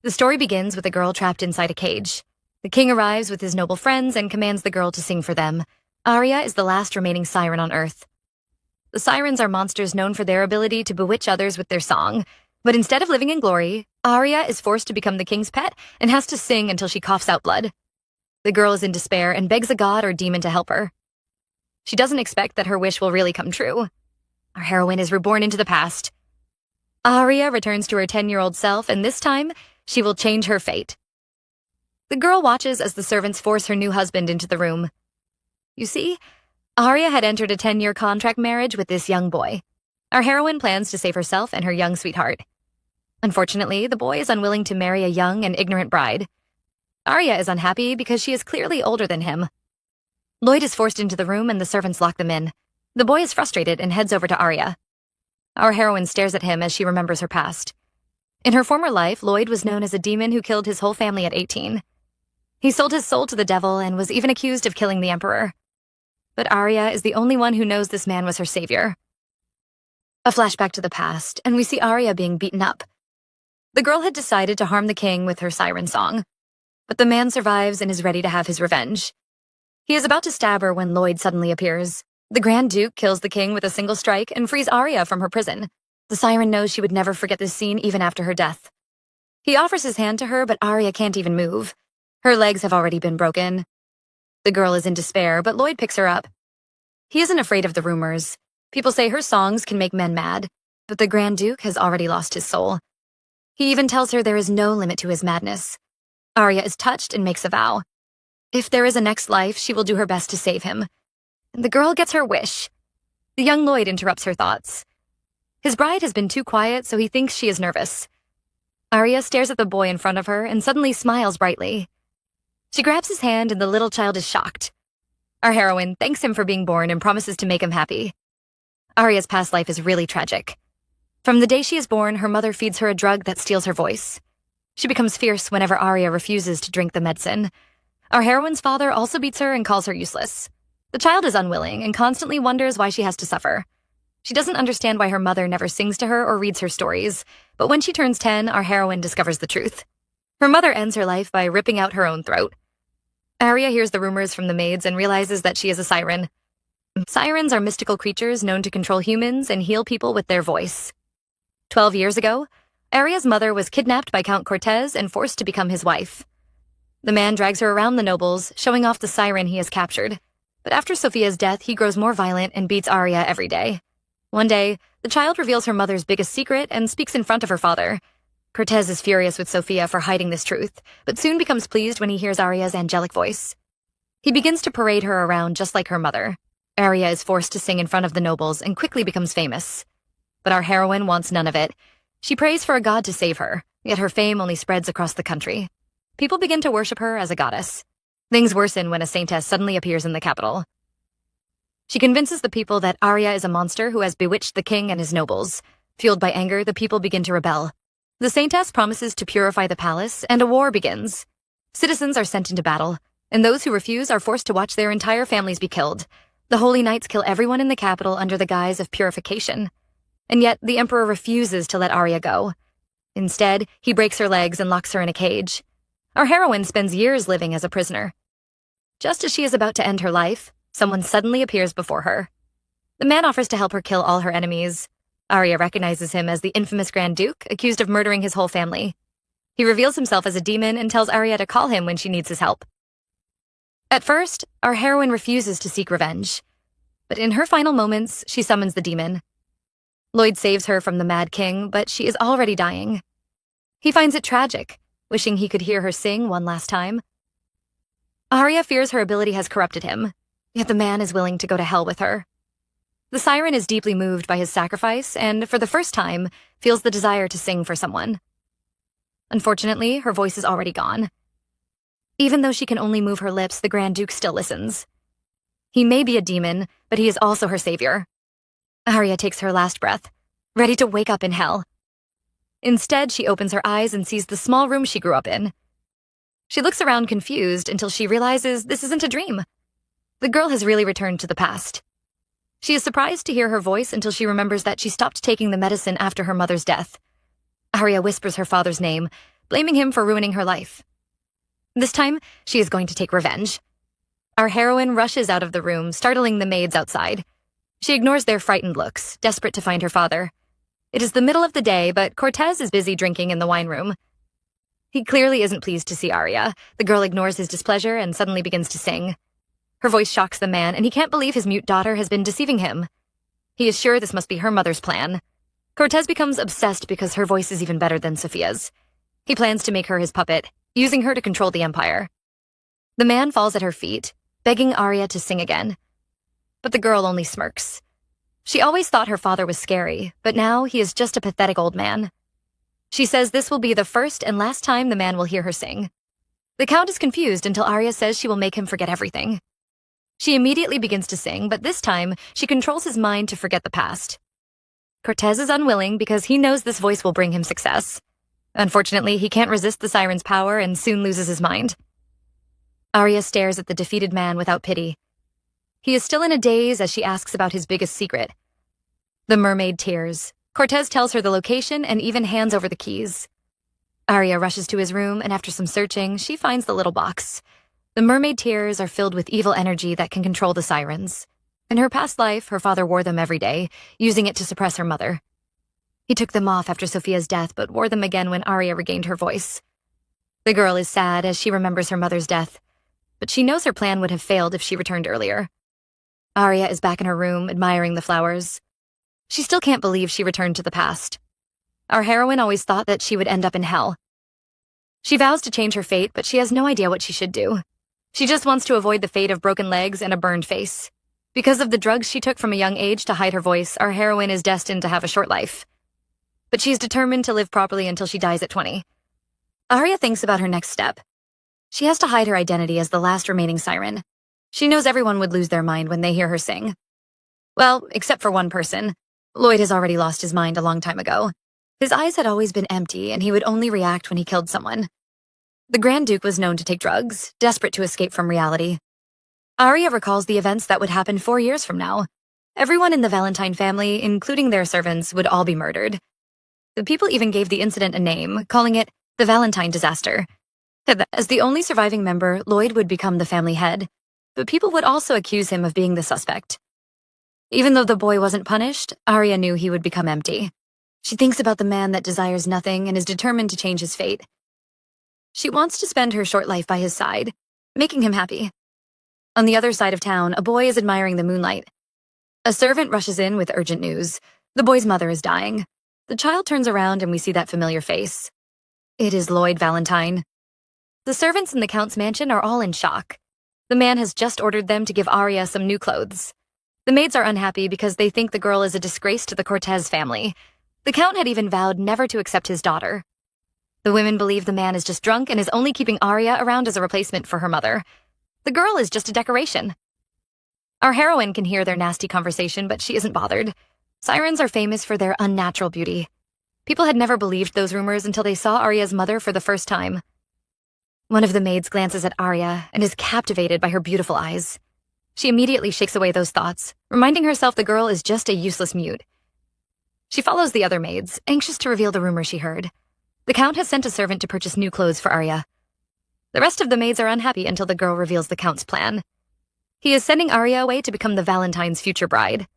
The story begins with a girl trapped inside a cage. The king arrives with his noble friends and commands the girl to sing for them. Arya is the last remaining siren on Earth. The sirens are monsters known for their ability to bewitch others with their song. But instead of living in glory, Arya is forced to become the king's pet and has to sing until she coughs out blood. The girl is in despair and begs a god or demon to help her. She doesn't expect that her wish will really come true. Our heroine is reborn into the past. Arya returns to her 10-year-old self, and this time, she will change her fate. The girl watches as the servants force her new husband into the room. You see, Arya had entered a 10-year contract marriage with this young boy. Our heroine plans to save herself and her young sweetheart. Unfortunately, the boy is unwilling to marry a young and ignorant bride. Arya is unhappy because she is clearly older than him. Lloyd is forced into the room and the servants lock them in. The boy is frustrated and heads over to Arya. Our heroine stares at him as she remembers her past. In her former life, Lloyd was known as a demon who killed his whole family at 18. He sold his soul to the devil and was even accused of killing the emperor. But Arya is the only one who knows this man was her savior. A flashback to the past, and we see Arya being beaten up. The girl had decided to harm the king with her siren song, but the man survives and is ready to have his revenge. He is about to stab her when Lloyd suddenly appears. The Grand Duke kills the king with a single strike and frees Arya from her prison. The siren knows she would never forget this scene even after her death. He offers his hand to her, but Arya can't even move. Her legs have already been broken. The girl is in despair, but Lloyd picks her up. He isn't afraid of the rumors. People say her songs can make men mad, but the Grand Duke has already lost his soul. He even tells her there is no limit to his madness. Arya is touched and makes a vow. If there is a next life, she will do her best to save him. And the girl gets her wish. The young Lloyd interrupts her thoughts. His bride has been too quiet, so he thinks she is nervous. Arya stares at the boy in front of her and suddenly smiles brightly. She grabs his hand and the little child is shocked. Our heroine thanks him for being born and promises to make him happy. Arya's past life is really tragic. From the day she is born, her mother feeds her a drug that steals her voice. She becomes fierce whenever Arya refuses to drink the medicine. Our heroine's father also beats her and calls her useless. The child is unwilling and constantly wonders why she has to suffer. She doesn't understand why her mother never sings to her or reads her stories, but when she turns 10, our heroine discovers the truth. Her mother ends her life by ripping out her own throat. Arya hears the rumors from the maids and realizes that she is a siren. Sirens are mystical creatures known to control humans and heal people with their voice. 12 years ago, Arya's mother was kidnapped by Count Cortez and forced to become his wife. The man drags her around the nobles, showing off the siren he has captured. But after Sophia's death, he grows more violent and beats Arya every day. One day, the child reveals her mother's biggest secret and speaks in front of her father. Cortez is furious with Sophia for hiding this truth, but soon becomes pleased when he hears Arya's angelic voice. He begins to parade her around just like her mother. Arya is forced to sing in front of the nobles and quickly becomes famous. But our heroine wants none of it. She prays for a god to save her, yet her fame only spreads across the country. People begin to worship her as a goddess. Things worsen when a saintess suddenly appears in the capital. She convinces the people that Arya is a monster who has bewitched the king and his nobles. Fueled by anger, the people begin to rebel. The saintess promises to purify the palace, and a war begins. Citizens are sent into battle, and those who refuse are forced to watch their entire families be killed. The holy knights kill everyone in the capital under the guise of purification. And yet, the emperor refuses to let Arya go. Instead, he breaks her legs and locks her in a cage. Our heroine spends years living as a prisoner. Just as she is about to end her life, someone suddenly appears before her. The man offers to help her kill all her enemies. Arya recognizes him as the infamous Grand Duke, accused of murdering his whole family. He reveals himself as a demon and tells Arya to call him when she needs his help. At first, our heroine refuses to seek revenge. But in her final moments, she summons the demon. Lloyd saves her from the Mad King, but she is already dying. He finds it tragic, wishing he could hear her sing one last time. Arya fears her ability has corrupted him, yet the man is willing to go to hell with her. The siren is deeply moved by his sacrifice and, for the first time, feels the desire to sing for someone. Unfortunately, her voice is already gone. Even though she can only move her lips, the Grand Duke still listens. He may be a demon, but he is also her savior. Arya takes her last breath, ready to wake up in hell. Instead, she opens her eyes and sees the small room she grew up in. She looks around confused until she realizes this isn't a dream. The girl has really returned to the past. She is surprised to hear her voice until she remembers that she stopped taking the medicine after her mother's death. Arya whispers her father's name, blaming him for ruining her life. This time, she is going to take revenge. Our heroine rushes out of the room, startling the maids outside. She ignores their frightened looks, desperate to find her father. It is the middle of the day, but Cortez is busy drinking in the wine room. He clearly isn't pleased to see Arya. The girl ignores his displeasure and suddenly begins to sing. Her voice shocks the man, and he can't believe his mute daughter has been deceiving him. He is sure this must be her mother's plan. Cortez becomes obsessed because her voice is even better than Sophia's. He plans to make her his puppet, using her to control the empire. The man falls at her feet, begging Arya to sing again. But the girl only smirks. She always thought her father was scary, but now he is just a pathetic old man. She says this will be the first and last time the man will hear her sing. The Count is confused until Arya says she will make him forget everything. She immediately begins to sing, but this time, she controls his mind to forget the past. Cortez is unwilling because he knows this voice will bring him success. Unfortunately, he can't resist the siren's power and soon loses his mind. Arya stares at the defeated man without pity. He is still in a daze as she asks about his biggest secret. The mermaid tears. Cortez tells her the location and even hands over the keys. Arya rushes to his room, and after some searching, she finds the little box. The mermaid tears are filled with evil energy that can control the sirens. In her past life, her father wore them every day, using it to suppress her mother. He took them off after Sophia's death, but wore them again when Arya regained her voice. The girl is sad as she remembers her mother's death, but she knows her plan would have failed if she returned earlier. Arya is back in her room, admiring the flowers. She still can't believe she returned to the past. Our heroine always thought that she would end up in hell. She vows to change her fate, but she has no idea what she should do. She just wants to avoid the fate of broken legs and a burned face. Because of the drugs she took from a young age to hide her voice, our heroine is destined to have a short life. But she's determined to live properly until she dies at 20. Arya thinks about her next step. She has to hide her identity as the last remaining siren. She knows everyone would lose their mind when they hear her sing. Well, except for one person. Lloyd has already lost his mind a long time ago. His eyes had always been empty, and he would only react when he killed someone. The Grand Duke was known to take drugs, desperate to escape from reality. Arya recalls the events that would happen 4 years from now. Everyone in the Valentine family, including their servants, would all be murdered. The people even gave the incident a name, calling it the Valentine disaster. As the only surviving member, Lloyd would become the family head, but people would also accuse him of being the suspect. Even though the boy wasn't punished, Arya knew he would become empty. She thinks about the man that desires nothing and is determined to change his fate. She wants to spend her short life by his side, making him happy. On the other side of town, a boy is admiring the moonlight. A servant rushes in with urgent news. The boy's mother is dying. The child turns around and we see that familiar face. It is Lloyd Valentine. The servants in the Count's mansion are all in shock. The man has just ordered them to give Arya some new clothes. The maids are unhappy because they think the girl is a disgrace to the Cortez family. The Count had even vowed never to accept his daughter. The women believe the man is just drunk and is only keeping Arya around as a replacement for her mother. The girl is just a decoration. Our heroine can hear their nasty conversation, but she isn't bothered. Sirens are famous for their unnatural beauty. People had never believed those rumors until they saw Arya's mother for the first time. One of the maids glances at Arya and is captivated by her beautiful eyes. She immediately shakes away those thoughts, reminding herself the girl is just a useless mute. She follows the other maids, anxious to reveal the rumor she heard. The Count has sent a servant to purchase new clothes for Arya. The rest of the maids are unhappy until the girl reveals the Count's plan. He is sending Arya away to become the Valentine's future bride.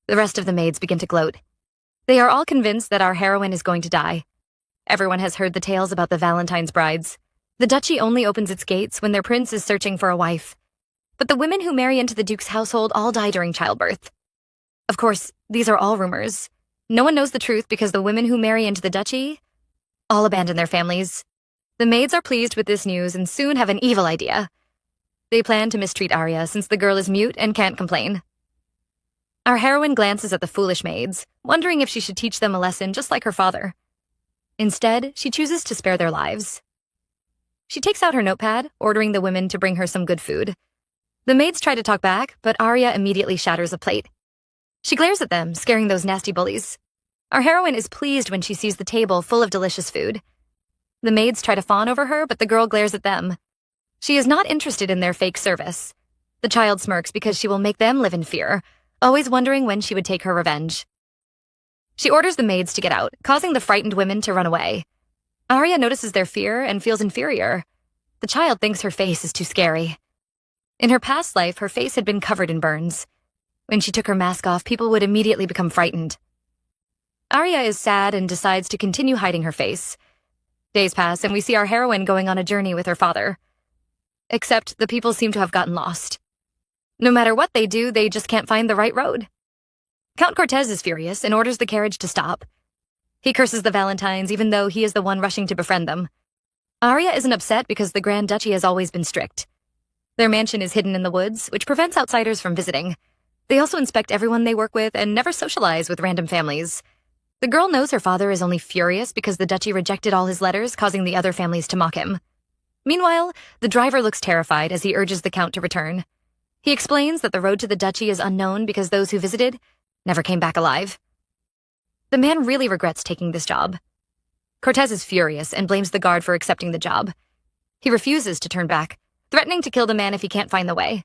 The rest of the maids begin to gloat. They are all convinced that our heroine is going to die. Everyone has heard the tales about the Valentine's brides. The duchy only opens its gates when their prince is searching for a wife. But the women who marry into the Duke's household all die during childbirth. Of course, these are all rumors. No one knows the truth because the women who marry into the duchy all abandon their families. The maids are pleased with this news and soon have an evil idea. They plan to mistreat Arya since the girl is mute and can't complain. Our heroine glances at the foolish maids, wondering if she should teach them a lesson just like her father. Instead, she chooses to spare their lives. She takes out her notepad, ordering the women to bring her some good food. The maids try to talk back, but Arya immediately shatters a plate. She glares at them, scaring those nasty bullies. Our heroine is pleased when she sees the table full of delicious food. The maids try to fawn over her, but the girl glares at them. She is not interested in their fake service. The child smirks because she will make them live in fear, always wondering when she would take her revenge. She orders the maids to get out, causing the frightened women to run away. Arya notices their fear and feels inferior. The child thinks her face is too scary. In her past life, her face had been covered in burns. When she took her mask off, people would immediately become frightened. Arya is sad and decides to continue hiding her face. Days pass, and we see our heroine going on a journey with her father. Except the people seem to have gotten lost. No matter what they do, they just can't find the right road. Count Cortez is furious and orders the carriage to stop. He curses the Valentines even though he is the one rushing to befriend them. Arya isn't upset because the Grand Duchy has always been strict. Their mansion is hidden in the woods, which prevents outsiders from visiting. They also inspect everyone they work with and never socialize with random families. The girl knows her father is only furious because the duchy rejected all his letters, causing the other families to mock him. Meanwhile, the driver looks terrified as he urges the count to return. He explains that the road to the duchy is unknown because those who visited never came back alive. The man really regrets taking this job. Cortez is furious and blames the guard for accepting the job. He refuses to turn back, threatening to kill the man if he can't find the way.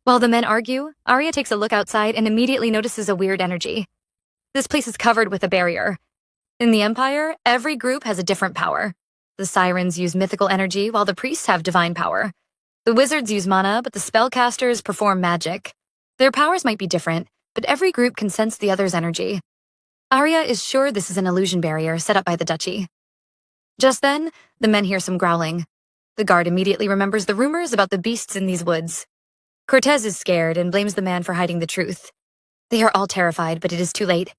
While the men argue, Arya takes a look outside and immediately notices a weird energy. This place is covered with a barrier. In the Empire, every group has a different power. The sirens use mythical energy, while the priests have divine power. The wizards use mana, but the spellcasters perform magic. Their powers might be different, but every group can sense the other's energy. Arya is sure this is an illusion barrier set up by the duchy. Just then, the men hear some growling. The guard immediately remembers the rumors about the beasts in these woods. Cortez is scared and blames the man for hiding the truth. They are all terrified, but it is too late.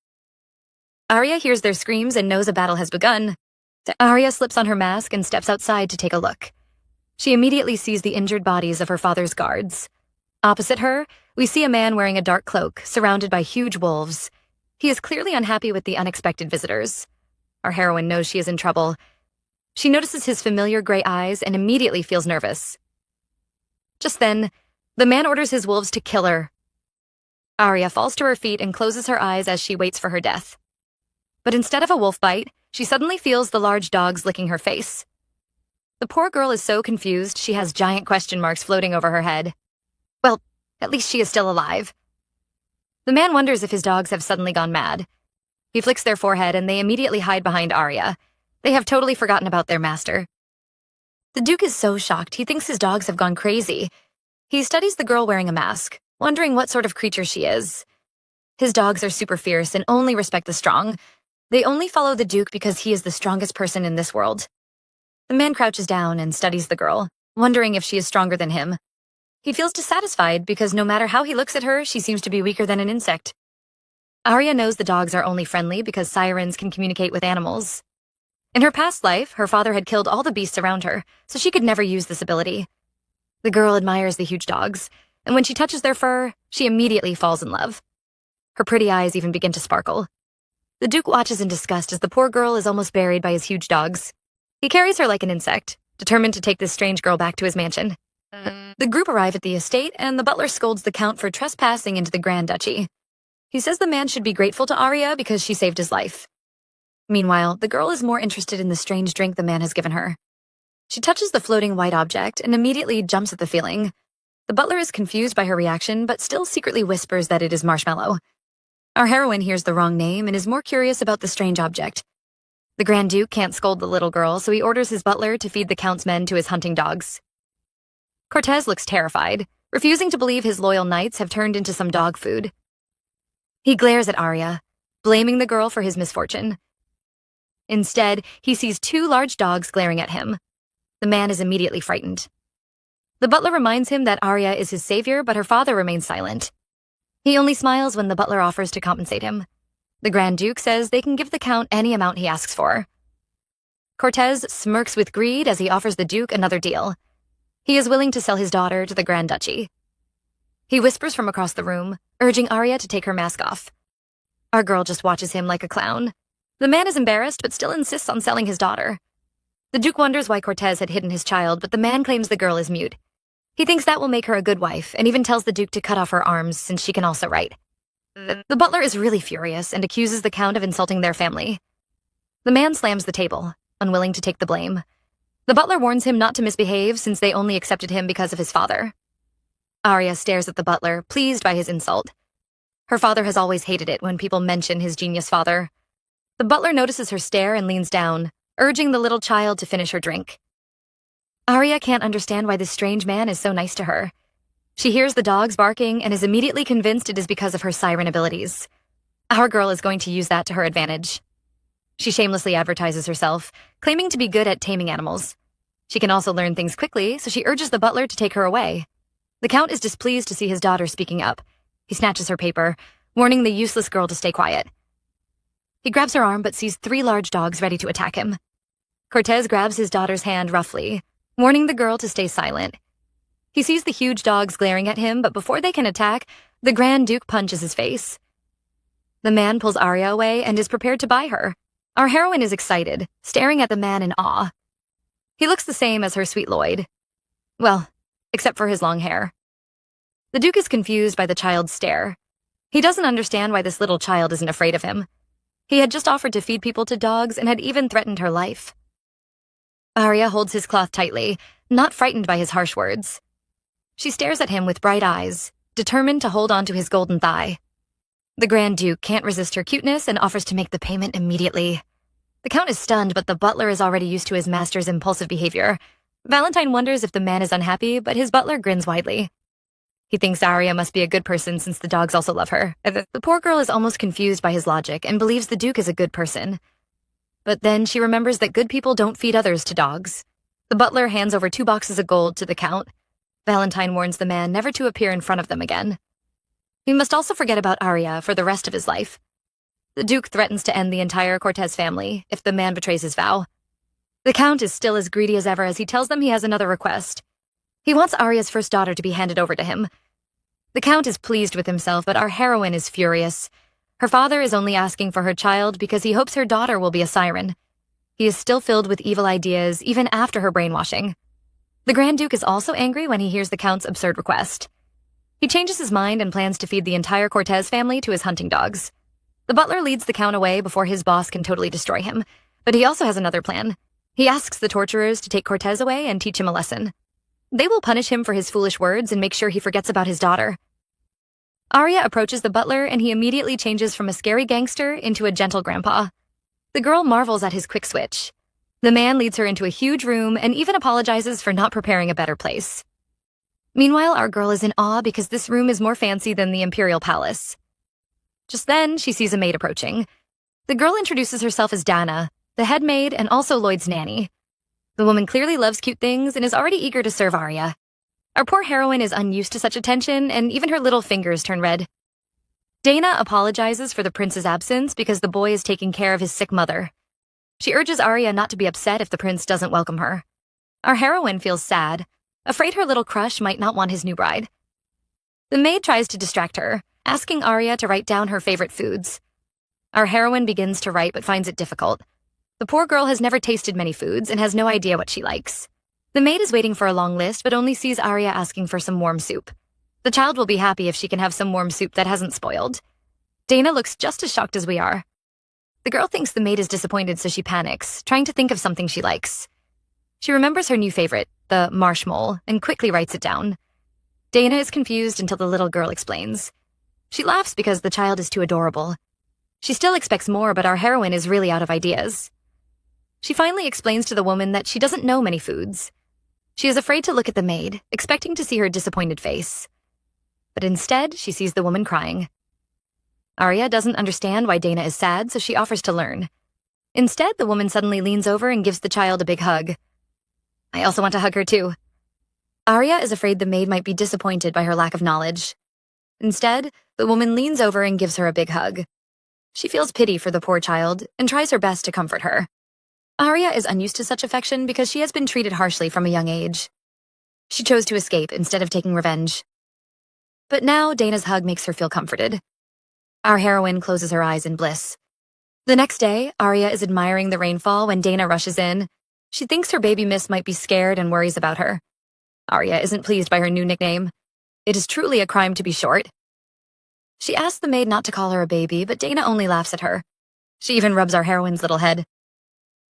Arya hears their screams and knows a battle has begun. Arya slips on her mask and steps outside to take a look. She immediately sees the injured bodies of her father's guards. Opposite her, we see a man wearing a dark cloak, surrounded by huge wolves. He is clearly unhappy with the unexpected visitors. Our heroine knows she is in trouble. She notices his familiar gray eyes and immediately feels nervous. Just then, the man orders his wolves to kill her. Arya falls to her feet and closes her eyes as she waits for her death. But instead of a wolf bite, she suddenly feels the large dogs licking her face. The poor girl is so confused, she has giant question marks floating over her head. Well, at least she is still alive. The man wonders if his dogs have suddenly gone mad. He flicks their forehead and they immediately hide behind Arya. They have totally forgotten about their master. The Duke is so shocked, he thinks his dogs have gone crazy. He studies the girl wearing a mask, wondering what sort of creature she is. His dogs are super fierce and only respect the strong. They only follow the Duke because he is the strongest person in this world. The man crouches down and studies the girl, wondering if she is stronger than him. He feels dissatisfied because no matter how he looks at her, she seems to be weaker than an insect. Arya knows the dogs are only friendly because sirens can communicate with animals. In her past life, her father had killed all the beasts around her, so she could never use this ability. The girl admires the huge dogs, and when she touches their fur, she immediately falls in love. Her pretty eyes even begin to sparkle. The Duke watches in disgust as the poor girl is almost buried by his huge dogs. He carries her like an insect, determined to take this strange girl back to his mansion. The group arrive at the estate, and the butler scolds the count for trespassing into the Grand Duchy. He says the man should be grateful to Arya because she saved his life. Meanwhile, the girl is more interested in the strange drink the man has given her. She touches the floating white object and immediately jumps at the feeling. The butler is confused by her reaction, but still secretly whispers that it is marshmallow. Our heroine hears the wrong name and is more curious about the strange object. The Grand Duke can't scold the little girl, so he orders his butler to feed the count's men to his hunting dogs. Cortez looks terrified, refusing to believe his loyal knights have turned into some dog food. He glares at Arya, blaming the girl for his misfortune. Instead, he sees two large dogs glaring at him. The man is immediately frightened. The butler reminds him that Arya is his savior, but her father remains silent. He only smiles when the butler offers to compensate him. The Grand Duke says they can give the count any amount he asks for. Cortez smirks with greed as he offers the Duke another deal. He is willing to sell his daughter to the Grand Duchy. He whispers from across the room, urging Arya to take her mask off. Our girl just watches him like a clown. The man is embarrassed but still insists on selling his daughter. The Duke wonders why Cortez had hidden his child, but the man claims the girl is mute. He thinks that will make her a good wife, and even tells the Duke to cut off her arms since she can also write. The butler is really furious and accuses the count of insulting their family. The man slams the table, unwilling to take the blame. The butler warns him not to misbehave since they only accepted him because of his father. Arya stares at the butler, pleased by his insult. Her father has always hated it when people mention his genius father. The butler notices her stare and leans down, urging the little child to finish her drink. Arya can't understand why this strange man is so nice to her. She hears the dogs barking and is immediately convinced it is because of her siren abilities. Our girl is going to use that to her advantage. She shamelessly advertises herself, claiming to be good at taming animals. She can also learn things quickly, so she urges the butler to take her away. The Count is displeased to see his daughter speaking up. He snatches her paper, warning the useless girl to stay quiet. He grabs her arm but sees 3 large dogs ready to attack him. Cortez grabs his daughter's hand roughly, warning the girl to stay silent. He sees the huge dogs glaring at him, but before they can attack, the Grand Duke punches his face. The man pulls Arya away and is prepared to buy her. Our heroine is excited, staring at the man in awe. He looks the same as her sweet Lloyd. Well, except for his long hair. The Duke is confused by the child's stare. He doesn't understand why this little child isn't afraid of him. He had just offered to feed people to dogs and had even threatened her life. Arya holds his cloth tightly, not frightened by his harsh words. She stares at him with bright eyes, determined to hold on to his golden thigh. The Grand Duke can't resist her cuteness and offers to make the payment immediately. The Count is stunned, but the butler is already used to his master's impulsive behavior. Valentine wonders if the man is unhappy, but his butler grins widely. He thinks Arya must be a good person since the dogs also love her. The poor girl is almost confused by his logic and believes the Duke is a good person. But then she remembers that good people don't feed others to dogs. The butler hands over 2 boxes of gold to the Count. Valentine warns the man never to appear in front of them again. He must also forget about Arya for the rest of his life. The Duke threatens to end the entire Cortez family if the man betrays his vow. The Count is still as greedy as ever as he tells them he has another request. He wants Arya's first daughter to be handed over to him. The Count is pleased with himself, but our heroine is furious. Her father is only asking for her child because he hopes her daughter will be a siren. He is still filled with evil ideas even after her brainwashing. The Grand Duke is also angry when he hears the Count's absurd request. He changes his mind and plans to feed the entire Cortez family to his hunting dogs. The butler leads the Count away before his boss can totally destroy him, but he also has another plan. He asks the torturers to take Cortez away and teach him a lesson. They will punish him for his foolish words and make sure he forgets about his daughter. Arya approaches the butler and he immediately changes from a scary gangster into a gentle grandpa. The girl marvels at his quick switch. The man leads her into a huge room and even apologizes for not preparing a better place. Meanwhile, our girl is in awe because this room is more fancy than the Imperial Palace. Just then, she sees a maid approaching. The girl introduces herself as Dana, the head maid and also Lloyd's nanny. The woman clearly loves cute things and is already eager to serve Arya. Our poor heroine is unused to such attention, and even her little fingers turn red. Dana apologizes for the prince's absence because the boy is taking care of his sick mother. She urges Arya not to be upset if the prince doesn't welcome her. Our heroine feels sad, afraid her little crush might not want his new bride. The maid tries to distract her, asking Arya to write down her favorite foods. Our heroine begins to write but finds it difficult. The poor girl has never tasted many foods and has no idea what she likes. The maid is waiting for a long list but only sees Arya asking for some warm soup. The child will be happy if she can have some warm soup that hasn't spoiled. Dana looks just as shocked as we are. The girl thinks the maid is disappointed, so she panics, trying to think of something she likes. She remembers her new favorite, the marshmallow, and quickly writes it down. Dana is confused until the little girl explains. She laughs because the child is too adorable. She still expects more, but our heroine is really out of ideas. She finally explains to the woman that she doesn't know many foods. She is afraid to look at the maid, expecting to see her disappointed face. But instead, she sees the woman crying. Arya doesn't understand why Dana is sad, so she offers to learn. Instead, the woman suddenly leans over and gives the child a big hug. I also want to hug her too. Arya is afraid the maid might be disappointed by her lack of knowledge. Instead, the woman leans over and gives her a big hug. She feels pity for the poor child and tries her best to comfort her. Arya is unused to such affection because she has been treated harshly from a young age. She chose to escape instead of taking revenge. But now Dana's hug makes her feel comforted. Our heroine closes her eyes in bliss. The next day, Arya is admiring the rainfall when Dana rushes in. She thinks her baby miss might be scared and worries about her. Arya isn't pleased by her new nickname. It is truly a crime to be short. She asks the maid not to call her a baby, but Dana only laughs at her. She even rubs our heroine's little head.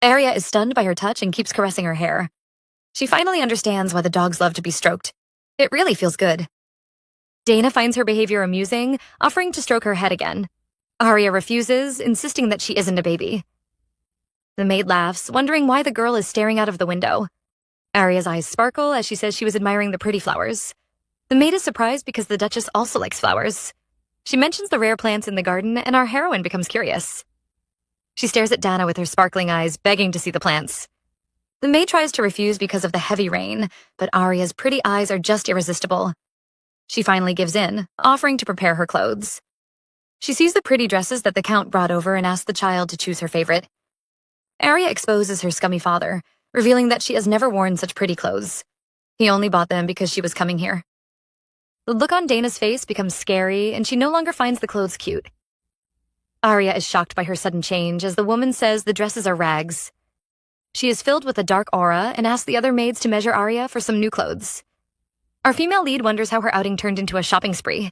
Arya is stunned by her touch and keeps caressing her hair. She finally understands why the dogs love to be stroked. It really feels good. Dana finds her behavior amusing, offering to stroke her head again. Arya refuses, insisting that she isn't a baby. The maid laughs, wondering why the girl is staring out of the window. Arya's eyes sparkle as she says she was admiring the pretty flowers. The maid is surprised because the Duchess also likes flowers. She mentions the rare plants in the garden, and our heroine becomes curious. She stares at Dana with her sparkling eyes, begging to see the plants. The maid tries to refuse because of the heavy rain, but Arya's pretty eyes are just irresistible. She finally gives in, offering to prepare her clothes. She sees the pretty dresses that the Count brought over and asks the child to choose her favorite. Arya exposes her scummy father, revealing that she has never worn such pretty clothes. He only bought them because she was coming here. The look on Dana's face becomes scary, and she no longer finds the clothes cute. Arya is shocked by her sudden change as the woman says the dresses are rags. She is filled with a dark aura and asks the other maids to measure Arya for some new clothes. Our female lead wonders how her outing turned into a shopping spree,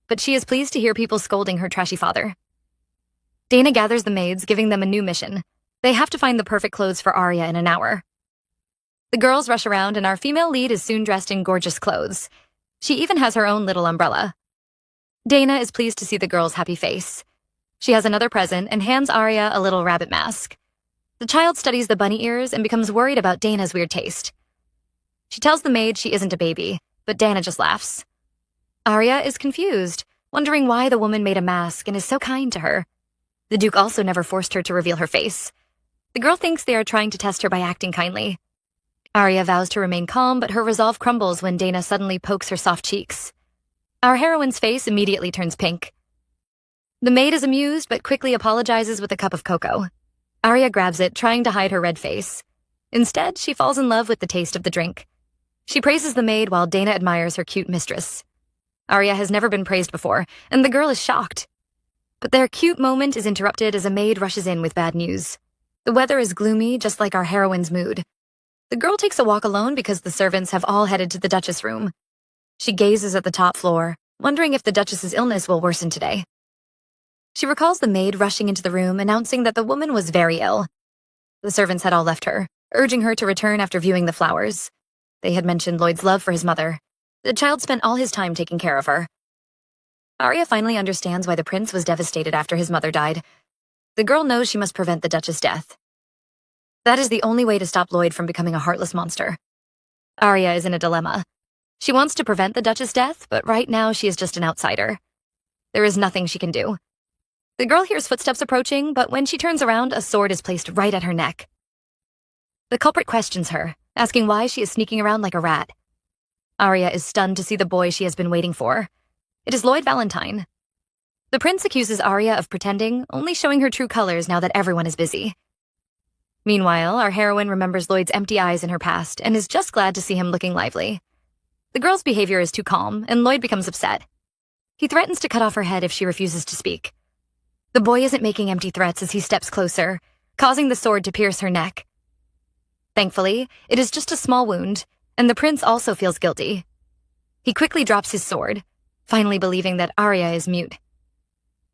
but she is pleased to hear people scolding her trashy father. Dana gathers the maids, giving them a new mission. They have to find the perfect clothes for Arya in an hour. The girls rush around, and our female lead is soon dressed in gorgeous clothes. She even has her own little umbrella. Dana is pleased to see the girl's happy face. She has another present and hands Arya a little rabbit mask. The child studies the bunny ears and becomes worried about Dana's weird taste. She tells the maid she isn't a baby, but Dana just laughs. Arya is confused, wondering why the woman made a mask and is so kind to her. The Duke also never forced her to reveal her face. The girl thinks they are trying to test her by acting kindly. Arya vows to remain calm, but her resolve crumbles when Dana suddenly pokes her soft cheeks. Our heroine's face immediately turns pink. The maid is amused, but quickly apologizes with a cup of cocoa. Arya grabs it, trying to hide her red face. Instead, she falls in love with the taste of the drink. She praises the maid while Dana admires her cute mistress. Arya has never been praised before, and the girl is shocked. But their cute moment is interrupted as a maid rushes in with bad news. The weather is gloomy, just like our heroine's mood. The girl takes a walk alone because the servants have all headed to the Duchess' room. She gazes at the top floor, wondering if the Duchess's illness will worsen today. She recalls the maid rushing into the room, announcing that the woman was very ill. The servants had all left her, urging her to return after viewing the flowers. They had mentioned Lloyd's love for his mother. The child spent all his time taking care of her. Arya finally understands why the prince was devastated after his mother died. The girl knows she must prevent the Duchess' death. That is the only way to stop Lloyd from becoming a heartless monster. Arya is in a dilemma. She wants to prevent the Duchess' death, but right now she is just an outsider. There is nothing she can do. The girl hears footsteps approaching, but when she turns around, a sword is placed right at her neck. The culprit questions her, asking why she is sneaking around like a rat. Arya is stunned to see the boy she has been waiting for. It is Lloyd Valentine. The prince accuses Arya of pretending, only showing her true colors now that everyone is busy. Meanwhile, our heroine remembers Lloyd's empty eyes in her past and is just glad to see him looking lively. The girl's behavior is too calm, and Lloyd becomes upset. He threatens to cut off her head if she refuses to speak. The boy isn't making empty threats as he steps closer, causing the sword to pierce her neck. Thankfully, it is just a small wound, and the prince also feels guilty. He quickly drops his sword, finally believing that Arya is mute.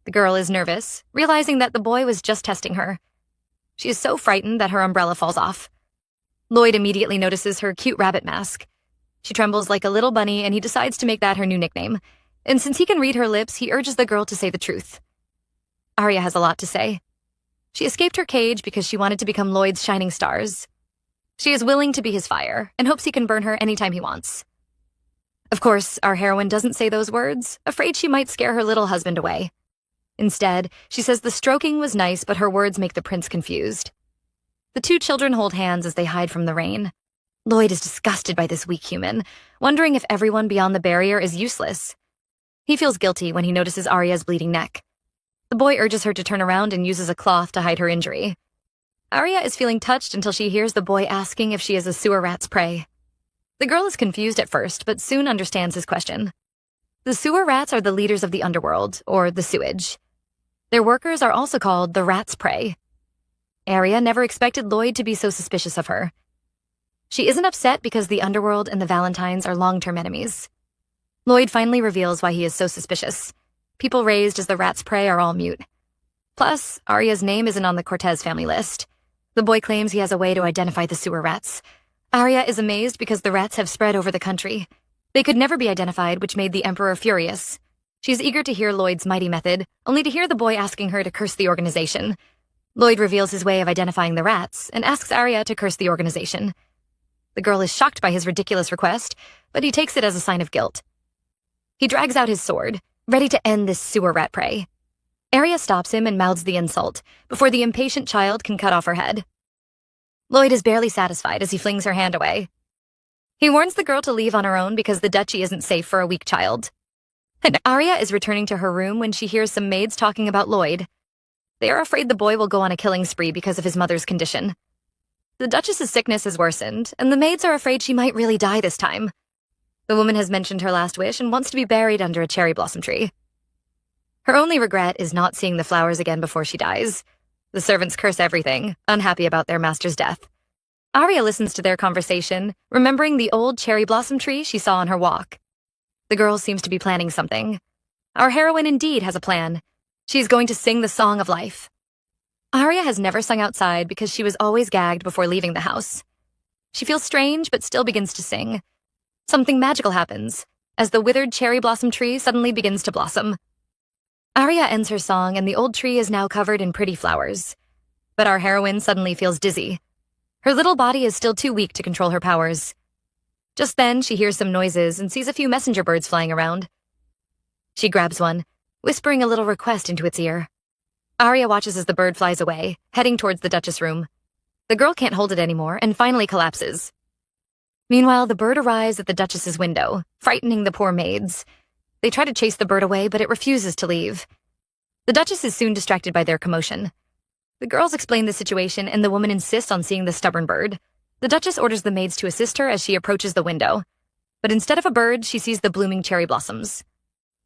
The girl is nervous, realizing that the boy was just testing her. She is so frightened that her umbrella falls off. Lloyd immediately notices her cute rabbit mask. She trembles like a little bunny, and he decides to make that her new nickname. And since he can read her lips, he urges the girl to say the truth. Arya has a lot to say. She escaped her cage because she wanted to become Lloyd's shining stars. She is willing to be his fire and hopes he can burn her anytime he wants. Of course, our heroine doesn't say those words, afraid she might scare her little husband away. Instead, she says the stroking was nice, but her words make the prince confused. The two children hold hands as they hide from the rain. Lloyd is disgusted by this weak human, wondering if everyone beyond the barrier is useless. He feels guilty when he notices Arya's bleeding neck. The boy urges her to turn around and uses a cloth to hide her injury. Arya is feeling touched until she hears the boy asking if she is a sewer rat's prey. The girl is confused at first, but soon understands his question. The sewer rats are the leaders of the underworld, or the sewage. Their workers are also called the rat's prey. Arya never expected Lloyd to be so suspicious of her. She isn't upset because the underworld and the Valentines are long-term enemies. Lloyd finally reveals why he is so suspicious. People raised as the rat's prey are all mute. Plus, Arya's name isn't on the Cortez family list. The boy claims he has a way to identify the sewer rats. Arya is amazed because the rats have spread over the country. They could never be identified, which made the Emperor furious. She's eager to hear Lloyd's mighty method, only to hear the boy asking her to curse the organization. Lloyd reveals his way of identifying the rats and asks Arya to curse the organization. The girl is shocked by his ridiculous request, but he takes it as a sign of guilt. He drags out his sword, ready to end this sewer rat prey. Arya stops him and mouths the insult before the impatient child can cut off her head. Lloyd is barely satisfied as he flings her hand away. He warns the girl to leave on her own because the duchy isn't safe for a weak child. And Arya is returning to her room when she hears some maids talking about Lloyd. They are afraid the boy will go on a killing spree because of his mother's condition. The Duchess's sickness has worsened, and the maids are afraid she might really die this time. The woman has mentioned her last wish and wants to be buried under a cherry blossom tree. Her only regret is not seeing the flowers again before she dies. The servants curse everything, unhappy about their master's death. Arya listens to their conversation, remembering the old cherry blossom tree she saw on her walk. The girl seems to be planning something. Our heroine indeed has a plan. She's going to sing the song of life. Arya has never sung outside because she was always gagged before leaving the house. She feels strange but still begins to sing. Something magical happens as the withered cherry blossom tree suddenly begins to blossom. Arya ends her song and the old tree is now covered in pretty flowers. But our heroine suddenly feels dizzy. Her little body is still too weak to control her powers. Just then, she hears some noises and sees a few messenger birds flying around. She grabs one, whispering a little request into its ear. Arya watches as the bird flies away, heading towards the Duchess' room. The girl can't hold it anymore and finally collapses. Meanwhile, the bird arrives at the Duchess's window, frightening the poor maids. They try to chase the bird away, but it refuses to leave. The Duchess is soon distracted by their commotion. The girls explain the situation, and the woman insists on seeing the stubborn bird. The Duchess orders the maids to assist her as she approaches the window. But instead of a bird, she sees the blooming cherry blossoms.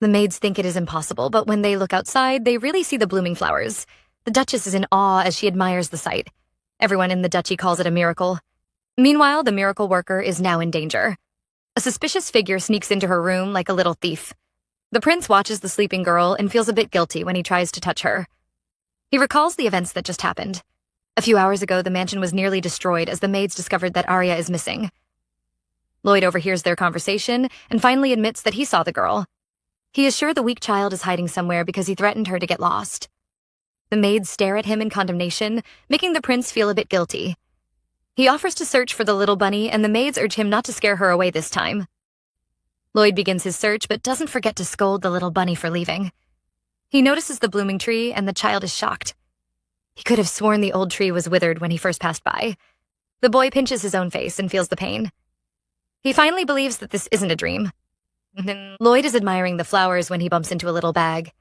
The maids think it is impossible, but when they look outside, they really see the blooming flowers. The Duchess is in awe as she admires the sight. Everyone in the duchy calls it a miracle. Meanwhile, the miracle worker is now in danger. A suspicious figure sneaks into her room like a little thief. The prince watches the sleeping girl and feels a bit guilty when he tries to touch her. He recalls the events that just happened. A few hours ago, the mansion was nearly destroyed as the maids discovered that Arya is missing. Lloyd overhears their conversation and finally admits that he saw the girl. He is sure the weak child is hiding somewhere because he threatened her to get lost. The maids stare at him in condemnation, making the prince feel a bit guilty. He offers to search for the little bunny, and the maids urge him not to scare her away this time. Lloyd begins his search, but doesn't forget to scold the little bunny for leaving. He notices the blooming tree, and the child is shocked. He could have sworn the old tree was withered when he first passed by. The boy pinches his own face and feels the pain. He finally believes that this isn't a dream. Lloyd is admiring the flowers when he bumps into a little bag.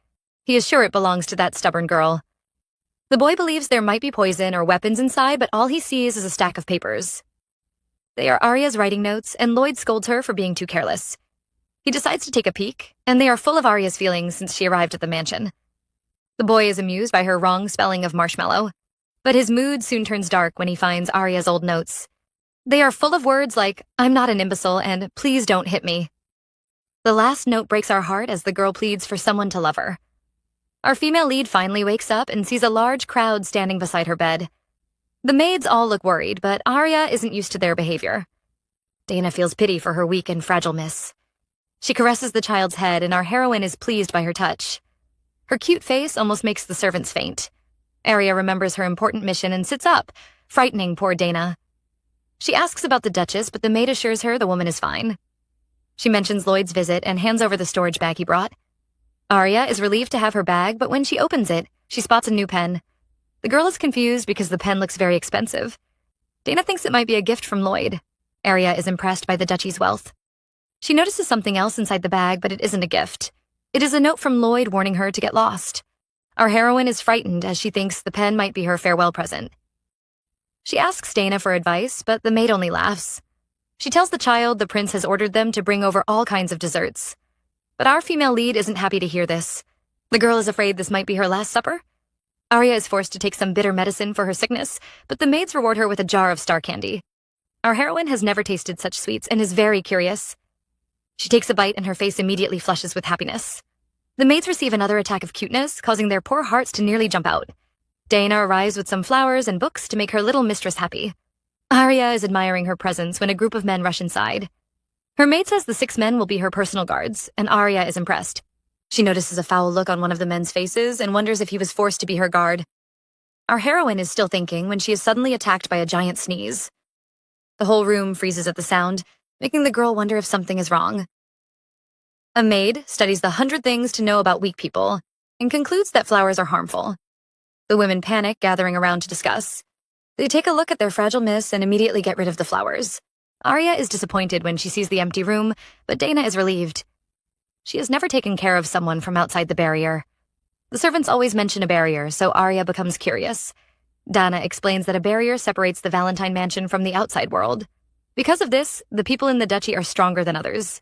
He is sure it belongs to that stubborn girl. The boy believes there might be poison or weapons inside, but all he sees is a stack of papers. They are Arya's writing notes, and Lloyd scolds her for being too careless. He decides to take a peek, and they are full of Arya's feelings since she arrived at the mansion. The boy is amused by her wrong spelling of marshmallow, but his mood soon turns dark when he finds Arya's old notes. They are full of words like, "I'm not an imbecile," and "please don't hit me." The last note breaks our heart as the girl pleads for someone to love her. Our female lead finally wakes up and sees a large crowd standing beside her bed. The maids all look worried, but Arya isn't used to their behavior. Dana feels pity for her weak and fragile miss. She caresses the child's head, and our heroine is pleased by her touch. Her cute face almost makes the servants faint. Arya remembers her important mission and sits up, frightening poor Dana. She asks about the Duchess, but the maid assures her the woman is fine. She mentions Lloyd's visit and hands over the storage bag he brought. Arya is relieved to have her bag, but when she opens it, she spots a new pen. The girl is confused because the pen looks very expensive. Dana thinks it might be a gift from Lloyd. Arya is impressed by the duchy's wealth. She notices something else inside the bag, but it isn't a gift. It is a note from Lloyd warning her to get lost. Our heroine is frightened as she thinks the pen might be her farewell present. She asks Dana for advice, but the maid only laughs. She tells the child the prince has ordered them to bring over all kinds of desserts. But our female lead isn't happy to hear this. The girl is afraid this might be her last supper. Arya is forced to take some bitter medicine for her sickness, but the maids reward her with a jar of star candy. Our heroine has never tasted such sweets and is very curious. She takes a bite and her face immediately flushes with happiness. The maids receive another attack of cuteness, causing their poor hearts to nearly jump out. Dana arrives with some flowers and books to make her little mistress happy. Arya is admiring her presence when a group of men rush inside. Her maid says the 6 men will be her personal guards, and Arya is impressed. She notices a foul look on one of the men's faces and wonders if he was forced to be her guard. Our heroine is still thinking when she is suddenly attacked by a giant sneeze. The whole room freezes at the sound, making the girl wonder if something is wrong. A maid studies the 100 things to know about weak people and concludes that flowers are harmful. The women panic, gathering around to discuss. They take a look at their fragile miss and immediately get rid of the flowers. Arya is disappointed when she sees the empty room, but Dana is relieved. She has never taken care of someone from outside the barrier. The servants always mention a barrier, so Arya becomes curious. Dana explains that a barrier separates the Valentine mansion from the outside world. Because of this, the people in the duchy are stronger than others.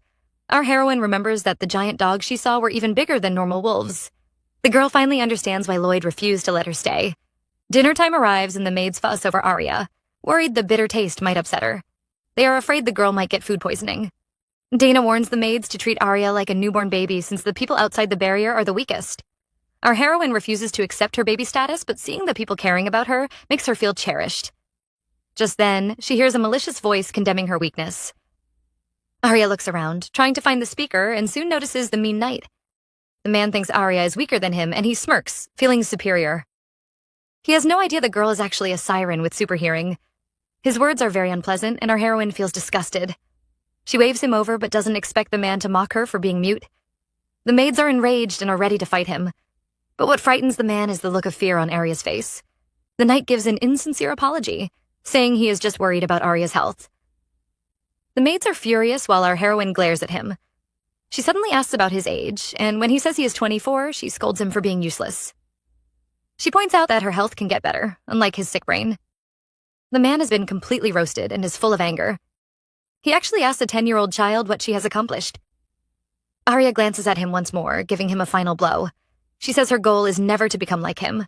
Our heroine remembers that the giant dogs she saw were even bigger than normal wolves. The girl finally understands why Lloyd refused to let her stay. Dinner time arrives and the maids fuss over Arya, worried the bitter taste might upset her. They are afraid the girl might get food poisoning. Dana warns the maids to treat Arya like a newborn baby since the people outside the barrier are the weakest. Our heroine refuses to accept her baby status, but seeing the people caring about her makes her feel cherished. Just then, she hears a malicious voice condemning her weakness. Arya looks around, trying to find the speaker, and soon notices the mean knight. The man thinks Arya is weaker than him, and he smirks, feeling superior. He has no idea the girl is actually a siren with super hearing. His words are very unpleasant, and our heroine feels disgusted. She waves him over, but doesn't expect the man to mock her for being mute. The maids are enraged and are ready to fight him. But what frightens the man is the look of fear on Arya's face. The knight gives an insincere apology, saying he is just worried about Arya's health. The maids are furious while our heroine glares at him. She suddenly asks about his age, and when he says he is 24, she scolds him for being useless. She points out that her health can get better, unlike his sick brain. The man has been completely roasted and is full of anger. He actually asks a 10-year-old child what she has accomplished. Arya glances at him once more, giving him a final blow. She says her goal is never to become like him.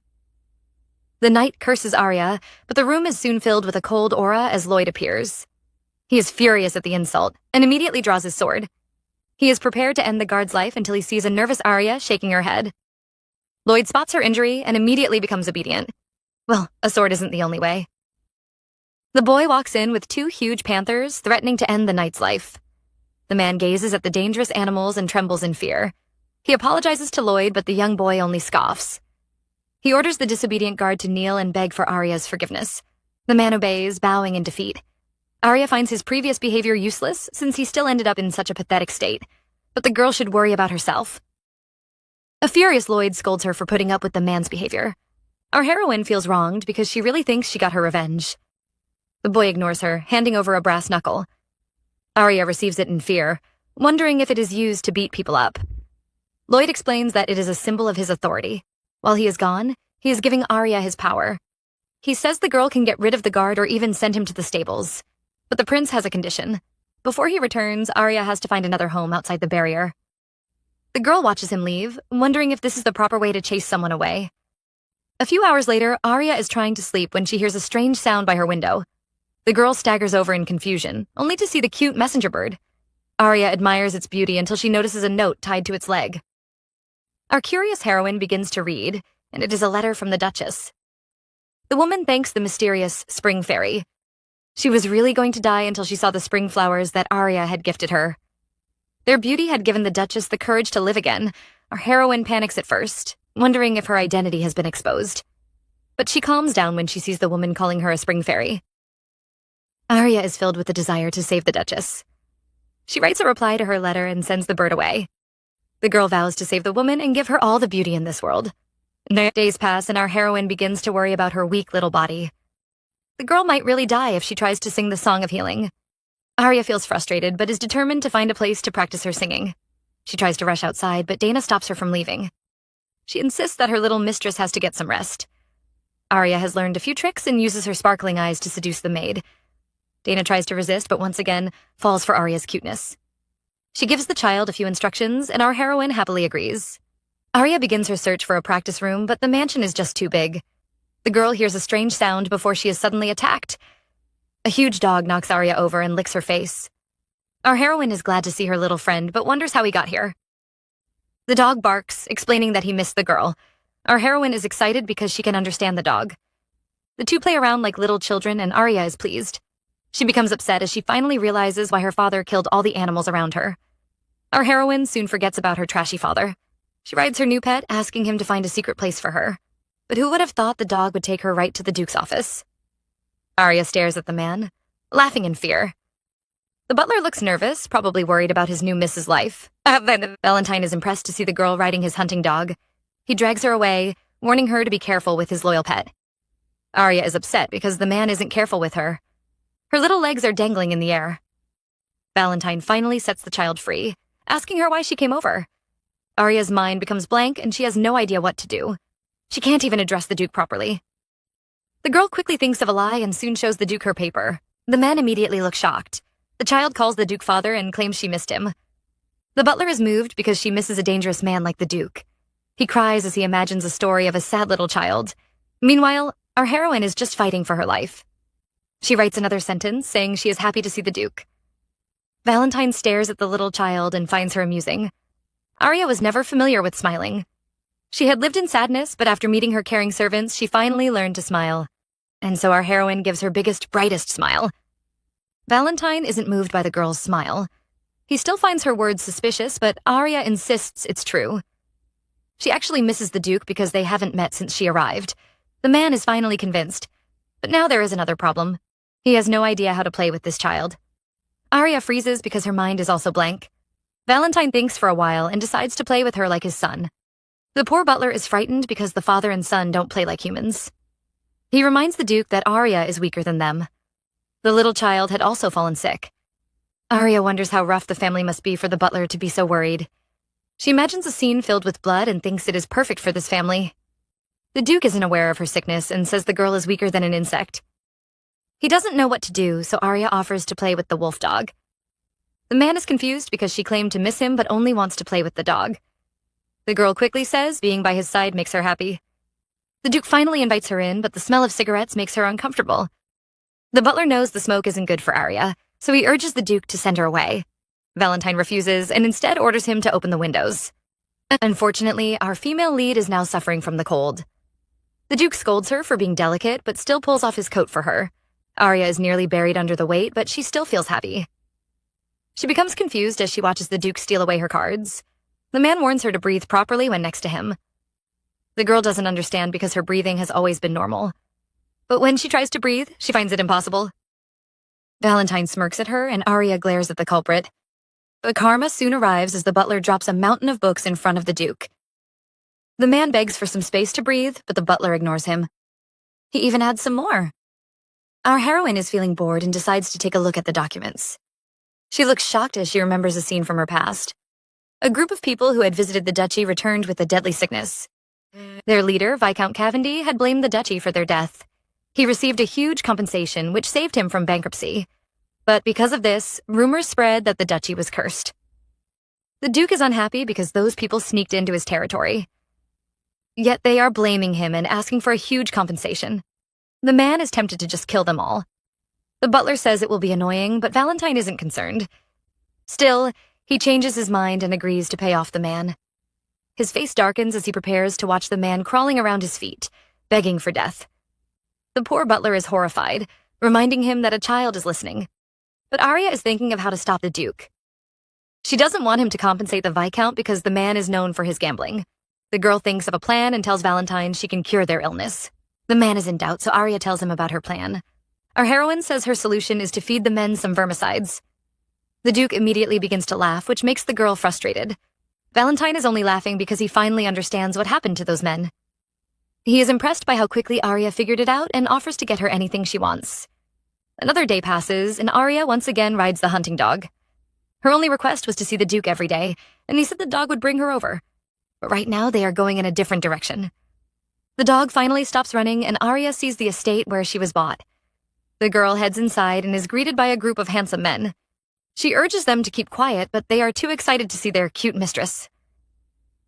The knight curses Arya, but the room is soon filled with a cold aura as Lloyd appears. He is furious at the insult and immediately draws his sword. He is prepared to end the guard's life until he sees a nervous Arya shaking her head. Lloyd spots her injury and immediately becomes obedient. Well, a sword isn't the only way. The boy walks in with 2 huge panthers, threatening to end the knight's life. The man gazes at the dangerous animals and trembles in fear. He apologizes to Lloyd, but the young boy only scoffs. He orders the disobedient guard to kneel and beg for Arya's forgiveness. The man obeys, bowing in defeat. Arya finds his previous behavior useless since he still ended up in such a pathetic state, but the girl should worry about herself. A furious Lloyd scolds her for putting up with the man's behavior. Our heroine feels wronged because she really thinks she got her revenge. The boy ignores her, handing over a brass knuckle. Arya receives it in fear, wondering if it is used to beat people up. Lloyd explains that it is a symbol of his authority. While he is gone, he is giving Arya his power. He says the girl can get rid of the guard or even send him to the stables. But the prince has a condition. Before he returns, Arya has to find another home outside the barrier. The girl watches him leave, wondering if this is the proper way to chase someone away. A few hours later, Arya is trying to sleep when she hears a strange sound by her window. The girl staggers over in confusion, only to see the cute messenger bird. Arya admires its beauty until she notices a note tied to its leg. Our curious heroine begins to read, and it is a letter from the Duchess. The woman thanks the mysterious spring fairy. She was really going to die until she saw the spring flowers that Arya had gifted her. Their beauty had given the Duchess the courage to live again. Our heroine panics at first, wondering if her identity has been exposed. But she calms down when she sees the woman calling her a spring fairy. Arya is filled with the desire to save the Duchess. She writes a reply to her letter and sends the bird away. The girl vows to save the woman and give her all the beauty in this world. Days pass and our heroine begins to worry about her weak little body. The girl might really die if she tries to sing the Song of Healing. Arya feels frustrated but is determined to find a place to practice her singing. She tries to rush outside, but Dana stops her from leaving. She insists that her little mistress has to get some rest. Arya has learned a few tricks and uses her sparkling eyes to seduce the maid. Dana tries to resist, but once again falls for Arya's cuteness. She gives the child a few instructions, and our heroine happily agrees. Arya begins her search for a practice room, but the mansion is just too big. The girl hears a strange sound before she is suddenly attacked. A huge dog knocks Arya over and licks her face. Our heroine is glad to see her little friend, but wonders how he got here. The dog barks, explaining that he missed the girl. Our heroine is excited because she can understand the dog. The two play around like little children, and Arya is pleased. She becomes upset as she finally realizes why her father killed all the animals around her. Our heroine soon forgets about her trashy father. She rides her new pet, asking him to find a secret place for her. But who would have thought the dog would take her right to the Duke's office? Arya stares at the man, laughing in fear. The butler looks nervous, probably worried about his new Mrs. Life. Valentine is impressed to see the girl riding his hunting dog. He drags her away, warning her to be careful with his loyal pet. Arya is upset because the man isn't careful with her. Her little legs are dangling in the air. Valentine finally sets the child free, asking her why she came over. Arya's mind becomes blank and she has no idea what to do. She can't even address the Duke properly. The girl quickly thinks of a lie and soon shows the Duke her paper. The man immediately looks shocked. The child calls the Duke father and claims she missed him. The butler is moved because she misses a dangerous man like the Duke. He cries as he imagines a story of a sad little child. Meanwhile, our heroine is just fighting for her life. She writes another sentence saying she is happy to see the Duke. Valentine stares at the little child and finds her amusing. Arya was never familiar with smiling. She had lived in sadness, but after meeting her caring servants, she finally learned to smile. And so our heroine gives her biggest, brightest smile. Valentine isn't moved by the girl's smile. He still finds her words suspicious, but Arya insists it's true. She actually misses the Duke because they haven't met since she arrived. The man is finally convinced. But now there is another problem. He has no idea how to play with this child. Arya freezes because her mind is also blank. Valentine thinks for a while and decides to play with her like his son. The poor butler is frightened because the father and son don't play like humans. He reminds the Duke that Arya is weaker than them. The little child had also fallen sick. Arya wonders how rough the family must be for the butler to be so worried. She imagines a scene filled with blood and thinks it is perfect for this family. The Duke isn't aware of her sickness and says the girl is weaker than an insect. He doesn't know what to do, so Arya offers to play with the wolf dog. The man is confused because she claimed to miss him but only wants to play with the dog. The girl quickly says being by his side makes her happy. The Duke finally invites her in, but the smell of cigarettes makes her uncomfortable. The butler knows the smoke isn't good for Arya, so he urges the Duke to send her away. Valentine refuses and instead orders him to open the windows. Unfortunately, our female lead is now suffering from the cold. The Duke scolds her for being delicate, but still pulls off his coat for her. Arya is nearly buried under the weight, but she still feels happy. She becomes confused as she watches the Duke steal away her cards. The man warns her to breathe properly when next to him. The girl doesn't understand because her breathing has always been normal. But when she tries to breathe, she finds it impossible. Valentine smirks at her and Arya glares at the culprit. But karma soon arrives as the butler drops a mountain of books in front of the Duke. The man begs for some space to breathe, but the butler ignores him. He even adds some more. Our heroine is feeling bored and decides to take a look at the documents. She looks shocked as she remembers a scene from her past. A group of people who had visited the duchy returned with a deadly sickness. Their leader, Viscount Cavendy, had blamed the duchy for their death. He received a huge compensation, which saved him from bankruptcy. But because of this, rumors spread that the duchy was cursed. The Duke is unhappy because those people sneaked into his territory. Yet they are blaming him and asking for a huge compensation. The man is tempted to just kill them all. The butler says it will be annoying, but Valentine isn't concerned. Still, he changes his mind and agrees to pay off the man. His face darkens as he prepares to watch the man crawling around his feet, begging for death. The poor butler is horrified, reminding him that a child is listening. But Arya is thinking of how to stop the Duke. She doesn't want him to compensate the Viscount because the man is known for his gambling. The girl thinks of a plan and tells Valentine she can cure their illness. The man is in doubt, so Arya tells him about her plan. Our heroine says her solution is to feed the men some vermicides. The Duke immediately begins to laugh, which makes the girl frustrated. Valentine is only laughing because he finally understands what happened to those men. He is impressed by how quickly Arya figured it out and offers to get her anything she wants. Another day passes, and Arya once again rides the hunting dog. Her only request was to see the Duke every day, and he said the dog would bring her over. But right now they are going in a different direction. The dog finally stops running, and Arya sees the estate where she was bought. The girl heads inside and is greeted by a group of handsome men. She urges them to keep quiet, but they are too excited to see their cute mistress.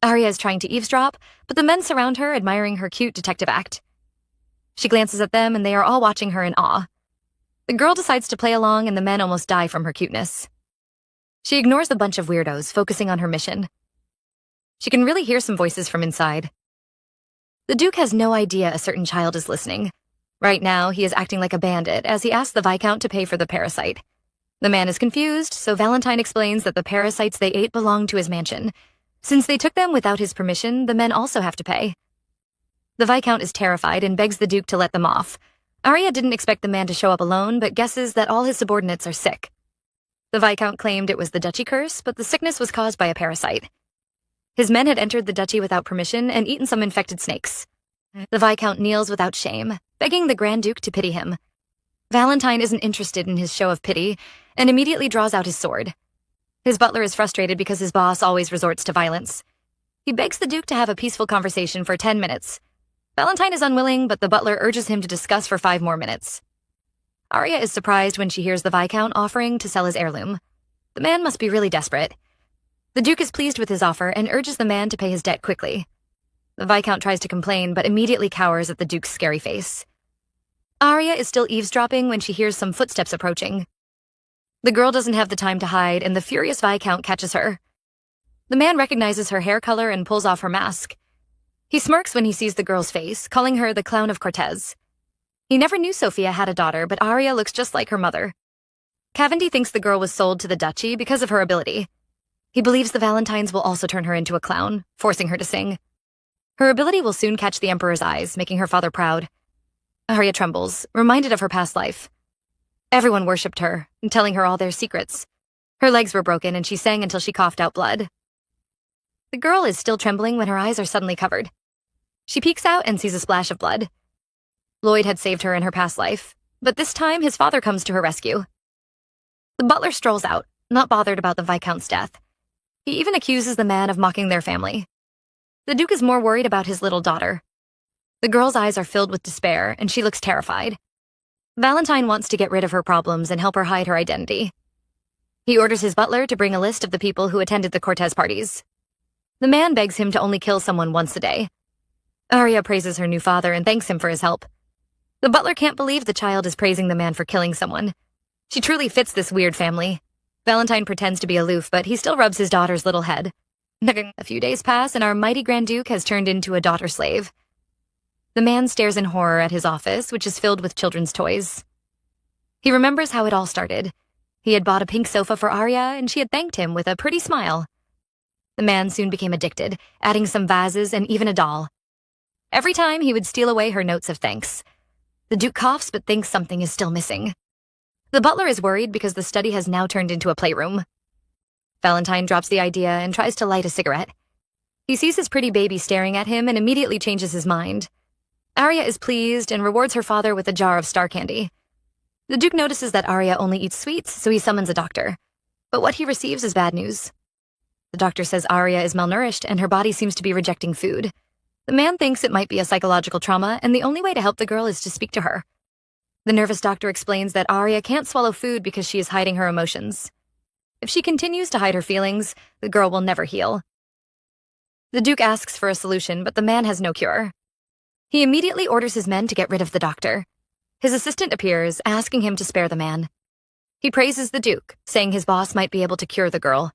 Arya is trying to eavesdrop, but the men surround her, admiring her cute detective act. She glances at them, and they are all watching her in awe. The girl decides to play along, and the men almost die from her cuteness. She ignores the bunch of weirdos, focusing on her mission. She can really hear some voices from inside. The Duke has no idea a certain child is listening. Right now, he is acting like a bandit as he asks the Viscount to pay for the parasite. The man is confused, so Valentine explains that the parasites they ate belong to his mansion. Since they took them without his permission, the men also have to pay. The Viscount is terrified and begs the Duke to let them off. Arya didn't expect the man to show up alone, but guesses that all his subordinates are sick. The Viscount claimed it was the duchy curse, but the sickness was caused by a parasite. His men had entered the duchy without permission and eaten some infected snakes. The Viscount kneels without shame, begging the Grand Duke to pity him. Valentine isn't interested in his show of pity and immediately draws out his sword. His butler is frustrated because his boss always resorts to violence. He begs the Duke to have a peaceful conversation for 10 minutes. Valentine is unwilling, but the butler urges him to discuss for 5 more minutes. Arya is surprised when she hears the Viscount offering to sell his heirloom. The man must be really desperate. The Duke is pleased with his offer and urges the man to pay his debt quickly. The Viscount tries to complain, but immediately cowers at the Duke's scary face. Arya is still eavesdropping when she hears some footsteps approaching. The girl doesn't have the time to hide, and the furious Viscount catches her. The man recognizes her hair color and pulls off her mask. He smirks when he sees the girl's face, calling her the Clown of Cortez. He never knew Sophia had a daughter, but Arya looks just like her mother. Cavendy thinks the girl was sold to the duchy because of her ability. He believes the Valentines will also turn her into a clown, forcing her to sing. Her ability will soon catch the Emperor's eyes, making her father proud. Arya trembles, reminded of her past life. Everyone worshipped her, telling her all their secrets. Her legs were broken, and she sang until she coughed out blood. The girl is still trembling when her eyes are suddenly covered. She peeks out and sees a splash of blood. Lloyd had saved her in her past life, but this time his father comes to her rescue. The butler strolls out, not bothered about the Viscount's death. He even accuses the man of mocking their family. The Duke is more worried about his little daughter. The girl's eyes are filled with despair, and she looks terrified. Valentine wants to get rid of her problems and help her hide her identity. He orders his butler to bring a list of the people who attended the Cortez parties. The man begs him to only kill someone once a day. Arya praises her new father and thanks him for his help. The butler can't believe the child is praising the man for killing someone. She truly fits this weird family. Valentine pretends to be aloof, but he still rubs his daughter's little head. A few days pass, and our mighty Grand Duke has turned into a daughter slave. The man stares in horror at his office, which is filled with children's toys. He remembers how it all started. He had bought a pink sofa for Arya, and she had thanked him with a pretty smile. The man soon became addicted, adding some vases and even a doll. Every time he would steal away her notes of thanks. The Duke coughs but thinks something is still missing. The butler is worried because the study has now turned into a playroom. Valentine drops the idea and tries to light a cigarette. He sees his pretty baby staring at him and immediately changes his mind. Arya is pleased and rewards her father with a jar of star candy. The Duke notices that Arya only eats sweets, so he summons a doctor. But what he receives is bad news. The doctor says Arya is malnourished and her body seems to be rejecting food. The man thinks it might be a psychological trauma, and the only way to help the girl is to speak to her. The nervous doctor explains that Arya can't swallow food because she is hiding her emotions. If she continues to hide her feelings, the girl will never heal. The Duke asks for a solution, but the man has no cure. He immediately orders his men to get rid of the doctor. His assistant appears, asking him to spare the man. He praises the Duke, saying his boss might be able to cure the girl.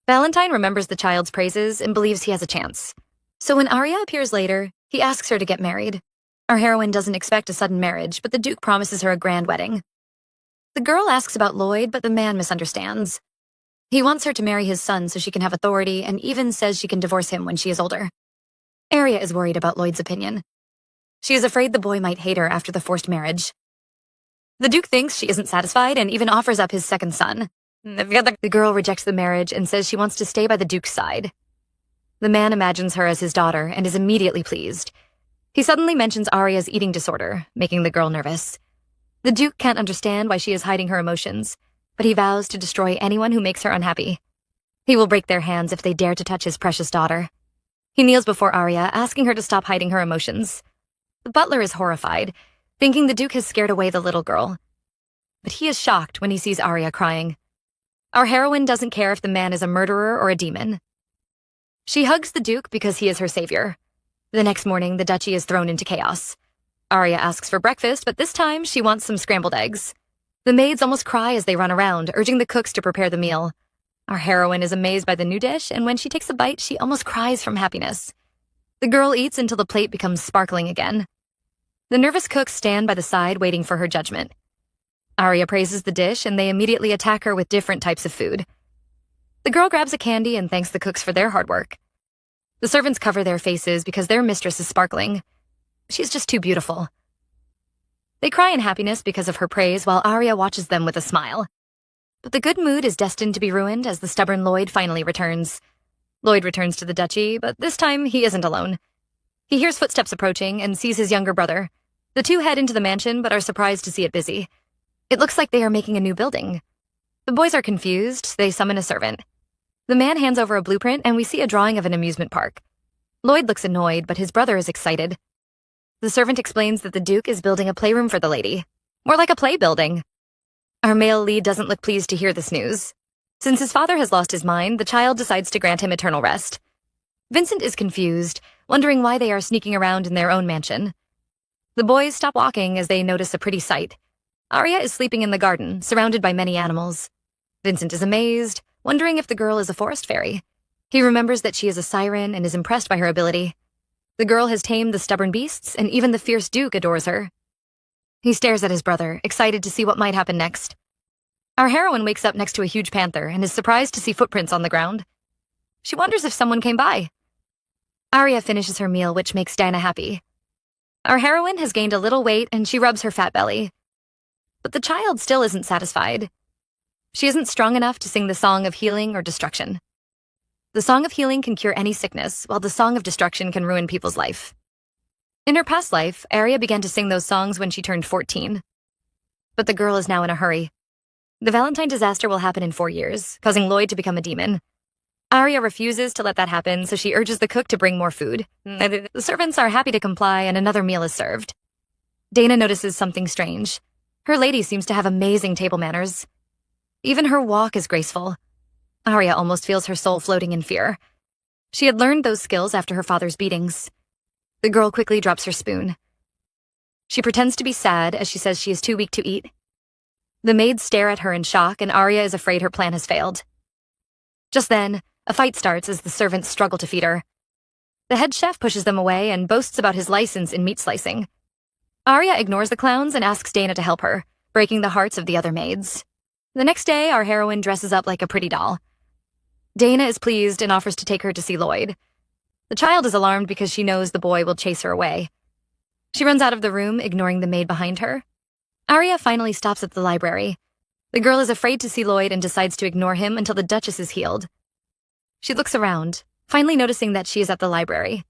Valentine remembers the child's praises and believes he has a chance. So when Arya appears later, he asks her to get married. Our heroine doesn't expect a sudden marriage, but the Duke promises her a grand wedding. The girl asks about Lloyd, but the man misunderstands. He wants her to marry his son so she can have authority, and even says she can divorce him when she is older. Arya is worried about Lloyd's opinion. She is afraid the boy might hate her after the forced marriage. The Duke thinks she isn't satisfied and even offers up his second son. The girl rejects the marriage and says she wants to stay by the Duke's side. The man imagines her as his daughter and is immediately pleased. He suddenly mentions Arya's eating disorder, making the girl nervous. The Duke can't understand why she is hiding her emotions, but he vows to destroy anyone who makes her unhappy. He will break their hands if they dare to touch his precious daughter. He kneels before Arya, asking her to stop hiding her emotions. The butler is horrified, thinking the Duke has scared away the little girl. But he is shocked when he sees Arya crying. Our heroine doesn't care if the man is a murderer or a demon. She hugs the Duke because he is her savior. The next morning, the duchy is thrown into chaos. Arya asks for breakfast, but this time she wants some scrambled eggs. The maids almost cry as they run around, urging the cooks to prepare the meal. Our heroine is amazed by the new dish, and when she takes a bite, she almost cries from happiness. The girl eats until the plate becomes sparkling again. The nervous cooks stand by the side waiting for her judgment. Arya praises the dish, and they immediately attack her with different types of food. The girl grabs a candy and thanks the cooks for their hard work. The servants cover their faces because their mistress is sparkling. She's just too beautiful. They cry in happiness because of her praise while Arya watches them with a smile. But the good mood is destined to be ruined as the stubborn Lloyd finally returns. Lloyd returns to the duchy, but this time he isn't alone. He hears footsteps approaching and sees his younger brother. The two head into the mansion but are surprised to see it busy. It looks like they are making a new building. The boys are confused. They summon a servant. The man hands over a blueprint and we see a drawing of an amusement park. Lloyd looks annoyed, but his brother is excited. The servant explains that the Duke is building a playroom for the lady. More like a play building. Our male lead doesn't look pleased to hear this news. Since his father has lost his mind, the child decides to grant him eternal rest. Vincent is confused, wondering why they are sneaking around in their own mansion. The boys stop walking as they notice a pretty sight. Arya is sleeping in the garden, surrounded by many animals. Vincent is amazed, wondering if the girl is a forest fairy. He remembers that she is a siren and is impressed by her ability. The girl has tamed the stubborn beasts, and even the fierce Duke adores her. He stares at his brother, excited to see what might happen next. Our heroine wakes up next to a huge panther and is surprised to see footprints on the ground. She wonders if someone came by. Arya finishes her meal, which makes Dana happy. Our heroine has gained a little weight and she rubs her fat belly. But the child still isn't satisfied. She isn't strong enough to sing the song of healing or destruction. The song of healing can cure any sickness, while the song of destruction can ruin people's life. In her past life, Arya began to sing those songs when she turned 14. But the girl is now in a hurry. The Valentine disaster will happen in 4 years, causing Lloyd to become a demon. Arya refuses to let that happen, so she urges the cook to bring more food. The servants are happy to comply, and another meal is served. Dana notices something strange. Her lady seems to have amazing table manners. Even her walk is graceful. Arya almost feels her soul floating in fear. She had learned those skills after her father's beatings. The girl quickly drops her spoon. She pretends to be sad as she says she is too weak to eat. The maids stare at her in shock, and Arya is afraid her plan has failed. Just then, a fight starts as the servants struggle to feed her. The head chef pushes them away and boasts about his license in meat slicing. Arya ignores the clowns and asks Dana to help her, breaking the hearts of the other maids. The next day, our heroine dresses up like a pretty doll. Dana is pleased and offers to take her to see Lloyd. The child is alarmed because she knows the boy will chase her away. She runs out of the room, ignoring the maid behind her. Arya finally stops at the library. The girl is afraid to see Lloyd and decides to ignore him until the Duchess is healed. She looks around, finally noticing that she is at the library.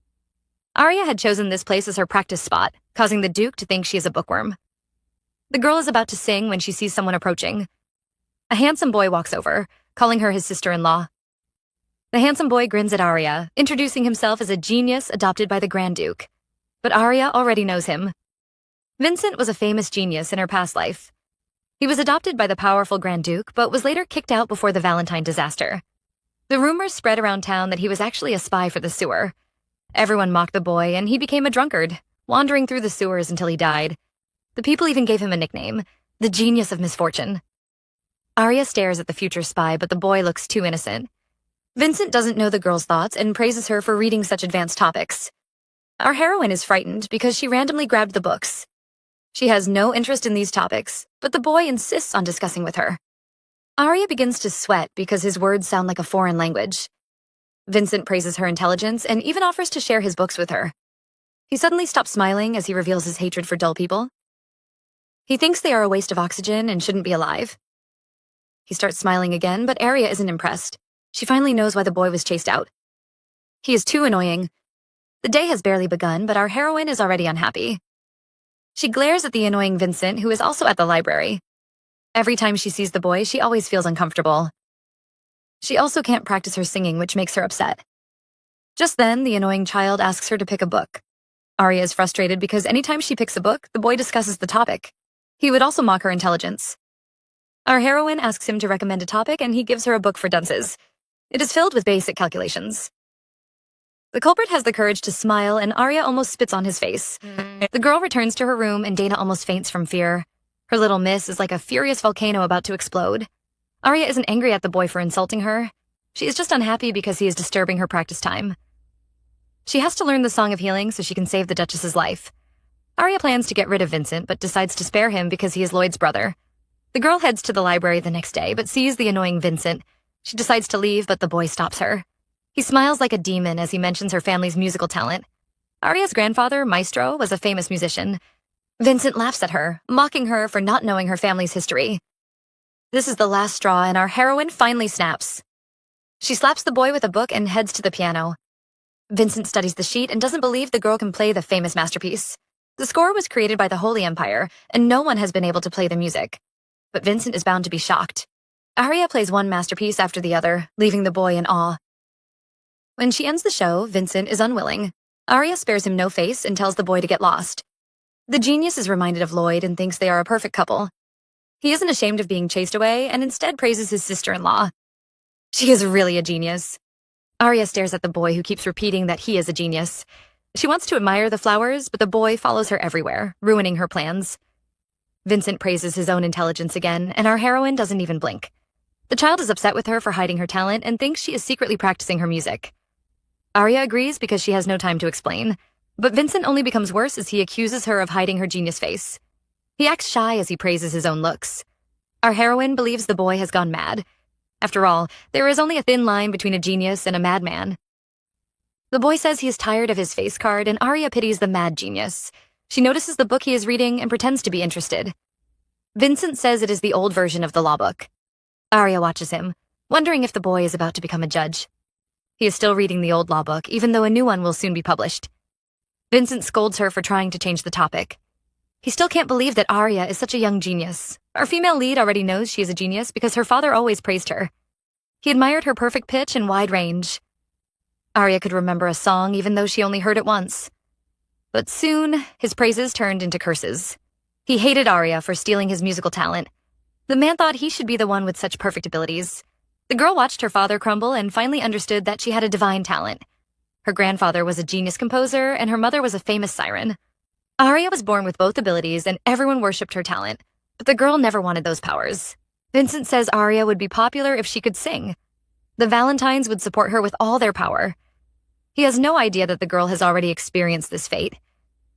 Arya had chosen this place as her practice spot, causing the Duke to think she is a bookworm. The girl is about to sing when she sees someone approaching. A handsome boy walks over, calling her his sister-in-law. The handsome boy grins at Arya, introducing himself as a genius adopted by the Grand Duke. But Arya already knows him. Vincent was a famous genius in her past life. He was adopted by the powerful Grand Duke, but was later kicked out before the Valentine disaster. The rumors spread around town that he was actually a spy for the sewer. Everyone mocked the boy, and he became a drunkard, wandering through the sewers until he died. The people even gave him a nickname, the Genius of Misfortune. Arya stares at the future spy, but the boy looks too innocent. Vincent doesn't know the girl's thoughts and praises her for reading such advanced topics. Our heroine is frightened because she randomly grabbed the books. She has no interest in these topics, but the boy insists on discussing with her. Arya begins to sweat because his words sound like a foreign language. Vincent praises her intelligence and even offers to share his books with her. He suddenly stops smiling as he reveals his hatred for dull people. He thinks they are a waste of oxygen and shouldn't be alive. He starts smiling again, but Arya isn't impressed. She finally knows why the boy was chased out. He is too annoying. The day has barely begun, but our heroine is already unhappy. She glares at the annoying Vincent, who is also at the library. Every time she sees the boy, she always feels uncomfortable. She also can't practice her singing, which makes her upset. Just then, the annoying child asks her to pick a book. Arya is frustrated because anytime she picks a book, the boy discusses the topic. He would also mock her intelligence. Our heroine asks him to recommend a topic, and he gives her a book for dunces. It is filled with basic calculations. The culprit has the courage to smile, and Arya almost spits on his face. The girl returns to her room, and Dana almost faints from fear. Her little miss is like a furious volcano about to explode. Arya isn't angry at the boy for insulting her. She is just unhappy because he is disturbing her practice time. She has to learn the Song of Healing so she can save the Duchess's life. Arya plans to get rid of Vincent, but decides to spare him because he is Lloyd's brother. The girl heads to the library the next day, but sees the annoying Vincent. She decides to leave, but the boy stops her. He smiles like a demon as he mentions her family's musical talent. Aria's grandfather, Maestro, was a famous musician. Vincent laughs at her, mocking her for not knowing her family's history. This is the last straw, and our heroine finally snaps. She slaps the boy with a book and heads to the piano. Vincent studies the sheet and doesn't believe the girl can play the famous masterpiece. The score was created by the Holy Empire, and no one has been able to play the music. But Vincent is bound to be shocked. Aria plays one masterpiece after the other, leaving the boy in awe. When she ends the show, Vincent is unwilling. Aria spares him no face and tells the boy to get lost. The genius is reminded of Lloyd and thinks they are a perfect couple. He isn't ashamed of being chased away and instead praises his sister-in-law. She is really a genius. Aria stares at the boy who keeps repeating that he is a genius. She wants to admire the flowers, but the boy follows her everywhere, ruining her plans. Vincent praises his own intelligence again, and our heroine doesn't even blink. The child is upset with her for hiding her talent and thinks she is secretly practicing her music. Aria agrees because she has no time to explain, but Vincent only becomes worse as he accuses her of hiding her genius face. He acts shy as he praises his own looks. Our heroine believes the boy has gone mad. After all, there is only a thin line between a genius and a madman. The boy says he is tired of his face card, and Aria pities the mad genius. She notices the book he is reading and pretends to be interested. Vincent says it is the old version of the law book. Aria watches him, wondering if the boy is about to become a judge. He is still reading the old law book, even though a new one will soon be published. Vincent scolds her for trying to change the topic. He still can't believe that Aria is such a young genius. Our female lead already knows she is a genius because her father always praised her. He admired her perfect pitch and wide range. Aria could remember a song even though she only heard it once. But soon, his praises turned into curses. He hated Aria for stealing his musical talent. The man thought he should be the one with such perfect abilities. The girl watched her father crumble and finally understood that she had a divine talent. Her grandfather was a genius composer and her mother was a famous siren. Aria was born with both abilities and everyone worshipped her talent, but the girl never wanted those powers. Vincent says Aria would be popular if she could sing. The Valentines would support her with all their power. He has no idea that the girl has already experienced this fate.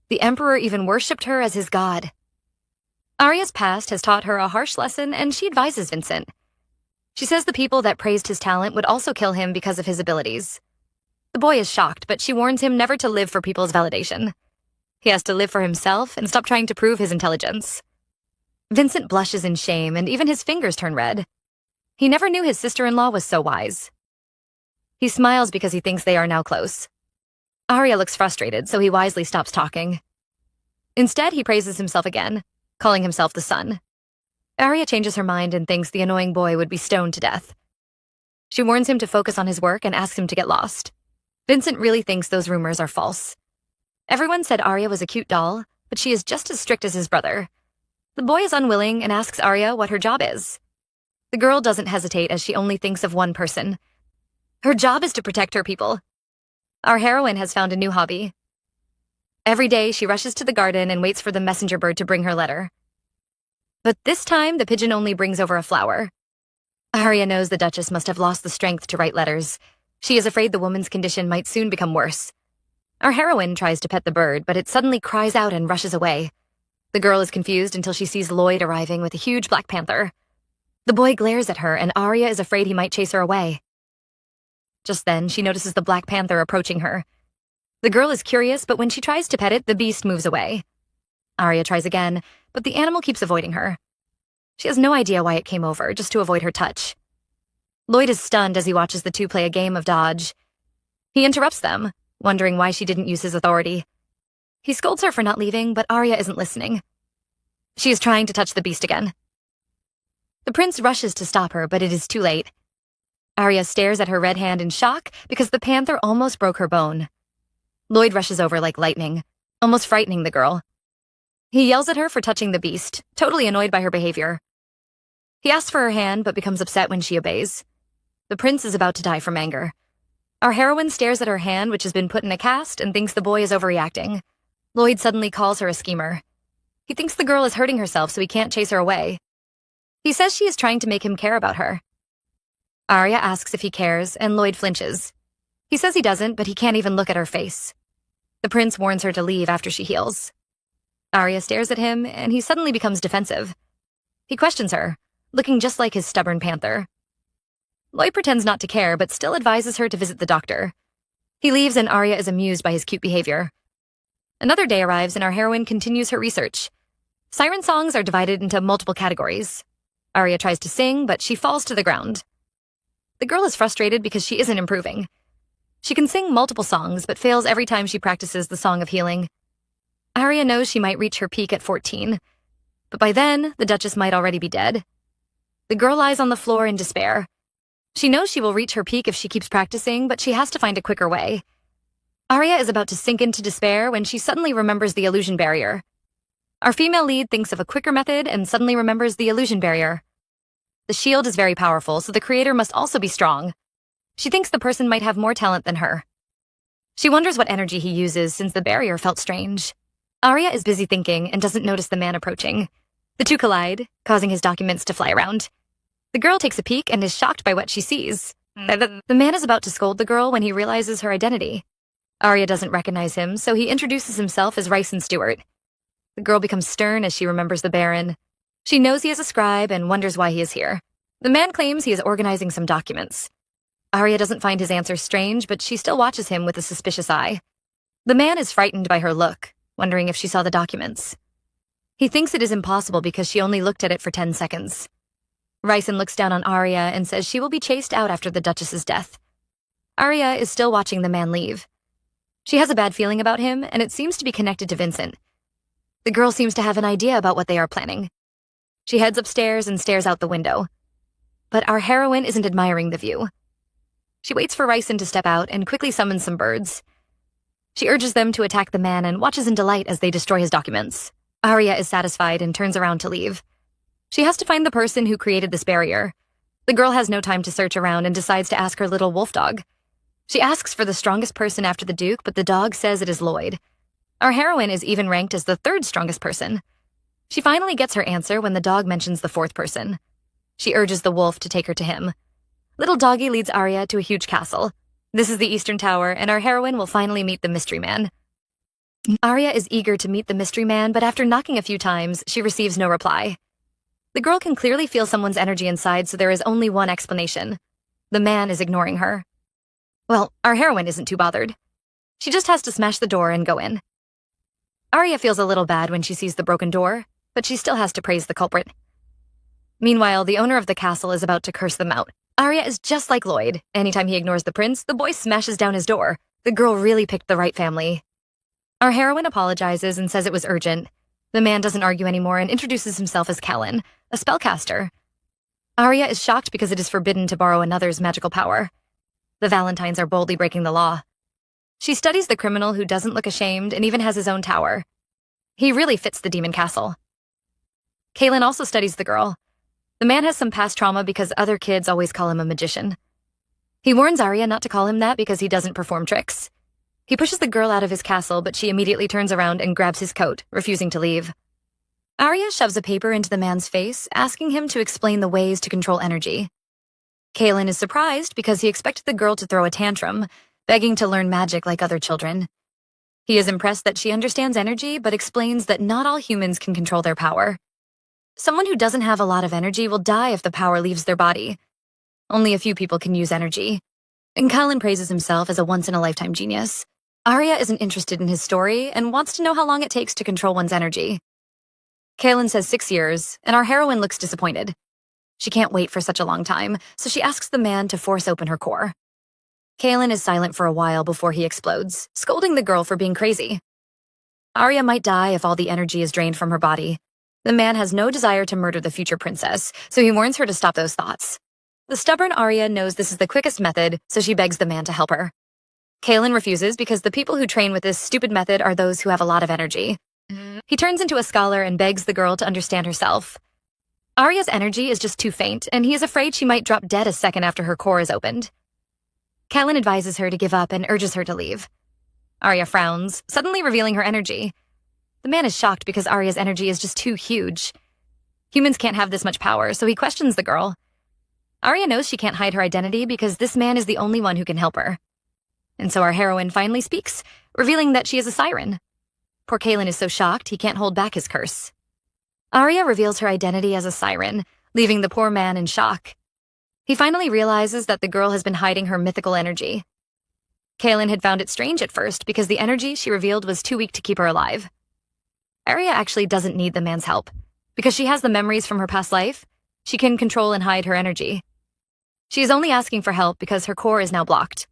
The Emperor even worshipped her as his god. Aria's past has taught her a harsh lesson and she advises Vincent. She says the people that praised his talent would also kill him because of his abilities. The boy is shocked, but she warns him never to live for people's validation. He has to live for himself and stop trying to prove his intelligence. Vincent blushes in shame and even his fingers turn red. He never knew his sister-in-law was so wise. He smiles because he thinks they are now close. Aria looks frustrated, so he wisely stops talking. Instead, he praises himself again, calling himself the sun. Aria changes her mind and thinks the annoying boy would be stoned to death. She warns him to focus on his work and asks him to get lost. Vincent really thinks those rumors are false. Everyone said Aria was a cute doll, but she is just as strict as his brother. The boy is unwilling and asks Aria what her job is. The girl doesn't hesitate as she only thinks of one person. Her job is to protect her people. Our heroine has found a new hobby. Every day, she rushes to the garden and waits for the messenger bird to bring her letter. But this time, the pigeon only brings over a flower. Aria knows the Duchess must have lost the strength to write letters. She is afraid the woman's condition might soon become worse. Our heroine tries to pet the bird, but it suddenly cries out and rushes away. The girl is confused until she sees Lloyd arriving with a huge black panther. The boy glares at her, and Aria is afraid he might chase her away. Just then, she notices the black panther approaching her. The girl is curious, but when she tries to pet it, the beast moves away. Aria tries again, but the animal keeps avoiding her. She has no idea why it came over, just to avoid her touch. Lloyd is stunned as he watches the two play a game of dodge. He interrupts them, wondering why she didn't use his authority. He scolds her for not leaving, but Aria isn't listening. She is trying to touch the beast again. The prince rushes to stop her, but it is too late. Aria stares at her red hand in shock because the panther almost broke her bone. Lloyd rushes over like lightning, almost frightening the girl. He yells at her for touching the beast, totally annoyed by her behavior. He asks for her hand, but becomes upset when she obeys. The prince is about to die from anger. Our heroine stares at her hand, which has been put in a cast, and thinks the boy is overreacting. Lloyd suddenly calls her a schemer. He thinks the girl is hurting herself, so he can't chase her away. He says she is trying to make him care about her. Aria asks if he cares, and Lloyd flinches. He says he doesn't, but he can't even look at her face. The prince warns her to leave after she heals. Aria stares at him, and he suddenly becomes defensive. He questions her, looking just like his stubborn panther. Lloyd pretends not to care, but still advises her to visit the doctor. He leaves, and Aria is amused by his cute behavior. Another day arrives and our heroine continues her research. Siren songs are divided into multiple categories. Arya tries to sing, but she falls to the ground. The girl is frustrated because she isn't improving. She can sing multiple songs, but fails every time she practices the Song of Healing. Arya knows she might reach her peak at 14, but by then, the Duchess might already be dead. The girl lies on the floor in despair. She knows she will reach her peak if she keeps practicing, but she has to find a quicker way. Arya is about to sink into despair when she suddenly remembers the illusion barrier. Our female lead thinks of a quicker method and suddenly remembers the illusion barrier. The shield is very powerful, so the creator must also be strong. She thinks the person might have more talent than her. She wonders what energy he uses since the barrier felt strange. Arya is busy thinking and doesn't notice the man approaching. The two collide, causing his documents to fly around. The girl takes a peek and is shocked by what she sees. The man is about to scold the girl when he realizes her identity. Arya doesn't recognize him, so he introduces himself as Rice and Stewart. The girl becomes stern as she remembers the Baron. She knows he is a scribe and wonders why he is here. The man claims he is organizing some documents. Arya doesn't find his answer strange, but she still watches him with a suspicious eye. The man is frightened by her look, wondering if she saw the documents. He thinks it is impossible because she only looked at it for 10 seconds. Ryson looks down on Arya and says she will be chased out after the Duchess's death. Arya is still watching the man leave. She has a bad feeling about him, and it seems to be connected to Vincent. The girl seems to have an idea about what they are planning. She heads upstairs and stares out the window. But our heroine isn't admiring the view. She waits for Ryson to step out and quickly summons some birds. She urges them to attack the man and watches in delight as they destroy his documents. Arya is satisfied and turns around to leave. She has to find the person who created this barrier. The girl has no time to search around and decides to ask her little wolf dog. She asks for the strongest person after the Duke, but the dog says it is Lloyd. Our heroine is even ranked as the third strongest person. She finally gets her answer when the dog mentions the fourth person. She urges the wolf to take her to him. Little Doggy leads Arya to a huge castle. This is the Eastern Tower, and our heroine will finally meet the mystery man. Arya is eager to meet the mystery man, but after knocking a few times, she receives no reply. The girl can clearly feel someone's energy inside, so there is only one explanation. The man is ignoring her. Well, our heroine isn't too bothered. She just has to smash the door and go in. Arya feels a little bad when she sees the broken door, but she still has to praise the culprit. Meanwhile, the owner of the castle is about to curse them out. Arya is just like Lloyd. Anytime he ignores the prince, the boy smashes down his door. The girl really picked the right family. Our heroine apologizes and says it was urgent. The man doesn't argue anymore and introduces himself as Callan, a spellcaster. Arya is shocked because it is forbidden to borrow another's magical power. The Valentines are boldly breaking the law. She studies the criminal who doesn't look ashamed and even has his own tower. He really fits the demon castle. Kaelin also studies the girl. The man has some past trauma because other kids always call him a magician. He warns Arya not to call him that because he doesn't perform tricks. He pushes the girl out of his castle, but she immediately turns around and grabs his coat, refusing to leave. Arya shoves a paper into the man's face, asking him to explain the ways to control energy. Kaelin is surprised because he expected the girl to throw a tantrum, begging to learn magic like other children. He is impressed that she understands energy, but explains that not all humans can control their power. Someone who doesn't have a lot of energy will die if the power leaves their body. Only a few people can use energy. And Kaelin praises himself as a once-in-a-lifetime genius. Arya isn't interested in his story and wants to know how long it takes to control one's energy. Kaelin says 6 years, and our heroine looks disappointed. She can't wait for such a long time, so she asks the man to force open her core. Kaelin is silent for a while before he explodes, scolding the girl for being crazy. Arya might die if all the energy is drained from her body. The man has no desire to murder the future princess, so he warns her to stop those thoughts. The stubborn Arya knows this is the quickest method, so she begs the man to help her. Kaelin refuses because the people who train with this stupid method are those who have a lot of energy. He turns into a scholar and begs the girl to understand herself. Arya's energy is just too faint, and he is afraid she might drop dead a second after her core is opened. Kaelin advises her to give up and urges her to leave. Arya frowns, suddenly revealing her energy. The man is shocked because Arya's energy is just too huge. Humans can't have this much power, so he questions the girl. Arya knows she can't hide her identity because this man is the only one who can help her. And so our heroine finally speaks, revealing that she is a siren. Poor Kaelin is so shocked he can't hold back his curse. Arya reveals her identity as a siren, leaving the poor man in shock. He finally realizes that the girl has been hiding her mythical energy. Kaylin had found it strange at first because the energy she revealed was too weak to keep her alive. Arya actually doesn't need the man's help. Because she has the memories from her past life, she can control and hide her energy. She is only asking for help because her core is now blocked.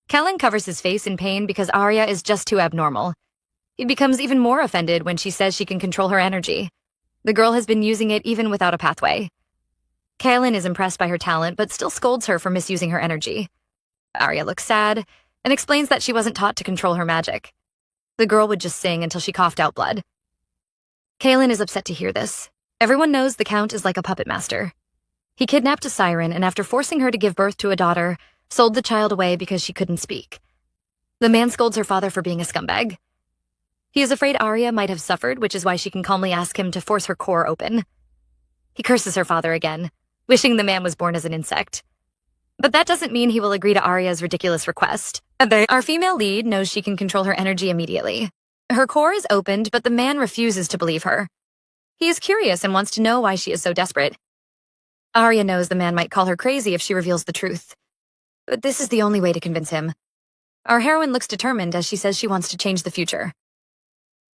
Kaylin covers his face in pain because Arya is just too abnormal. He becomes even more offended when she says she can control her energy. The girl has been using it even without a pathway. Kaylin is impressed by her talent but still scolds her for misusing her energy. Arya looks sad and explains that she wasn't taught to control her magic. The girl would just sing until she coughed out blood. Kaylin is upset to hear this. Everyone knows the Count is like a puppet master. He kidnapped a siren and after forcing her to give birth to a daughter, sold the child away because she couldn't speak. The man scolds her father for being a scumbag. He is afraid Arya might have suffered, which is why she can calmly ask him to force her core open. He curses her father again, wishing the man was born as an insect. But that doesn't mean he will agree to Arya's ridiculous request. Our female lead knows she can control her energy immediately. Her core is opened, but the man refuses to believe her. He is curious and wants to know why she is so desperate. Arya knows the man might call her crazy if she reveals the truth. But this is the only way to convince him. Our heroine looks determined as she says she wants to change the future.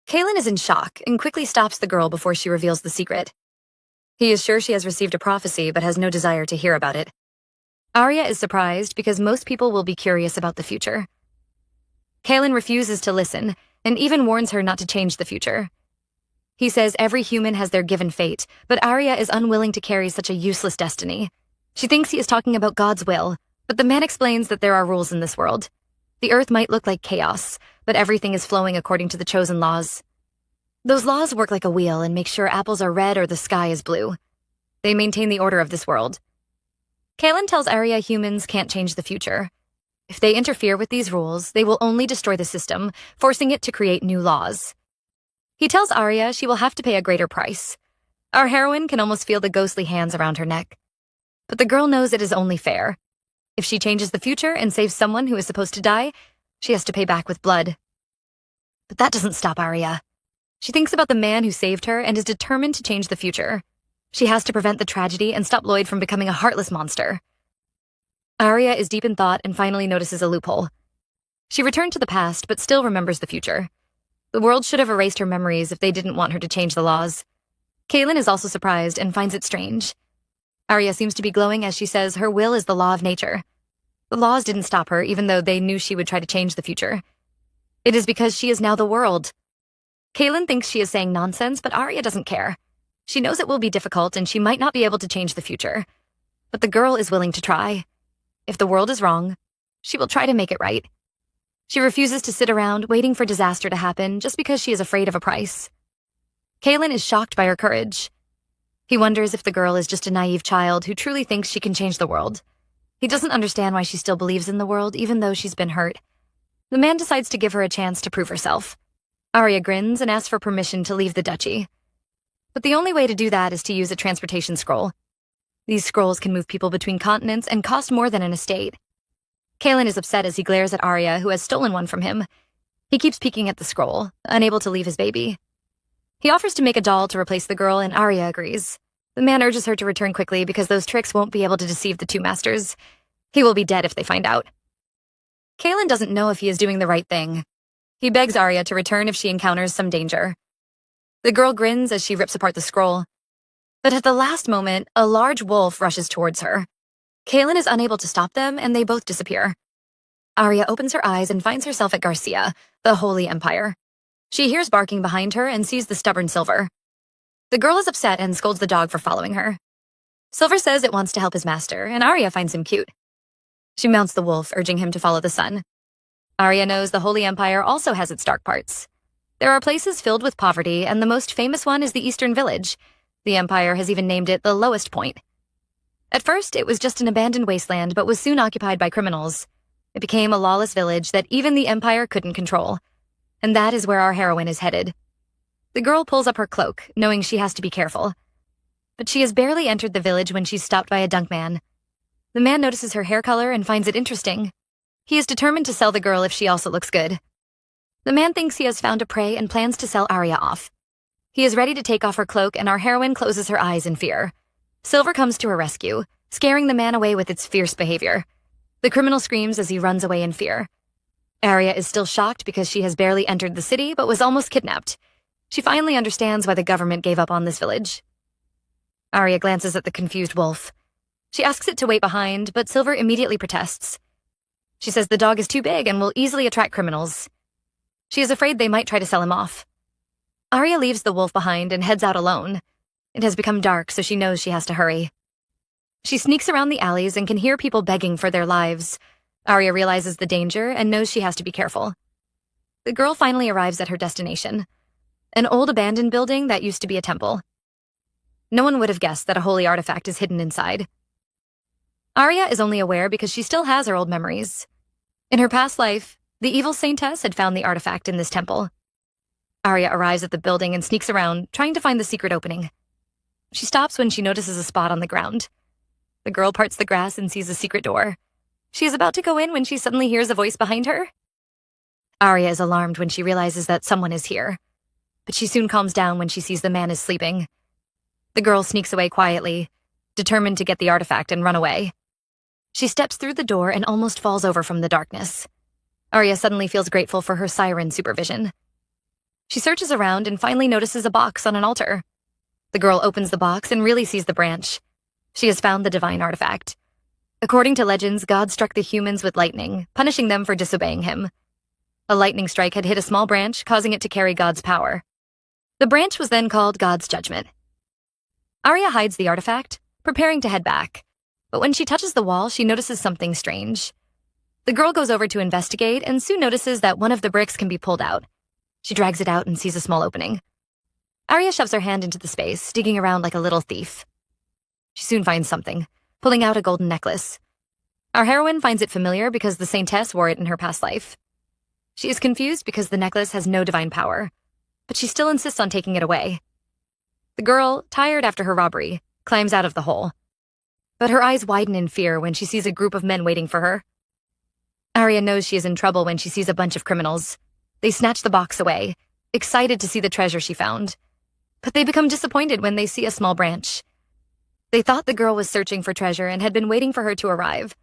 Kaylin is in shock and quickly stops the girl before she reveals the secret. He is sure she has received a prophecy but has no desire to hear about it. Arya is surprised because most people will be curious about the future. Kaylin refuses to listen and even warns her not to change the future. He says every human has their given fate, but Arya is unwilling to carry such a useless destiny. She thinks he is talking about God's will, but the man explains that there are rules in this world. The earth might look like chaos, but everything is flowing according to the chosen laws. Those laws work like a wheel and make sure apples are red or the sky is blue. They maintain the order of this world. Kaylin tells Arya humans can't change the future. If they interfere with these rules, they will only destroy the system, forcing it to create new laws. He tells Arya she will have to pay a greater price. Our heroine can almost feel the ghostly hands around her neck. But the girl knows it is only fair. If she changes the future and saves someone who is supposed to die, she has to pay back with blood. But that doesn't stop Arya. She thinks about the man who saved her and is determined to change the future. She has to prevent the tragedy and stop Lloyd from becoming a heartless monster. Arya is deep in thought and finally notices a loophole. She returned to the past, but still remembers the future. The world should have erased her memories if they didn't want her to change the laws. Kaylin is also surprised and finds it strange. Arya seems to be glowing as she says her will is the law of nature. The laws didn't stop her, even though they knew she would try to change the future. It is because she is now the world. Kaylin thinks she is saying nonsense, but Arya doesn't care. She knows it will be difficult and she might not be able to change the future. But the girl is willing to try. If the world is wrong, she will try to make it right. She refuses to sit around waiting for disaster to happen just because she is afraid of a price. Kaylin is shocked by her courage. He wonders if the girl is just a naive child who truly thinks she can change the world. He doesn't understand why she still believes in the world even though she's been hurt. The man decides to give her a chance to prove herself. Arya grins and asks for permission to leave the duchy. But the only way to do that is to use a transportation scroll. These scrolls can move people between continents and cost more than an estate. Kaylin is upset as he glares at Arya, who has stolen one from him. He keeps peeking at the scroll, unable to leave his baby. He offers to make a doll to replace the girl, and Arya agrees. The man urges her to return quickly because those tricks won't be able to deceive the two masters. He will be dead if they find out. Kaylin doesn't know if he is doing the right thing. He begs Arya to return if she encounters some danger. The girl grins as she rips apart the scroll. But at the last moment, a large wolf rushes towards her. Kaylin is unable to stop them, and they both disappear. Arya opens her eyes and finds herself at Garcia, the Holy Empire. She hears barking behind her and sees the stubborn Silver. The girl is upset and scolds the dog for following her. Silver says it wants to help his master, and Arya finds him cute. She mounts the wolf, urging him to follow the sun. Arya knows the Holy Empire also has its dark parts. There are places filled with poverty, and the most famous one is the Eastern Village. The Empire has even named it the lowest point. At first, it was just an abandoned wasteland, but was soon occupied by criminals. It became a lawless village that even the Empire couldn't control. And that is where our heroine is headed. The girl pulls up her cloak, knowing she has to be careful. But she has barely entered the village when she's stopped by a dunk man. The man notices her hair color and finds it interesting. He is determined to sell the girl if she also looks good. The man thinks he has found a prey and plans to sell Arya off. He is ready to take off her cloak, and our heroine closes her eyes in fear. Silver comes to her rescue, scaring the man away with its fierce behavior. The criminal screams as he runs away in fear. Arya is still shocked because she has barely entered the city but was almost kidnapped. She finally understands why the government gave up on this village. Arya glances at the confused wolf. She asks it to wait behind, but Silver immediately protests. She says the dog is too big and will easily attract criminals. She is afraid they might try to sell him off. Arya leaves the wolf behind and heads out alone. It has become dark, so she knows she has to hurry. She sneaks around the alleys and can hear people begging for their lives. Arya realizes the danger and knows she has to be careful. The girl finally arrives at her destination, an old abandoned building that used to be a temple. No one would have guessed that a holy artifact is hidden inside. Arya is only aware because she still has her old memories. In her past life, the evil saintess had found the artifact in this temple. Arya arrives at the building and sneaks around, trying to find the secret opening. She stops when she notices a spot on the ground. The girl parts the grass and sees a secret door. She is about to go in when she suddenly hears a voice behind her. Arya is alarmed when she realizes that someone is here, but she soon calms down when she sees the man is sleeping. The girl sneaks away quietly, determined to get the artifact and run away. She steps through the door and almost falls over from the darkness. Arya suddenly feels grateful for her siren supervision. She searches around and finally notices a box on an altar. The girl opens the box and really sees the branch. She has found the divine artifact. According to legends, God struck the humans with lightning, punishing them for disobeying him. A lightning strike had hit a small branch, causing it to carry God's power. The branch was then called God's judgment. Arya hides the artifact, preparing to head back. But when she touches the wall, she notices something strange. The girl goes over to investigate and soon notices that one of the bricks can be pulled out. She drags it out and sees a small opening. Arya shoves her hand into the space, digging around like a little thief. She soon finds something, pulling out a golden necklace. Our heroine finds it familiar because the saintess wore it in her past life. She is confused because the necklace has no divine power, but she still insists on taking it away. The girl, tired after her robbery, climbs out of the hole. But her eyes widen in fear when she sees a group of men waiting for her. Arya knows she is in trouble when she sees a bunch of criminals. They snatch the box away, excited to see the treasure she found. But they become disappointed when they see a small branch. They thought the girl was searching for treasure and had been waiting for her to arrive.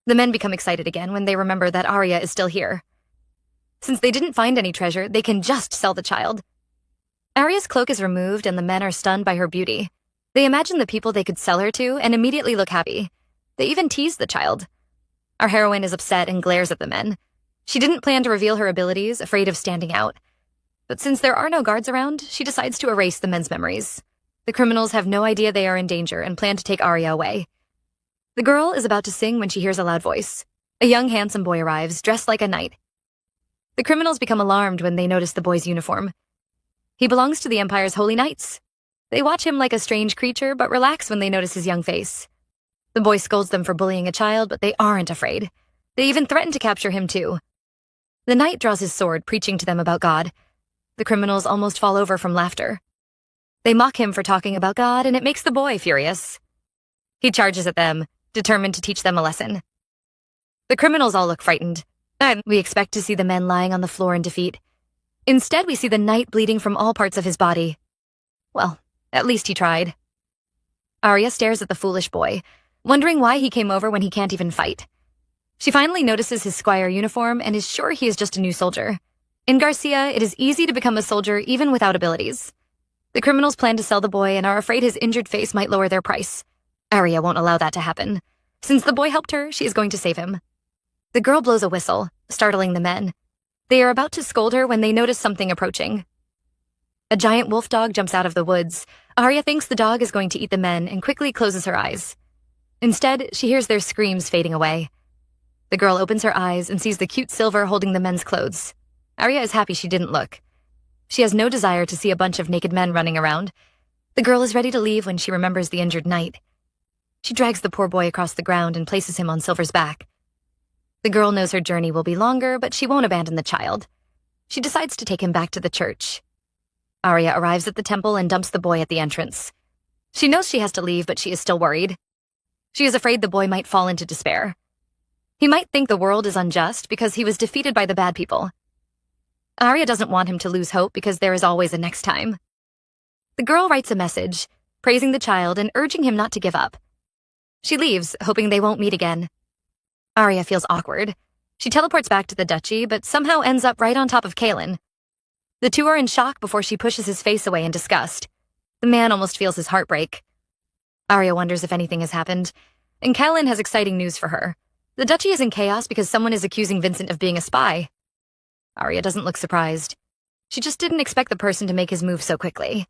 The men become excited again when they remember that Arya is still here. Since they didn't find any treasure, they can just sell the child. Arya's cloak is removed and the men are stunned by her beauty. They imagine the people they could sell her to and immediately look happy. They even tease the child. Our heroine is upset and glares at the men. She didn't plan to reveal her abilities, afraid of standing out. But since there are no guards around, she decides to erase the men's memories. The criminals have no idea they are in danger and plan to take Arya away. The girl is about to sing when she hears a loud voice. A young, handsome boy arrives, dressed like a knight. The criminals become alarmed when they notice the boy's uniform. He belongs to the Empire's holy knights. They watch him like a strange creature, but relax when they notice his young face. The boy scolds them for bullying a child, but they aren't afraid. They even threaten to capture him too. The knight draws his sword, preaching to them about God. The criminals almost fall over from laughter. They mock him for talking about God, and it makes the boy furious. He charges at them, determined to teach them a lesson. The criminals all look frightened, and we expect to see the men lying on the floor in defeat. Instead, we see the knight bleeding from all parts of his body. Well, at least he tried. Arya stares at the foolish boy, wondering why he came over when he can't even fight. She finally notices his squire uniform and is sure he is just a new soldier. In Garcia, it is easy to become a soldier even without abilities. The criminals plan to sell the boy and are afraid his injured face might lower their price. Arya won't allow that to happen. Since the boy helped her, she is going to save him. The girl blows a whistle, startling the men. They are about to scold her when they notice something approaching. A giant wolf dog jumps out of the woods. Arya thinks the dog is going to eat the men and quickly closes her eyes. Instead, she hears their screams fading away. The girl opens her eyes and sees the cute Silver holding the men's clothes. Arya is happy she didn't look. She has no desire to see a bunch of naked men running around. The girl is ready to leave when she remembers the injured knight. She drags the poor boy across the ground and places him on Silver's back. The girl knows her journey will be longer, but she won't abandon the child. She decides to take him back to the church. Arya arrives at the temple and dumps the boy at the entrance. She knows she has to leave, but she is still worried. She is afraid the boy might fall into despair. He might think the world is unjust because he was defeated by the bad people. Arya doesn't want him to lose hope because there is always a next time. The girl writes a message, praising the child and urging him not to give up. She leaves, hoping they won't meet again. Arya feels awkward. She teleports back to the duchy, but somehow ends up right on top of Kalen. The two are in shock before she pushes his face away in disgust. The man almost feels his heart break. Arya wonders if anything has happened, and Kalen has exciting news for her. The duchy is in chaos because someone is accusing Vincent of being a spy. Arya doesn't look surprised. She just didn't expect the person to make his move so quickly.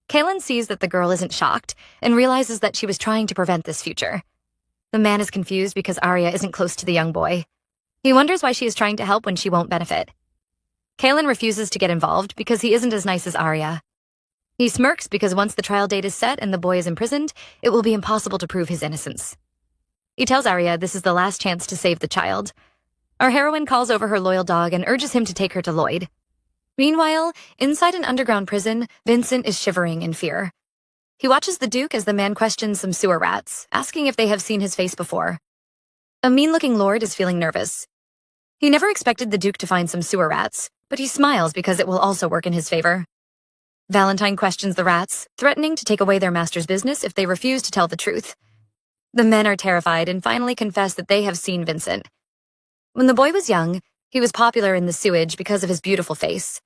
Kalen sees that the girl isn't shocked and realizes that she was trying to prevent this future. The man is confused because Arya isn't close to the young boy. He wonders why she is trying to help when she won't benefit. Kalen refuses to get involved because he isn't as nice as Arya. He smirks because once the trial date is set and the boy is imprisoned, it will be impossible to prove his innocence. He tells Arya this is the last chance to save the child. Our heroine calls over her loyal dog and urges him to take her to Lloyd. Meanwhile, inside an underground prison, Vincent is shivering in fear. He watches the Duke as the man questions some sewer rats, asking if they have seen his face before. A mean-looking lord is feeling nervous. He never expected the Duke to find some sewer rats, but he smiles because it will also work in his favor. Valentine questions the rats, threatening to take away their master's business if they refuse to tell the truth. The men are terrified and finally confess that they have seen Vincent. When the boy was young, he was popular in the sewage because of his beautiful face.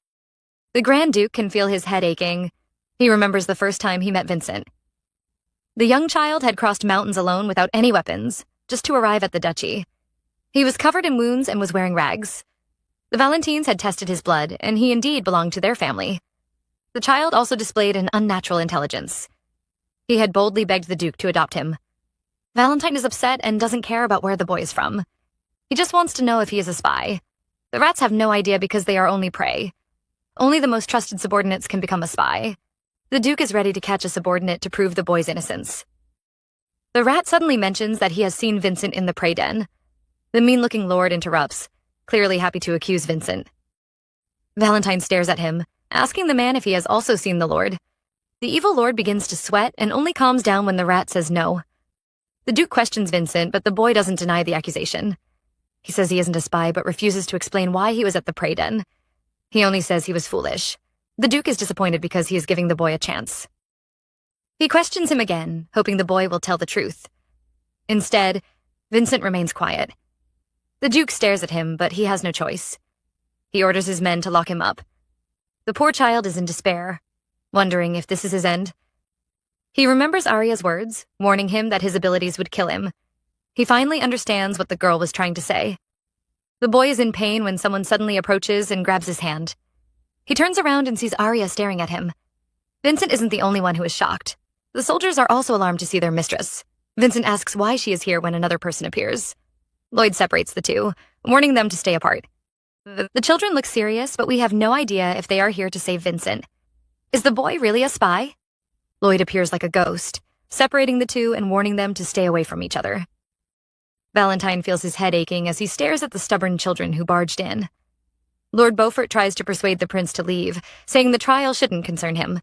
The Grand Duke can feel his head aching. He remembers the first time he met Vincent. The young child had crossed mountains alone without any weapons, just to arrive at the duchy. He was covered in wounds and was wearing rags. The Valentines had tested his blood, and he indeed belonged to their family. The child also displayed an unnatural intelligence. He had boldly begged the Duke to adopt him. Valentine is upset and doesn't care about where the boy is from. He just wants to know if he is a spy. The rats have no idea because they are only prey. Only the most trusted subordinates can become a spy. The Duke is ready to catch a subordinate to prove the boy's innocence. The rat suddenly mentions that he has seen Vincent in the prey den. The mean-looking lord interrupts, clearly happy to accuse Vincent. Valentine stares at him, asking the man if he has also seen the lord. The evil lord begins to sweat and only calms down when the rat says no. The Duke questions Vincent, but the boy doesn't deny the accusation. He says he isn't a spy, but refuses to explain why he was at the prey den. He only says he was foolish. The Duke is disappointed because he is giving the boy a chance. He questions him again, hoping the boy will tell the truth. Instead, Vincent remains quiet. The Duke stares at him, but he has no choice. He orders his men to lock him up. The poor child is in despair, wondering if this is his end. He remembers Arya's words, warning him that his abilities would kill him. He finally understands what the girl was trying to say. The boy is in pain when someone suddenly approaches and grabs his hand. He turns around and sees Arya staring at him. Vincent isn't the only one who is shocked. The soldiers are also alarmed to see their mistress. Vincent asks why she is here when another person appears. Lloyd separates the two, warning them to stay apart. The children look serious, but we have no idea if they are here to save Vincent. Is the boy really a spy? Lloyd appears like a ghost, separating the two and warning them to stay away from each other. Valentine feels his head aching as he stares at the stubborn children who barged in. Lord Beaufort tries to persuade the prince to leave, saying the trial shouldn't concern him.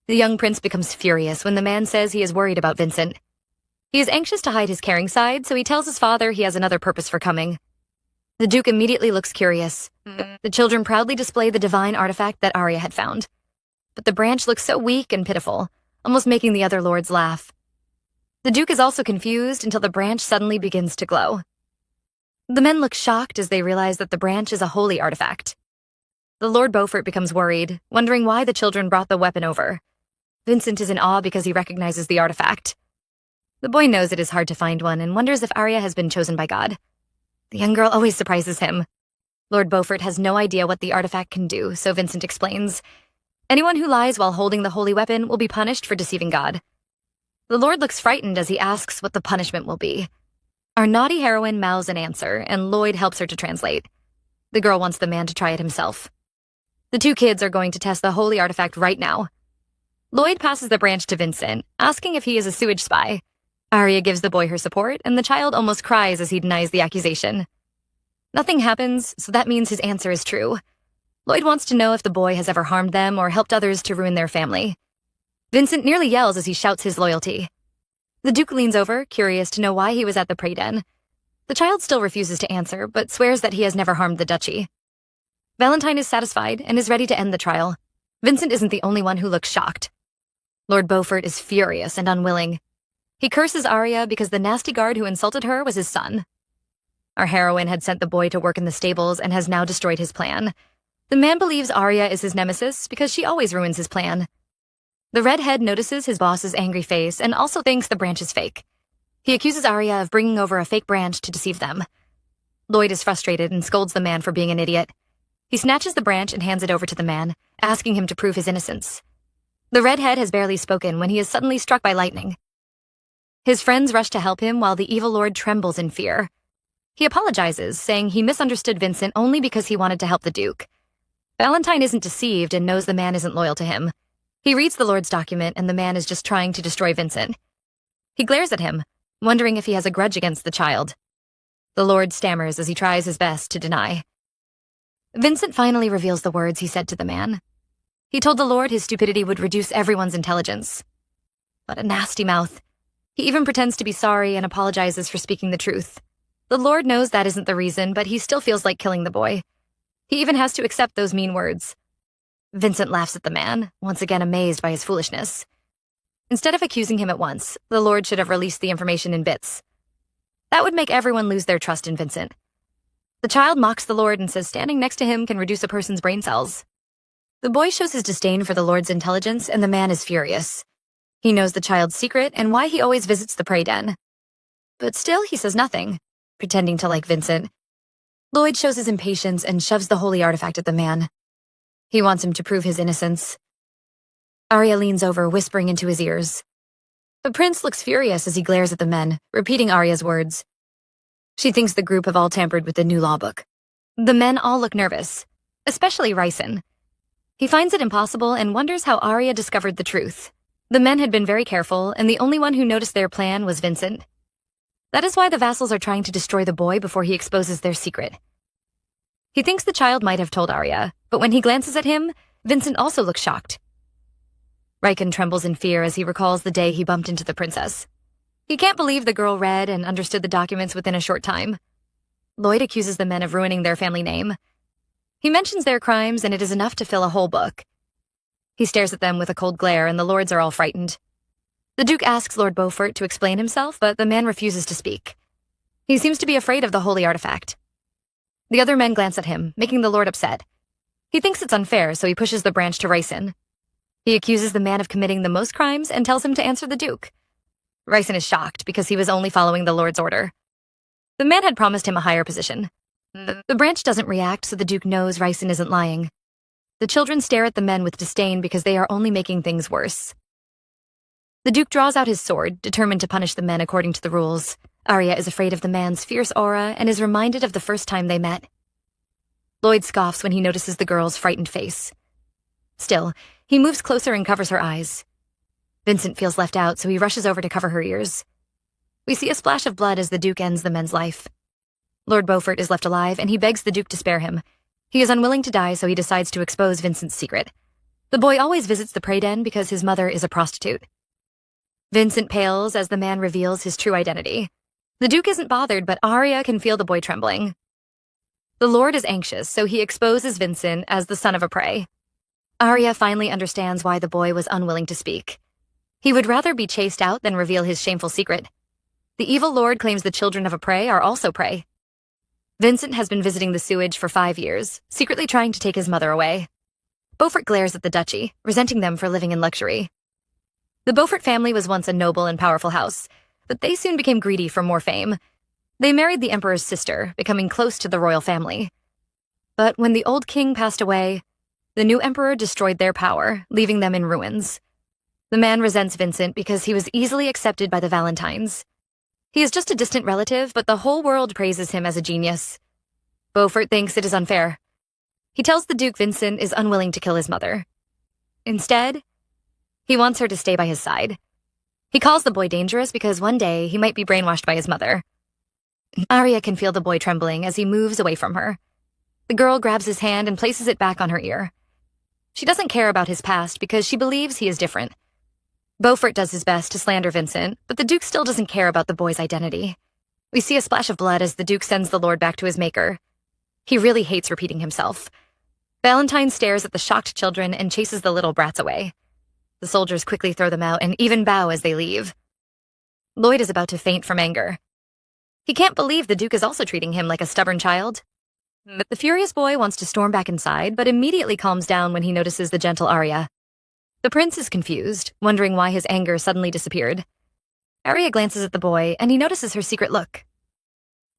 The young prince becomes furious when the man says he is worried about Vincent. He is anxious to hide his caring side, so he tells his father he has another purpose for coming. The Duke immediately looks curious. The children proudly display the divine artifact that Arya had found. But the branch looks so weak and pitiful, almost making the other lords laugh. The Duke is also confused until the branch suddenly begins to glow. The men look shocked as they realize that the branch is a holy artifact. The Lord Beaufort becomes worried, wondering why the children brought the weapon over. Vincent is in awe because he recognizes the artifact. The boy knows it is hard to find one and wonders if Arya has been chosen by God. The young girl always surprises him. Lord Beaufort has no idea what the artifact can do, so Vincent explains. Anyone who lies while holding the holy weapon will be punished for deceiving God. The Lord looks frightened as he asks what the punishment will be. Our naughty heroine mouths an answer, and Lloyd helps her to translate. The girl wants the man to try it himself. The two kids are going to test the holy artifact right now. Lloyd passes the branch to Vincent, asking if he is a sewage spy. Arya gives the boy her support, and the child almost cries as he denies the accusation. Nothing happens, so that means his answer is true. Lloyd wants to know if the boy has ever harmed them or helped others to ruin their family. Vincent nearly yells as he shouts his loyalty. The Duke leans over, curious to know why he was at the prey den. The child still refuses to answer, but swears that he has never harmed the duchy. Valentine is satisfied and is ready to end the trial. Vincent isn't the only one who looks shocked. Lord Beaufort is furious and unwilling. He curses Arya because the nasty guard who insulted her was his son. Our heroine had sent the boy to work in the stables and has now destroyed his plan. The man believes Arya is his nemesis because she always ruins his plan. The redhead notices his boss's angry face and also thinks the branch is fake. He accuses Arya of bringing over a fake branch to deceive them. Lloyd is frustrated and scolds the man for being an idiot. He snatches the branch and hands it over to the man, asking him to prove his innocence. The redhead has barely spoken when he is suddenly struck by lightning. His friends rush to help him while the evil lord trembles in fear. He apologizes, saying he misunderstood Vincent only because he wanted to help the Duke. Valentine isn't deceived and knows the man isn't loyal to him. He reads the Lord's document and the man is just trying to destroy Vincent. He glares at him, wondering if he has a grudge against the child. The Lord stammers as he tries his best to deny. Vincent finally reveals the words he said to the man. He told the Lord his stupidity would reduce everyone's intelligence. What a nasty mouth. He even pretends to be sorry and apologizes for speaking the truth. The Lord knows that isn't the reason, but he still feels like killing the boy. He even has to accept those mean words. Vincent laughs at the man, once again amazed by his foolishness. Instead of accusing him at once, the Lord should have released the information in bits. That would make everyone lose their trust in Vincent. The child mocks the Lord and says standing next to him can reduce a person's brain cells. The boy shows his disdain for the Lord's intelligence, and the man is furious. He knows the child's secret and why he always visits the prey den. But still, he says nothing, pretending to like Vincent. Lloyd shows his impatience and shoves the holy artifact at the man. He wants him to prove his innocence. Arya leans over, whispering into his ears. The prince looks furious as he glares at the men, repeating Arya's words. She thinks the group have all tampered with the new law book. The men all look nervous, especially Rysson. He finds it impossible and wonders how Arya discovered the truth. The men had been very careful, and the only one who noticed their plan was Vincent. That is why the vassals are trying to destroy the boy before he exposes their secret. He thinks the child might have told Arya, but when he glances at him, Vincent also looks shocked. Riken trembles in fear as he recalls the day he bumped into the princess. He can't believe the girl read and understood the documents within a short time. Lloyd accuses the men of ruining their family name. He mentions their crimes, and it is enough to fill a whole book. He stares at them with a cold glare, and the lords are all frightened. The Duke asks Lord Beaufort to explain himself, but the man refuses to speak. He seems to be afraid of the holy artifact. The other men glance at him, making the Lord upset. He thinks it's unfair, so he pushes the branch to Rysson. He accuses the man of committing the most crimes and tells him to answer the Duke. Rysson is shocked because he was only following the Lord's order. The man had promised him a higher position. The branch doesn't react, so the Duke knows Rysson isn't lying. The children stare at the men with disdain because they are only making things worse. The Duke draws out his sword, determined to punish the men according to the rules. Arya is afraid of the man's fierce aura and is reminded of the first time they met. Lloyd scoffs when he notices the girl's frightened face. Still, he moves closer and covers her eyes. Vincent feels left out, so he rushes over to cover her ears. We see a splash of blood as the Duke ends the men's life. Lord Beaufort is left alive, and he begs the Duke to spare him. He is unwilling to die, so he decides to expose Vincent's secret. The boy always visits the prey den because his mother is a prostitute. Vincent pales as the man reveals his true identity. The Duke isn't bothered, but Arya can feel the boy trembling. The Lord is anxious, so he exposes Vincent as the son of a prey. Arya finally understands why the boy was unwilling to speak. He would rather be chased out than reveal his shameful secret. The evil Lord claims the children of a prey are also prey. Vincent has been visiting the sewage for 5 years, secretly trying to take his mother away. Beaufort glares at the duchy, resenting them for living in luxury. The Beaufort family was once a noble and powerful house, but they soon became greedy for more fame. They married the emperor's sister, becoming close to the royal family. But when the old king passed away, the new emperor destroyed their power, leaving them in ruins. The man resents Vincent because he was easily accepted by the Valentines. He is just a distant relative, but the whole world praises him as a genius. Beaufort thinks it is unfair. He tells the Duke Vincent is unwilling to kill his mother. Instead, he wants her to stay by his side. He calls the boy dangerous because one day he might be brainwashed by his mother. Arya can feel the boy trembling as he moves away from her. The girl grabs his hand and places it back on her ear. She doesn't care about his past because she believes he is different. Beaufort does his best to slander Vincent, but the Duke still doesn't care about the boy's identity. We see a splash of blood as the Duke sends the Lord back to his maker. He really hates repeating himself. Valentine stares at the shocked children and chases the little brats away. The soldiers quickly throw them out and even bow as they leave. Lloyd is about to faint from anger. He can't believe the Duke is also treating him like a stubborn child. The furious boy wants to storm back inside, but immediately calms down when he notices the gentle Arya. The prince is confused, wondering why his anger suddenly disappeared. Arya glances at the boy, and he notices her secret look.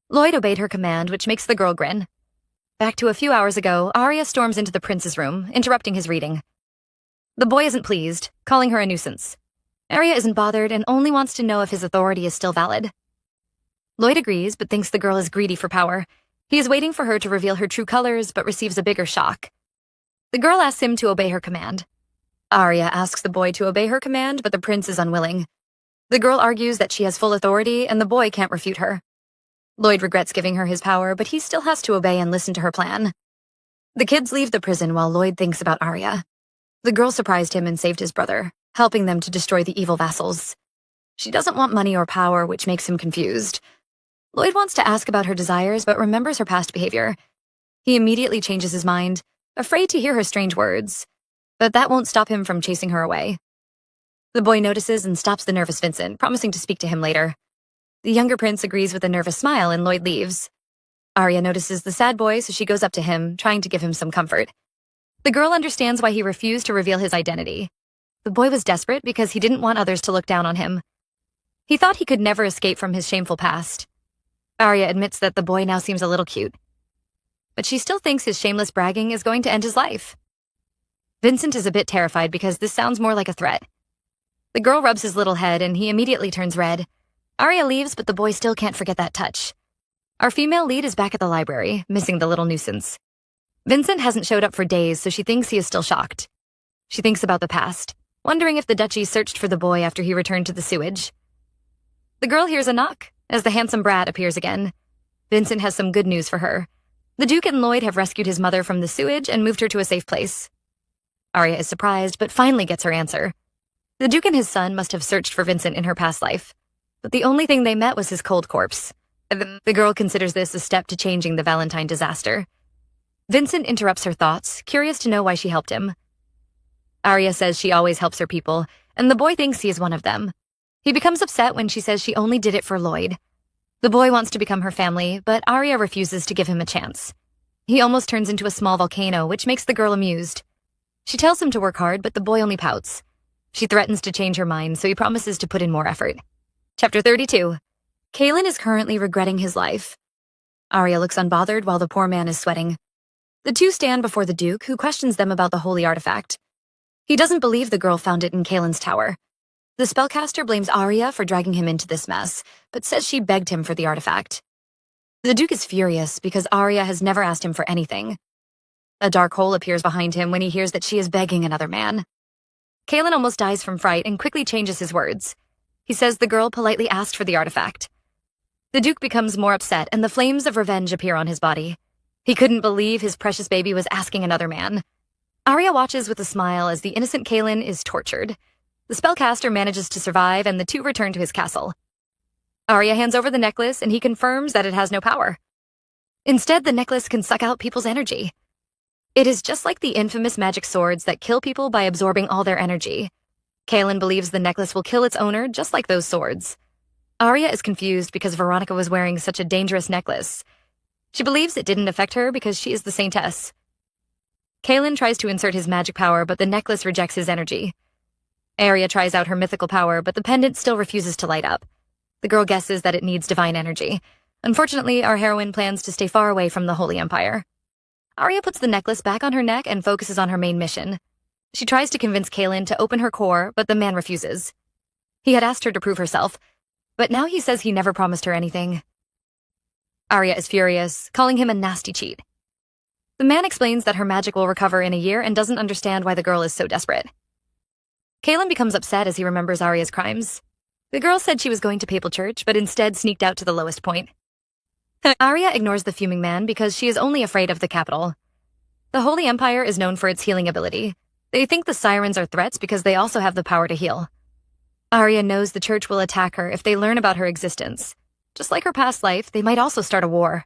Lloyd obeyed her command, which makes the girl grin. Back to a few hours ago, Arya storms into the prince's room, interrupting his reading. The boy isn't pleased, calling her a nuisance. Arya isn't bothered and only wants to know if his authority is still valid. Lloyd agrees, but thinks the girl is greedy for power. He is waiting for her to reveal her true colors, but receives a bigger shock. The girl asks him to obey her command. Arya asks the boy to obey her command, but the prince is unwilling. The girl argues that she has full authority, and the boy can't refute her. Lloyd regrets giving her his power, but he still has to obey and listen to her plan. The kids leave the prison while Lloyd thinks about Arya. The girl surprised him and saved his brother, helping them to destroy the evil vassals. She doesn't want money or power, which makes him confused. Lloyd wants to ask about her desires, but remembers her past behavior. He immediately changes his mind, afraid to hear her strange words. But that won't stop him from chasing her away. The boy notices and stops the nervous Vincent, promising to speak to him later. The younger prince agrees with a nervous smile and Lloyd leaves. Arya notices the sad boy, so she goes up to him, trying to give him some comfort. The girl understands why he refused to reveal his identity. The boy was desperate because he didn't want others to look down on him. He thought he could never escape from his shameful past. Arya admits that the boy now seems a little cute. But she still thinks his shameless bragging is going to end his life. Vincent is a bit terrified because this sounds more like a threat. The girl rubs his little head and he immediately turns red. Arya leaves, but the boy still can't forget that touch. Our female lead is back at the library, missing the little nuisance. Vincent hasn't showed up for days, so she thinks he is still shocked. She thinks about the past, wondering if the duchy searched for the boy after he returned to the sewage. The girl hears a knock, as the handsome Brad appears again. Vincent has some good news for her. The Duke and Lloyd have rescued his mother from the sewage and moved her to a safe place. Arya is surprised, but finally gets her answer. The Duke and his son must have searched for Vincent in her past life, but the only thing they met was his cold corpse. The girl considers this a step to changing the Valentine disaster. Vincent interrupts her thoughts, curious to know why she helped him. Arya says she always helps her people, and the boy thinks he is one of them. He becomes upset when she says she only did it for Lloyd. The boy wants to become her family, but Arya refuses to give him a chance. He almost turns into a small volcano, which makes the girl amused. She tells him to work hard, but the boy only pouts. She threatens to change her mind, so he promises to put in more effort. Chapter 32. Kaelin is currently regretting his life. Arya looks unbothered while the poor man is sweating. The two stand before the Duke, who questions them about the holy artifact. He doesn't believe the girl found it in Kaelin's tower. The spellcaster blames Arya for dragging him into this mess, but says she begged him for the artifact. The Duke is furious because Arya has never asked him for anything. A dark hole appears behind him when he hears that she is begging another man. Kaelin almost dies from fright and quickly changes his words. He says the girl politely asked for the artifact. The Duke becomes more upset and the flames of revenge appear on his body. He couldn't believe his precious baby was asking another man. Arya watches with a smile as the innocent Kaelin is tortured. The spellcaster manages to survive and the two return to his castle. Arya hands over the necklace and he confirms that it has no power. Instead, the necklace can suck out people's energy. It is just like the infamous magic swords that kill people by absorbing all their energy. Kaelin believes the necklace will kill its owner just like those swords. Arya is confused because Veronica was wearing such a dangerous necklace. She believes it didn't affect her because she is the saintess. Kaelin tries to insert his magic power, but the necklace rejects his energy. Arya tries out her mythical power, but the pendant still refuses to light up. The girl guesses that it needs divine energy. Unfortunately, our heroine plans to stay far away from the Holy Empire. Arya puts the necklace back on her neck and focuses on her main mission. She tries to convince Kaelin to open her core, but the man refuses. He had asked her to prove herself, but now he says he never promised her anything. Arya is furious, calling him a nasty cheat. The man explains that her magic will recover in a year and doesn't understand why the girl is so desperate. Kaelin becomes upset as he remembers Arya's crimes. The girl said she was going to Papal Church, but instead sneaked out to the lowest point. Arya ignores the fuming man because she is only afraid of the capital. The Holy Empire is known for its healing ability. They think the sirens are threats because they also have the power to heal. Arya knows the church will attack her if they learn about her existence. Just like her past life, they might also start a war.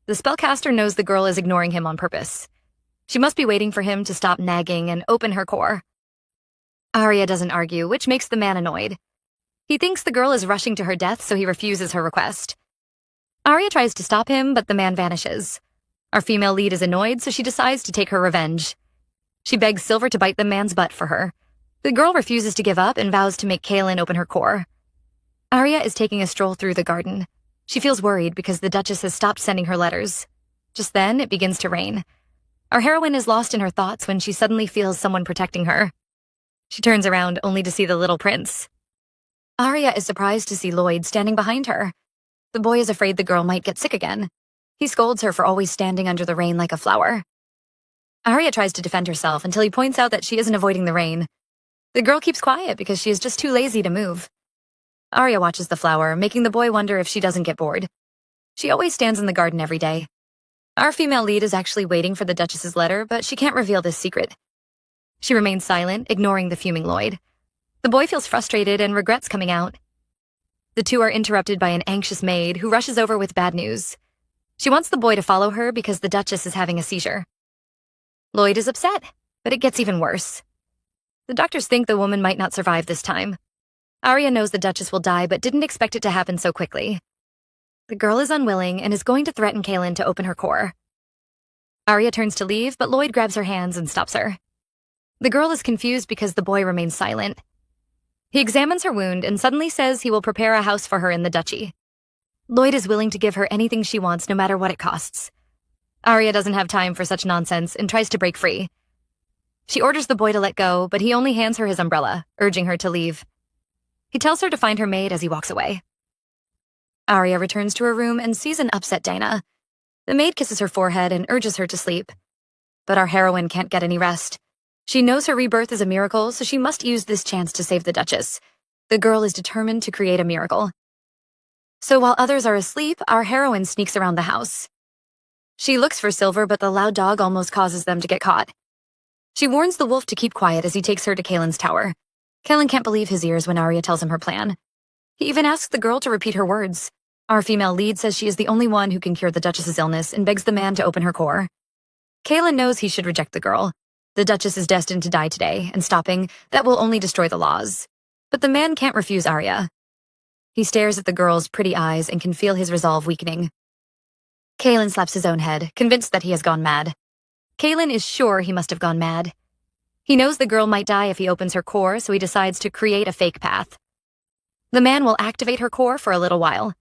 The spellcaster knows the girl is ignoring him on purpose. She must be waiting for him to stop nagging and open her core. Arya doesn't argue, which makes the man annoyed. He thinks the girl is rushing to her death, so he refuses her request. Arya tries to stop him, but the man vanishes. Our female lead is annoyed, so she decides to take her revenge. She begs Silver to bite the man's butt for her. The girl refuses to give up and vows to make Kaelin open her core. Arya is taking a stroll through the garden. She feels worried because the Duchess has stopped sending her letters. Just then, it begins to rain. Our heroine is lost in her thoughts when she suddenly feels someone protecting her. She turns around only to see the little prince. Arya is surprised to see Lloyd standing behind her. The boy is afraid the girl might get sick again. He scolds her for always standing under the rain like a flower. Arya tries to defend herself until he points out that she isn't avoiding the rain. The girl keeps quiet because she is just too lazy to move. Arya watches the flower, making the boy wonder if she doesn't get bored. She always stands in the garden every day. Our female lead is actually waiting for the Duchess's letter, but she can't reveal this secret. She remains silent, ignoring the fuming Lloyd. The boy feels frustrated and regrets coming out. The two are interrupted by an anxious maid who rushes over with bad news. She wants the boy to follow her because the Duchess is having a seizure. Lloyd is upset, but it gets even worse. The doctors think the woman might not survive this time. Arya knows the Duchess will die, but didn't expect it to happen so quickly. The girl is unwilling and is going to threaten Kaelin to open her core. Arya turns to leave, but Lloyd grabs her hands and stops her. The girl is confused because the boy remains silent. He examines her wound and suddenly says he will prepare a house for her in the duchy. Lloyd is willing to give her anything she wants, no matter what it costs. Arya doesn't have time for such nonsense and tries to break free. She orders the boy to let go, but he only hands her his umbrella, urging her to leave. He tells her to find her maid as he walks away. Arya returns to her room and sees an upset Dana. The maid kisses her forehead and urges her to sleep. But our heroine can't get any rest. She knows her rebirth is a miracle, so she must use this chance to save the Duchess. The girl is determined to create a miracle. So while others are asleep, our heroine sneaks around the house. She looks for Silver, but the loud dog almost causes them to get caught. She warns the wolf to keep quiet as he takes her to Kaelin's tower. Kaelin can't believe his ears when Arya tells him her plan. He even asks the girl to repeat her words. Our female lead says she is the only one who can cure the Duchess's illness and begs the man to open her core. Kaelin knows he should reject the girl. The Duchess is destined to die today, and stopping that will only destroy the laws. But the man can't refuse Arya. He stares at the girl's pretty eyes and can feel his resolve weakening. Kaelin slaps his own head, convinced that he has gone mad. Kaelin is sure he must have gone mad. He knows the girl might die if he opens her core, so he decides to create a fake path. The man will activate her core for a little while.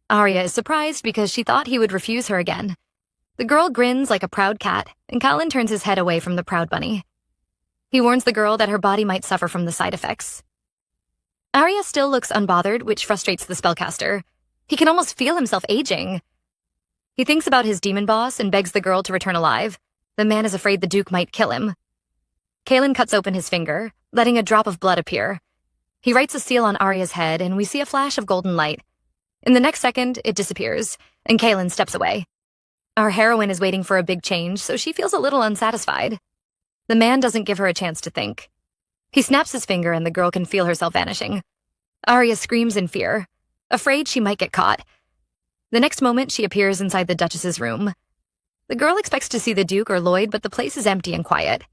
Arya is surprised because she thought he would refuse her again. The girl grins like a proud cat, and Kaelin turns his head away from the proud bunny. He warns the girl that her body might suffer from the side effects. Arya still looks unbothered, which frustrates the spellcaster. He can almost feel himself aging. He thinks about his demon boss and begs the girl to return alive. The man is afraid the Duke might kill him. Kaelin cuts open his finger, letting a drop of blood appear. He writes a seal on Arya's head, and we see a flash of golden light. In the next second, it disappears, and Kaelin steps away. Our heroine is waiting for a big change, so she feels a little unsatisfied. The man doesn't give her a chance to think. He snaps his finger and the girl can feel herself vanishing. Arya screams in fear, afraid she might get caught. The next moment, she appears inside the Duchess's room. The girl expects to see the Duke or Lloyd, but the place is empty and quiet.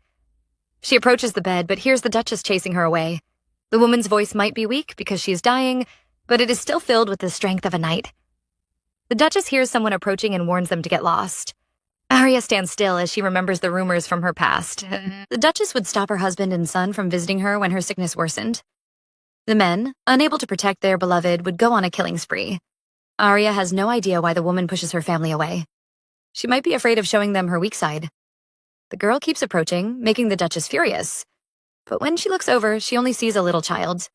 She approaches the bed, but hears the Duchess chasing her away. The woman's voice might be weak because she is dying, but it is still filled with the strength of a knight. The Duchess hears someone approaching and warns them to get lost. Arya stands still as she remembers the rumors from her past. The Duchess would stop her husband and son from visiting her when her sickness worsened. The men, unable to protect their beloved, would go on a killing spree. Arya has no idea why the woman pushes her family away. She might be afraid of showing them her weak side. The girl keeps approaching, making the Duchess furious. But when she looks over, she only sees a little child.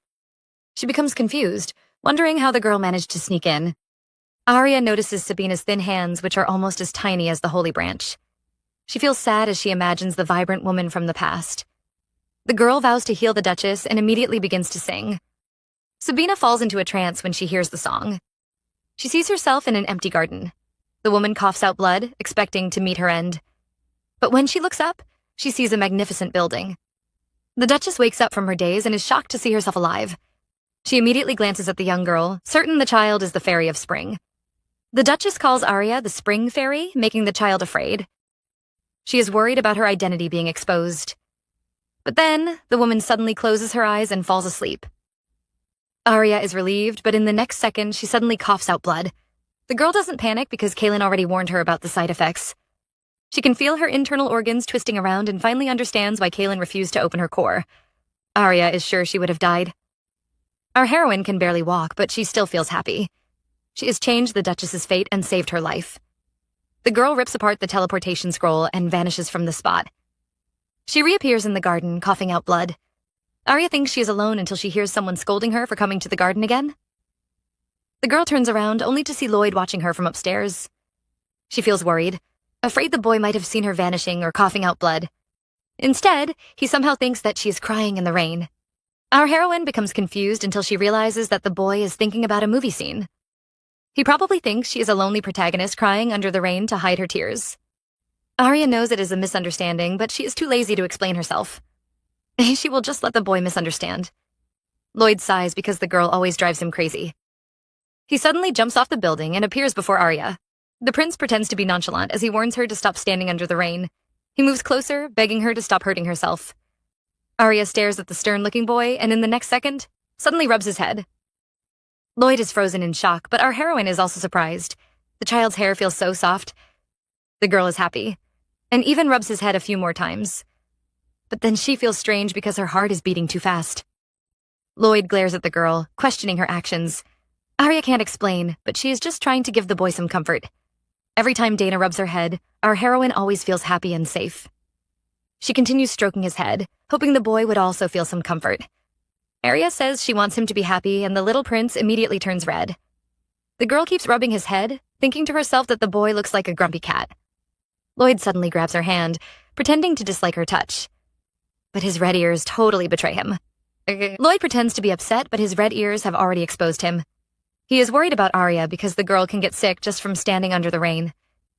She becomes confused, wondering how the girl managed to sneak in. Arya notices Sabina's thin hands, which are almost as tiny as the holy branch. She feels sad as she imagines the vibrant woman from the past. The girl vows to heal the Duchess and immediately begins to sing. Sabina falls into a trance when she hears the song. She sees herself in an empty garden. The woman coughs out blood, expecting to meet her end. But when she looks up, she sees a magnificent building. The Duchess wakes up from her daze and is shocked to see herself alive. She immediately glances at the young girl, certain the child is the Fairy of Spring. The Duchess calls Arya the Spring Fairy, making the child afraid. She is worried about her identity being exposed. But then, the woman suddenly closes her eyes and falls asleep. Arya is relieved, but in the next second, she suddenly coughs out blood. The girl doesn't panic because Kaylin already warned her about the side effects. She can feel her internal organs twisting around and finally understands why Kaylin refused to open her core. Arya is sure she would have died. Our heroine can barely walk, but she still feels happy. She has changed the Duchess's fate and saved her life. The girl rips apart the teleportation scroll and vanishes from the spot. She reappears in the garden, coughing out blood. Arya thinks she is alone until she hears someone scolding her for coming to the garden again. The girl turns around only to see Lloyd watching her from upstairs. She feels worried, afraid the boy might have seen her vanishing or coughing out blood. Instead, he somehow thinks that she is crying in the rain. Our heroine becomes confused until she realizes that the boy is thinking about a movie scene. He probably thinks she is a lonely protagonist crying under the rain to hide her tears. Arya knows it is a misunderstanding, but she is too lazy to explain herself. She will just let the boy misunderstand. Lloyd sighs because the girl always drives him crazy. He suddenly jumps off the building and appears before Arya. The prince pretends to be nonchalant as he warns her to stop standing under the rain. He moves closer, begging her to stop hurting herself. Arya stares at the stern-looking boy and in the next second, suddenly rubs his head. Lloyd is frozen in shock, but our heroine is also surprised. The child's hair feels so soft. The girl is happy, and even rubs his head a few more times. But then she feels strange because her heart is beating too fast. Lloyd glares at the girl, questioning her actions. Arya can't explain, but she is just trying to give the boy some comfort. Every time Dana rubs her head, our heroine always feels happy and safe. She continues stroking his head, hoping the boy would also feel some comfort. Arya says she wants him to be happy, and the little prince immediately turns red. The girl keeps rubbing his head, thinking to herself that the boy looks like a grumpy cat. Lloyd suddenly grabs her hand, pretending to dislike her touch. But his red ears totally betray him. Lloyd pretends to be upset, but his red ears have already exposed him. He is worried about Arya because the girl can get sick just from standing under the rain.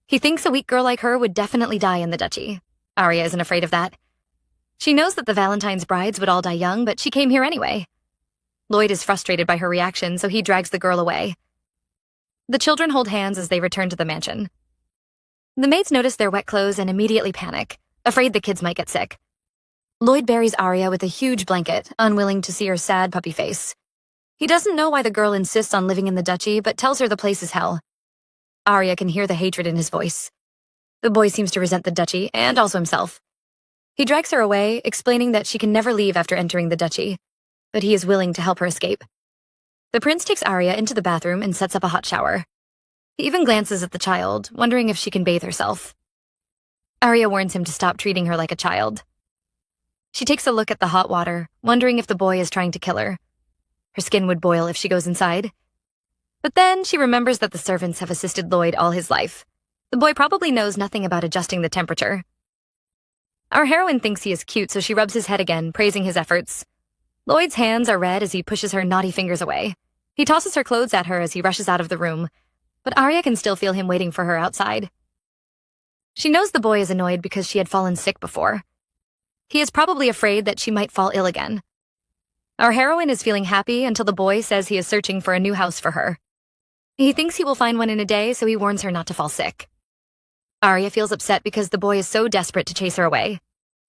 He thinks a weak girl like her would definitely die in the duchy. Arya isn't afraid of that. She knows that the Valentine's brides would all die young, but she came here anyway. Lloyd is frustrated by her reaction, so he drags the girl away. The children hold hands as they return to the mansion. The maids notice their wet clothes and immediately panic, afraid the kids might get sick. Lloyd buries Arya with a huge blanket, unwilling to see her sad puppy face. He doesn't know why the girl insists on living in the duchy, but tells her the place is hell. Arya can hear the hatred in his voice. The boy seems to resent the duchy, and also himself. He drags her away, explaining that she can never leave after entering the duchy, but he is willing to help her escape. The prince takes Arya into the bathroom and sets up a hot shower. He even glances at the child, wondering if she can bathe herself. Arya warns him to stop treating her like a child. She takes a look at the hot water, wondering if the boy is trying to kill her. Her skin would boil if she goes inside. But then she remembers that the servants have assisted Lloyd all his life. The boy probably knows nothing about adjusting the temperature. Our heroine thinks he is cute, so she rubs his head again, praising his efforts. Lloyd's hands are red as he pushes her naughty fingers away. He tosses her clothes at her as he rushes out of the room, but Arya can still feel him waiting for her outside. She knows the boy is annoyed because she had fallen sick before. He is probably afraid that she might fall ill again. Our heroine is feeling happy until the boy says he is searching for a new house for her. He thinks he will find one in a day, so he warns her not to fall sick. Arya feels upset because the boy is so desperate to chase her away.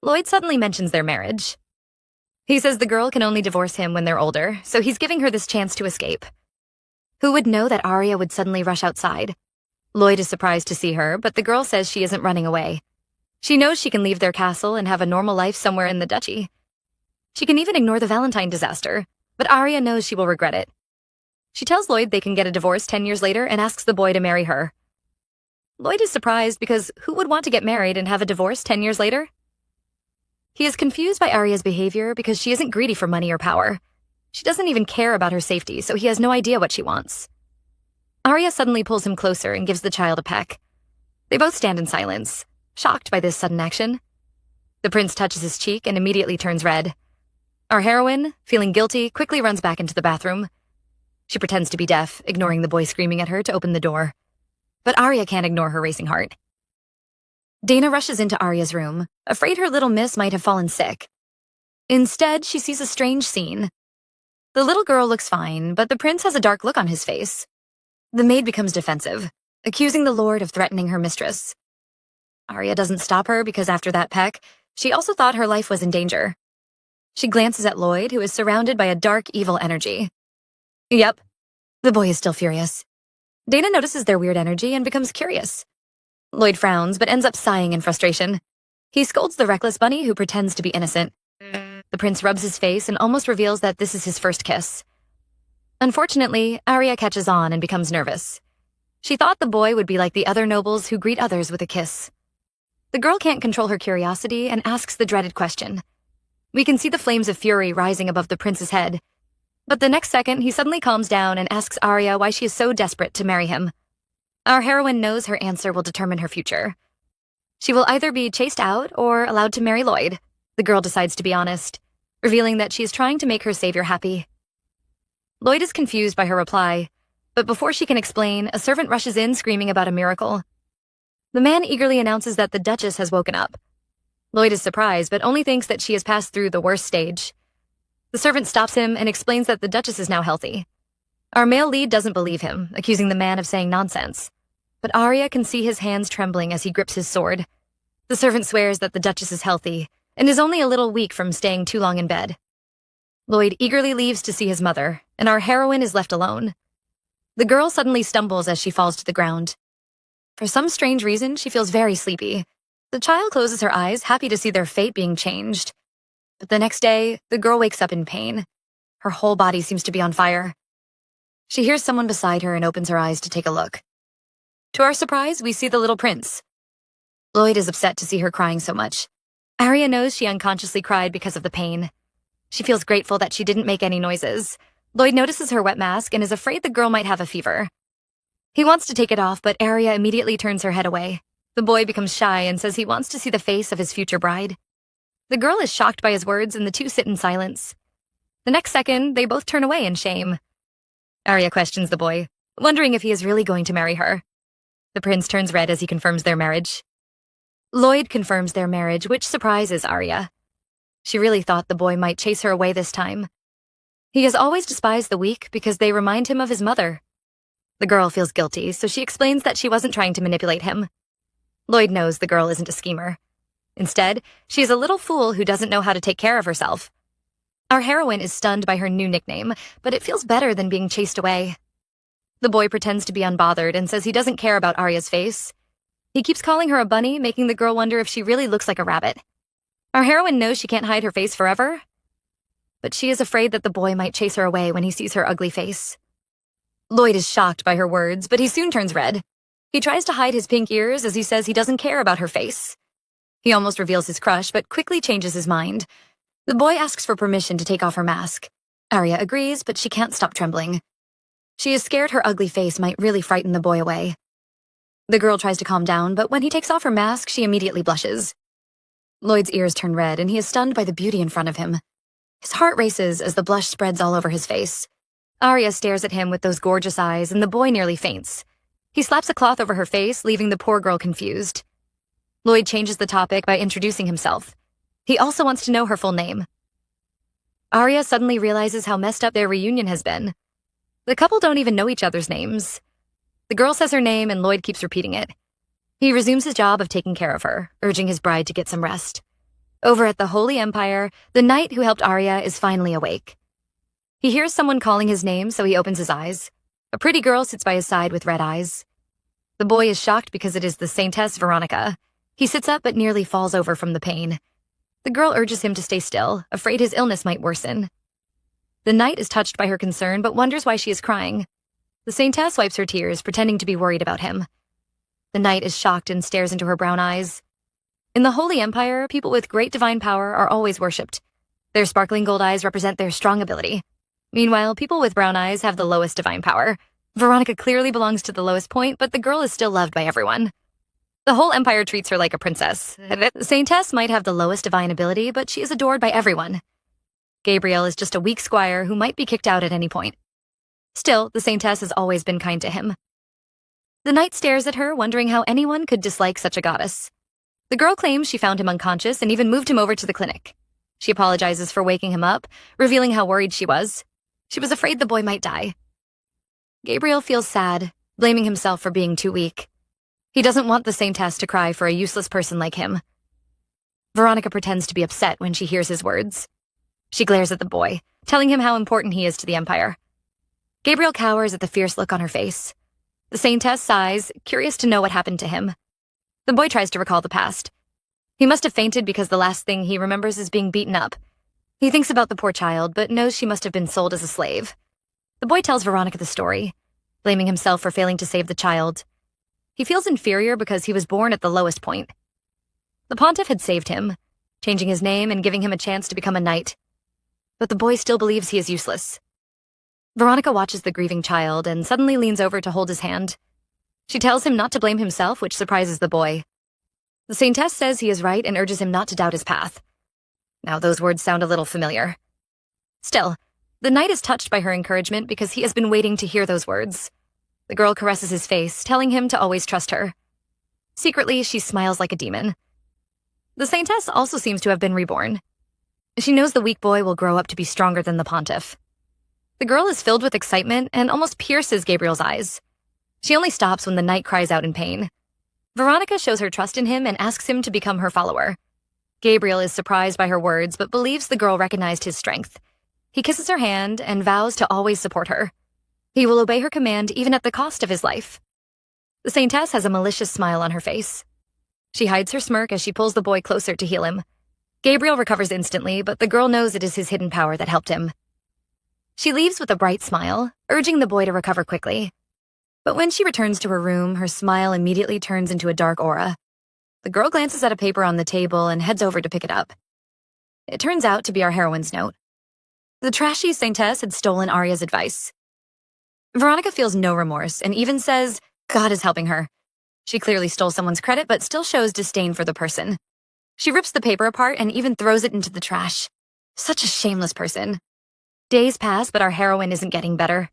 Lloyd suddenly mentions their marriage. He says the girl can only divorce him when they're older, so he's giving her this chance to escape. Who would know that Arya would suddenly rush outside? Lloyd is surprised to see her, but the girl says she isn't running away. She knows she can leave their castle and have a normal life somewhere in the duchy. She can even ignore the Valentine disaster, but Arya knows she will regret it. She tells Lloyd they can get a divorce 10 years later and asks the boy to marry her. Lloyd is surprised because who would want to get married and have a divorce 10 years later? He is confused by Arya's behavior because she isn't greedy for money or power. She doesn't even care about her safety, so he has no idea what she wants. Arya suddenly pulls him closer and gives the child a peck. They both stand in silence, shocked by this sudden action. The prince touches his cheek and immediately turns red. Our heroine, feeling guilty, quickly runs back into the bathroom. She pretends to be deaf, ignoring the boy screaming at her to open the door. But Arya can't ignore her racing heart. Dana rushes into Arya's room, afraid her little miss might have fallen sick. Instead, she sees a strange scene. The little girl looks fine, but the prince has a dark look on his face. The maid becomes defensive, accusing the lord of threatening her mistress. Arya doesn't stop her because after that peck, she also thought her life was in danger. She glances at Lloyd, who is surrounded by a dark, evil energy. Yep, the boy is still furious. Dana notices their weird energy and becomes curious. Lloyd frowns, but ends up sighing in frustration. He scolds the reckless bunny, who pretends to be innocent. The prince rubs his face and almost reveals that this is his first kiss. Unfortunately, Arya catches on and becomes nervous. She thought the boy would be like the other nobles who greet others with a kiss. The girl can't control her curiosity and asks the dreaded question. We can see the flames of fury rising above the prince's head. But the next second, he suddenly calms down and asks Arya why she is so desperate to marry him. Our heroine knows her answer will determine her future. She will either be chased out or allowed to marry Lloyd. The girl decides to be honest, revealing that she is trying to make her savior happy. Lloyd is confused by her reply, but before she can explain, a servant rushes in screaming about a miracle. The man eagerly announces that the Duchess has woken up. Lloyd is surprised, but only thinks that she has passed through the worst stage. The servant stops him and explains that the Duchess is now healthy. Our male lead doesn't believe him, accusing the man of saying nonsense. But Arya can see his hands trembling as he grips his sword. The servant swears that the Duchess is healthy and is only a little weak from staying too long in bed. Lloyd eagerly leaves to see his mother, and our heroine is left alone. The girl suddenly stumbles as she falls to the ground. For some strange reason, she feels very sleepy. The child closes her eyes, happy to see their fate being changed. But the next day, the girl wakes up in pain. Her whole body seems to be on fire. She hears someone beside her and opens her eyes to take a look. To our surprise, we see the little prince. Lloyd is upset to see her crying so much. Arya knows she unconsciously cried because of the pain. She feels grateful that she didn't make any noises. Lloyd notices her wet mask and is afraid the girl might have a fever. He wants to take it off, but Arya immediately turns her head away. The boy becomes shy and says he wants to see the face of his future bride. The girl is shocked by his words and the two sit in silence. The next second, they both turn away in shame. Arya questions the boy, wondering if he is really going to marry her. The prince turns red as he confirms their marriage. Lloyd confirms their marriage, which surprises Arya. She really thought the boy might chase her away this time. He has always despised the weak because they remind him of his mother. The girl feels guilty, so she explains that she wasn't trying to manipulate him. Lloyd knows the girl isn't a schemer. Instead, she is a little fool who doesn't know how to take care of herself. Our heroine is stunned by her new nickname, but it feels better than being chased away. The boy pretends to be unbothered and says he doesn't care about Arya's face. He keeps calling her a bunny, making the girl wonder if she really looks like a rabbit. Our heroine knows she can't hide her face forever, but she is afraid that the boy might chase her away when he sees her ugly face. Lloyd is shocked by her words, but he soon turns red. He tries to hide his pink ears as he says he doesn't care about her face. He almost reveals his crush, but quickly changes his mind. The boy asks for permission to take off her mask. Arya agrees, but she can't stop trembling. She is scared her ugly face might really frighten the boy away. The girl tries to calm down, but when he takes off her mask, she immediately blushes. Lloyd's ears turn red, and he is stunned by the beauty in front of him. His heart races as the blush spreads all over his face. Arya stares at him with those gorgeous eyes, and the boy nearly faints. He slaps a cloth over her face, leaving the poor girl confused. Lloyd changes the topic by introducing himself. He also wants to know her full name. Arya suddenly realizes how messed up their reunion has been. The couple don't even know each other's names. The girl says her name and Lloyd keeps repeating it. He resumes his job of taking care of her, urging his bride to get some rest. Over at the Holy Empire, the knight who helped Arya is finally awake. He hears someone calling his name, so he opens his eyes. A pretty girl sits by his side with red eyes. The boy is shocked because it is the Saintess Veronica. He sits up but nearly falls over from the pain. The girl urges him to stay still, afraid his illness might worsen. The knight is touched by her concern but wonders why she is crying. The Saintess wipes her tears, pretending to be worried about him. The knight is shocked and stares into her brown eyes. In the Holy Empire, people with great divine power are always worshipped. Their sparkling gold eyes represent their strong ability. Meanwhile, people with brown eyes have the lowest divine power. Veronica clearly belongs to the lowest point, but the girl is still loved by everyone. The whole empire treats her like a princess. The Saintess might have the lowest divine ability, but she is adored by everyone. Gabriel is just a weak squire who might be kicked out at any point. Still, the Saintess has always been kind to him. The knight stares at her, wondering how anyone could dislike such a goddess. The girl claims she found him unconscious and even moved him over to the clinic. She apologizes for waking him up, revealing how worried she was. She was afraid the boy might die. Gabriel feels sad, blaming himself for being too weak. He doesn't want the Saintess to cry for a useless person like him. Veronica pretends to be upset when she hears his words. She glares at the boy, telling him how important he is to the Empire. Gabriel cowers at the fierce look on her face. The Saintess sighs, curious to know what happened to him. The boy tries to recall the past. He must have fainted because the last thing he remembers is being beaten up. He thinks about the poor child, but knows she must have been sold as a slave. The boy tells Veronica the story, blaming himself for failing to save the child. He feels inferior because he was born at the lowest point. The pontiff had saved him, changing his name and giving him a chance to become a knight. But the boy still believes he is useless. Veronica watches the grieving child and suddenly leans over to hold his hand. She tells him not to blame himself, which surprises the boy. The Saintess says he is right and urges him not to doubt his path. Now those words sound a little familiar. Still, the knight is touched by her encouragement because he has been waiting to hear those words. The girl caresses his face, telling him to always trust her. Secretly, she smiles like a demon. The Saintess also seems to have been reborn. She knows the weak boy will grow up to be stronger than the pontiff. The girl is filled with excitement and almost pierces Gabriel's eyes. She only stops when the knight cries out in pain. Veronica shows her trust in him and asks him to become her follower. Gabriel is surprised by her words but believes the girl recognized his strength. He kisses her hand and vows to always support her. He will obey her command even at the cost of his life. The Saintess has a malicious smile on her face. She hides her smirk as she pulls the boy closer to heal him. Gabriel recovers instantly, but the girl knows it is his hidden power that helped him. She leaves with a bright smile, urging the boy to recover quickly. But when she returns to her room, her smile immediately turns into a dark aura. The girl glances at a paper on the table and heads over to pick it up. It turns out to be our heroine's note. The trashy Saintess had stolen Arya's advice. Veronica feels no remorse and even says God is helping her. She clearly stole someone's credit but still shows disdain for the person. She rips the paper apart and even throws it into the trash. Such a shameless person. Days pass, but our heroine isn't getting better.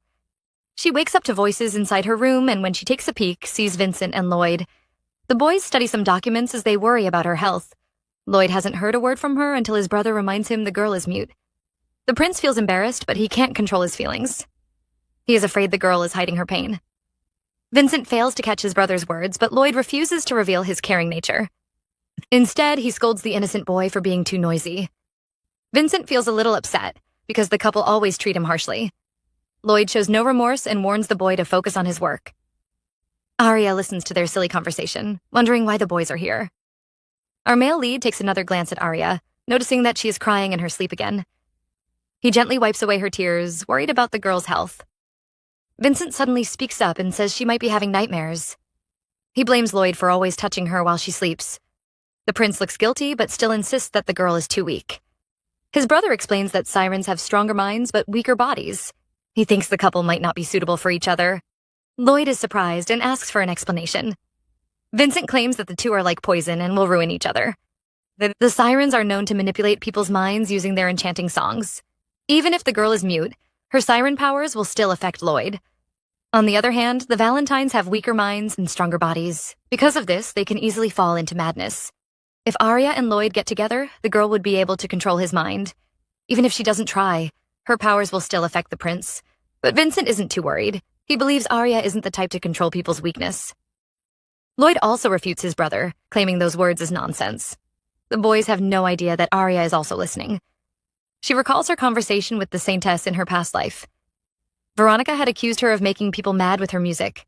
She wakes up to voices inside her room and when she takes a peek, sees Vincent and Lloyd. The boys study some documents as they worry about her health. Lloyd hasn't heard a word from her until his brother reminds him the girl is mute. The prince feels embarrassed, but he can't control his feelings. He is afraid the girl is hiding her pain. Vincent fails to catch his brother's words, but Lloyd refuses to reveal his caring nature. Instead, he scolds the innocent boy for being too noisy. Vincent feels a little upset because the couple always treat him harshly. Lloyd shows no remorse and warns the boy to focus on his work. Arya listens to their silly conversation, wondering why the boys are here. Our male lead takes another glance at Arya, noticing that she is crying in her sleep again. He gently wipes away her tears, worried about the girl's health. Vincent suddenly speaks up and says she might be having nightmares. He blames Lloyd for always touching her while she sleeps. The prince looks guilty, but still insists that the girl is too weak. His brother explains that sirens have stronger minds but weaker bodies. He thinks the couple might not be suitable for each other. Lloyd is surprised and asks for an explanation. Vincent claims that the two are like poison and will ruin each other. The sirens are known to manipulate people's minds using their enchanting songs. Even if the girl is mute, her siren powers will still affect Lloyd. On the other hand, the Valentines have weaker minds and stronger bodies. Because of this, they can easily fall into madness. If Arya and Lloyd get together, the girl would be able to control his mind. Even if she doesn't try, her powers will still affect the prince. But Vincent isn't too worried. He believes Arya isn't the type to control people's weakness. Lloyd also refutes his brother, claiming those words as nonsense. The boys have no idea that Arya is also listening. She recalls her conversation with the Saintess in her past life. Veronica had accused her of making people mad with her music.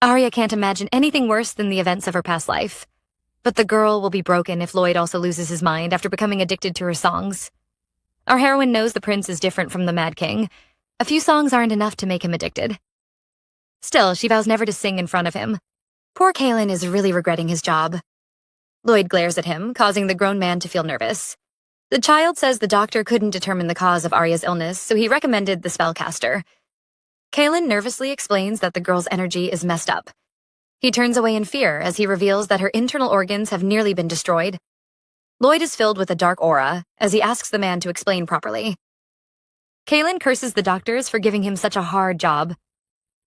Arya can't imagine anything worse than the events of her past life. But the girl will be broken if Lloyd also loses his mind after becoming addicted to her songs. Our heroine knows the prince is different from the Mad King. A few songs aren't enough to make him addicted. Still, she vows never to sing in front of him. Poor Kaelin is really regretting his job. Lloyd glares at him, causing the grown man to feel nervous. The child says the doctor couldn't determine the cause of Arya's illness, so he recommended the spellcaster. Kaelin nervously explains that the girl's energy is messed up. He turns away in fear as he reveals that her internal organs have nearly been destroyed. Lloyd is filled with a dark aura as he asks the man to explain properly. Kaelin curses the doctors for giving him such a hard job.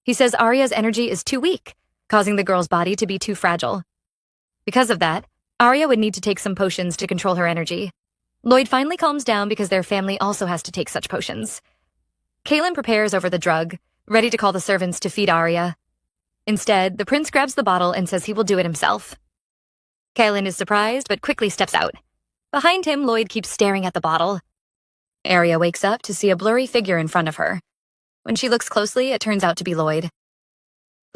He says Arya's energy is too weak, causing the girl's body to be too fragile. Because of that, Arya would need to take some potions to control her energy. Lloyd finally calms down because their family also has to take such potions. Kaelin prepares over the drug, ready to call the servants to feed Arya. Instead, the prince grabs the bottle and says he will do it himself. Kaelin is surprised but quickly steps out. Behind him, Lloyd keeps staring at the bottle. Arya wakes up to see a blurry figure in front of her. When she looks closely, it turns out to be Lloyd.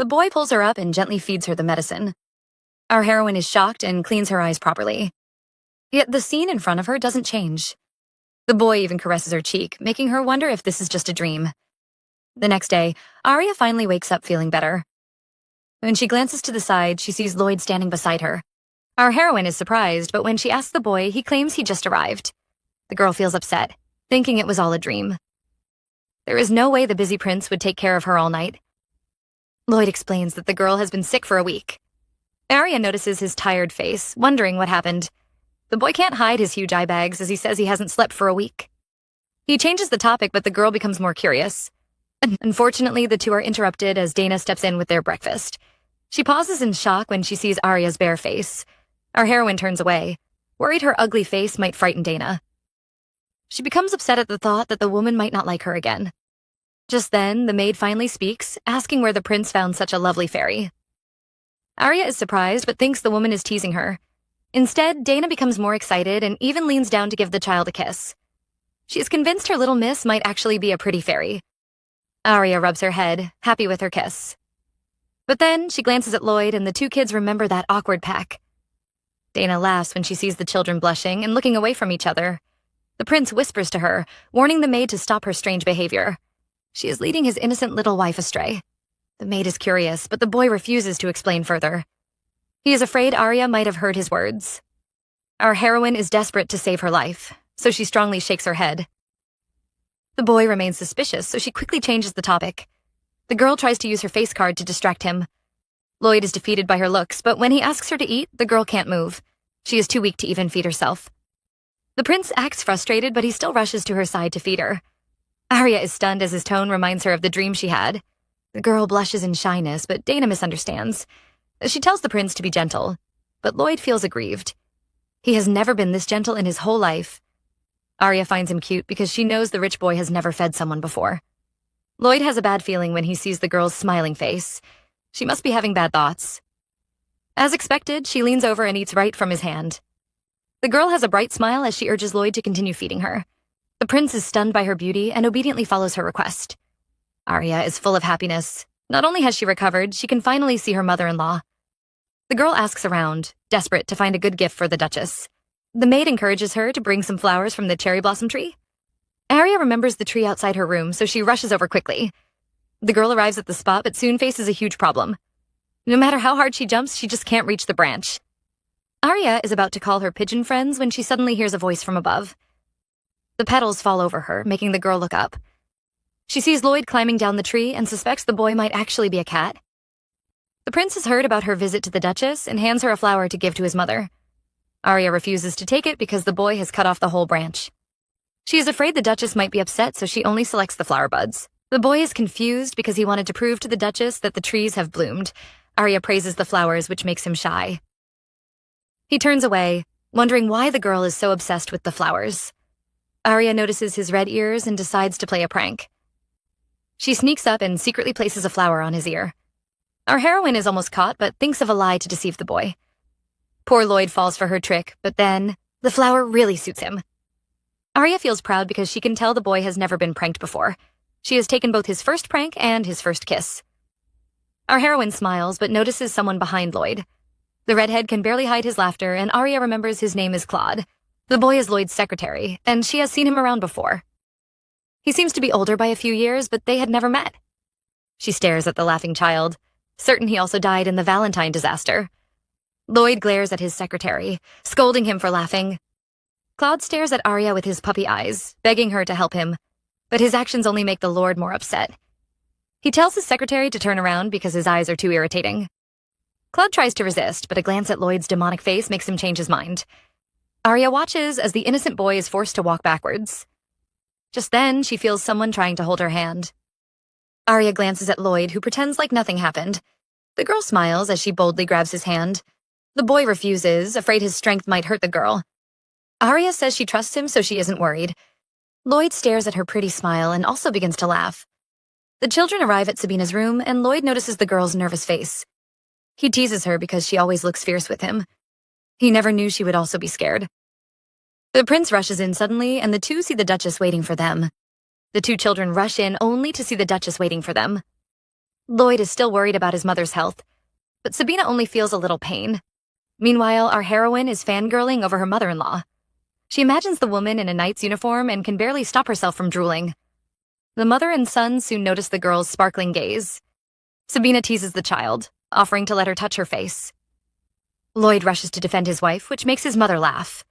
The boy pulls her up and gently feeds her the medicine. Our heroine is shocked and cleans her eyes properly. Yet the scene in front of her doesn't change. The boy even caresses her cheek, making her wonder if this is just a dream. The next day, Arya finally wakes up feeling better. When she glances to the side, she sees Lloyd standing beside her. Our heroine is surprised, but when she asks the boy, he claims he just arrived. The girl feels upset, thinking it was all a dream. There is no way the busy prince would take care of her all night. Lloyd explains that the girl has been sick for a week. Arya notices his tired face, wondering what happened. The boy can't hide his huge eye bags as he says he hasn't slept for a week. He changes the topic, but the girl becomes more curious. Unfortunately, the two are interrupted as Dana steps in with their breakfast. She pauses in shock when she sees Arya's bare face. Our heroine turns away, worried her ugly face might frighten Dana. She becomes upset at the thought that the woman might not like her again. Just then, the maid finally speaks, asking where the prince found such a lovely fairy. Arya is surprised, but thinks the woman is teasing her. Instead, Dana becomes more excited and even leans down to give the child a kiss. She is convinced her little miss might actually be a pretty fairy. Arya rubs her head, happy with her kiss. But then, she glances at Lloyd and the two kids remember that awkward pack. Dana laughs when she sees the children blushing and looking away from each other. The prince whispers to her, warning the maid to stop her strange behavior. She is leading his innocent little wife astray. The maid is curious, but the boy refuses to explain further. He is afraid Arya might have heard his words. Our heroine is desperate to save her life, so she strongly shakes her head. The boy remains suspicious, so she quickly changes the topic. The girl tries to use her face card to distract him. Lloyd is defeated by her looks, but when he asks her to eat, the girl can't move. She is too weak to even feed herself. The prince acts frustrated, but he still rushes to her side to feed her. Arya is stunned as his tone reminds her of the dream she had. The girl blushes in shyness, but Dana misunderstands. She tells the prince to be gentle, but Lloyd feels aggrieved. He has never been this gentle in his whole life. Arya finds him cute because she knows the rich boy has never fed someone before. Lloyd has a bad feeling when he sees the girl's smiling face. She must be having bad thoughts. As expected, she leans over and eats right from his hand. The girl has a bright smile as she urges Lloyd to continue feeding her. The prince is stunned by her beauty and obediently follows her request. Arya is full of happiness. Not only has she recovered, she can finally see her mother-in-law. The girl asks around, desperate to find a good gift for the Duchess. The maid encourages her to bring some flowers from the cherry blossom tree. Arya remembers the tree outside her room, so she rushes over quickly. The girl arrives at the spot, but soon faces a huge problem. No matter how hard she jumps, she just can't reach the branch. Arya is about to call her pigeon friends when she suddenly hears a voice from above. The petals fall over her, making the girl look up. She sees Lloyd climbing down the tree and suspects the boy might actually be a cat. The prince has heard about her visit to the Duchess and hands her a flower to give to his mother. Arya refuses to take it because the boy has cut off the whole branch. She is afraid the Duchess might be upset, so she only selects the flower buds. The boy is confused because he wanted to prove to the Duchess that the trees have bloomed. Arya praises the flowers, which makes him shy. He turns away, wondering why the girl is so obsessed with the flowers. Arya notices his red ears and decides to play a prank. She sneaks up and secretly places a flower on his ear. Our heroine is almost caught, but thinks of a lie to deceive the boy. Poor Lloyd falls for her trick, but then the flower really suits him. Arya feels proud because she can tell the boy has never been pranked before. She has taken both his first prank and his first kiss. Our heroine smiles, but notices someone behind Lloyd. The redhead can barely hide his laughter, and Arya remembers his name is Claude. The boy is Lloyd's secretary, and she has seen him around before. He seems to be older by a few years, but they had never met. She stares at the laughing child, certain he also died in the Valentine disaster. Lloyd glares at his secretary, scolding him for laughing. Claude stares at Arya with his puppy eyes, begging her to help him, but his actions only make the Lord more upset. He tells his secretary to turn around because his eyes are too irritating. Claude tries to resist, but a glance at Lloyd's demonic face makes him change his mind. Arya watches as the innocent boy is forced to walk backwards. Just then, she feels someone trying to hold her hand. Arya glances at Lloyd, who pretends like nothing happened. The girl smiles as she boldly grabs his hand. The boy refuses, afraid his strength might hurt the girl. Arya says she trusts him, so she isn't worried. Lloyd stares at her pretty smile and also begins to laugh. The children arrive at Sabina's room, and Lloyd notices the girl's nervous face. He teases her because she always looks fierce with him. He never knew she would also be scared. The prince rushes in suddenly, and the two see the Duchess waiting for them. The two children rush in only to see the Duchess waiting for them. Lloyd is still worried about his mother's health, but Sabina only feels a little pain. Meanwhile, our heroine is fangirling over her mother-in-law. She imagines the woman in a knight's uniform and can barely stop herself from drooling. The mother and son soon notice the girl's sparkling gaze. Sabina teases the child, offering to let her touch her face. Lloyd rushes to defend his wife, which makes his mother laugh.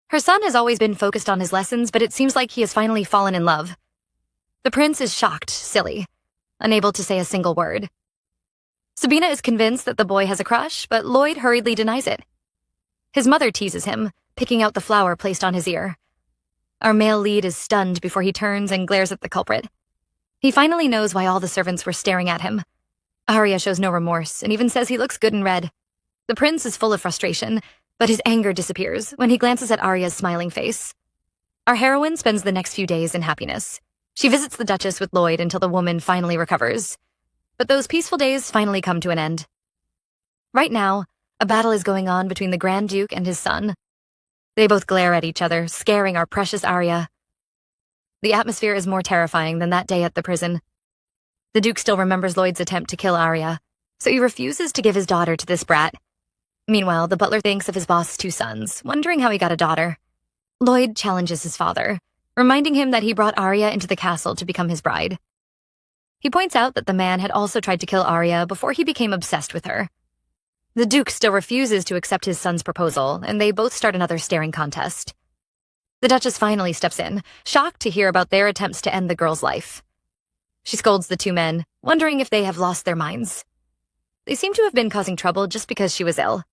Her son has always been focused on his lessons, but it seems like he has finally fallen in love. The prince is shocked, silly, unable to say a single word. Sabina is convinced that the boy has a crush, but Lloyd hurriedly denies it. His mother teases him, picking out the flower placed on his ear. Our male lead is stunned before he turns and glares at the culprit. He finally knows why all the servants were staring at him. Arya shows no remorse and even says he looks good in red. The prince is full of frustration, but his anger disappears when he glances at Arya's smiling face. Our heroine spends the next few days in happiness. She visits the Duchess with Lloyd until the woman finally recovers. But those peaceful days finally come to an end. Right now, a battle is going on between the Grand Duke and his son. They both glare at each other, scaring our precious Arya. The atmosphere is more terrifying than that day at the prison. The Duke still remembers Lloyd's attempt to kill Arya, so he refuses to give his daughter to this brat. Meanwhile, the butler thinks of his boss's 2 sons, wondering how he got a daughter. Lloyd challenges his father, reminding him that he brought Arya into the castle to become his bride. He points out that the man had also tried to kill Arya before he became obsessed with her. The Duke still refuses to accept his son's proposal, and they both start another staring contest. The Duchess finally steps in, shocked to hear about their attempts to end the girl's life. She scolds the 2 men, wondering if they have lost their minds. They seem to have been causing trouble just because she was ill.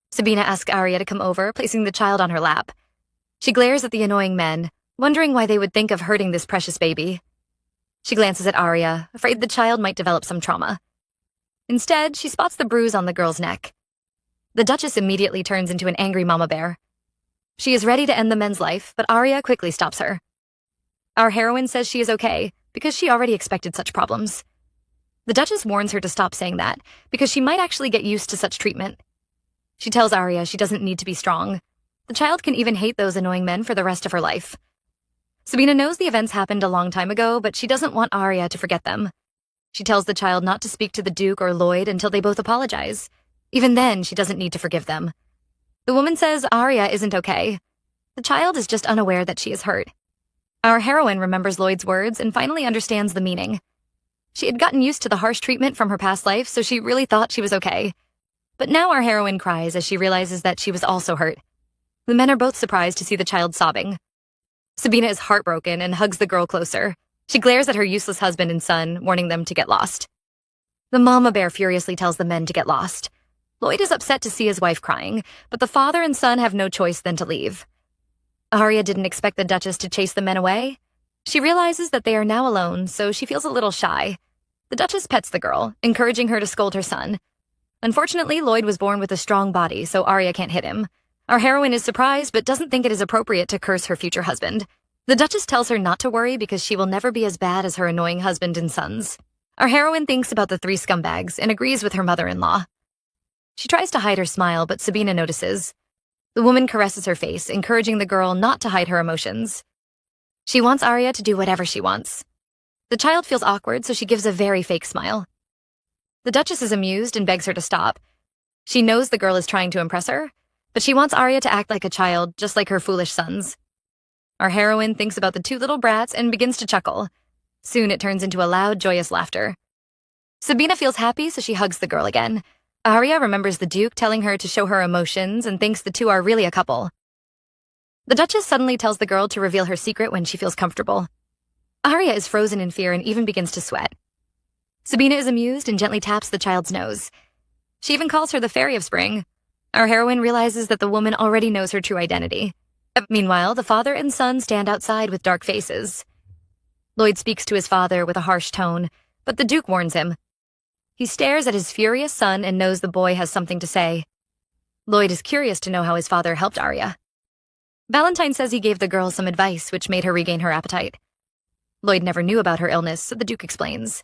Sabina asks Arya to come over, placing the child on her lap. She glares at the annoying men, wondering why they would think of hurting this precious baby. She glances at Arya, afraid the child might develop some trauma. Instead, she spots the bruise on the girl's neck. The Duchess immediately turns into an angry mama bear. She is ready to end the men's life, but Arya quickly stops her. Our heroine says she is okay, because she already expected such problems. The Duchess warns her to stop saying that, because she might actually get used to such treatment. She tells Arya she doesn't need to be strong. The child can even hate those annoying men for the rest of her life. Sabina knows the events happened a long time ago, but she doesn't want Arya to forget them. She tells the child not to speak to the Duke or Lloyd until they both apologize. Even then, she doesn't need to forgive them. The woman says Arya isn't okay. The child is just unaware that she is hurt. Our heroine remembers Lloyd's words and finally understands the meaning. She had gotten used to the harsh treatment from her past life, so she really thought she was okay. But now our heroine cries as she realizes that she was also hurt. The men are both surprised to see the child sobbing. Sabina is heartbroken and hugs the girl closer. She glares at her useless husband and son, warning them to get lost. The mama bear furiously tells the men to get lost. Lloyd is upset to see his wife crying, but the father and son have no choice than to leave. Arya didn't expect the Duchess to chase the men away. She realizes that they are now alone, so she feels a little shy. The Duchess pets the girl, encouraging her to scold her son. Unfortunately, Lloyd was born with a strong body, so Arya can't hit him. Our heroine is surprised, but doesn't think it is appropriate to curse her future husband. The Duchess tells her not to worry because she will never be as bad as her annoying husband and sons. Our heroine thinks about the 3 scumbags and agrees with her mother-in-law. She tries to hide her smile, but Sabina notices. The woman caresses her face, encouraging the girl not to hide her emotions. She wants Arya to do whatever she wants. The child feels awkward, so she gives a very fake smile. The Duchess is amused and begs her to stop. She knows the girl is trying to impress her, but she wants Arya to act like a child, just like her foolish sons. Our heroine thinks about the 2 little brats and begins to chuckle. Soon it turns into a loud, joyous laughter. Sabina feels happy, so she hugs the girl again. Arya remembers the Duke telling her to show her emotions and thinks the 2 are really a couple. The Duchess suddenly tells the girl to reveal her secret when she feels comfortable. Arya is frozen in fear and even begins to sweat. Sabina is amused and gently taps the child's nose. She even calls her the Fairy of Spring. Our heroine realizes that the woman already knows her true identity. Meanwhile, the father and son stand outside with dark faces. Lloyd speaks to his father with a harsh tone, but the Duke warns him. He stares at his furious son and knows the boy has something to say. Lloyd is curious to know how his father helped Arya. Valentine says he gave the girl some advice which made her regain her appetite. Lloyd never knew about her illness, so the Duke explains.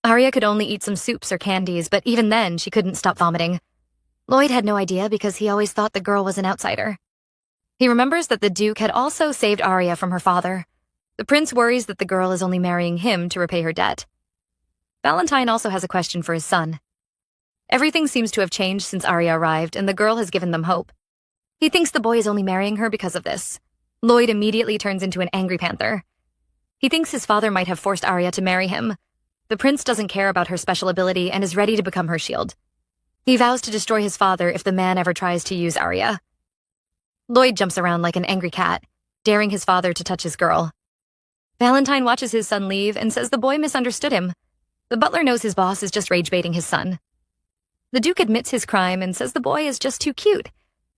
Arya could only eat some soups or candies, but even then she couldn't stop vomiting. Lloyd had no idea because he always thought the girl was an outsider. He remembers that the Duke had also saved Arya from her father. The prince worries that the girl is only marrying him to repay her debt. Valentine also has a question for his son. Everything seems to have changed since Arya arrived, and the girl has given them hope. He thinks the boy is only marrying her because of this. Lloyd immediately turns into an angry panther. He thinks his father might have forced Arya to marry him. The prince doesn't care about her special ability and is ready to become her shield. He vows to destroy his father if the man ever tries to use Arya. Lloyd jumps around like an angry cat, daring his father to touch his girl. Valentine watches his son leave and says the boy misunderstood him. The butler knows his boss is just rage-baiting his son. The Duke admits his crime and says the boy is just too cute.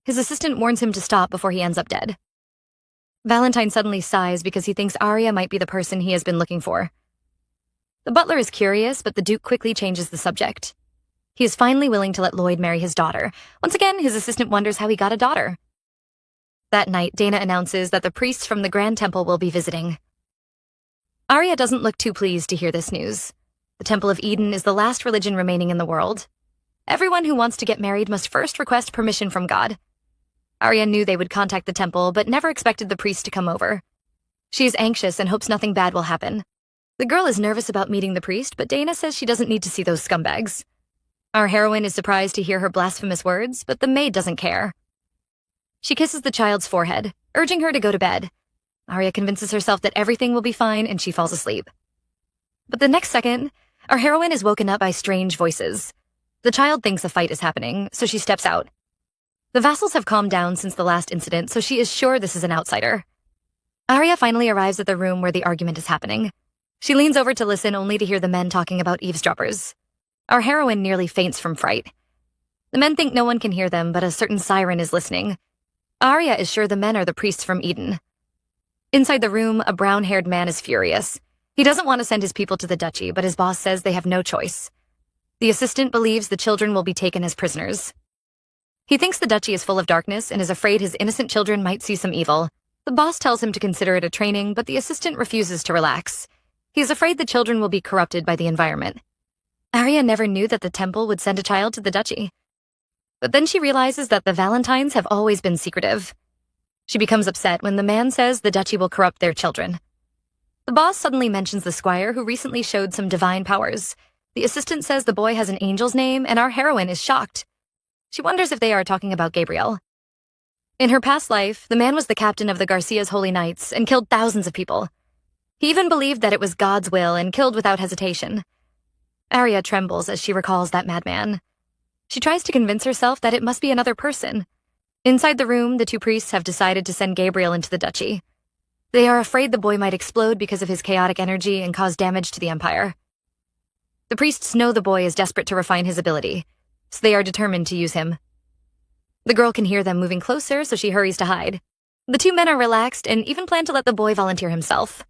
His assistant warns him to stop before he ends up dead. Valentine suddenly sighs because he thinks Arya might be the person he has been looking for. The butler is curious, but the Duke quickly changes the subject. He is finally willing to let Lloyd marry his daughter. Once again, his assistant wonders how he got a daughter. That night, Dana announces that the priests from the Grand Temple will be visiting. Arya doesn't look too pleased to hear this news. The Temple of Eden is the last religion remaining in the world. Everyone who wants to get married must first request permission from God. Arya knew they would contact the temple, but never expected the priest to come over. She is anxious and hopes nothing bad will happen. The girl is nervous about meeting the priest, but Dana says she doesn't need to see those scumbags. Our heroine is surprised to hear her blasphemous words, but the maid doesn't care. She kisses the child's forehead, urging her to go to bed. Arya convinces herself that everything will be fine and she falls asleep. But the next second, our heroine is woken up by strange voices. The child thinks a fight is happening, so she steps out. The vassals have calmed down since the last incident, so she is sure this is an outsider. Arya finally arrives at the room where the argument is happening. She leans over to listen only to hear the men talking about eavesdroppers. Our heroine nearly faints from fright. The men think no one can hear them, but a certain siren is listening. Arya is sure the men are the priests from Eden. Inside the room, a brown-haired man is furious. He doesn't want to send his people to the duchy, but his boss says they have no choice. The assistant believes the children will be taken as prisoners. He thinks the duchy is full of darkness and is afraid his innocent children might see some evil. The boss tells him to consider it a training, but the assistant refuses to relax. He is afraid the children will be corrupted by the environment. Arya never knew that the temple would send a child to the duchy. But then she realizes that the Valentines have always been secretive. She becomes upset when the man says the duchy will corrupt their children. The boss suddenly mentions the squire who recently showed some divine powers. The assistant says the boy has an angel's name, and our heroine is shocked. She wonders if they are talking about Gabriel. In her past life, the man was the captain of the Garcia's Holy Knights and killed thousands of people. He even believed that it was God's will and killed without hesitation. Arya trembles as she recalls that madman. She tries to convince herself that it must be another person. Inside the room, the two priests have decided to send Gabriel into the duchy. They are afraid the boy might explode because of his chaotic energy and cause damage to the Empire. The priests know the boy is desperate to refine his ability, so they are determined to use him. The girl can hear them moving closer, so she hurries to hide. The two men are relaxed and even plan to let the boy volunteer himself.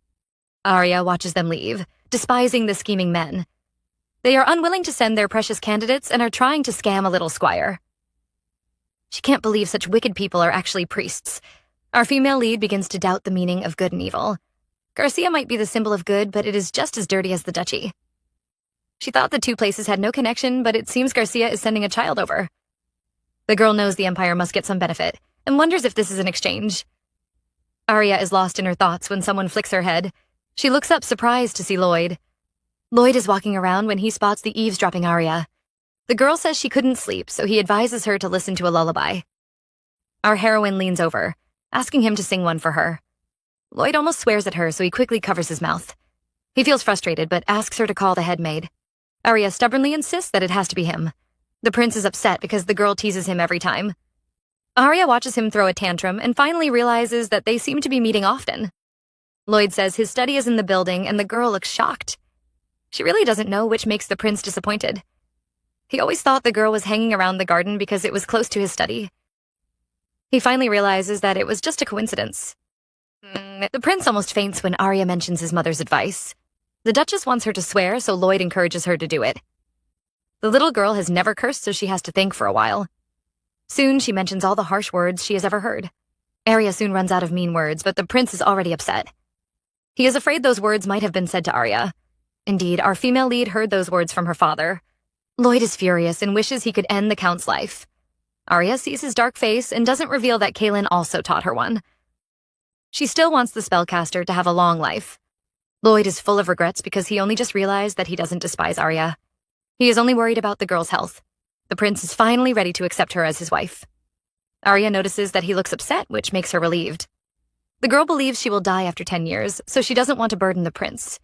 Arya watches them leave, despising the scheming men. They are unwilling to send their precious candidates and are trying to scam a little squire. She can't believe such wicked people are actually priests. Our female lead begins to doubt the meaning of good and evil. Garcia might be the symbol of good, but it is just as dirty as the duchy. She thought the two places had no connection, but it seems Garcia is sending a child over. The girl knows the Empire must get some benefit, and wonders if this is an exchange. Arya is lost in her thoughts when someone flicks her head. She looks up surprised to see Lloyd. Lloyd is walking around when he spots the eavesdropping Arya. The girl says she couldn't sleep, so he advises her to listen to a lullaby. Our heroine leans over, asking him to sing one for her. Lloyd almost swears at her, so he quickly covers his mouth. He feels frustrated, but asks her to call the head maid. Arya stubbornly insists that it has to be him. The prince is upset because the girl teases him every time. Arya watches him throw a tantrum and finally realizes that they seem to be meeting often. Lloyd says his study is in the building, and the girl looks shocked. She really doesn't know which makes the prince disappointed. He always thought the girl was hanging around the garden because it was close to his study. He finally realizes that it was just a coincidence. The prince almost faints when Arya mentions his mother's advice. The Duchess wants her to swear, so Lloyd encourages her to do it. The little girl has never cursed, so she has to think for a while. Soon, she mentions all the harsh words she has ever heard. Arya soon runs out of mean words, but the prince is already upset. He is afraid those words might have been said to Arya. Indeed, our female lead heard those words from her father. Lloyd is furious and wishes he could end the Count's life. Arya sees his dark face and doesn't reveal that Kaelin also taught her one. She still wants the spellcaster to have a long life. Lloyd is full of regrets because he only just realized that he doesn't despise Arya. He is only worried about the girl's health. The prince is finally ready to accept her as his wife. Arya notices that he looks upset, which makes her relieved. The girl believes she will die after 10 years, so she doesn't want to burden the prince.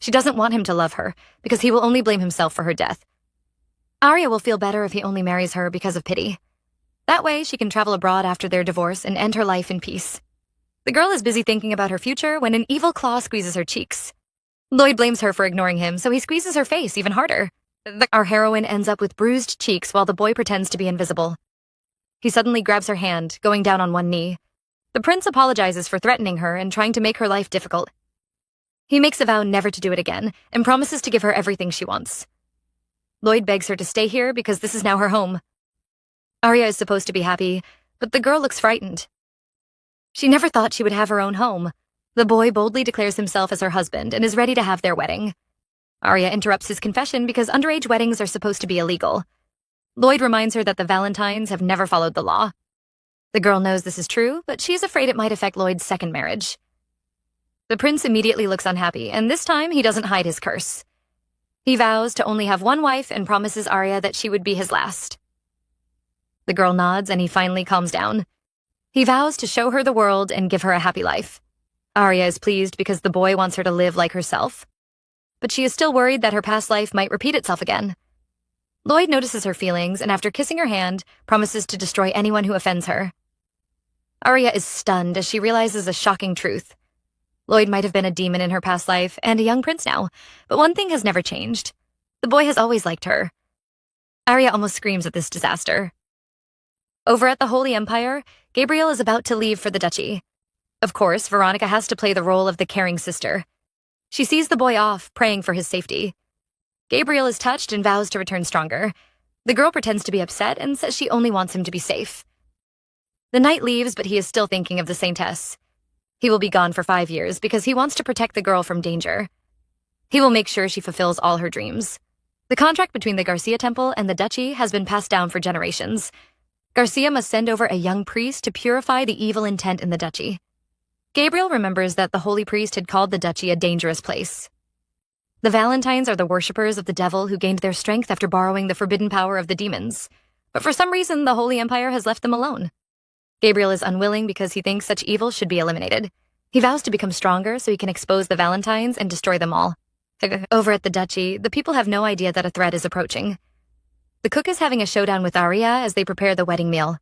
She doesn't want him to love her, because he will only blame himself for her death. Arya will feel better if he only marries her because of pity. That way, she can travel abroad after their divorce and end her life in peace. The girl is busy thinking about her future when an evil claw squeezes her cheeks. Lloyd blames her for ignoring him, so he squeezes her face even harder. Our heroine ends up with bruised cheeks while the boy pretends to be invisible. He suddenly grabs her hand, going down on one knee. The prince apologizes for threatening her and trying to make her life difficult. He makes a vow never to do it again and promises to give her everything she wants. Lloyd begs her to stay here because this is now her home. Arya is supposed to be happy, but the girl looks frightened. She never thought she would have her own home. The boy boldly declares himself as her husband and is ready to have their wedding. Arya interrupts his confession because underage weddings are supposed to be illegal. Lloyd reminds her that the Valentines have never followed the law. The girl knows this is true, but she is afraid it might affect Lloyd's second marriage. The prince immediately looks unhappy, and this time he doesn't hide his curse. He vows to only have one wife and promises Arya that she would be his last. The girl nods and he finally calms down. He vows to show her the world and give her a happy life. Arya is pleased because the boy wants her to live like herself. But she is still worried that her past life might repeat itself again. Lloyd notices her feelings and after kissing her hand, promises to destroy anyone who offends her. Arya is stunned as she realizes a shocking truth. Lloyd might have been a demon in her past life and a young prince now, but one thing has never changed. The boy has always liked her. Arya almost screams at this disaster. Over at the Holy Empire, Gabriel is about to leave for the duchy. Of course, Veronica has to play the role of the caring sister. She sees the boy off, praying for his safety. Gabriel is touched and vows to return stronger. The girl pretends to be upset and says she only wants him to be safe. The knight leaves, but he is still thinking of the saintess. He will be gone for 5 years because he wants to protect the girl from danger. He will make sure she fulfills all her dreams. The contract between the Garcia Temple and the duchy has been passed down for generations. Garcia must send over a young priest to purify the evil intent in the duchy. Gabriel remembers that the holy priest had called the duchy a dangerous place. The Valentines are the worshippers of the devil who gained their strength after borrowing the forbidden power of the demons. But for some reason, the Holy Empire has left them alone. Gabriel is unwilling because he thinks such evil should be eliminated. He vows to become stronger so he can expose the Valentines and destroy them all. Over at the duchy, the people have no idea that a threat is approaching. The cook is having a showdown with Arya as they prepare the wedding meal.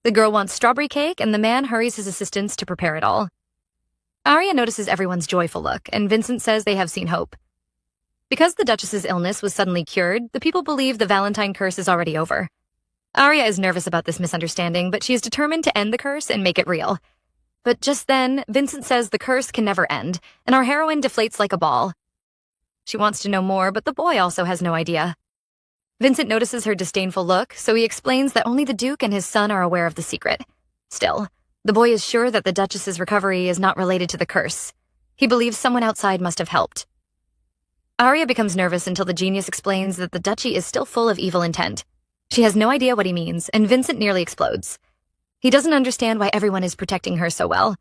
The girl wants strawberry cake, and the man hurries his assistants to prepare it all. Arya notices everyone's joyful look, and Vincent says they have seen hope. Because the Duchess's illness was suddenly cured, the people believe the Valentine curse is already over. Arya is nervous about this misunderstanding, but she is determined to end the curse and make it real. But just then, Vincent says the curse can never end, and our heroine deflates like a ball. She wants to know more, but the boy also has no idea. Vincent notices her disdainful look, so he explains that only the Duke and his son are aware of the secret. Still, the boy is sure that the Duchess's recovery is not related to the curse. He believes someone outside must have helped. Arya becomes nervous until the genius explains that the duchy is still full of evil intent. She has no idea what he means, and Vincent nearly explodes. He doesn't understand why everyone is protecting her so well.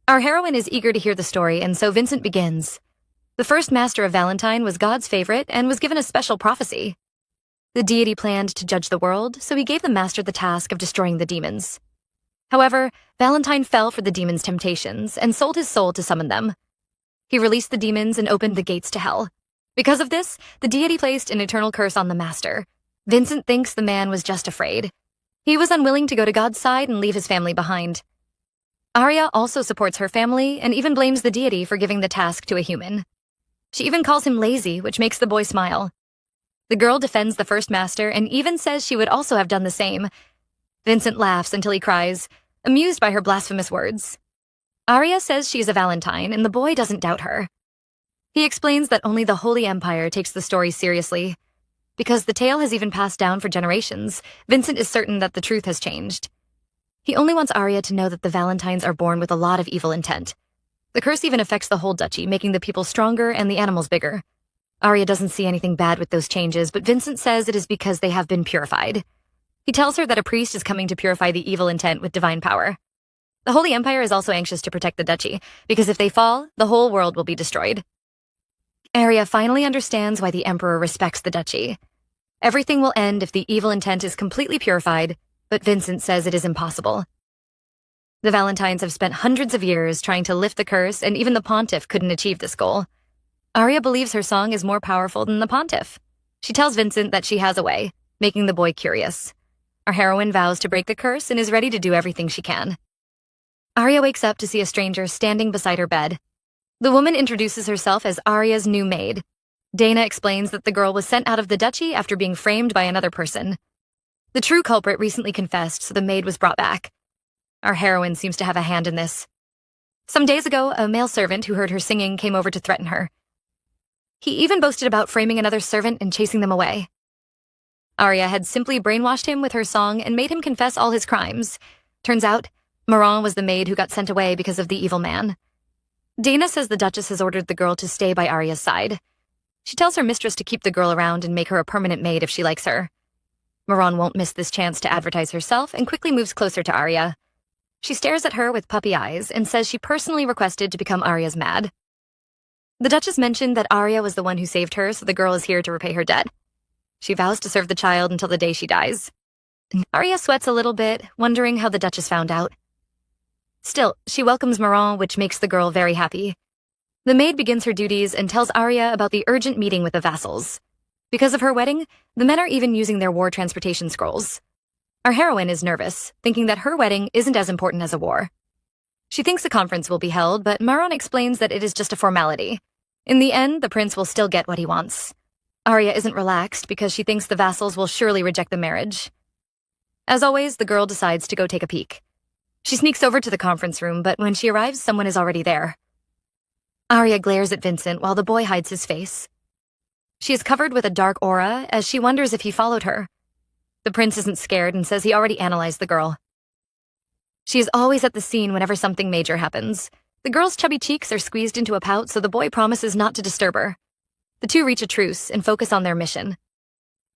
Our heroine is eager to hear the story, and so Vincent begins. The first master of Valentine was God's favorite and was given a special prophecy. The deity planned to judge the world, so he gave the master the task of destroying the demons. However, Valentine fell for the demons' temptations and sold his soul to summon them. He released the demons and opened the gates to hell. Because of this, the deity placed an eternal curse on the master. Vincent thinks the man was just afraid. He was unwilling to go to God's side and leave his family behind. Arya also supports her family and even blames the deity for giving the task to a human. She even calls him lazy, which makes the boy smile. The girl defends the first master and even says she would also have done the same. Vincent laughs until he cries, amused by her blasphemous words. Arya says she is a Valentine, and the boy doesn't doubt her. He explains that only the Holy Empire takes the story seriously. Because the tale has even passed down for generations, Vincent is certain that the truth has changed. He only wants Arya to know that the Valentines are born with a lot of evil intent. The curse even affects the whole duchy, making the people stronger and the animals bigger. Arya doesn't see anything bad with those changes, but Vincent says it is because they have been purified. He tells her that a priest is coming to purify the evil intent with divine power. The Holy Empire is also anxious to protect the duchy, because if they fall, the whole world will be destroyed. Arya finally understands why the Emperor respects the duchy. Everything will end if the evil intent is completely purified, but Vincent says it is impossible. The Valentines have spent hundreds of years trying to lift the curse, and even the pontiff couldn't achieve this goal. Arya believes her song is more powerful than the pontiff. She tells Vincent that she has a way, making the boy curious. Our heroine vows to break the curse and is ready to do everything she can. Arya wakes up to see a stranger standing beside her bed. The woman introduces herself as Arya's new maid. Dana explains that the girl was sent out of the duchy after being framed by another person. The true culprit recently confessed, so the maid was brought back. Our heroine seems to have a hand in this. Some days ago, a male servant who heard her singing came over to threaten her. He even boasted about framing another servant and chasing them away. Arya had simply brainwashed him with her song and made him confess all his crimes. Turns out, Moran was the maid who got sent away because of the evil man. Dana says the Duchess has ordered the girl to stay by Arya's side. She tells her mistress to keep the girl around and make her a permanent maid if she likes her. Moran won't miss this chance to advertise herself and quickly moves closer to Arya. She stares at her with puppy eyes and says she personally requested to become Arya's mad. The Duchess mentioned that Arya was the one who saved her, so the girl is here to repay her debt. She vows to serve the child until the day she dies. Arya sweats a little bit, wondering how the Duchess found out. Still, she welcomes Moran, which makes the girl very happy. The maid begins her duties and tells Arya about the urgent meeting with the vassals. Because of her wedding, the men are even using their war transportation scrolls. Our heroine is nervous, thinking that her wedding isn't as important as a war. She thinks a conference will be held, but Moran explains that it is just a formality. In the end, the prince will still get what he wants. Arya isn't relaxed because she thinks the vassals will surely reject the marriage. As always, the girl decides to go take a peek. She sneaks over to the conference room, but when she arrives, someone is already there. Arya glares at Vincent while the boy hides his face. She is covered with a dark aura as she wonders if he followed her. The prince isn't scared and says he already analyzed the girl. She is always at the scene whenever something major happens. The girl's chubby cheeks are squeezed into a pout, so the boy promises not to disturb her. The two reach a truce and focus on their mission.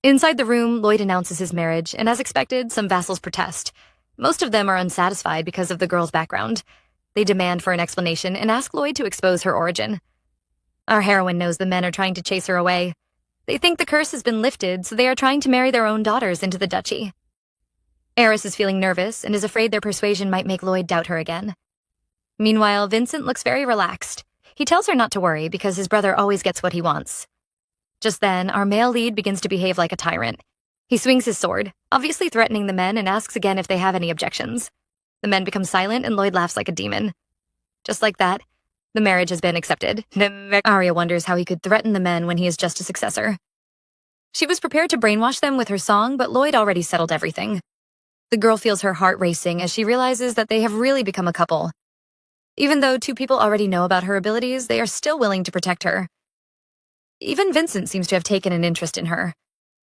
Inside the room, Lloyd announces his marriage, and as expected, some vassals protest. Most of them are unsatisfied because of the girl's background. They demand for an explanation and ask Lloyd to expose her origin. Our heroine knows the men are trying to chase her away. They think the curse has been lifted, so they are trying to marry their own daughters into the duchy. Eris is feeling nervous and is afraid their persuasion might make Lloyd doubt her again. Meanwhile, Vincent looks very relaxed. He tells her not to worry because his brother always gets what he wants. Just then, our male lead begins to behave like a tyrant. He swings his sword, obviously threatening the men, and asks again if they have any objections. The men become silent and Lloyd laughs like a demon. Just like that, the marriage has been accepted. Arya wonders how he could threaten the men when he is just a successor. She was prepared to brainwash them with her song, but Lloyd already settled everything. The girl feels her heart racing as she realizes that they have really become a couple. Even though two people already know about her abilities, they are still willing to protect her. Even Vincent seems to have taken an interest in her.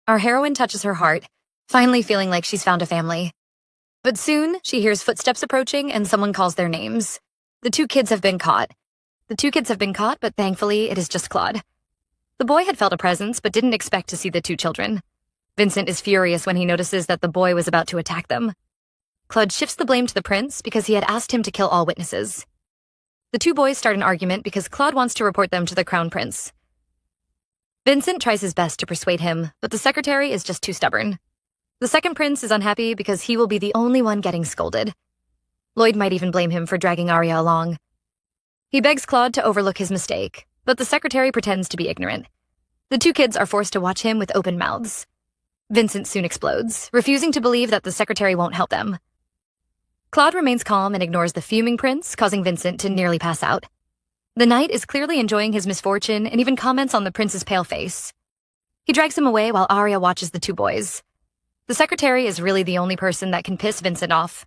Our heroine touches her heart, finally feeling like she's found a family. But soon, she hears footsteps approaching and someone calls their names. The two kids have been caught. But thankfully, it is just Claude. The boy had felt a presence, but didn't expect to see the two children. Vincent is furious when he notices that the boy was about to attack them. Claude shifts the blame to the prince because he had asked him to kill all witnesses. The two boys start an argument because Claude wants to report them to the crown prince. Vincent tries his best to persuade him, but the secretary is just too stubborn. The second prince is unhappy because he will be the only one getting scolded. Lloyd might even blame him for dragging Arya along. He begs Claude to overlook his mistake, but the secretary pretends to be ignorant. The two kids are forced to watch him with open mouths. Vincent soon explodes, refusing to believe that the secretary won't help them. Claude remains calm and ignores the fuming prince, causing Vincent to nearly pass out. The knight is clearly enjoying his misfortune and even comments on the prince's pale face. He drags him away while Arya watches the two boys. The secretary is really the only person that can piss Vincent off.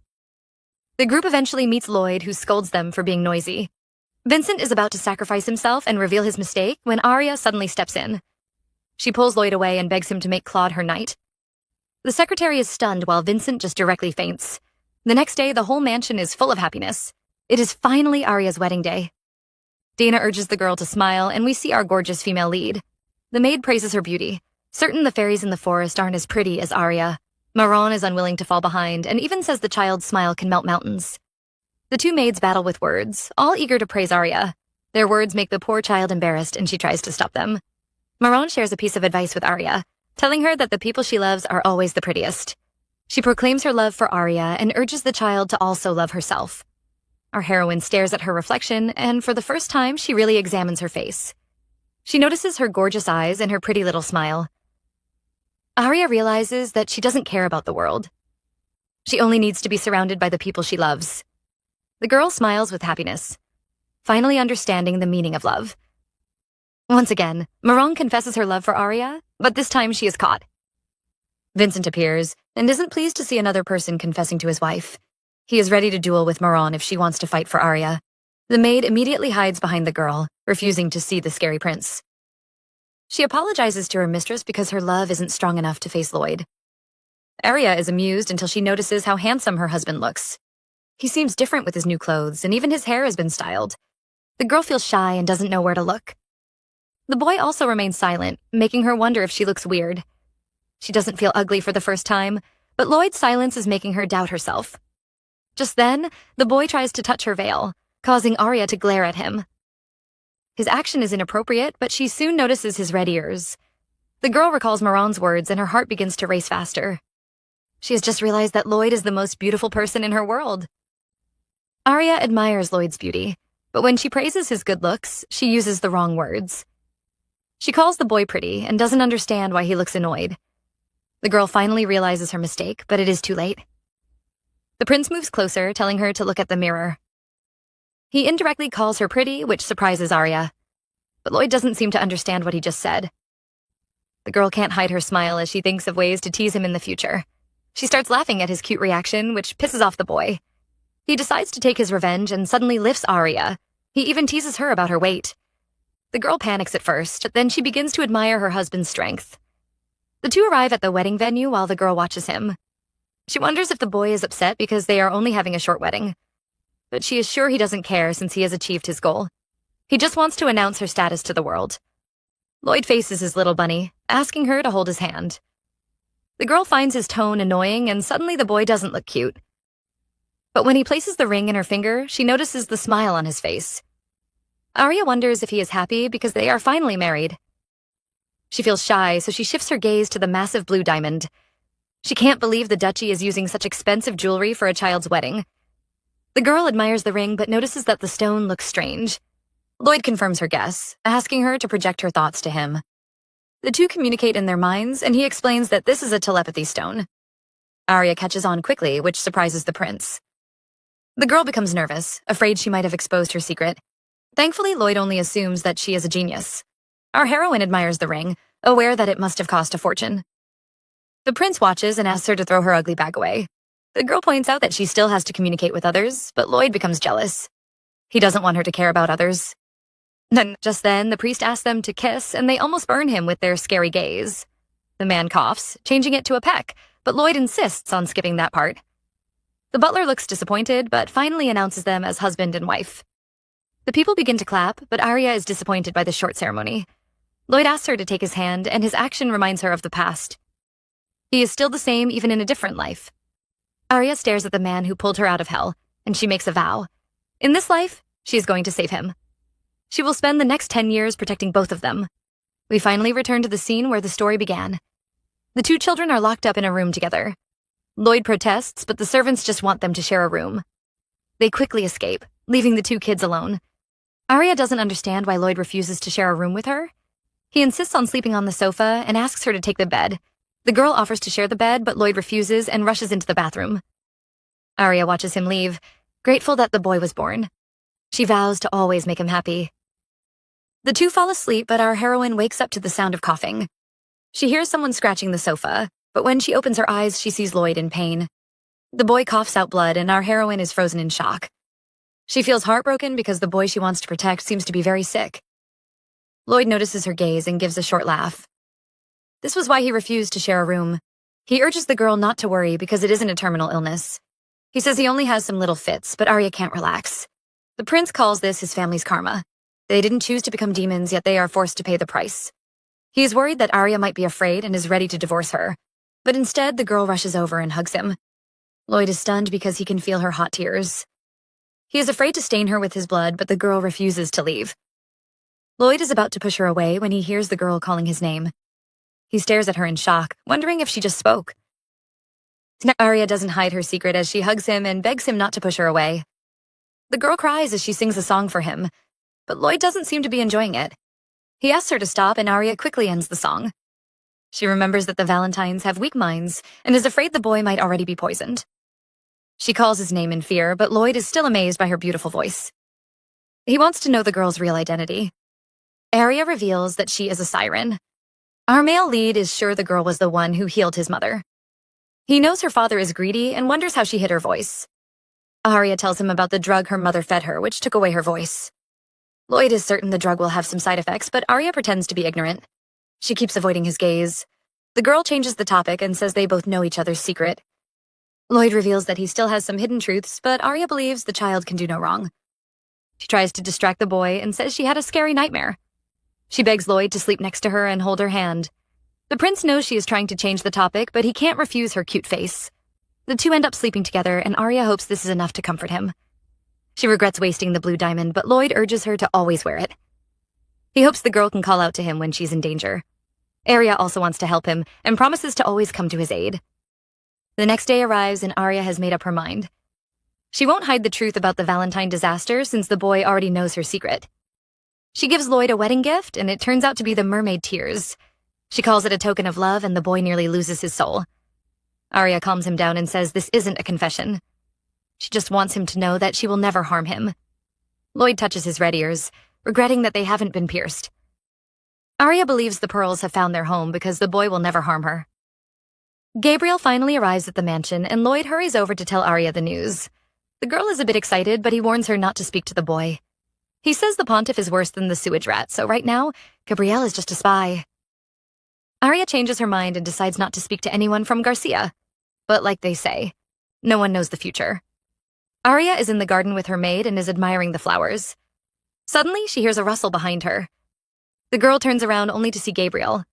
The group eventually meets Lloyd, who scolds them for being noisy. Vincent is about to sacrifice himself and reveal his mistake when Arya suddenly steps in. She pulls Lloyd away and begs him to make Claude her knight. The secretary is stunned while Vincent just directly faints. The next day, the whole mansion is full of happiness. It is finally Arya's wedding day. Dana urges the girl to smile, and we see our gorgeous female lead. The maid praises her beauty, certain the fairies in the forest aren't as pretty as Arya. Moran is unwilling to fall behind, and even says the child's smile can melt mountains. The two maids battle with words, all eager to praise Arya. Their words make the poor child embarrassed and she tries to stop them. Maron shares a piece of advice with Arya, telling her that the people she loves are always the prettiest. She proclaims her love for Arya and urges the child to also love herself. Our heroine stares at her reflection, and for the first time, she really examines her face. She notices her gorgeous eyes and her pretty little smile. Arya realizes that she doesn't care about the world. She only needs to be surrounded by the people she loves. The girl smiles with happiness, finally understanding the meaning of love. Once again, Maron confesses her love for Arya, but this time she is caught. Vincent appears and isn't pleased to see another person confessing to his wife. He is ready to duel with Maron if she wants to fight for Arya. The maid immediately hides behind the girl, refusing to see the scary prince. She apologizes to her mistress because her love isn't strong enough to face Lloyd. Arya is amused until she notices how handsome her husband looks. He seems different with his new clothes, and even his hair has been styled. The girl feels shy and doesn't know where to look. The boy also remains silent, making her wonder if she looks weird. She doesn't feel ugly for the first time, but Lloyd's silence is making her doubt herself. Just then, the boy tries to touch her veil, causing Arya to glare at him. His action is inappropriate, but she soon notices his red ears. The girl recalls Maron's words and her heart begins to race faster. She has just realized that Lloyd is the most beautiful person in her world. Arya admires Lloyd's beauty, but when she praises his good looks, she uses the wrong words. She calls the boy pretty and doesn't understand why he looks annoyed. The girl finally realizes her mistake, but it is too late. The prince moves closer, telling her to look at the mirror. He indirectly calls her pretty, which surprises Arya. But Lloyd doesn't seem to understand what he just said. The girl can't hide her smile as she thinks of ways to tease him in the future. She starts laughing at his cute reaction, which pisses off the boy. He decides to take his revenge and suddenly lifts Arya. He even teases her about her weight. The girl panics at first, then she begins to admire her husband's strength. The two arrive at the wedding venue while the girl watches him. She wonders if the boy is upset because they are only having a short wedding. But she is sure he doesn't care since he has achieved his goal. He just wants to announce her status to the world. Lloyd faces his little bunny, asking her to hold his hand. The girl finds his tone annoying, and suddenly the boy doesn't look cute. But when he places the ring in her finger, she notices the smile on his face. Arya wonders if he is happy because they are finally married. She feels shy, so she shifts her gaze to the massive blue diamond. She can't believe the duchy is using such expensive jewelry for a child's wedding. The girl admires the ring but notices that the stone looks strange. Lloyd confirms her guess, asking her to project her thoughts to him. The two communicate in their minds, and he explains that this is a telepathy stone. Arya catches on quickly, which surprises the prince. The girl becomes nervous, afraid she might have exposed her secret. Thankfully, Lloyd only assumes that she is a genius. Our heroine admires the ring, aware that it must have cost a fortune. The prince watches and asks her to throw her ugly bag away. The girl points out that she still has to communicate with others, but Lloyd becomes jealous. He doesn't want her to care about others. Just then, the priest asks them to kiss, and they almost burn him with their scary gaze. The man coughs, changing it to a peck, but Lloyd insists on skipping that part. The butler looks disappointed, but finally announces them as husband and wife. The people begin to clap, but Arya is disappointed by the short ceremony. Lloyd asks her to take his hand, and his action reminds her of the past. He is still the same even in a different life. Arya stares at the man who pulled her out of hell, and she makes a vow. In this life, she is going to save him. She will spend the next 10 years protecting both of them. We finally return to the scene where the story began. The two children are locked up in a room together. Lloyd protests, but the servants just want them to share a room. They quickly escape, leaving the two kids alone. Arya doesn't understand why Lloyd refuses to share a room with her. He insists on sleeping on the sofa and asks her to take the bed. The girl offers to share the bed, but Lloyd refuses and rushes into the bathroom. Arya watches him leave, grateful that the boy was born. She vows to always make him happy. The two fall asleep, but our heroine wakes up to the sound of coughing. She hears someone scratching the sofa, but when she opens her eyes, she sees Lloyd in pain. The boy coughs out blood, and our heroine is frozen in shock. She feels heartbroken because the boy she wants to protect seems to be very sick. Lloyd notices her gaze and gives a short laugh. This was why he refused to share a room. He urges the girl not to worry because it isn't a terminal illness. He says he only has some little fits, but Arya can't relax. The prince calls this his family's karma. They didn't choose to become demons, yet they are forced to pay the price. He is worried that Arya might be afraid and is ready to divorce her. But instead, the girl rushes over and hugs him. Lloyd is stunned because he can feel her hot tears. He is afraid to stain her with his blood, but the girl refuses to leave. Lloyd is about to push her away when he hears the girl calling his name. He stares at her in shock, wondering if she just spoke. Arya doesn't hide her secret as she hugs him and begs him not to push her away. The girl cries as she sings a song for him, but Lloyd doesn't seem to be enjoying it. He asks her to stop, and Arya quickly ends the song. She remembers that the Valentines have weak minds and is afraid the boy might already be poisoned. She calls his name in fear, but Lloyd is still amazed by her beautiful voice. He wants to know the girl's real identity. Arya reveals that she is a siren. Our male lead is sure the girl was the one who healed his mother. He knows her father is greedy and wonders how she hid her voice. Arya tells him about the drug her mother fed her, which took away her voice. Lloyd is certain the drug will have some side effects, but Arya pretends to be ignorant. She keeps avoiding his gaze. The girl changes the topic and says they both know each other's secret. Lloyd reveals that he still has some hidden truths, but Arya believes the child can do no wrong. She tries to distract the boy and says she had a scary nightmare. She begs Lloyd to sleep next to her and hold her hand. The prince knows she is trying to change the topic, but he can't refuse her cute face. The two end up sleeping together, and Arya hopes this is enough to comfort him. She regrets wasting the blue diamond, but Lloyd urges her to always wear it. He hopes the girl can call out to him when she's in danger. Arya also wants to help him and promises to always come to his aid. The next day arrives and Arya has made up her mind. She won't hide the truth about the Valentine disaster since the boy already knows her secret. She gives Lloyd a wedding gift, and it turns out to be the mermaid tears. She calls it a token of love, and the boy nearly loses his soul. Arya calms him down and says this isn't a confession. She just wants him to know that she will never harm him. Lloyd touches his red ears, regretting that they haven't been pierced. Arya believes the pearls have found their home because the boy will never harm her. Gabriel finally arrives at the mansion, and Lloyd hurries over to tell Arya the news. The girl is a bit excited, but he warns her not to speak to the boy. He says the pontiff is worse than the sewage rat, so right now, Gabrielle is just a spy. Arya changes her mind and decides not to speak to anyone from Garcia. But like they say, no one knows the future. Arya is in the garden with her maid and is admiring the flowers. Suddenly, she hears a rustle behind her. The girl turns around only to see Gabriel.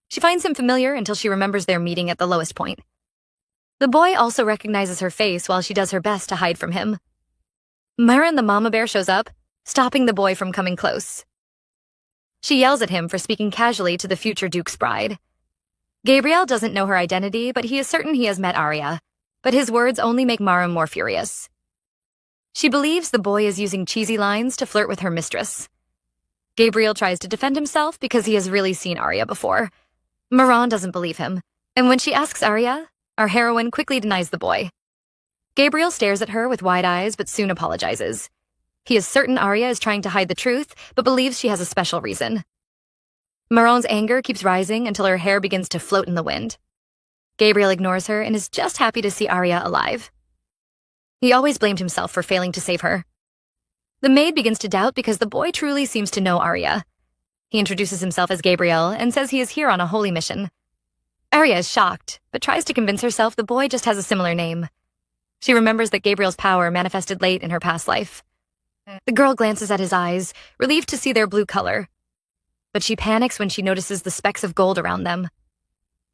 She finds him familiar until she remembers their meeting at the lowest point. The boy also recognizes her face while she does her best to hide from him. Myron the mama bear shows up, stopping the boy from coming close. She yells at him for speaking casually to the future Duke's bride. Gabriel doesn't know her identity, but he is certain he has met Arya, but his words only make Maram more furious. She believes the boy is using cheesy lines to flirt with her mistress. Gabriel tries to defend himself because he has really seen Arya before. Maran doesn't believe him, and when she asks Arya, our heroine quickly denies the boy. Gabriel stares at her with wide eyes but soon apologizes. He is certain Arya is trying to hide the truth, but believes she has a special reason. Maron's anger keeps rising until her hair begins to float in the wind. Gabriel ignores her and is just happy to see Arya alive. He always blamed himself for failing to save her. The maid begins to doubt because the boy truly seems to know Arya. He introduces himself as Gabriel and says he is here on a holy mission. Arya is shocked, but tries to convince herself the boy just has a similar name. She remembers that Gabriel's power manifested late in her past life. The girl glances at his eyes, relieved to see their blue color. But she panics when she notices the specks of gold around them.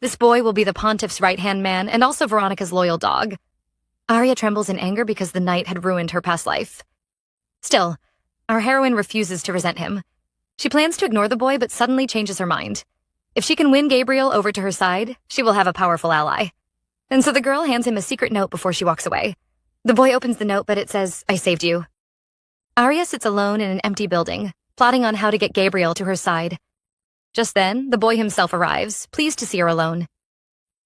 This boy will be the pontiff's right-hand man and also Veronica's loyal dog. Arya trembles in anger because the knight had ruined her past life. Still, our heroine refuses to resent him. She plans to ignore the boy but suddenly changes her mind. If she can win Gabriel over to her side, she will have a powerful ally. And so the girl hands him a secret note before she walks away. The boy opens the note, but it says, "I saved you." Arya sits alone in an empty building, plotting on how to get Gabriel to her side. Just then, the boy himself arrives, pleased to see her alone.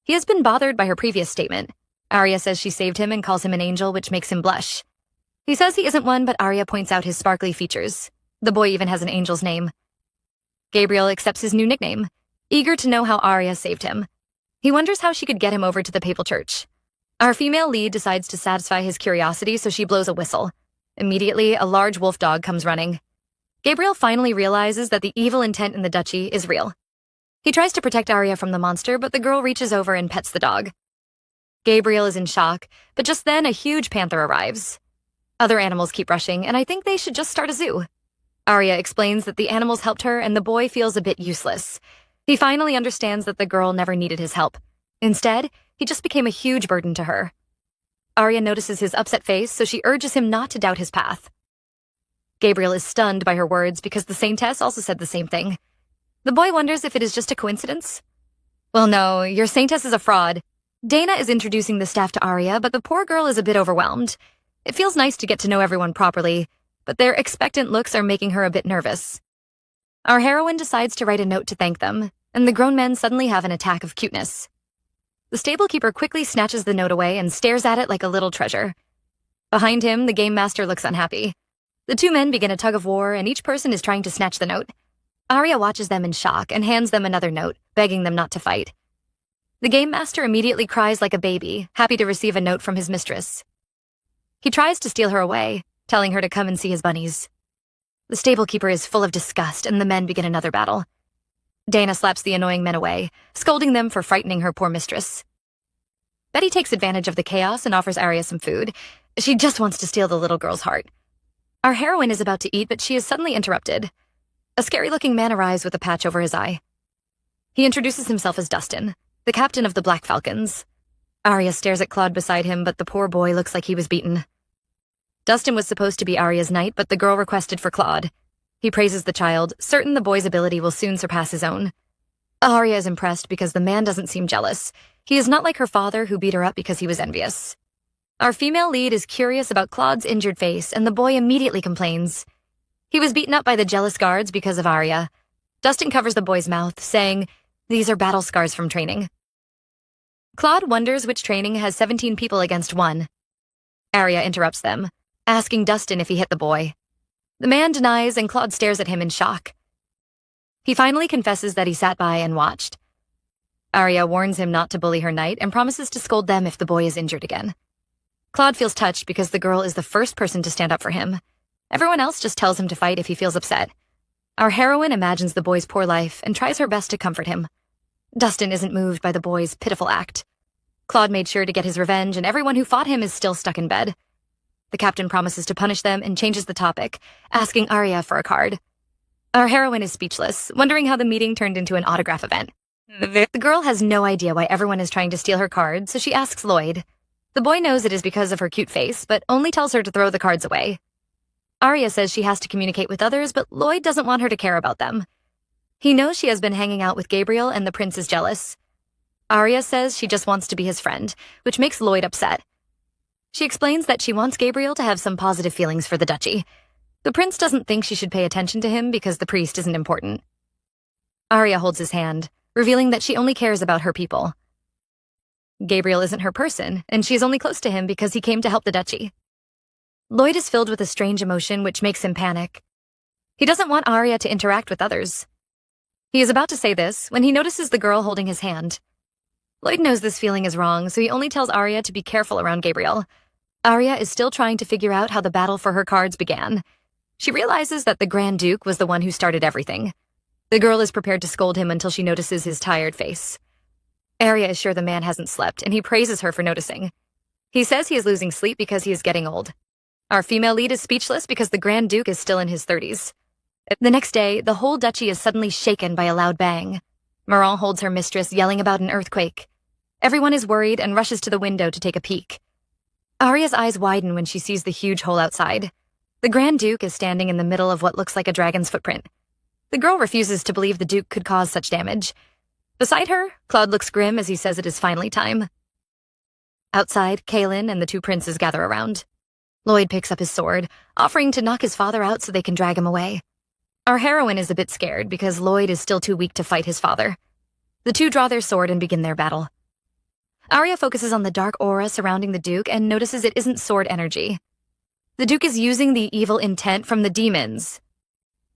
He has been bothered by her previous statement. Arya says she saved him and calls him an angel, which makes him blush. He says he isn't one, but Arya points out his sparkly features. The boy even has an angel's name. Gabriel accepts his new nickname, eager to know how Arya saved him. He wonders how she could get him over to the papal church. Our female lead decides to satisfy his curiosity, so she blows a whistle. Immediately, a large wolf dog comes running. Gabriel finally realizes that the evil intent in the duchy is real. He tries to protect Arya from the monster, but the girl reaches over and pets the dog. Gabriel is in shock, but just then a huge panther arrives. Other animals keep rushing, and I think they should just start a zoo. Arya explains that the animals helped her and the boy feels a bit useless. He finally understands that the girl never needed his help. Instead, he just became a huge burden to her. Arya notices his upset face, so she urges him not to doubt his path. Gabriel is stunned by her words because the Saintess also said the same thing. The boy wonders if it is just a coincidence. Well, no, your Saintess is a fraud. Dana is introducing the staff to Arya, but the poor girl is a bit overwhelmed. It feels nice to get to know everyone properly, but their expectant looks are making her a bit nervous. Our heroine decides to write a note to thank them, and the grown men suddenly have an attack of cuteness. The stablekeeper quickly snatches the note away and stares at it like a little treasure. Behind him, the game master looks unhappy. The two men begin a tug of war, and each person is trying to snatch the note. Arya watches them in shock and hands them another note, begging them not to fight. The game master immediately cries like a baby, happy to receive a note from his mistress. He tries to steal her away, telling her to come and see his bunnies. The stablekeeper is full of disgust, and the men begin another battle. Dana slaps the annoying men away, scolding them for frightening her poor mistress. Betty takes advantage of the chaos and offers Arya some food. She just wants to steal the little girl's heart. Our heroine is about to eat, but she is suddenly interrupted. A scary-looking man arrives with a patch over his eye. He introduces himself as Dustin, the captain of the Black Falcons. Arya stares at Claude beside him, but the poor boy looks like he was beaten. Dustin was supposed to be Arya's knight, but the girl requested for Claude. He praises the child, certain the boy's ability will soon surpass his own. Arya is impressed because the man doesn't seem jealous. He is not like her father, who beat her up because he was envious. Our female lead is curious about Claude's injured face, and the boy immediately complains. He was beaten up by the jealous guards because of Arya. Dustin covers the boy's mouth, saying, "These are battle scars from training." Claude wonders which training has 17 people against one. Arya interrupts them, asking Dustin if he hit the boy. The man denies, and Claude stares at him in shock. He finally confesses that he sat by and watched. Arya warns him not to bully her knight and promises to scold them if the boy is injured again. Claude feels touched because the girl is the first person to stand up for him. Everyone else just tells him to fight if he feels upset. Our heroine imagines the boy's poor life and tries her best to comfort him. Dustin isn't moved by the boy's pitiful act. Claude made sure to get his revenge, and everyone who fought him is still stuck in bed. The captain promises to punish them and changes the topic, asking Arya for a card. Our heroine is speechless, wondering how the meeting turned into an autograph event. The girl has no idea why everyone is trying to steal her card, so she asks Lloyd. The boy knows it is because of her cute face, but only tells her to throw the cards away. Arya says she has to communicate with others, but Lloyd doesn't want her to care about them. He knows she has been hanging out with Gabriel, and the prince is jealous. Arya says she just wants to be his friend, which makes Lloyd upset. She explains that she wants Gabriel to have some positive feelings for the duchy. The prince doesn't think she should pay attention to him because the priest isn't important. Arya holds his hand, revealing that she only cares about her people. Gabriel isn't her person, and she is only close to him because he came to help the duchy. Lloyd is filled with a strange emotion which makes him panic. He doesn't want Arya to interact with others. He is about to say this when he notices the girl holding his hand. Lloyd knows this feeling is wrong, so he only tells Arya to be careful around Gabriel. Arya is still trying to figure out how the battle for her cards began. She realizes that the Grand Duke was the one who started everything. The girl is prepared to scold him until she notices his tired face. Arya is sure the man hasn't slept, and he praises her for noticing. He says he is losing sleep because he is getting old. Our female lead is speechless because the Grand Duke is still in his 30s. The next day, the whole duchy is suddenly shaken by a loud bang. Moran holds her mistress, yelling about an earthquake. Everyone is worried and rushes to the window to take a peek. Arya's eyes widen when she sees the huge hole outside. The Grand Duke is standing in the middle of what looks like a dragon's footprint. The girl refuses to believe the Duke could cause such damage. Beside her, Claude looks grim as he says it is finally time. Outside, Kaelin and the two princes gather around. Lloyd picks up his sword, offering to knock his father out so they can drag him away. Our heroine is a bit scared because Lloyd is still too weak to fight his father. The two draw their sword and begin their battle. Arya focuses on the dark aura surrounding the Duke and notices it isn't sword energy. The Duke is using the evil intent from the demons.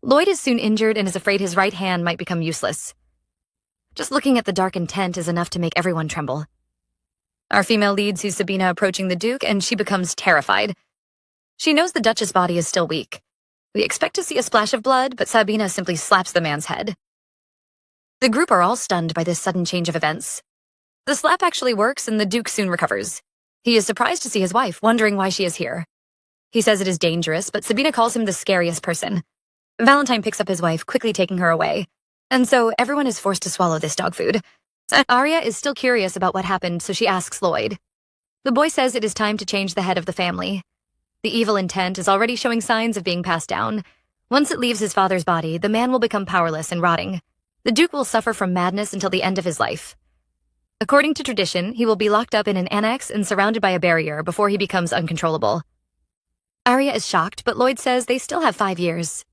Lloyd is soon injured and is afraid his right hand might become useless. Just looking at the dark intent is enough to make everyone tremble. Our female lead sees Sabina approaching the Duke, and she becomes terrified. She knows the Duchess' body is still weak. We expect to see a splash of blood, but Sabina simply slaps the man's head. The group are all stunned by this sudden change of events. The slap actually works, and the Duke soon recovers. He is surprised to see his wife, wondering why she is here. He says it is dangerous, but Sabina calls him the scariest person. Valentine picks up his wife, quickly taking her away. And so everyone is forced to swallow this dog food. Arya is still curious about what happened, so she asks Lloyd. The boy says it is time to change the head of the family. The evil intent is already showing signs of being passed down. Once it leaves his father's body, the man will become powerless and rotting. The Duke will suffer from madness until the end of his life. According to tradition, he will be locked up in an annex and surrounded by a barrier before he becomes uncontrollable. Arya is shocked, but Lloyd says they still have 5 years.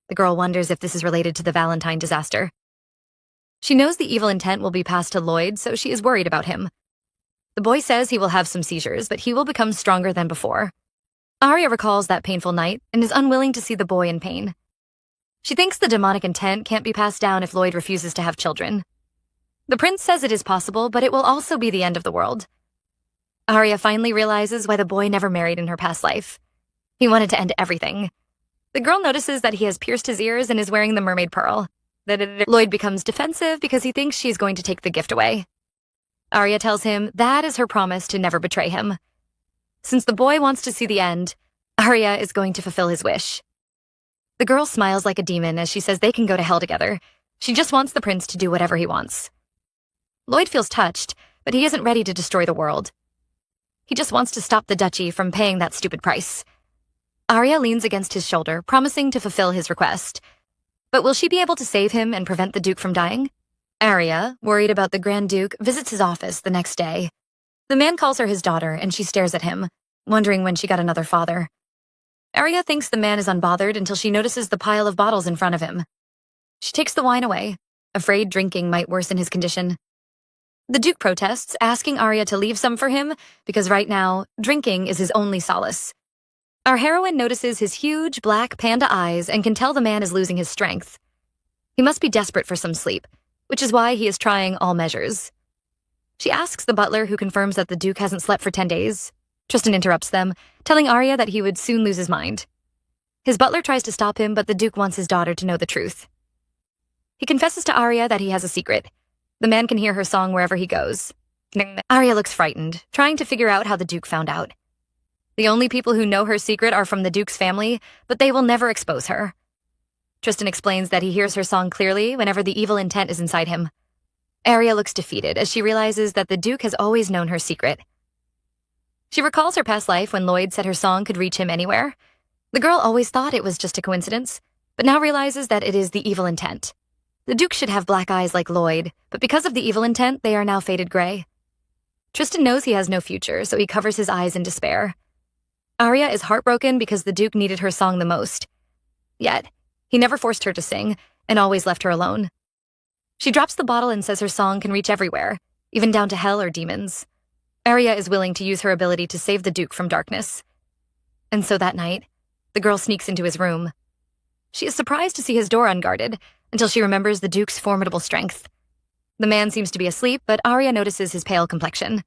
The girl wonders if this is related to the Valentine disaster. She knows the evil intent will be passed to Lloyd, so she is worried about him. The boy says he will have some seizures, but he will become stronger than before. Arya recalls that painful night and is unwilling to see the boy in pain. She thinks the demonic intent can't be passed down if Lloyd refuses to have children. The prince says it is possible, but it will also be the end of the world. Arya finally realizes why the boy never married in her past life. He wanted to end everything. The girl notices that he has pierced his ears and is wearing the mermaid pearl. Lloyd becomes defensive because he thinks she is going to take the gift away. Arya tells him that is her promise to never betray him. Since the boy wants to see the end, Arya is going to fulfill his wish. The girl smiles like a demon as she says they can go to hell together. She just wants the prince to do whatever he wants. Lloyd feels touched, but he isn't ready to destroy the world. He just wants to stop the duchy from paying that stupid price. Arya leans against his shoulder, promising to fulfill his request. But will she be able to save him and prevent the Duke from dying? Arya, worried about the Grand Duke, visits his office the next day. The man calls her his daughter, and she stares at him, wondering when she got another father. Arya thinks the man is unbothered until she notices the pile of bottles in front of him. She takes the wine away, afraid drinking might worsen his condition. The Duke protests, asking Arya to leave some for him because right now, drinking is his only solace. Our heroine notices his huge, black panda eyes and can tell the man is losing his strength. He must be desperate for some sleep, which is why he is trying all measures. She asks the butler, who confirms that the Duke hasn't slept for 10 days. Tristan interrupts them, telling Arya that he would soon lose his mind. His butler tries to stop him, but the Duke wants his daughter to know the truth. He confesses to Arya that he has a secret. The man can hear her song wherever he goes. Arya looks frightened, trying to figure out how the Duke found out. The only people who know her secret are from the Duke's family, but they will never expose her. Tristan explains that he hears her song clearly whenever the evil intent is inside him. Arya looks defeated as she realizes that the Duke has always known her secret. She recalls her past life when Lloyd said her song could reach him anywhere. The girl always thought it was just a coincidence, but now realizes that it is the evil intent. The Duke should have black eyes like Lloyd, but because of the evil intent, they are now faded gray. Tristan knows he has no future, so he covers his eyes in despair. Arya is heartbroken because the Duke needed her song the most. Yet, he never forced her to sing, and always left her alone. She drops the bottle and says her song can reach everywhere, even down to hell or demons. Arya is willing to use her ability to save the Duke from darkness. And so that night, the girl sneaks into his room. She is surprised to see his door unguarded, until she remembers the Duke's formidable strength. The man seems to be asleep, but Arya notices his pale complexion.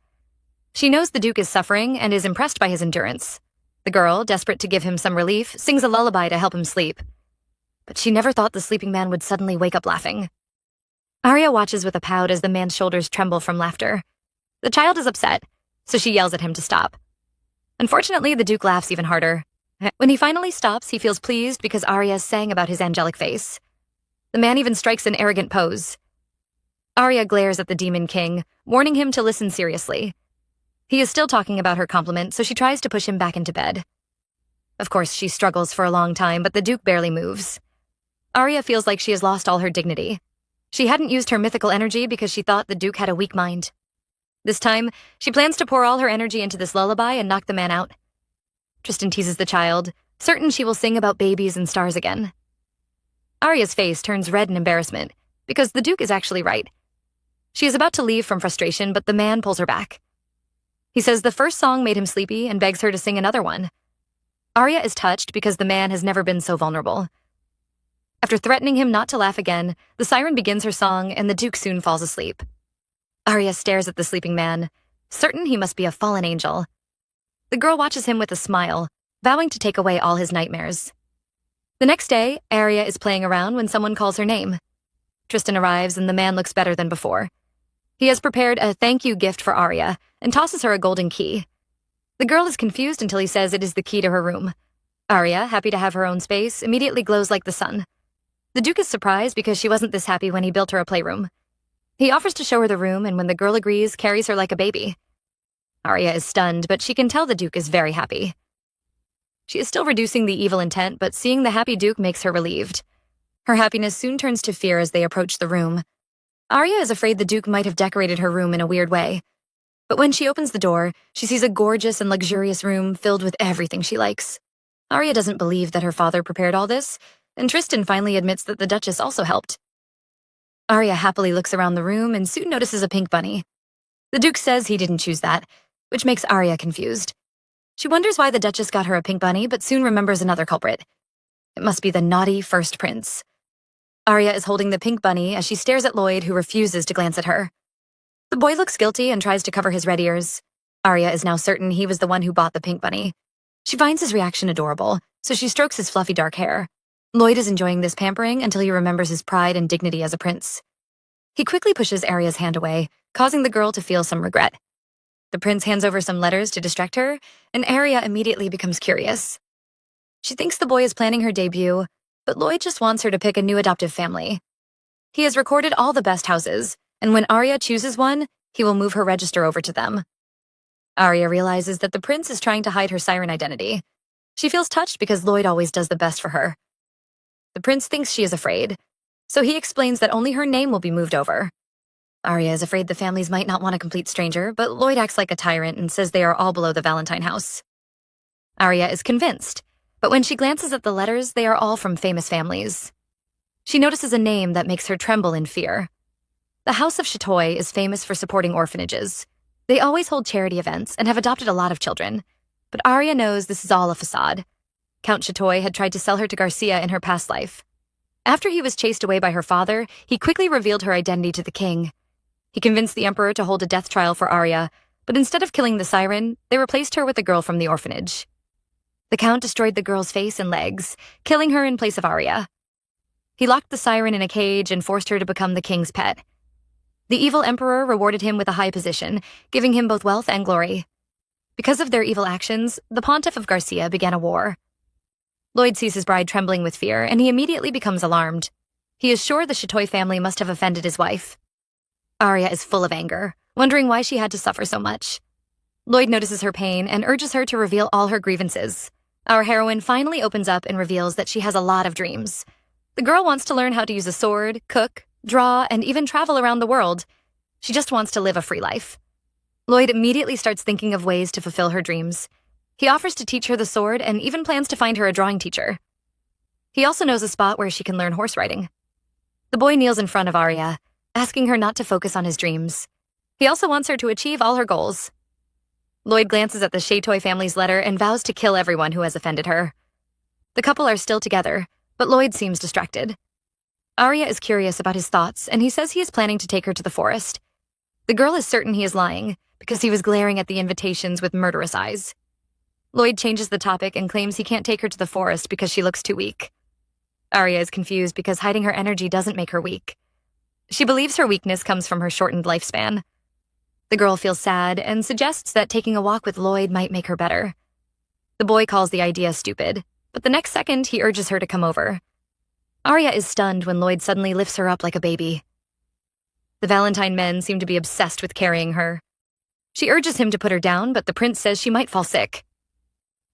She knows the Duke is suffering and is impressed by his endurance. The girl, desperate to give him some relief, sings a lullaby to help him sleep. But she never thought the sleeping man would suddenly wake up laughing. Arya watches with a pout as the man's shoulders tremble from laughter. The child is upset, so she yells at him to stop. Unfortunately, the Duke laughs even harder. When he finally stops, he feels pleased because Arya sang about his angelic face. The man even strikes an arrogant pose. Arya glares at the Demon King, warning him to listen seriously. He is still talking about her compliment, so she tries to push him back into bed. Of course, she struggles for a long time, but the Duke barely moves. Arya feels like she has lost all her dignity. She hadn't used her mythical energy because she thought the Duke had a weak mind. This time, she plans to pour all her energy into this lullaby and knock the man out. Tristan teases the child, certain she will sing about babies and stars again. Arya's face turns red in embarrassment, because the Duke is actually right. She is about to leave from frustration, but the man pulls her back. He says the first song made him sleepy and begs her to sing another one. Arya is touched because the man has never been so vulnerable. After threatening him not to laugh again, the siren begins her song and the Duke soon falls asleep. Arya stares at the sleeping man, certain he must be a fallen angel. The girl watches him with a smile, vowing to take away all his nightmares. The next day, Arya is playing around when someone calls her name. Tristan arrives and the man looks better than before. He has prepared a thank you gift for Arya and tosses her a golden key. The girl is confused until he says it is the key to her room. Arya, happy to have her own space, immediately glows like the sun. The Duke is surprised because she wasn't this happy when he built her a playroom. He offers to show her the room and when the girl agrees, carries her like a baby. Arya is stunned, but she can tell the Duke is very happy. She is still reducing the evil intent, but seeing the happy Duke makes her relieved. Her happiness soon turns to fear as they approach the room. Arya is afraid the Duke might have decorated her room in a weird way. But when she opens the door, she sees a gorgeous and luxurious room filled with everything she likes. Arya doesn't believe that her father prepared all this, and Tristan finally admits that the Duchess also helped. Arya happily looks around the room and soon notices a pink bunny. The Duke says he didn't choose that, which makes Arya confused. She wonders why the Duchess got her a pink bunny, but soon remembers another culprit. It must be the naughty first prince. Arya is holding the pink bunny as she stares at Lloyd, who refuses to glance at her. The boy looks guilty and tries to cover his red ears. Arya is now certain he was the one who bought the pink bunny. She finds his reaction adorable, so she strokes his fluffy dark hair. Lloyd is enjoying this pampering until he remembers his pride and dignity as a prince. He quickly pushes Arya's hand away, causing the girl to feel some regret. The prince hands over some letters to distract her, and Arya immediately becomes curious. She thinks the boy is planning her debut, but Lloyd just wants her to pick a new adoptive family. He has recorded all the best houses, and when Arya chooses one, he will move her register over to them. Arya realizes that the prince is trying to hide her siren identity. She feels touched because Lloyd always does the best for her. The prince thinks she is afraid, so he explains that only her name will be moved over. Arya is afraid the families might not want a complete stranger, but Lloyd acts like a tyrant and says they are all below the Valentine house. Arya is convinced, but when she glances at the letters, they are all from famous families. She notices a name that makes her tremble in fear. The House of Chatoy is famous for supporting orphanages. They always hold charity events and have adopted a lot of children, but Arya knows this is all a facade. Count Chatoy had tried to sell her to Garcia in her past life. After he was chased away by her father, he quickly revealed her identity to the king. He convinced the emperor to hold a death trial for Arya, but instead of killing the siren, they replaced her with a girl from the orphanage. The count destroyed the girl's face and legs, killing her in place of Arya. He locked the siren in a cage and forced her to become the king's pet. The evil emperor rewarded him with a high position, giving him both wealth and glory. Because of their evil actions, the pontiff of Garcia began a war. Lloyd sees his bride trembling with fear, and he immediately becomes alarmed. He is sure the Chatoy family must have offended his wife. Arya is full of anger, wondering why she had to suffer so much. Lloyd notices her pain and urges her to reveal all her grievances. Our heroine finally opens up and reveals that she has a lot of dreams. The girl wants to learn how to use a sword, cook, draw, and even travel around the world. She just wants to live a free life. Lloyd immediately starts thinking of ways to fulfill her dreams. He offers to teach her the sword and even plans to find her a drawing teacher. He also knows a spot where she can learn horse riding. The boy kneels in front of Arya, asking her not to focus on his dreams. He also wants her to achieve all her goals. Lloyd glances at the Chatoy family's letter and vows to kill everyone who has offended her. The couple are still together, but Lloyd seems distracted. Arya is curious about his thoughts, and he says he is planning to take her to the forest. The girl is certain he is lying, because he was glaring at the invitations with murderous eyes. Lloyd changes the topic and claims he can't take her to the forest because she looks too weak. Arya is confused because hiding her energy doesn't make her weak. She believes her weakness comes from her shortened lifespan. The girl feels sad and suggests that taking a walk with Lloyd might make her better. The boy calls the idea stupid, but the next second he urges her to come over. Arya is stunned when Lloyd suddenly lifts her up like a baby. The Valentine men seem to be obsessed with carrying her. She urges him to put her down, but the prince says she might fall sick.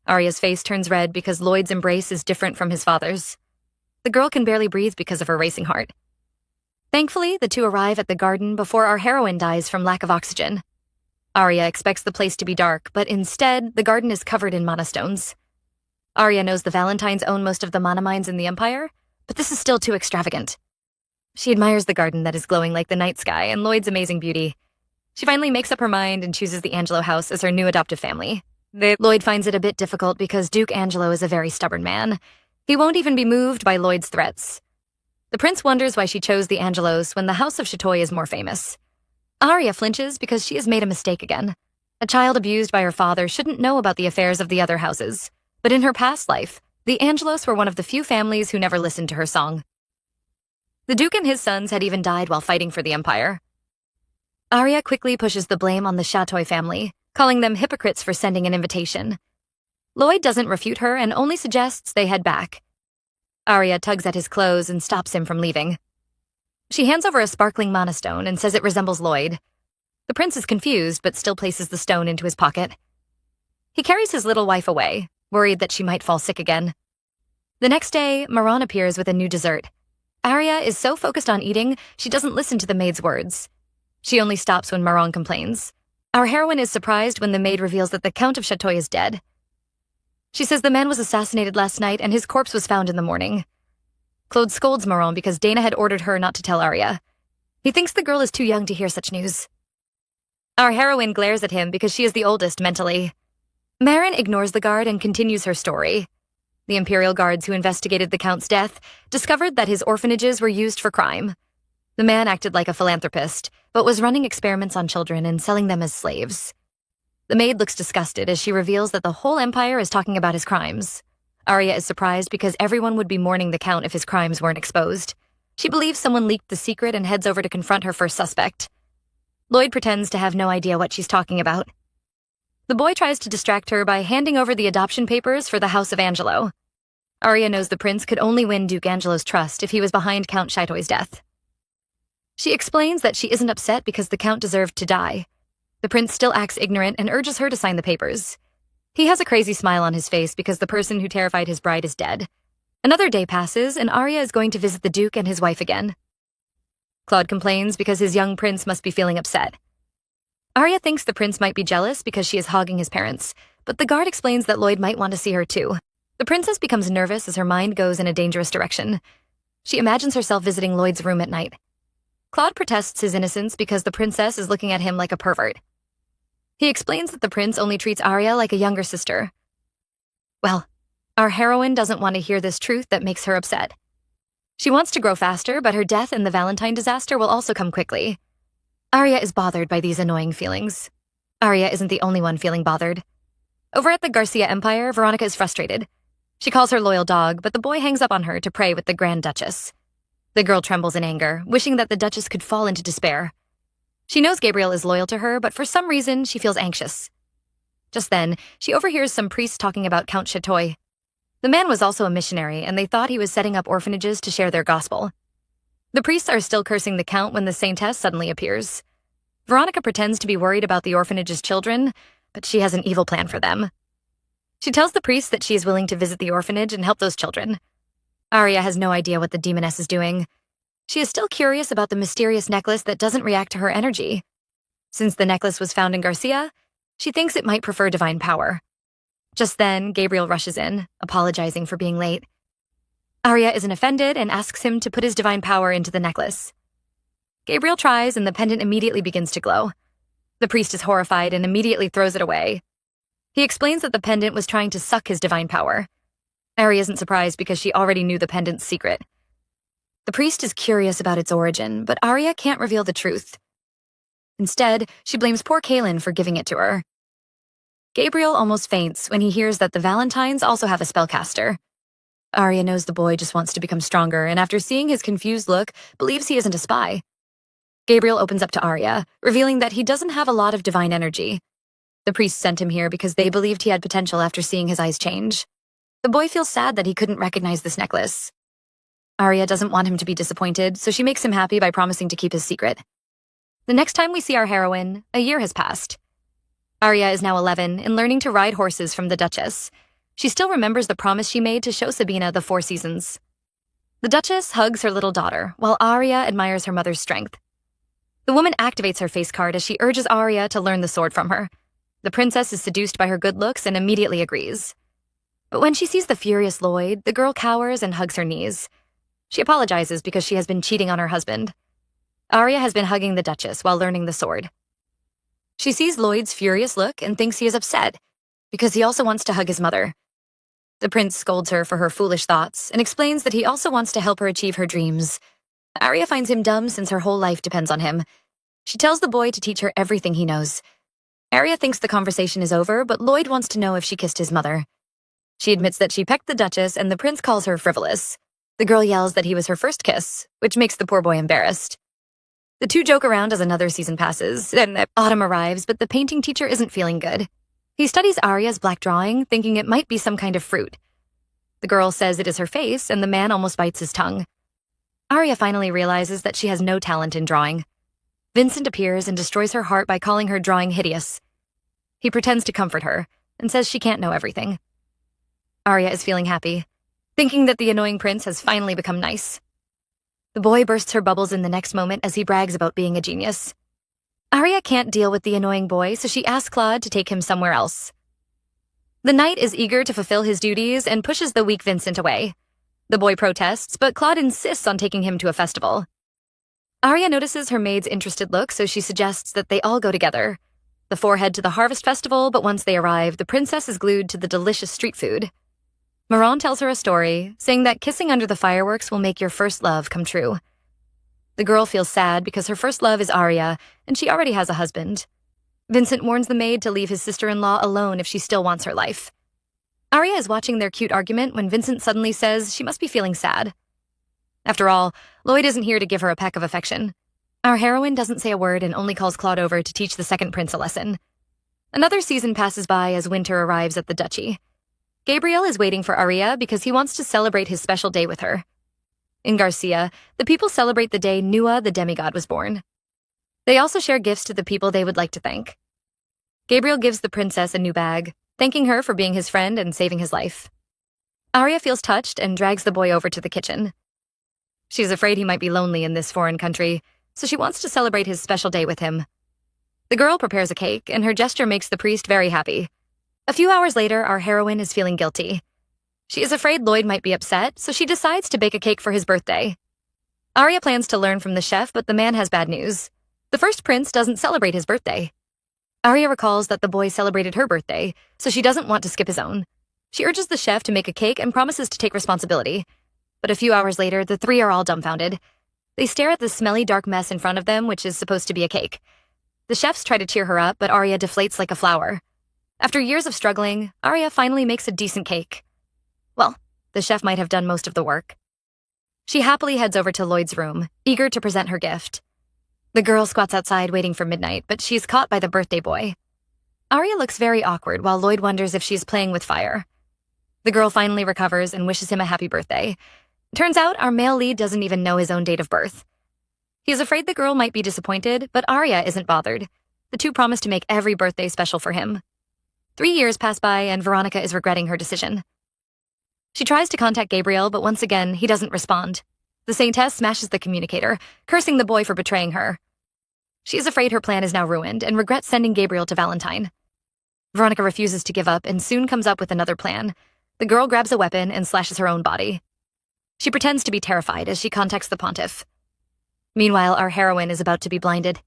Arya's face turns red because Lloyd's embrace is different from his father's. The girl can barely breathe because of her racing heart. Thankfully, the two arrive at the garden before our heroine dies from lack of oxygen. Arya expects the place to be dark, but instead, the garden is covered in mana stones. Arya knows the Valentines own most of the mana mines in the Empire, but this is still too extravagant. She admires the garden that is glowing like the night sky and Lloyd's amazing beauty. She finally makes up her mind and chooses the Angelo house as her new adoptive family. Lloyd finds it a bit difficult because Duke Angelo is a very stubborn man. He won't even be moved by Lloyd's threats. The prince wonders why she chose the Angelos when the House of Chatoy is more famous. Arya flinches because she has made a mistake again. A child abused by her father shouldn't know about the affairs of the other houses, but in her past life, the Angelos were one of the few families who never listened to her song. The Duke and his sons had even died while fighting for the Empire. Arya quickly pushes the blame on the Chatoy family, calling them hypocrites for sending an invitation. Lloyd doesn't refute her and only suggests they head back. Arya tugs at his clothes and stops him from leaving. She hands over a sparkling mana stone and says it resembles Lloyd. The prince is confused but still places the stone into his pocket. He carries his little wife away, worried that she might fall sick again. The next day, Maran appears with a new dessert. Arya is so focused on eating, she doesn't listen to the maid's words. She only stops when Maran complains. Our heroine is surprised when the maid reveals that the Count of Château is dead. She says the man was assassinated last night and his corpse was found in the morning. Claude scolds Maran because Dana had ordered her not to tell Arya. He thinks the girl is too young to hear such news. Our heroine glares at him because she is the oldest mentally. Marin ignores the guard and continues her story. The Imperial Guards who investigated the Count's death discovered that his orphanages were used for crime. The man acted like a philanthropist, but was running experiments on children and selling them as slaves. The maid looks disgusted as she reveals that the whole empire is talking about his crimes. Arya is surprised because everyone would be mourning the Count if his crimes weren't exposed. She believes someone leaked the secret and heads over to confront her first suspect. Lloyd pretends to have no idea what she's talking about. The boy tries to distract her by handing over the adoption papers for the House of Angelo. Arya knows the prince could only win Duke Angelo's trust if he was behind Count Château's death. She explains that she isn't upset because the Count deserved to die. The prince still acts ignorant and urges her to sign the papers. He has a crazy smile on his face because the person who terrified his bride is dead. Another day passes, and Arya is going to visit the Duke and his wife again. Claude complains because his young prince must be feeling upset. Arya thinks the prince might be jealous because she is hogging his parents, but the guard explains that Lloyd might want to see her too. The princess becomes nervous as her mind goes in a dangerous direction. She imagines herself visiting Lloyd's room at night. Claude protests his innocence because the princess is looking at him like a pervert. He explains that the prince only treats Arya like a younger sister. Well, our heroine doesn't want to hear this truth that makes her upset. She wants to grow faster, but her death and the Valentine disaster will also come quickly. Arya is bothered by these annoying feelings. Arya isn't the only one feeling bothered. Over at the Garcia Empire, Veronica is frustrated. She calls her loyal dog, but the boy hangs up on her to pray with the Grand Duchess. The girl trembles in anger, wishing that the Duchess could fall into despair. She knows Gabriel is loyal to her, but for some reason, she feels anxious. Just then, she overhears some priests talking about Count Château. The man was also a missionary, and they thought he was setting up orphanages to share their gospel. The priests are still cursing the Count when the Saintess suddenly appears. Veronica pretends to be worried about the orphanage's children, but she has an evil plan for them. She tells the priests that she is willing to visit the orphanage and help those children. Arya has no idea what the demoness is doing. She is still curious about the mysterious necklace that doesn't react to her energy. Since the necklace was found in Garcia, she thinks it might prefer divine power. Just then, Gabriel rushes in, apologizing for being late. Arya isn't offended and asks him to put his divine power into the necklace. Gabriel tries, and the pendant immediately begins to glow. The priest is horrified and immediately throws it away. He explains that the pendant was trying to suck his divine power. Arya isn't surprised because she already knew the pendant's secret. The priest is curious about its origin, but Arya can't reveal the truth. Instead, she blames poor Kaelin for giving it to her. Gabriel almost faints when he hears that the Valentines also have a spellcaster. Arya knows the boy just wants to become stronger, and after seeing his confused look, believes he isn't a spy. Gabriel opens up to Arya, revealing that he doesn't have a lot of divine energy. The priests sent him here because they believed he had potential after seeing his eyes change. The boy feels sad that he couldn't recognize this necklace. Arya doesn't want him to be disappointed, so she makes him happy by promising to keep his secret. The next time we see our heroine, a year has passed. Arya is now 11 and learning to ride horses from the Duchess. She still remembers the promise she made to show Sabina the 4 seasons. The Duchess hugs her little daughter, while Arya admires her mother's strength. The woman activates her face card as she urges Arya to learn the sword from her. The princess is seduced by her good looks and immediately agrees. But when she sees the furious Lloyd, the girl cowers and hugs her knees. She apologizes because she has been cheating on her husband. Arya has been hugging the Duchess while learning the sword. She sees Lloyd's furious look and thinks he is upset, because he also wants to hug his mother. The prince scolds her for her foolish thoughts and explains that he also wants to help her achieve her dreams. Arya finds him dumb since her whole life depends on him. She tells the boy to teach her everything he knows. Arya thinks the conversation is over, but Lloyd wants to know if she kissed his mother. She admits that she pecked the Duchess, and the prince calls her frivolous. The girl yells that he was her first kiss, which makes the poor boy embarrassed. The two joke around as another season passes, and autumn arrives, but the painting teacher isn't feeling good. He studies Arya's black drawing, thinking it might be some kind of fruit. The girl says it is her face, and the man almost bites his tongue. Arya finally realizes that she has no talent in drawing. Vincent appears and destroys her heart by calling her drawing hideous. He pretends to comfort her and says she can't know everything. Arya is feeling happy, thinking that the annoying prince has finally become nice. The boy bursts her bubbles in the next moment as he brags about being a genius. Arya can't deal with the annoying boy, so she asks Claude to take him somewhere else. The knight is eager to fulfill his duties and pushes the weak Vincent away. The boy protests, but Claude insists on taking him to a festival. Arya notices her maid's interested look, so she suggests that they all go together. The four head to the harvest festival, but once they arrive, the princess is glued to the delicious street food. Moran tells her a story, saying that kissing under the fireworks will make your first love come true. The girl feels sad because her first love is Arya, and she already has a husband. Vincent warns the maid to leave his sister-in-law alone if she still wants her life. Arya is watching their cute argument when Vincent suddenly says she must be feeling sad. After all, Lloyd isn't here to give her a peck of affection. Our heroine doesn't say a word and only calls Claude over to teach the second prince a lesson. Another season passes by as winter arrives at the duchy. Gabriel is waiting for Arya because he wants to celebrate his special day with her. In Garcia, the people celebrate the day Nua the demigod was born. They also share gifts to the people they would like to thank. Gabriel gives the princess a new bag, thanking her for being his friend and saving his life. Arya feels touched and drags the boy over to the kitchen. She's afraid he might be lonely in this foreign country, so she wants to celebrate his special day with him. The girl prepares a cake, and her gesture makes the priest very happy. A few hours later, our heroine is feeling guilty. She is afraid Lloyd might be upset, so she decides to bake a cake for his birthday. Arya plans to learn from the chef, but the man has bad news. The first prince doesn't celebrate his birthday. Arya recalls that the boy celebrated her birthday, so she doesn't want to skip his own. She urges the chef to make a cake and promises to take responsibility. But a few hours later, the three are all dumbfounded. They stare at the smelly, dark mess in front of them, which is supposed to be a cake. The chefs try to cheer her up, but Arya deflates like a flower. After years of struggling, Arya finally makes a decent cake. Well, the chef might have done most of the work. She happily heads over to Lloyd's room, eager to present her gift. The girl squats outside waiting for midnight, but she's caught by the birthday boy. Arya looks very awkward while Lloyd wonders if she's playing with fire. The girl finally recovers and wishes him a happy birthday. Turns out our male lead doesn't even know his own date of birth. He's afraid the girl might be disappointed, but Arya isn't bothered. The two promise to make every birthday special for him. 3 years pass by and Veronica is regretting her decision. She tries to contact Gabriel, but once again, he doesn't respond. The Saintess smashes the communicator, cursing the boy for betraying her. She is afraid her plan is now ruined and regrets sending Gabriel to Valentine. Veronica refuses to give up and soon comes up with another plan. The girl grabs a weapon and slashes her own body. She pretends to be terrified as she contacts the pontiff. Meanwhile, our heroine is about to be blinded.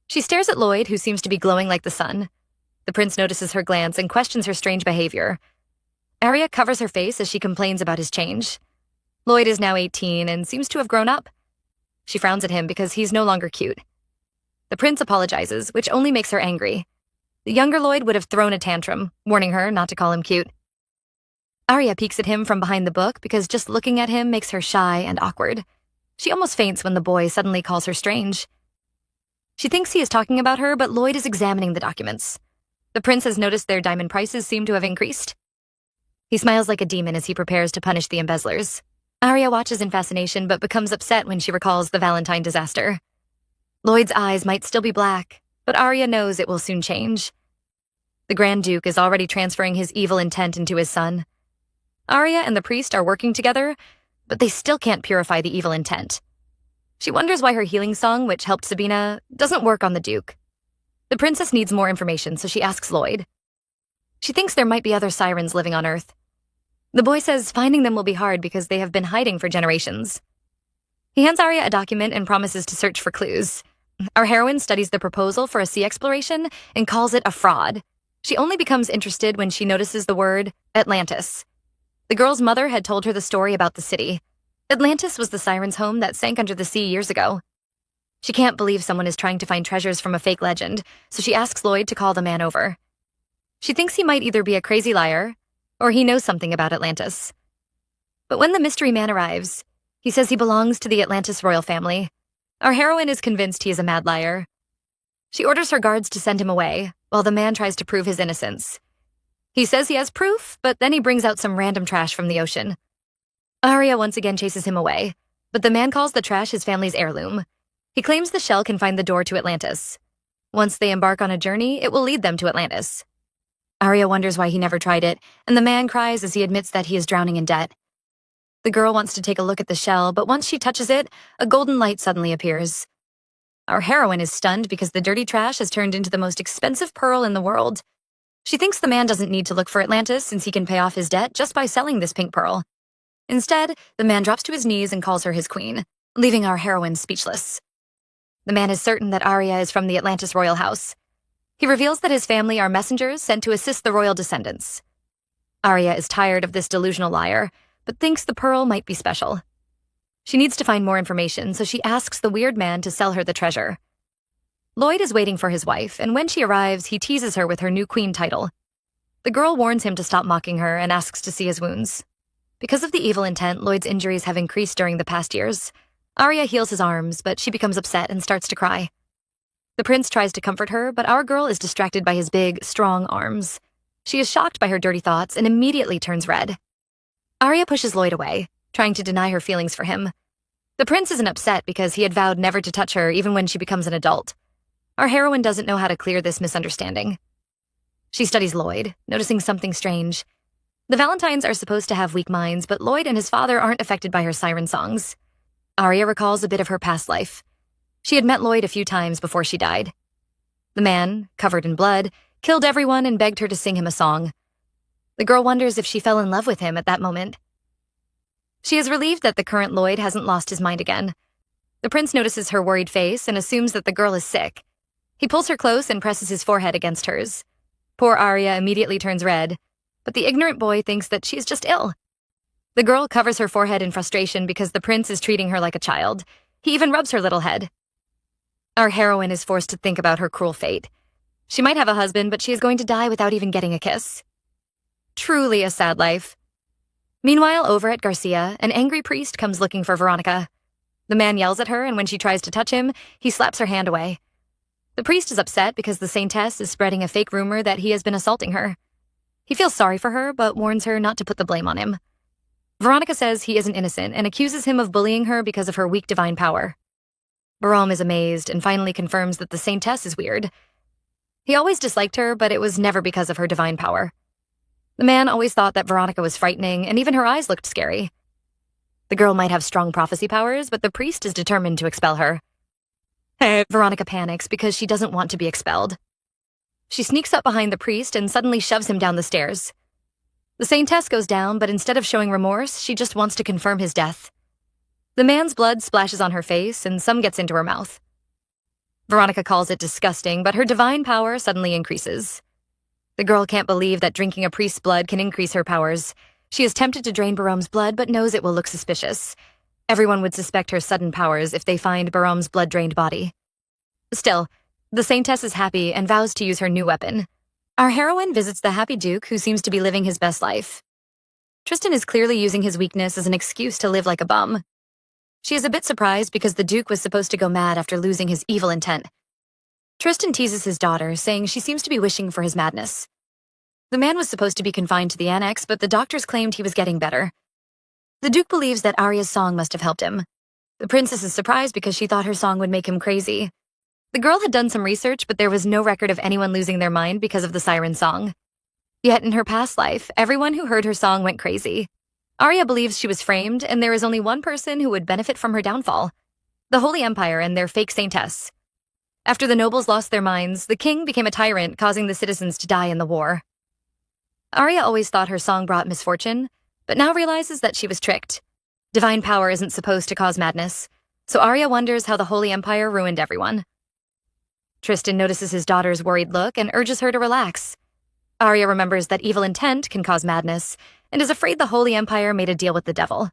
She stares at Lloyd, who seems to be glowing like the sun. The prince notices her glance and questions her strange behavior. Arya covers her face as she complains about his change. Lloyd is now 18 and seems to have grown up. She frowns at him because he's no longer cute. The prince apologizes, which only makes her angry. The younger Lloyd would have thrown a tantrum, warning her not to call him cute. Arya peeks at him from behind the book because just looking at him makes her shy and awkward. She almost faints when the boy suddenly calls her strange. She thinks he is talking about her, but Lloyd is examining the documents. The prince has noticed their diamond prices seem to have increased. He smiles like a demon as he prepares to punish the embezzlers. Arya watches in fascination but becomes upset when she recalls the Valentine disaster. Lloyd's eyes might still be black, but Arya knows it will soon change. The Grand Duke is already transferring his evil intent into his son. Arya and the priest are working together, but they still can't purify the evil intent. She wonders why her healing song, which helped Sabina, doesn't work on the Duke. The princess needs more information, so she asks Lloyd. She thinks there might be other sirens living on Earth. The boy says finding them will be hard because they have been hiding for generations. He hands Arya a document and promises to search for clues. Our heroine studies the proposal for a sea exploration and calls it a fraud. She only becomes interested when she notices the word Atlantis. The girl's mother had told her the story about the city. Atlantis was the siren's home that sank under the sea years ago. She can't believe someone is trying to find treasures from a fake legend, so she asks Lloyd to call the man over. She thinks he might either be a crazy liar, or he knows something about Atlantis. But when the mystery man arrives, he says he belongs to the Atlantis royal family. Our heroine is convinced he is a mad liar. She orders her guards to send him away, while the man tries to prove his innocence. He says he has proof, but then he brings out some random trash from the ocean. Arya once again chases him away, but the man calls the trash his family's heirloom. He claims the shell can find the door to Atlantis. Once they embark on a journey, it will lead them to Atlantis. Arya wonders why he never tried it, and the man cries as he admits that he is drowning in debt. The girl wants to take a look at the shell, but once she touches it, a golden light suddenly appears. Our heroine is stunned because the dirty trash has turned into the most expensive pearl in the world. She thinks the man doesn't need to look for Atlantis since he can pay off his debt just by selling this pink pearl. Instead, the man drops to his knees and calls her his queen, leaving our heroine speechless. The man is certain that Arya is from the Atlantis royal house. He reveals that his family are messengers sent to assist the royal descendants. Arya is tired of this delusional liar, but thinks the pearl might be special. She needs to find more information, so she asks the weird man to sell her the treasure. Lloyd is waiting for his wife, and when she arrives, he teases her with her new queen title. The girl warns him to stop mocking her and asks to see his wounds. Because of the evil intent, Lloyd's injuries have increased during the past years. Arya heals his arms, but she becomes upset and starts to cry. The prince tries to comfort her, but our girl is distracted by his big, strong arms. She is shocked by her dirty thoughts and immediately turns red. Arya pushes Lloyd away, trying to deny her feelings for him. The prince isn't upset because he had vowed never to touch her even when she becomes an adult. Our heroine doesn't know how to clear this misunderstanding. She studies Lloyd, noticing something strange. The Valentines are supposed to have weak minds, but Lloyd and his father aren't affected by her siren songs. Arya recalls a bit of her past life. She had met Lloyd a few times before she died. The man, covered in blood, killed everyone and begged her to sing him a song. The girl wonders if she fell in love with him at that moment. She is relieved that the current Lloyd hasn't lost his mind again. The prince notices her worried face and assumes that the girl is sick. He pulls her close and presses his forehead against hers. Poor Arya immediately turns red, but the ignorant boy thinks that she is just ill. The girl covers her forehead in frustration because the prince is treating her like a child. He even rubs her little head. Our heroine is forced to think about her cruel fate. She might have a husband, but she is going to die without even getting a kiss. Truly a sad life. Meanwhile, over at Garcia, an angry priest comes looking for Veronica. The man yells at her, and when she tries to touch him, he slaps her hand away. The priest is upset because the saintess is spreading a fake rumor that he has been assaulting her. He feels sorry for her, but warns her not to put the blame on him. Veronica says he isn't innocent and accuses him of bullying her because of her weak divine power. Barome is amazed and finally confirms that the saintess is weird. He always disliked her, but it was never because of her divine power. The man always thought that Veronica was frightening, and even her eyes looked scary. The girl might have strong prophecy powers, but the priest is determined to expel her. Veronica panics because she doesn't want to be expelled. She sneaks up behind the priest and suddenly shoves him down the stairs. The saintess goes down, but instead of showing remorse, she just wants to confirm his death. The man's blood splashes on her face, and some gets into her mouth. Veronica calls it disgusting, but her divine power suddenly increases. The girl can't believe that drinking a priest's blood can increase her powers. She is tempted to drain Barome's blood, but knows it will look suspicious. Everyone would suspect her sudden powers if they find Barome's blood-drained body. Still, the saintess is happy and vows to use her new weapon. Our heroine visits the happy duke, who seems to be living his best life. Tristan is clearly using his weakness as an excuse to live like a bum. She is a bit surprised because the duke was supposed to go mad after losing his evil intent. Tristan teases his daughter, saying she seems to be wishing for his madness. The man was supposed to be confined to the annex, but the doctors claimed he was getting better. The duke believes that Arya's song must have helped him. The princess is surprised because she thought her song would make him crazy. The girl had done some research, but there was no record of anyone losing their mind because of the siren song. Yet in her past life, everyone who heard her song went crazy. Arya believes she was framed, and there is only one person who would benefit from her downfall: the Holy Empire and their fake saintess. After the nobles lost their minds, the king became a tyrant, causing the citizens to die in the war. Arya always thought her song brought misfortune, but now realizes that she was tricked. Divine power isn't supposed to cause madness, so Arya wonders how the Holy Empire ruined everyone. Tristan notices his daughter's worried look and urges her to relax. Arya remembers that evil intent can cause madness, and is afraid the Holy Empire made a deal with the devil.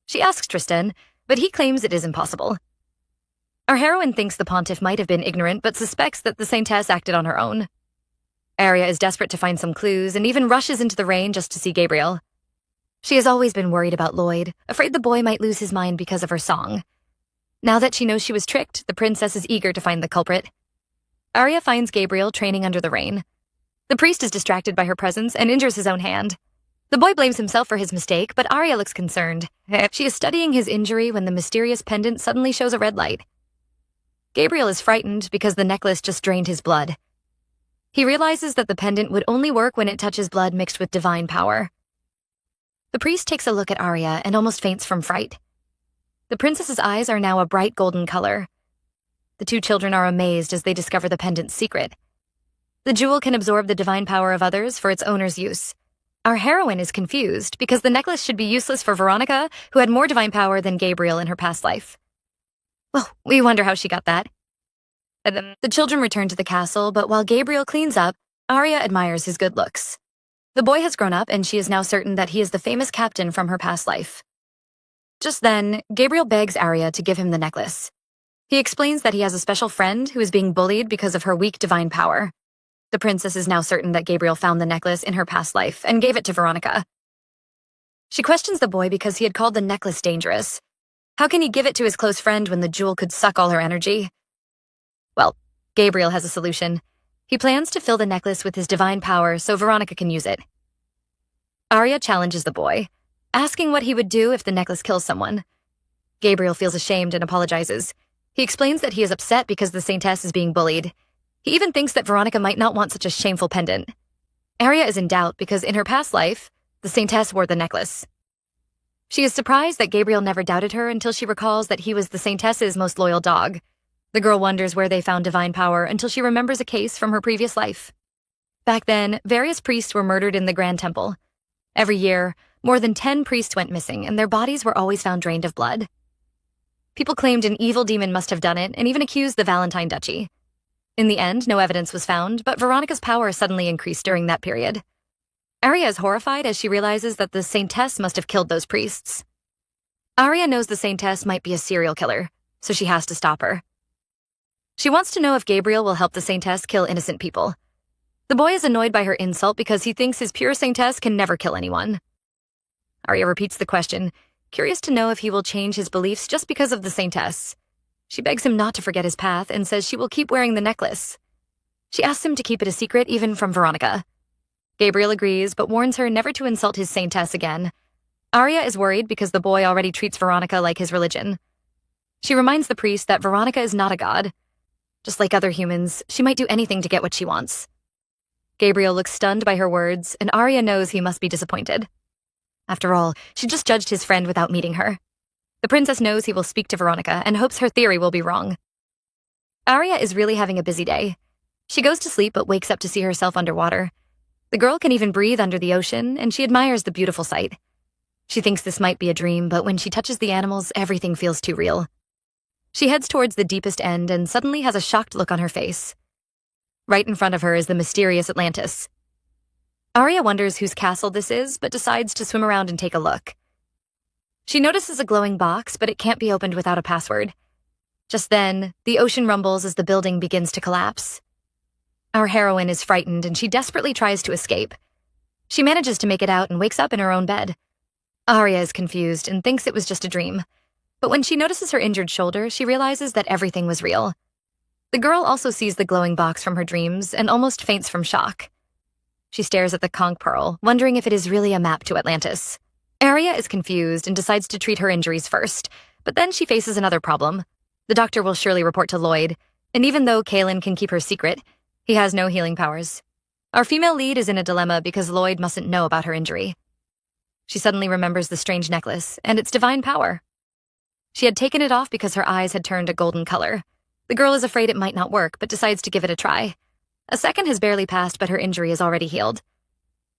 She asks Tristan, but he claims it is impossible. Our heroine thinks the pontiff might have been ignorant, but suspects that the saintess acted on her own. Arya is desperate to find some clues and even rushes into the rain just to see Gabriel. She has always been worried about Lloyd, afraid the boy might lose his mind because of her song. Now that she knows she was tricked, the princess is eager to find the culprit. Arya finds Gabriel training under the rain. The priest is distracted by her presence and injures his own hand. The boy blames himself for his mistake, but Arya looks concerned. She is studying his injury when the mysterious pendant suddenly shows a red light. Gabriel is frightened because the necklace just drained his blood. He realizes that the pendant would only work when it touches blood mixed with divine power. The priest takes a look at Arya and almost faints from fright. The princess's eyes are now a bright golden color. The two children are amazed as they discover the pendant's secret. The jewel can absorb the divine power of others for its owner's use. Our heroine is confused because the necklace should be useless for Veronica, who had more divine power than Gabriel in her past life. Well, we wonder how she got that. The children return to the castle, but while Gabriel cleans up, Arya admires his good looks. The boy has grown up, and she is now certain that he is the famous captain from her past life. Just then, Gabriel begs Arya to give him the necklace. He explains that he has a special friend who is being bullied because of her weak divine power. The princess is now certain that Gabriel found the necklace in her past life and gave it to Veronica. She questions the boy because he had called the necklace dangerous. How can he give it to his close friend when the jewel could suck all her energy? Well, Gabriel has a solution. He plans to fill the necklace with his divine power so Veronica can use it. Arya challenges the boy, asking what he would do if the necklace kills someone. Gabriel feels ashamed and apologizes. He explains that he is upset because the saintess is being bullied. He even thinks that Veronica might not want such a shameful pendant. Arya is in doubt because in her past life, the saintess wore the necklace. She is surprised that Gabriel never doubted her until she recalls that he was the saintess's most loyal dog. The girl wonders where they found divine power until she remembers a case from her previous life. Back then, various priests were murdered in the Grand Temple. Every year, more than 10 priests went missing, and their bodies were always found drained of blood. People claimed an evil demon must have done it, and even accused the Valentine Duchy. In the end, no evidence was found, but Veronica's power suddenly increased during that period. Arya is horrified as she realizes that the saintess must have killed those priests. Arya knows the saintess might be a serial killer, so she has to stop her. She wants to know if Gabriel will help the saintess kill innocent people. The boy is annoyed by her insult because he thinks his pure saintess can never kill anyone. Arya repeats the question, curious to know if he will change his beliefs just because of the saintess. She begs him not to forget his path and says she will keep wearing the necklace. She asks him to keep it a secret even from Veronica. Gabriel agrees, but warns her never to insult his saintess again. Arya is worried because the boy already treats Veronica like his religion. She reminds the priest that Veronica is not a god. Just like other humans, she might do anything to get what she wants. Gabriel looks stunned by her words, and Arya knows he must be disappointed. After all, she just judged his friend without meeting her. The princess knows he will speak to Veronica and hopes her theory will be wrong. Arya is really having a busy day. She goes to sleep but wakes up to see herself underwater. The girl can even breathe under the ocean, and she admires the beautiful sight. She thinks this might be a dream, but when she touches the animals, everything feels too real. She heads towards the deepest end and suddenly has a shocked look on her face. Right in front of her is the mysterious Atlantis. Arya wonders whose castle this is, but decides to swim around and take a look. She notices a glowing box, but it can't be opened without a password. Just then, the ocean rumbles as the building begins to collapse. Our heroine is frightened and she desperately tries to escape. She manages to make it out and wakes up in her own bed. Arya is confused and thinks it was just a dream. But when she notices her injured shoulder, she realizes that everything was real. The girl also sees the glowing box from her dreams and almost faints from shock. She stares at the conch pearl, wondering if it is really a map to Atlantis. Arya is confused and decides to treat her injuries first, but then she faces another problem. The doctor will surely report to Lloyd, and even though Kaelin can keep her secret, he has no healing powers. Our female lead is in a dilemma because Lloyd mustn't know about her injury. She suddenly remembers the strange necklace and its divine power. She had taken it off because her eyes had turned a golden color. The girl is afraid it might not work, but decides to give it a try. A second has barely passed, but her injury is already healed.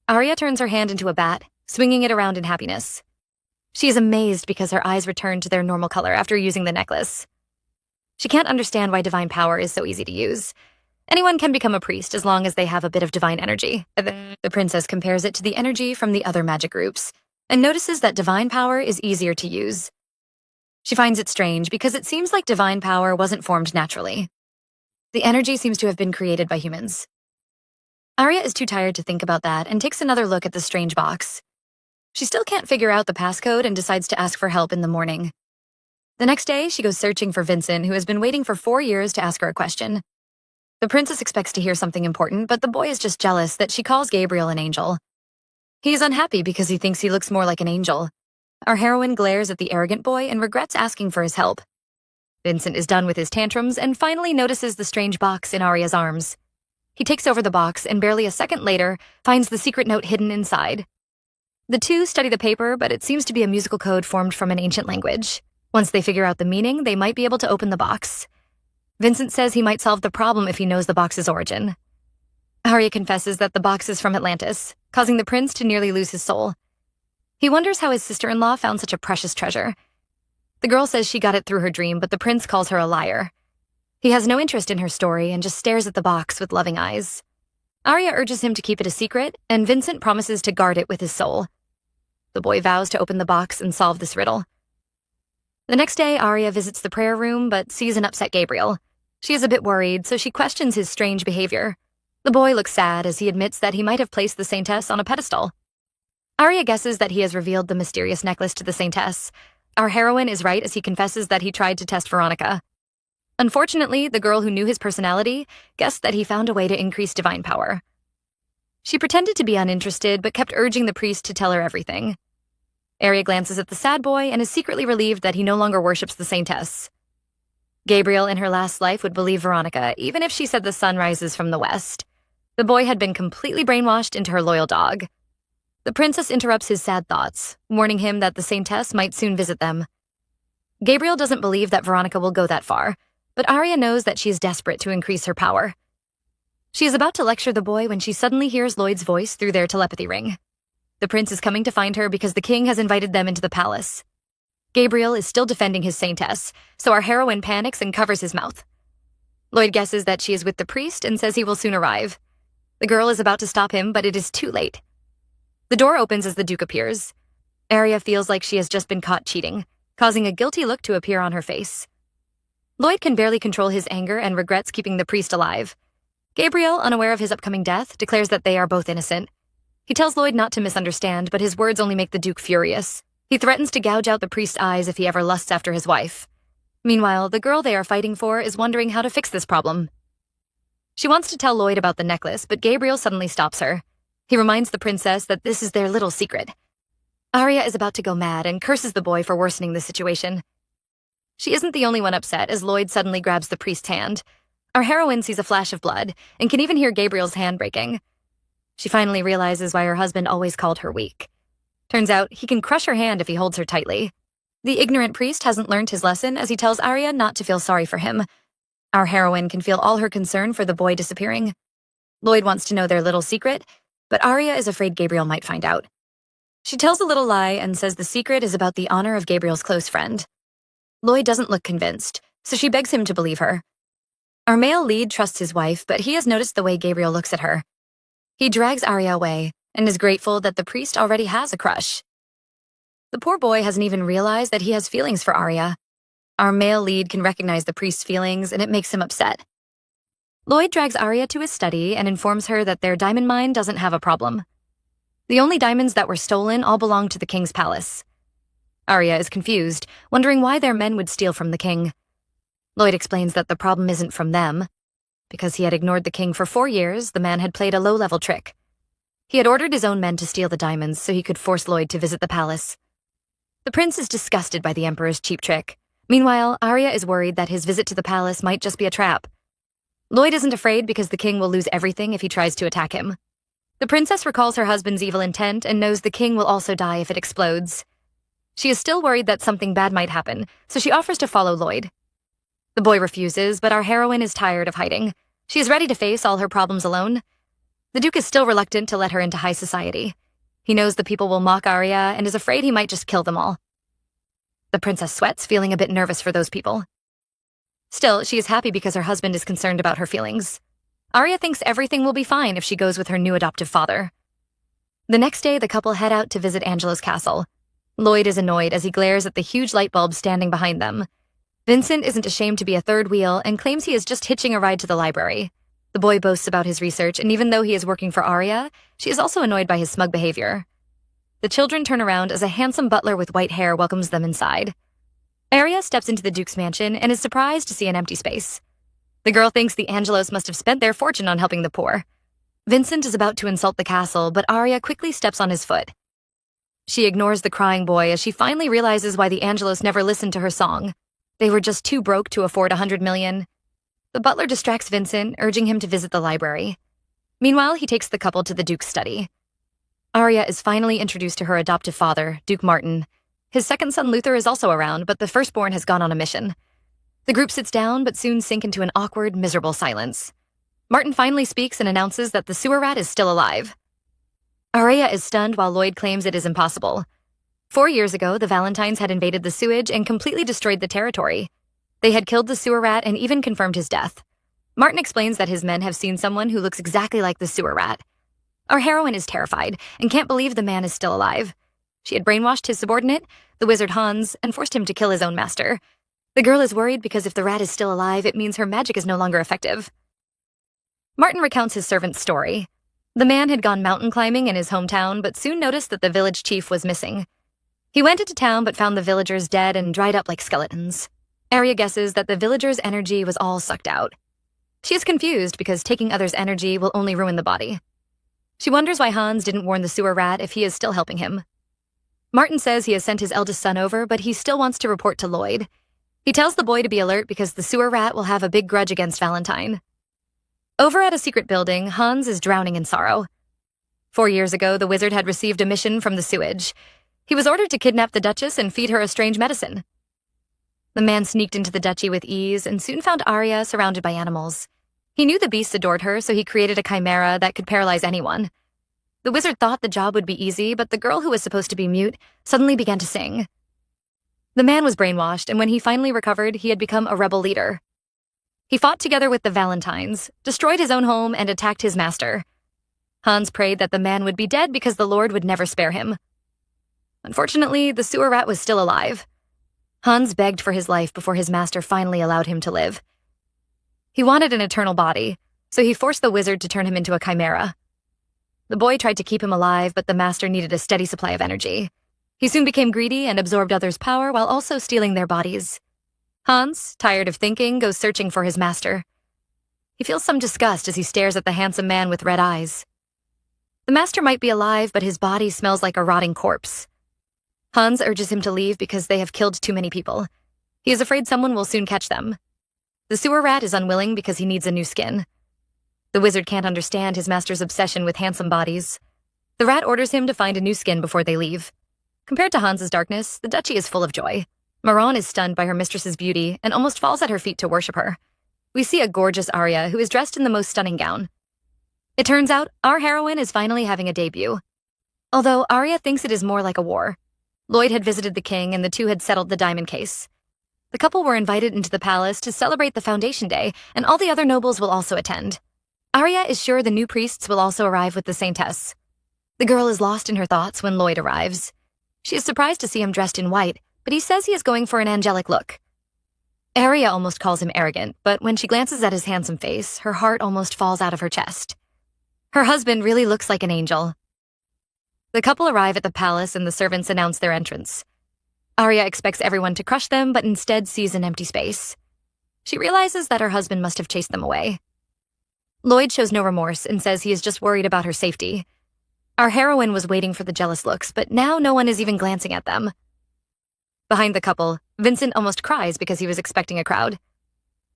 Arya turns her hand into a bat, swinging it around in happiness. She is amazed because her eyes return to their normal color after using the necklace. She can't understand why divine power is so easy to use. Anyone can become a priest as long as they have a bit of divine energy. The princess compares it to the energy from the other magic groups, and notices that divine power is easier to use. She finds it strange because it seems like divine power wasn't formed naturally. The energy seems to have been created by humans. Arya is too tired to think about that and takes another look at the strange box. She still can't figure out the passcode and decides to ask for help in the morning. The next day, she goes searching for Vincent, who has been waiting for 4 years to ask her a question. The princess expects to hear something important, but the boy is just jealous that she calls Gabriel an angel. He is unhappy because he thinks he looks more like an angel. Our heroine glares at the arrogant boy and regrets asking for his help. Vincent is done with his tantrums and finally notices the strange box in Arya's arms. He takes over the box and barely a second later finds the secret note hidden inside. The two study the paper, but it seems to be a musical code formed from an ancient language. Once they figure out the meaning, they might be able to open the box. Vincent says he might solve the problem if he knows the box's origin. Arya confesses that the box is from Atlantis, causing the prince to nearly lose his soul. He wonders how his sister-in-law found such a precious treasure. The girl says she got it through her dream, but the prince calls her a liar. He has no interest in her story and just stares at the box with loving eyes. Arya urges him to keep it a secret, and Vincent promises to guard it with his soul. The boy vows to open the box and solve this riddle. The next day, Arya visits the prayer room, but sees an upset Gabriel. She is a bit worried, so she questions his strange behavior. The boy looks sad as he admits that he might have placed the saintess on a pedestal. Arya guesses that he has revealed the mysterious necklace to the saintess. Our heroine is right as he confesses that he tried to test Veronica. Unfortunately, the girl who knew his personality guessed that he found a way to increase divine power. She pretended to be uninterested, but kept urging the priest to tell her everything. Arya glances at the sad boy and is secretly relieved that he no longer worships the saintess. Gabriel in her last life would believe Veronica, even if she said the sun rises from the west. The boy had been completely brainwashed into her loyal dog. The princess interrupts his sad thoughts, warning him that the saintess might soon visit them. Gabriel doesn't believe that Veronica will go that far, but Arya knows that she is desperate to increase her power. She is about to lecture the boy when she suddenly hears Lloyd's voice through their telepathy ring. The prince is coming to find her because the king has invited them into the palace. Gabriel is still defending his saintess, so our heroine panics and covers his mouth. Lloyd guesses that she is with the priest and says he will soon arrive. The girl is about to stop him, but it is too late. The door opens as the Duke appears. Arya feels like she has just been caught cheating, causing a guilty look to appear on her face. Lloyd can barely control his anger and regrets keeping the priest alive. Gabriel, unaware of his upcoming death, declares that they are both innocent. He tells Lloyd not to misunderstand, but his words only make the Duke furious. He threatens to gouge out the priest's eyes if he ever lusts after his wife. Meanwhile, the girl they are fighting for is wondering how to fix this problem. She wants to tell Lloyd about the necklace, but Gabriel suddenly stops her. He reminds the princess that this is their little secret. Arya is about to go mad and curses the boy for worsening the situation. She isn't the only one upset as Lloyd suddenly grabs the priest's hand. Our heroine sees a flash of blood and can even hear Gabriel's hand breaking. She finally realizes why her husband always called her weak. Turns out he can crush her hand if he holds her tightly. The ignorant priest hasn't learned his lesson as he tells Arya not to feel sorry for him. Our heroine can feel all her concern for the boy disappearing. Lloyd wants to know their little secret, but Arya is afraid Gabriel might find out. She tells a little lie and says the secret is about the honor of Gabriel's close friend. Lloyd doesn't look convinced, so she begs him to believe her. Our male lead trusts his wife, but he has noticed the way Gabriel looks at her. He drags Arya away and is grateful that the priest already has a crush. The poor boy hasn't even realized that he has feelings for Arya. Our male lead can recognize the priest's feelings, and it makes him upset. Lloyd drags Arya to his study and informs her that their diamond mine doesn't have a problem. The only diamonds that were stolen all belong to the king's palace. Arya is confused, wondering why their men would steal from the king. Lloyd explains that the problem isn't from them. Because he had ignored the king for 4 years, the man had played a low-level trick. He had ordered his own men to steal the diamonds so he could force Lloyd to visit the palace. The prince is disgusted by the emperor's cheap trick. Meanwhile, Arya is worried that his visit to the palace might just be a trap. Lloyd isn't afraid because the king will lose everything if he tries to attack him. The princess recalls her husband's evil intent and knows the king will also die if it explodes. She is still worried that something bad might happen, so she offers to follow Lloyd. The boy refuses, but our heroine is tired of hiding. She is ready to face all her problems alone. The Duke is still reluctant to let her into high society. He knows the people will mock Arya and is afraid he might just kill them all. The princess sweats, feeling a bit nervous for those people. Still, she is happy because her husband is concerned about her feelings. Arya thinks everything will be fine if she goes with her new adoptive father. The next day, the couple head out to visit Angela's castle. Lloyd is annoyed as he glares at the huge light bulb standing behind them. Vincent isn't ashamed to be a third wheel and claims he is just hitching a ride to the library. The boy boasts about his research, and even though he is working for Arya, she is also annoyed by his smug behavior. The children turn around as a handsome butler with white hair welcomes them inside. Arya steps into the Duke's mansion and is surprised to see an empty space. The girl thinks the Angelos must have spent their fortune on helping the poor. Vincent is about to insult the castle, but Arya quickly steps on his foot. She ignores the crying boy as she finally realizes why the Angelos never listened to her song. They were just too broke to afford $100 million. The butler distracts Vincent, urging him to visit the library. Meanwhile, he takes the couple to the Duke's study. Arya is finally introduced to her adoptive father, Duke Martin. His second son Luther is also around, but the firstborn has gone on a mission. The group sits down, but soon sink into an awkward, miserable silence. Martin finally speaks and announces that the sewer rat is still alive. Arya is stunned while Lloyd claims it is impossible. 4 years ago, the Valentines had invaded the sewage and completely destroyed the territory. They had killed the sewer rat and even confirmed his death. Martin explains that his men have seen someone who looks exactly like the sewer rat. Our heroine is terrified and can't believe the man is still alive. She had brainwashed his subordinate, the wizard Hans, and forced him to kill his own master. The girl is worried because if the rat is still alive, it means her magic is no longer effective. Martin recounts his servant's story. The man had gone mountain climbing in his hometown, but soon noticed that the village chief was missing. He went into town but found the villagers dead and dried up like skeletons. Arya guesses that the villagers' energy was all sucked out. She is confused because taking others' energy will only ruin the body. She wonders why Hans didn't warn the sewer rat if he is still helping him. Martin says he has sent his eldest son over, but he still wants to report to Lloyd. He tells the boy to be alert because the sewer rat will have a big grudge against Valentine. Over at a secret building, Hans is drowning in sorrow. 4 years ago, the wizard had received a mission from the sewage. He was ordered to kidnap the Duchess and feed her a strange medicine. The man sneaked into the duchy with ease and soon found Arya surrounded by animals. He knew the beasts adored her, so he created a chimera that could paralyze anyone. The wizard thought the job would be easy, but the girl who was supposed to be mute suddenly began to sing. The man was brainwashed, and when he finally recovered, he had become a rebel leader. He fought together with the Valentines, destroyed his own home, and attacked his master. Hans prayed that the man would be dead because the Lord would never spare him. Unfortunately, the sewer rat was still alive. Hans begged for his life before his master finally allowed him to live. He wanted an eternal body, so he forced the wizard to turn him into a chimera. The boy tried to keep him alive, but the master needed a steady supply of energy. He soon became greedy and absorbed others' power while also stealing their bodies. Hans, tired of thinking, goes searching for his master. He feels some disgust as he stares at the handsome man with red eyes. The master might be alive, but his body smells like a rotting corpse. Hans urges him to leave because they have killed too many people. He is afraid someone will soon catch them. The sewer rat is unwilling because he needs a new skin. The wizard can't understand his master's obsession with handsome bodies. The rat orders him to find a new skin before they leave. Compared to Hans's darkness, the duchy is full of joy. Maron is stunned by her mistress's beauty and almost falls at her feet to worship her. We see a gorgeous Arya who is dressed in the most stunning gown. It turns out our heroine is finally having a debut. Although Arya thinks it is more like a war. Lloyd had visited the king and the two had settled the diamond case. The couple were invited into the palace to celebrate the Foundation Day, and all the other nobles will also attend. Arya is sure the new priests will also arrive with the Saintess. The girl is lost in her thoughts when Lloyd arrives. She is surprised to see him dressed in white, but he says he is going for an angelic look. Arya almost calls him arrogant, but when she glances at his handsome face, her heart almost falls out of her chest. Her husband really looks like an angel. The couple arrive at the palace and the servants announce their entrance. Arya expects everyone to crush them, but instead sees an empty space. She realizes that her husband must have chased them away. Lloyd shows no remorse and says he is just worried about her safety. Our heroine was waiting for the jealous looks, but now no one is even glancing at them. Behind the couple, Vincent almost cries because he was expecting a crowd.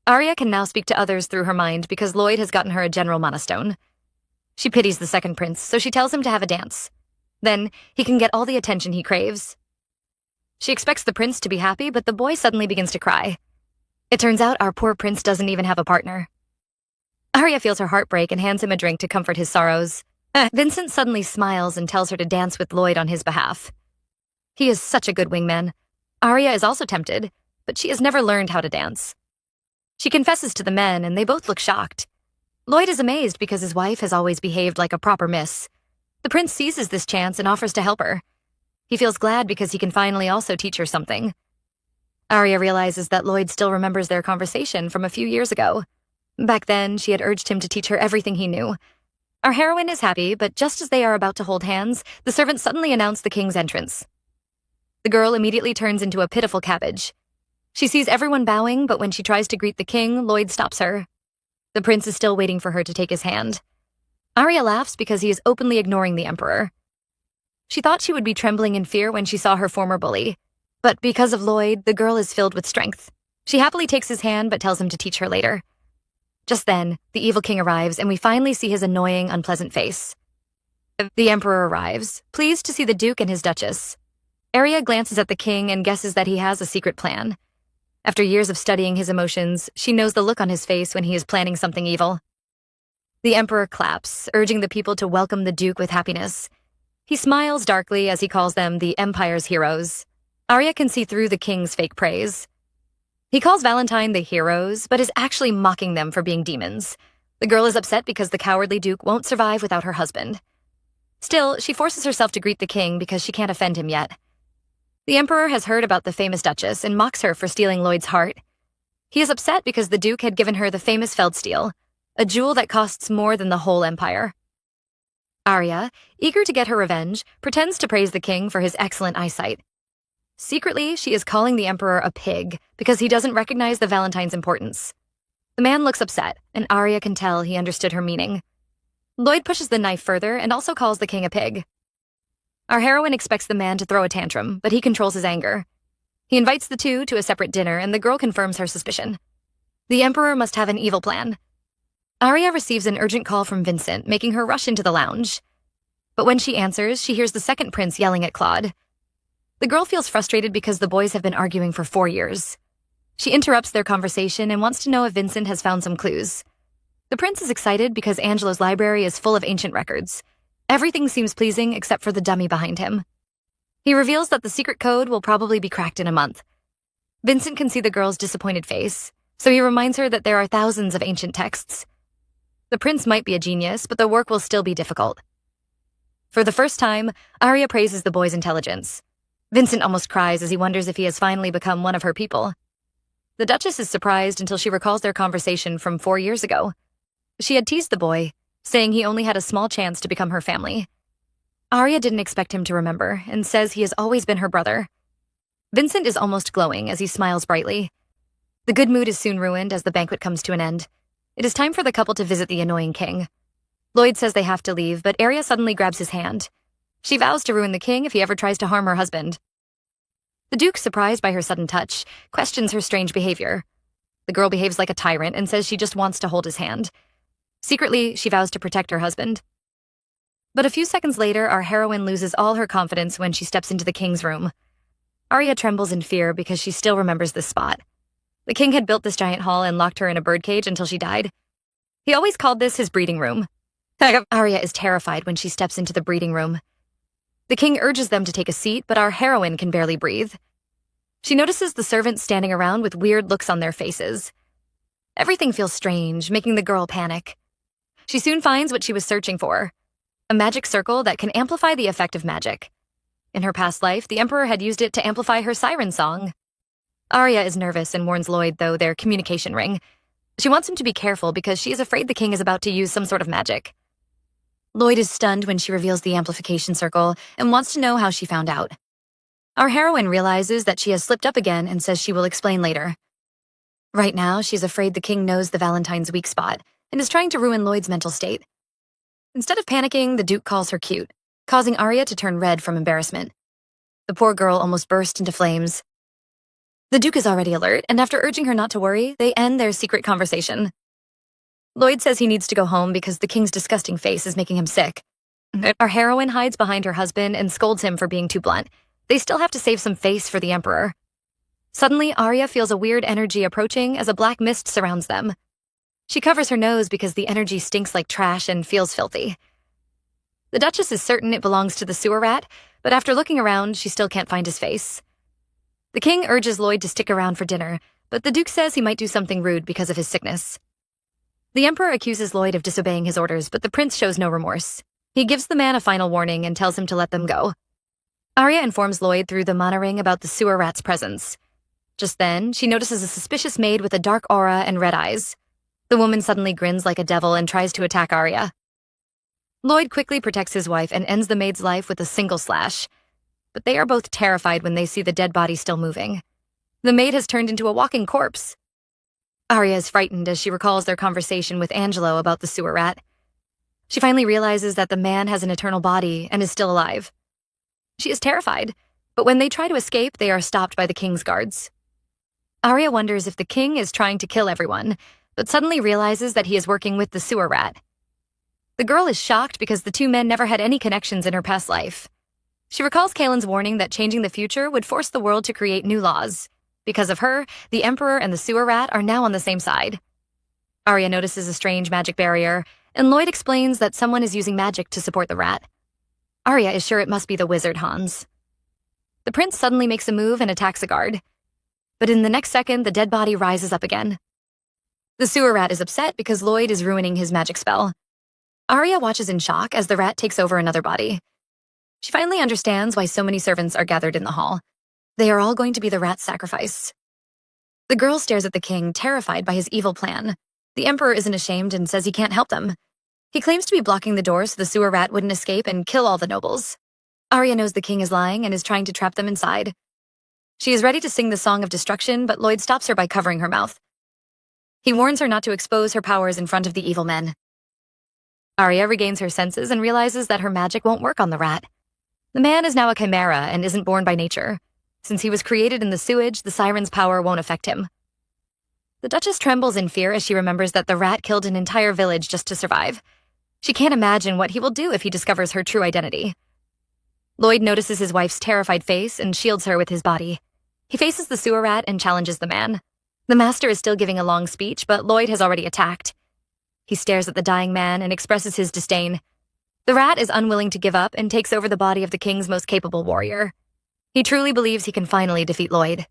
Arya can now speak to others through her mind because Lloyd has gotten her a general mana stone. She pities the second prince, so she tells him to have a dance. Then, he can get all the attention he craves. She expects the prince to be happy, but the boy suddenly begins to cry. It turns out our poor prince doesn't even have a partner. Arya feels her heart break and hands him a drink to comfort his sorrows. Vincent suddenly smiles and tells her to dance with Lloyd on his behalf. He is such a good wingman. Arya is also tempted, but she has never learned how to dance. She confesses to the men, and they both look shocked. Lloyd is amazed because his wife has always behaved like a proper miss. The prince seizes this chance and offers to help her. He feels glad because he can finally also teach her something. Arya realizes that Lloyd still remembers their conversation from a few years ago. Back then, she had urged him to teach her everything he knew. Our heroine is happy, but just as they are about to hold hands, the servants suddenly announce the king's entrance. The girl immediately turns into a pitiful cabbage. She sees everyone bowing, but when she tries to greet the king, Lloyd stops her. The prince is still waiting for her to take his hand. Arya laughs because he is openly ignoring the emperor. She thought she would be trembling in fear when she saw her former bully, but because of Lloyd, the girl is filled with strength. She happily takes his hand but tells him to teach her later. Just then, the evil king arrives and we finally see his annoying, unpleasant face. The emperor arrives, pleased to see the duke and his duchess. Arya glances at the king and guesses that he has a secret plan. After years of studying his emotions, she knows the look on his face when he is planning something evil. The emperor claps, urging the people to welcome the duke with happiness. He smiles darkly as he calls them the empire's heroes. Arya can see through the king's fake praise. He calls Valentine the heroes, but is actually mocking them for being demons. The girl is upset because the cowardly duke won't survive without her husband. Still, she forces herself to greet the king because she can't offend him yet. The emperor has heard about the famous duchess and mocks her for stealing Lloyd's heart. He is upset because the duke had given her the famous feldsteel, a jewel that costs more than the whole empire. Arya, eager to get her revenge, pretends to praise the king for his excellent eyesight. Secretly, she is calling the emperor a pig because he doesn't recognize the Valentine's importance. The man looks upset, and Arya can tell he understood her meaning. Lloyd pushes the knife further and also calls the king a pig. Our heroine expects the man to throw a tantrum, but he controls his anger. He invites the two to a separate dinner, and the girl confirms her suspicion. The emperor must have an evil plan. Arya receives an urgent call from Vincent, making her rush into the lounge. But when she answers, she hears the second prince yelling at Claude. The girl feels frustrated because the boys have been arguing for 4 years. She interrupts their conversation and wants to know if Vincent has found some clues. The prince is excited because Angelo's library is full of ancient records. Everything seems pleasing except for the dummy behind him. He reveals that the secret code will probably be cracked in a month. Vincent can see the girl's disappointed face, so he reminds her that there are thousands of ancient texts. The prince might be a genius, but the work will still be difficult. For the first time, Arya praises the boy's intelligence. Vincent almost cries as he wonders if he has finally become one of her people. The Duchess is surprised until she recalls their conversation from 4 years ago. She had teased the boy, saying he only had a small chance to become her family. Arya didn't expect him to remember and says he has always been her brother. Vincent is almost glowing as he smiles brightly. The good mood is soon ruined as the banquet comes to an end. It is time for the couple to visit the annoying king. Lloyd says they have to leave, but Arya suddenly grabs his hand. She vows to ruin the king if he ever tries to harm her husband. The duke, surprised by her sudden touch, questions her strange behavior. The girl behaves like a tyrant and says she just wants to hold his hand. Secretly, she vows to protect her husband. But a few seconds later, our heroine loses all her confidence when she steps into the king's room. Arya trembles in fear because she still remembers this spot. The king had built this giant hall and locked her in a birdcage until she died. He always called this his breeding room. Arya is terrified when she steps into the breeding room. The king urges them to take a seat, but our heroine can barely breathe. She notices the servants standing around with weird looks on their faces. Everything feels strange, making the girl panic. She soon finds what she was searching for, a magic circle that can amplify the effect of magic. In her past life, the emperor had used it to amplify her siren song. Arya is nervous and warns Lloyd, though, their communication ring. She wants him to be careful because she is afraid the king is about to use some sort of magic. Lloyd is stunned when she reveals the amplification circle and wants to know how she found out. Our heroine realizes that she has slipped up again and says she will explain later. Right now, she's afraid the king knows the Valentine's weak spot and is trying to ruin Lloyd's mental state. Instead of panicking, the duke calls her cute, causing Arya to turn red from embarrassment. The poor girl almost burst into flames. The duke is already alert, and after urging her not to worry, they end their secret conversation. Lloyd says he needs to go home because the king's disgusting face is making him sick. Our heroine hides behind her husband and scolds him for being too blunt. They still have to save some face for the emperor. Suddenly, Arya feels a weird energy approaching as a black mist surrounds them. She covers her nose because the energy stinks like trash and feels filthy. The Duchess is certain it belongs to the sewer rat, but after looking around, she still can't find his face. The king urges Lloyd to stick around for dinner, but the duke says he might do something rude because of his sickness. The emperor accuses Lloyd of disobeying his orders, but the prince shows no remorse. He gives the man a final warning and tells him to let them go. Arya informs Lloyd through the mana ring about the sewer rat's presence. Just then, she notices a suspicious maid with a dark aura and red eyes. The woman suddenly grins like a devil and tries to attack Arya. Lloyd quickly protects his wife and ends the maid's life with a single slash. But they are both terrified when they see the dead body still moving. The maid has turned into a walking corpse. Arya is frightened as she recalls their conversation with Angelo about the sewer rat. She finally realizes that the man has an eternal body and is still alive. She is terrified, but when they try to escape, they are stopped by the king's guards. Arya wonders if the king is trying to kill everyone, but suddenly realizes that he is working with the sewer rat. The girl is shocked because the two men never had any connections in her past life. She recalls Kaelin's warning that changing the future would force the world to create new laws. Because of her, the Emperor and the sewer rat are now on the same side. Arya notices a strange magic barrier, and Lloyd explains that someone is using magic to support the rat. Arya is sure it must be the wizard Hans. The prince suddenly makes a move and attacks a guard. But in the next second, the dead body rises up again. The sewer rat is upset because Lloyd is ruining his magic spell. Arya watches in shock as the rat takes over another body. She finally understands why so many servants are gathered in the hall. They are all going to be the rat's sacrifice. The girl stares at the king, terrified by his evil plan. The emperor isn't ashamed and says he can't help them. He claims to be blocking the door so the sewer rat wouldn't escape and kill all the nobles. Arya knows the king is lying and is trying to trap them inside. She is ready to sing the song of destruction, but Lloyd stops her by covering her mouth. He warns her not to expose her powers in front of the evil men. Arya regains her senses and realizes that her magic won't work on the rat. The man is now a chimera and isn't born by nature. Since he was created in the sewage, the siren's power won't affect him. The Duchess trembles in fear as she remembers that the rat killed an entire village just to survive. She can't imagine what he will do if he discovers her true identity. Lloyd notices his wife's terrified face and shields her with his body. He faces the sewer rat and challenges the man. The master is still giving a long speech, but Lloyd has already attacked. He stares at the dying man and expresses his disdain. The rat is unwilling to give up and takes over the body of the king's most capable warrior. He truly believes he can finally defeat Lloyd.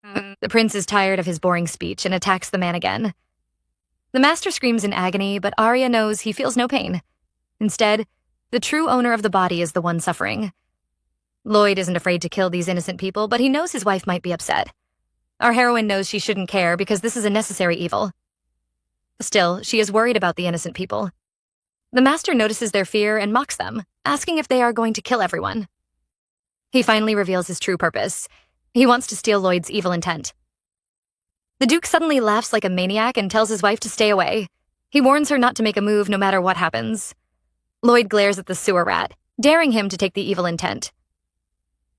The prince is tired of his boring speech and attacks the man again. The master screams in agony, but Arya knows he feels no pain. Instead, the true owner of the body is the one suffering. Lloyd isn't afraid to kill these innocent people, but he knows his wife might be upset. Our heroine knows she shouldn't care because this is a necessary evil. Still, she is worried about the innocent people. The master notices their fear and mocks them, asking if they are going to kill everyone. He finally reveals his true purpose. He wants to steal Lloyd's evil intent. The Duke suddenly laughs like a maniac and tells his wife to stay away. He warns her not to make a move no matter what happens. Lloyd glares at the sewer rat, daring him to take the evil intent.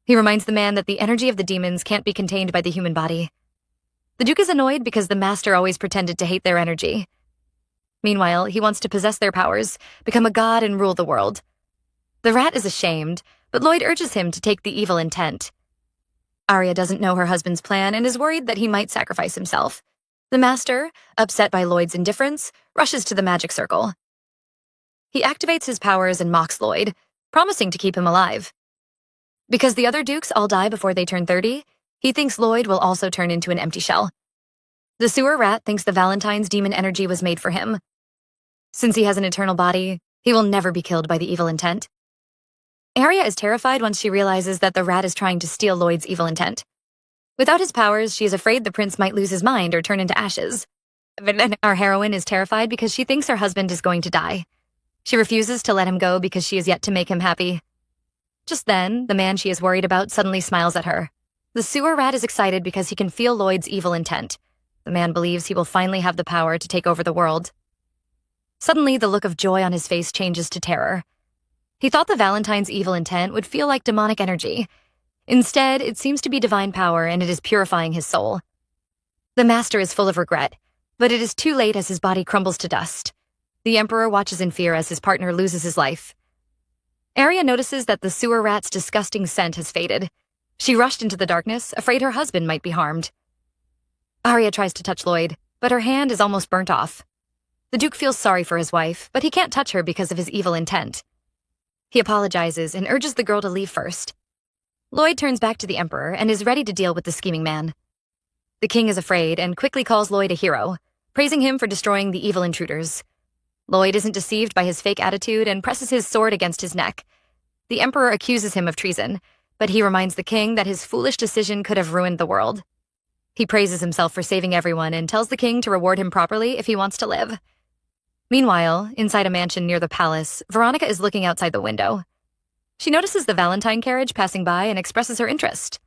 He reminds the man that the energy of the demons can't be contained by the human body. The Duke is annoyed because the master always pretended to hate their energy. Meanwhile, he wants to possess their powers, become a god and rule the world. The rat is ashamed, but Lloyd urges him to take the evil intent. Arya doesn't know her husband's plan and is worried that he might sacrifice himself. The master, upset by Lloyd's indifference, rushes to the magic circle. He activates his powers and mocks Lloyd, promising to keep him alive. Because the other dukes all die before they turn 30, he thinks Lloyd will also turn into an empty shell. The sewer rat thinks the Valentine's demon energy was made for him. Since he has an eternal body, he will never be killed by the evil intent. Arya is terrified once she realizes that the rat is trying to steal Lloyd's evil intent. Without his powers, she is afraid the prince might lose his mind or turn into ashes. Our heroine is terrified because she thinks her husband is going to die. She refuses to let him go because she is yet to make him happy. Just then, the man she is worried about suddenly smiles at her. The sewer rat is excited because he can feel Lloyd's evil intent. The man believes he will finally have the power to take over the world. Suddenly, the look of joy on his face changes to terror. He thought the Valentine's evil intent would feel like demonic energy. Instead, it seems to be divine power and it is purifying his soul. The master is full of regret, but it is too late as his body crumbles to dust. The emperor watches in fear as his partner loses his life. Arya notices that the sewer rat's disgusting scent has faded. She rushed into the darkness, afraid her husband might be harmed. Arya tries to touch Lloyd, but her hand is almost burnt off. The Duke feels sorry for his wife, but he can't touch her because of his evil intent. He apologizes and urges the girl to leave first. Lloyd turns back to the emperor and is ready to deal with the scheming man. The king is afraid and quickly calls Lloyd a hero, praising him for destroying the evil intruders. Lloyd isn't deceived by his fake attitude and presses his sword against his neck. The emperor accuses him of treason, but he reminds the king that his foolish decision could have ruined the world. He praises himself for saving everyone and tells the king to reward him properly if he wants to live. Meanwhile, inside a mansion near the palace, Veronica is looking outside the window. She notices the Valentine carriage passing by and expresses her interest.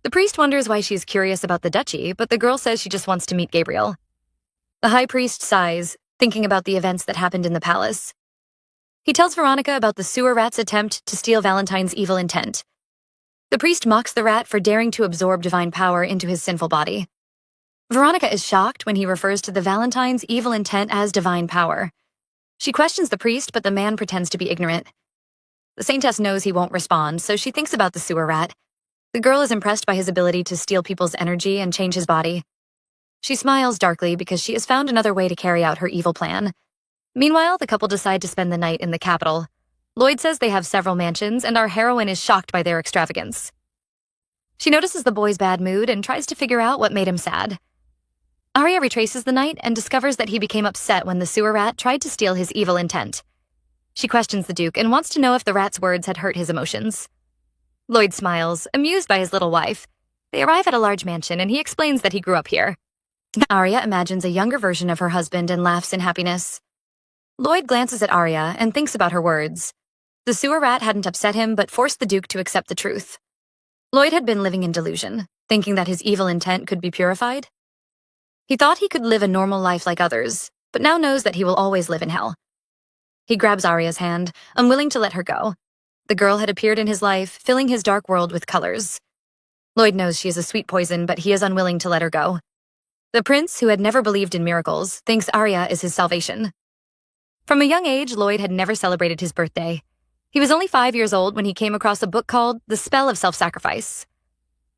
The priest wonders why she is curious about the duchy, but the girl says she just wants to meet Gabriel. The high priest sighs, thinking about the events that happened in the palace. He tells Veronica about the sewer rat's attempt to steal Valentine's evil intent. The priest mocks the rat for daring to absorb divine power into his sinful body. Veronica is shocked when he refers to the Valentine's evil intent as divine power. She questions the priest, but the man pretends to be ignorant. The saintess knows he won't respond, so she thinks about the sewer rat. The girl is impressed by his ability to steal people's energy and change his body. She smiles darkly because she has found another way to carry out her evil plan. Meanwhile, the couple decide to spend the night in the capital. Lloyd says they have several mansions, and our heroine is shocked by their extravagance. She notices the boy's bad mood and tries to figure out what made him sad. Arya retraces the night and discovers that he became upset when the sewer rat tried to steal his evil intent. She questions the Duke and wants to know if the rat's words had hurt his emotions. Lloyd smiles, amused by his little wife. They arrive at a large mansion and he explains that he grew up here. Arya imagines a younger version of her husband and laughs in happiness. Lloyd glances at Arya and thinks about her words. The sewer rat hadn't upset him but forced the Duke to accept the truth. Lloyd had been living in delusion, thinking that his evil intent could be purified. He thought he could live a normal life like others, but now knows that he will always live in hell. He grabs Arya's hand, unwilling to let her go. The girl had appeared in his life, filling his dark world with colors. Lloyd knows she is a sweet poison, but he is unwilling to let her go. The prince, who had never believed in miracles, thinks Arya is his salvation. From a young age, Lloyd had never celebrated his birthday. He was only 5 years old when he came across a book called The Spell of Self-Sacrifice.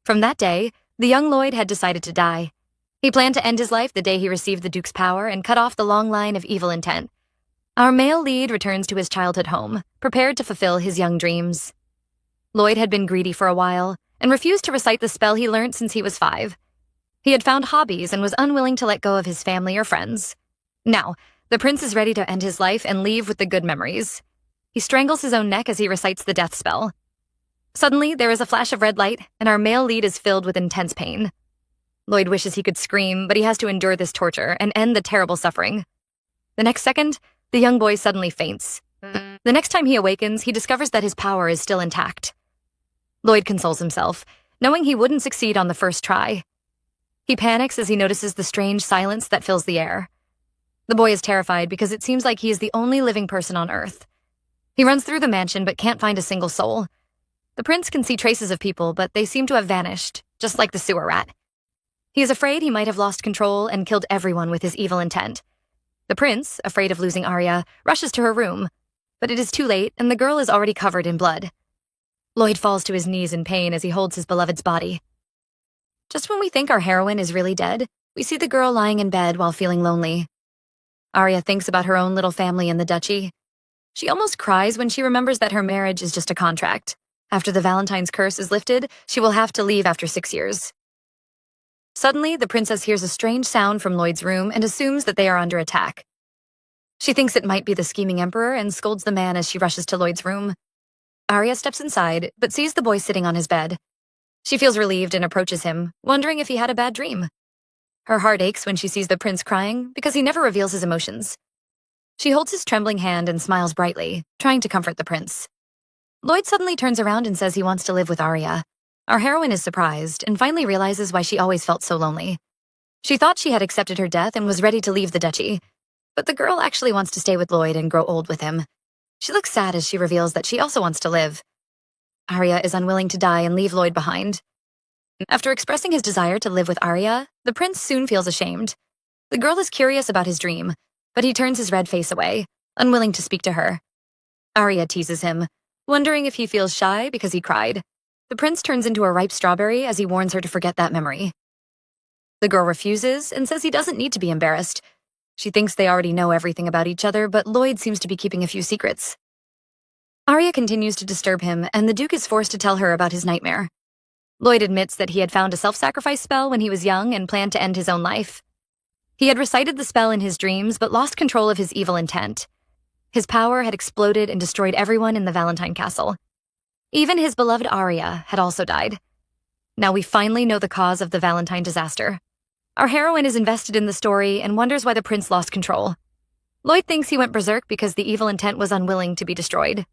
From that day, the young Lloyd had decided to die. He planned to end his life the day he received the Duke's power and cut off the long line of evil intent. Our male lead returns to his childhood home, prepared to fulfill his young dreams. Lloyd had been greedy for a while and refused to recite the spell he learned since he was 5. He had found hobbies and was unwilling to let go of his family or friends. Now, the prince is ready to end his life and leave with the good memories. He strangles his own neck as he recites the death spell. Suddenly, there is a flash of red light, and our male lead is filled with intense pain. Lloyd wishes he could scream, but he has to endure this torture and end the terrible suffering. The next second, the young boy suddenly faints. The next time he awakens, he discovers that his power is still intact. Lloyd consoles himself, knowing he wouldn't succeed on the first try. He panics as he notices the strange silence that fills the air. The boy is terrified because it seems like he is the only living person on Earth. He runs through the mansion but can't find a single soul. The prince can see traces of people, but they seem to have vanished, just like the sewer rat. He is afraid he might have lost control and killed everyone with his evil intent. The prince, afraid of losing Arya, rushes to her room, but it is too late and the girl is already covered in blood. Lloyd falls to his knees in pain as he holds his beloved's body. Just when we think our heroine is really dead, we see the girl lying in bed while feeling lonely. Arya thinks about her own little family in the duchy. She almost cries when she remembers that her marriage is just a contract. After the Valentine's curse is lifted, she will have to leave after 6 years. Suddenly, the princess hears a strange sound from Lloyd's room and assumes that they are under attack. She thinks it might be the scheming emperor and scolds the man as she rushes to Lloyd's room. Arya steps inside, but sees the boy sitting on his bed. She feels relieved and approaches him, wondering if he had a bad dream. Her heart aches when she sees the prince crying because he never reveals his emotions. She holds his trembling hand and smiles brightly, trying to comfort the prince. Lloyd suddenly turns around and says he wants to live with Arya. Our heroine is surprised and finally realizes why she always felt so lonely. She thought she had accepted her death and was ready to leave the duchy, but the girl actually wants to stay with Lloyd and grow old with him. She looks sad as she reveals that she also wants to live. Arya is unwilling to die and leave Lloyd behind. After expressing his desire to live with Arya, the prince soon feels ashamed. The girl is curious about his dream, but he turns his red face away, unwilling to speak to her. Arya teases him, wondering if he feels shy because he cried. The prince turns into a ripe strawberry as he warns her to forget that memory. The girl refuses and says he doesn't need to be embarrassed. She thinks they already know everything about each other, but Lloyd seems to be keeping a few secrets. Arya continues to disturb him, and the Duke is forced to tell her about his nightmare. Lloyd admits that he had found a self-sacrifice spell when he was young and planned to end his own life. He had recited the spell in his dreams, but lost control of his evil intent. His power had exploded and destroyed everyone in the Valentine Castle. Even his beloved Arya had also died. Now we finally know the cause of the Valentine disaster. Our heroine is invested in the story and wonders why the prince lost control. Lloyd thinks he went berserk because the evil intent was unwilling to be destroyed.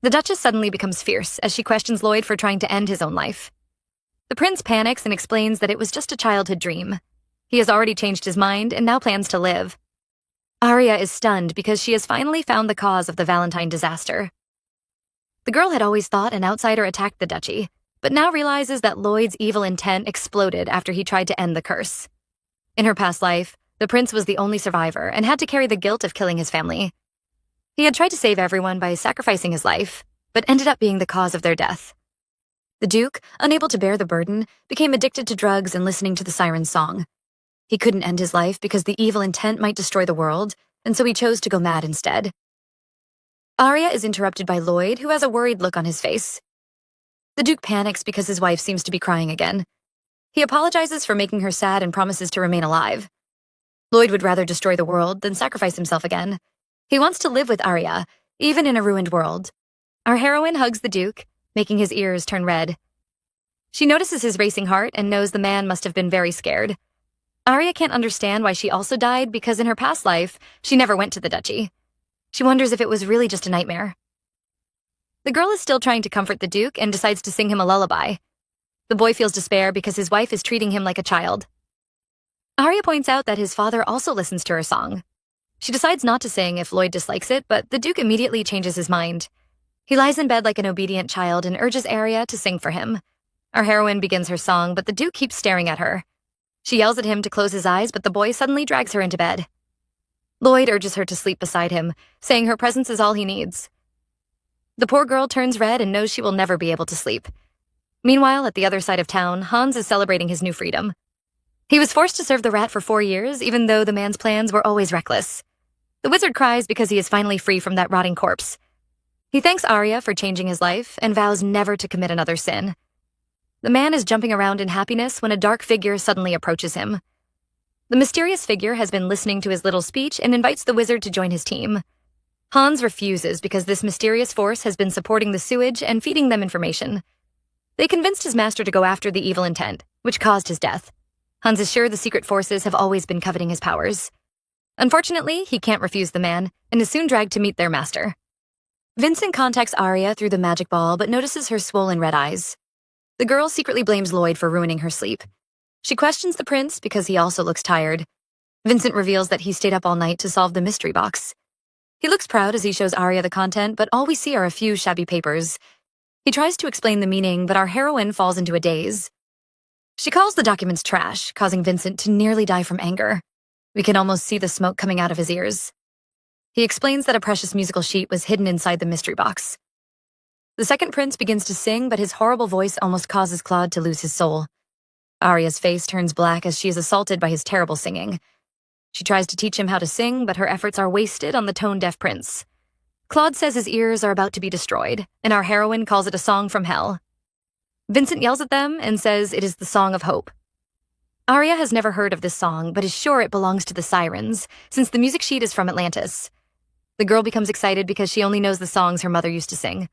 The Duchess suddenly becomes fierce as she questions Lloyd for trying to end his own life. The prince panics and explains that it was just a childhood dream. He has already changed his mind and now plans to live. Arya is stunned because she has finally found the cause of the Valentine disaster. The girl had always thought an outsider attacked the duchy, but now realizes that Lloyd's evil intent exploded after he tried to end the curse. In her past life, the prince was the only survivor and had to carry the guilt of killing his family. He had tried to save everyone by sacrificing his life, but ended up being the cause of their death. The Duke, unable to bear the burden, became addicted to drugs and listening to the siren's song. He couldn't end his life because the evil intent might destroy the world, and so he chose to go mad instead. Arya is interrupted by Lloyd, who has a worried look on his face. The Duke panics because his wife seems to be crying again. He apologizes for making her sad and promises to remain alive. Lloyd would rather destroy the world than sacrifice himself again. He wants to live with Arya, even in a ruined world. Our heroine hugs the Duke, making his ears turn red. She notices his racing heart and knows the man must have been very scared. Arya can't understand why she also died because in her past life, she never went to the duchy. She wonders if it was really just a nightmare. The girl is still trying to comfort the Duke and decides to sing him a lullaby. The boy feels despair because his wife is treating him like a child. Arya points out that his father also listens to her song. She decides not to sing if Lloyd dislikes it, but the Duke immediately changes his mind. He lies in bed like an obedient child and urges Arya to sing for him. Our heroine begins her song, but the Duke keeps staring at her. She yells at him to close his eyes, but the boy suddenly drags her into bed. Lloyd urges her to sleep beside him, saying her presence is all he needs. The poor girl turns red and knows she will never be able to sleep. Meanwhile, at the other side of town, Hans is celebrating his new freedom. He was forced to serve the rat for 4 years, even though the man's plans were always reckless. The wizard cries because he is finally free from that rotting corpse. He thanks Arya for changing his life and vows never to commit another sin. The man is jumping around in happiness when a dark figure suddenly approaches him. The mysterious figure has been listening to his little speech and invites the wizard to join his team. Hans refuses because this mysterious force has been supporting the sewage and feeding them information. They convinced his master to go after the evil intent, which caused his death. Hans is sure the secret forces have always been coveting his powers. Unfortunately, he can't refuse the man and is soon dragged to meet their master. Vincent contacts Arya through the magic ball but notices her swollen red eyes. The girl secretly blames Lloyd for ruining her sleep. She questions the prince because he also looks tired. Vincent reveals that he stayed up all night to solve the mystery box. He looks proud as he shows Arya the content, but all we see are a few shabby papers. He tries to explain the meaning, but our heroine falls into a daze. She calls the documents trash, causing Vincent to nearly die from anger. We can almost see the smoke coming out of his ears. He explains that a precious musical sheet was hidden inside the mystery box. The second prince begins to sing, but his horrible voice almost causes Claude to lose his soul. Arya's face turns black as she is assaulted by his terrible singing. She tries to teach him how to sing, but her efforts are wasted on the tone-deaf prince. Claude says his ears are about to be destroyed, and our heroine calls it a song from hell. Vincent yells at them and says it is the Song of Hope. Arya has never heard of this song, but is sure it belongs to the Sirens, since the music sheet is from Atlantis. The girl becomes excited because she only knows the songs her mother used to sing.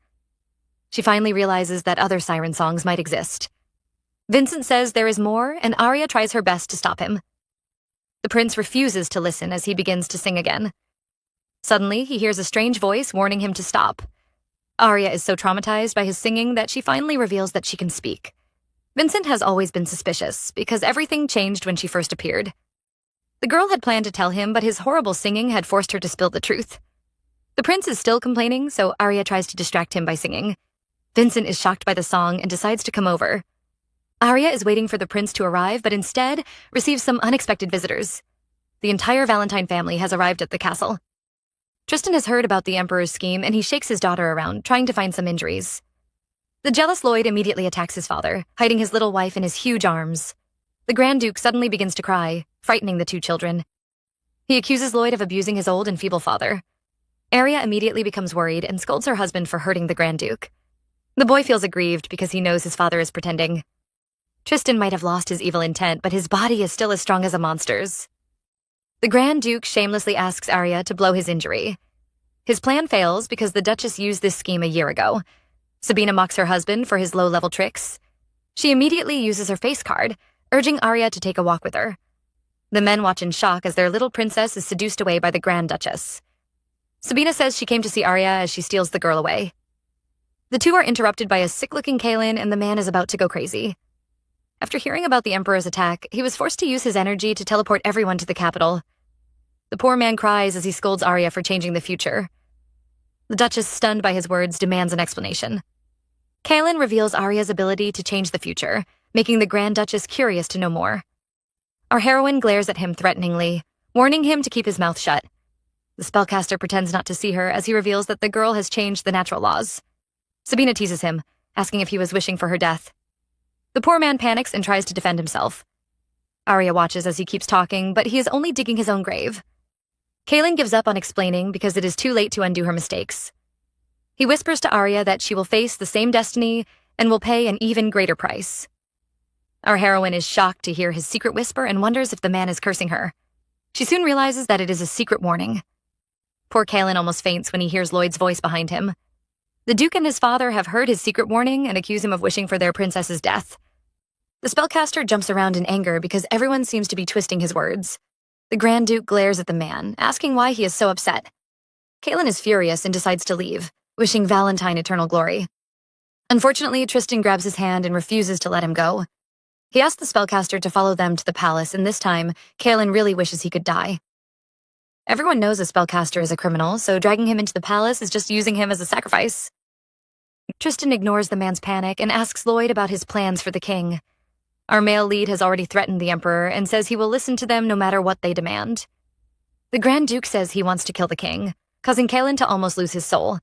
She finally realizes that other siren songs might exist. Vincent says there is more, and Arya tries her best to stop him. The prince refuses to listen as he begins to sing again. Suddenly, he hears a strange voice warning him to stop. Arya is so traumatized by his singing that she finally reveals that she can speak. Vincent has always been suspicious, because everything changed when she first appeared. The girl had planned to tell him, but his horrible singing had forced her to spill the truth. The prince is still complaining, so Arya tries to distract him by singing. Vincent is shocked by the song and decides to come over. Arya is waiting for the prince to arrive, but instead receives some unexpected visitors. The entire Valentine family has arrived at the castle. Tristan has heard about the Emperor's scheme, and he shakes his daughter around, trying to find some injuries. The jealous Lloyd immediately attacks his father, hiding his little wife in his huge arms. The Grand Duke suddenly begins to cry, frightening the two children. He accuses Lloyd of abusing his old and feeble father. Arya immediately becomes worried and scolds her husband for hurting the Grand Duke. The boy feels aggrieved because he knows his father is pretending. Tristan might have lost his evil intent, but his body is still as strong as a monster's. The Grand Duke shamelessly asks Arya to blow his injury. His plan fails because the Duchess used this scheme a year ago. Sabina mocks her husband for his low-level tricks. She immediately uses her face card, urging Arya to take a walk with her. The men watch in shock as their little princess is seduced away by the Grand Duchess. Sabina says she came to see Arya as she steals the girl away. The two are interrupted by a sick-looking Kaelin, and the man is about to go crazy. After hearing about the Emperor's attack, he was forced to use his energy to teleport everyone to the capital. The poor man cries as he scolds Arya for changing the future. The Duchess, stunned by his words, demands an explanation. Kaelin reveals Arya's ability to change the future, making the Grand Duchess curious to know more. Our heroine glares at him threateningly, warning him to keep his mouth shut. The spellcaster pretends not to see her as he reveals that the girl has changed the natural laws. Sabina teases him, asking if he was wishing for her death. The poor man panics and tries to defend himself. Arya watches as he keeps talking, but he is only digging his own grave. Kaelin gives up on explaining because it is too late to undo her mistakes. He whispers to Arya that she will face the same destiny and will pay an even greater price. Our heroine is shocked to hear his secret whisper and wonders if the man is cursing her. She soon realizes that it is a secret warning. Poor Kaelin almost faints when he hears Lloyd's voice behind him. The Duke and his father have heard his secret warning and accuse him of wishing for their princess's death. The spellcaster jumps around in anger because everyone seems to be twisting his words. The Grand Duke glares at the man, asking why he is so upset. Kaelin is furious and decides to leave, wishing Valentine eternal glory. Unfortunately, Tristan grabs his hand and refuses to let him go. He asks the spellcaster to follow them to the palace, and this time, Kaelin really wishes he could die. Everyone knows a spellcaster is a criminal, so dragging him into the palace is just using him as a sacrifice. Tristan ignores the man's panic and asks Lloyd about his plans for the king. Our male lead has already threatened the Emperor and says he will listen to them no matter what they demand. The Grand Duke says he wants to kill the king, causing Kaelin to almost lose his soul.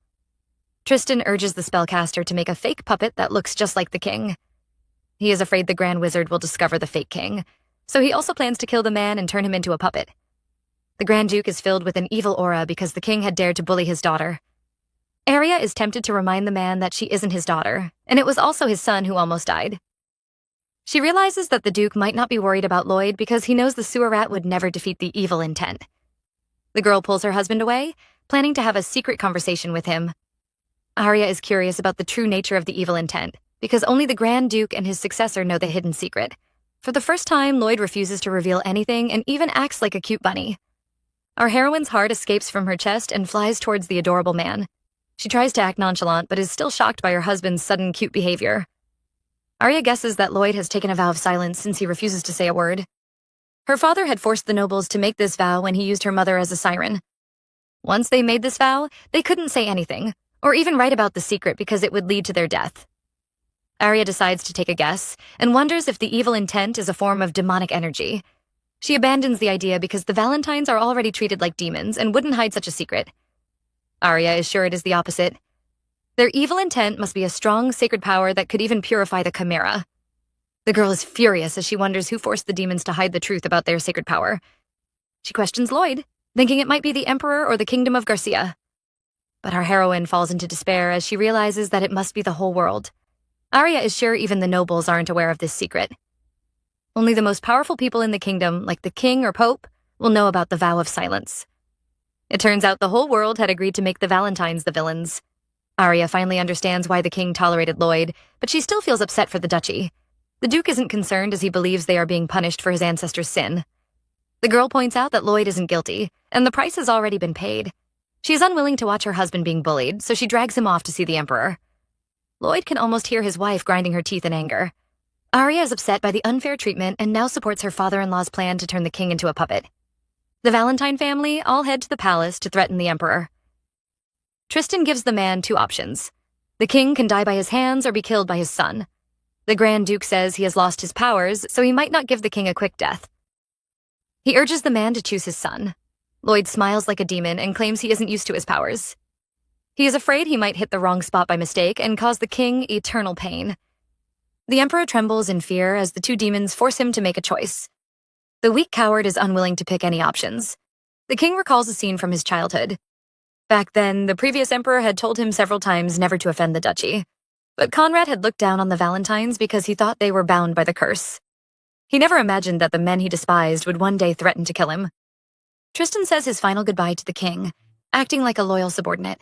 Tristan urges the spellcaster to make a fake puppet that looks just like the king. He is afraid the Grand Wizard will discover the fake king, so he also plans to kill the man and turn him into a puppet. The Grand Duke is filled with an evil aura because the king had dared to bully his daughter. Arya is tempted to remind the man that she isn't his daughter, and it was also his son who almost died. She realizes that the Duke might not be worried about Lloyd because he knows the sewer rat would never defeat the evil intent. The girl pulls her husband away, planning to have a secret conversation with him. Arya is curious about the true nature of the evil intent, because only the Grand Duke and his successor know the hidden secret. For the first time, Lloyd refuses to reveal anything and even acts like a cute bunny. Our heroine's heart escapes from her chest and flies towards the adorable man. She tries to act nonchalant, but is still shocked by her husband's sudden cute behavior. Arya guesses that Lloyd has taken a vow of silence since he refuses to say a word. Her father had forced the nobles to make this vow when he used her mother as a siren. Once they made this vow, they couldn't say anything, or even write about the secret because it would lead to their death. Arya decides to take a guess, and wonders if the evil intent is a form of demonic energy. She abandons the idea because the Valentines are already treated like demons and wouldn't hide such a secret. Arya is sure it is the opposite. Their evil intent must be a strong, sacred power that could even purify the Chimera. The girl is furious as she wonders who forced the demons to hide the truth about their sacred power. She questions Lloyd, thinking it might be the Emperor or the Kingdom of Garcia. But our heroine falls into despair as she realizes that it must be the whole world. Arya is sure even the nobles aren't aware of this secret. Only the most powerful people in the kingdom, like the king or pope, will know about the vow of silence. It turns out the whole world had agreed to make the Valentines the villains. Arya finally understands why the king tolerated Lloyd, but she still feels upset for the duchy. The Duke isn't concerned as he believes they are being punished for his ancestors' sin. The girl points out that Lloyd isn't guilty, and the price has already been paid. She is unwilling to watch her husband being bullied, so she drags him off to see the Emperor. Lloyd can almost hear his wife grinding her teeth in anger. Arya is upset by the unfair treatment and now supports her father-in-law's plan to turn the king into a puppet. The Valentine family all head to the palace to threaten the Emperor. Tristan gives the man two options. The king can die by his hands or be killed by his son. The Grand Duke says he has lost his powers, so he might not give the king a quick death. He urges the man to choose his son. Lloyd smiles like a demon and claims he isn't used to his powers. He is afraid he might hit the wrong spot by mistake and cause the king eternal pain. The Emperor trembles in fear as the two demons force him to make a choice. The weak coward is unwilling to pick any options. The king recalls a scene from his childhood. Back then, the previous emperor had told him several times never to offend the duchy. But Conrad had looked down on the Valentines because he thought they were bound by the curse. He never imagined that the men he despised would one day threaten to kill him. Tristan says his final goodbye to the king, acting like a loyal subordinate.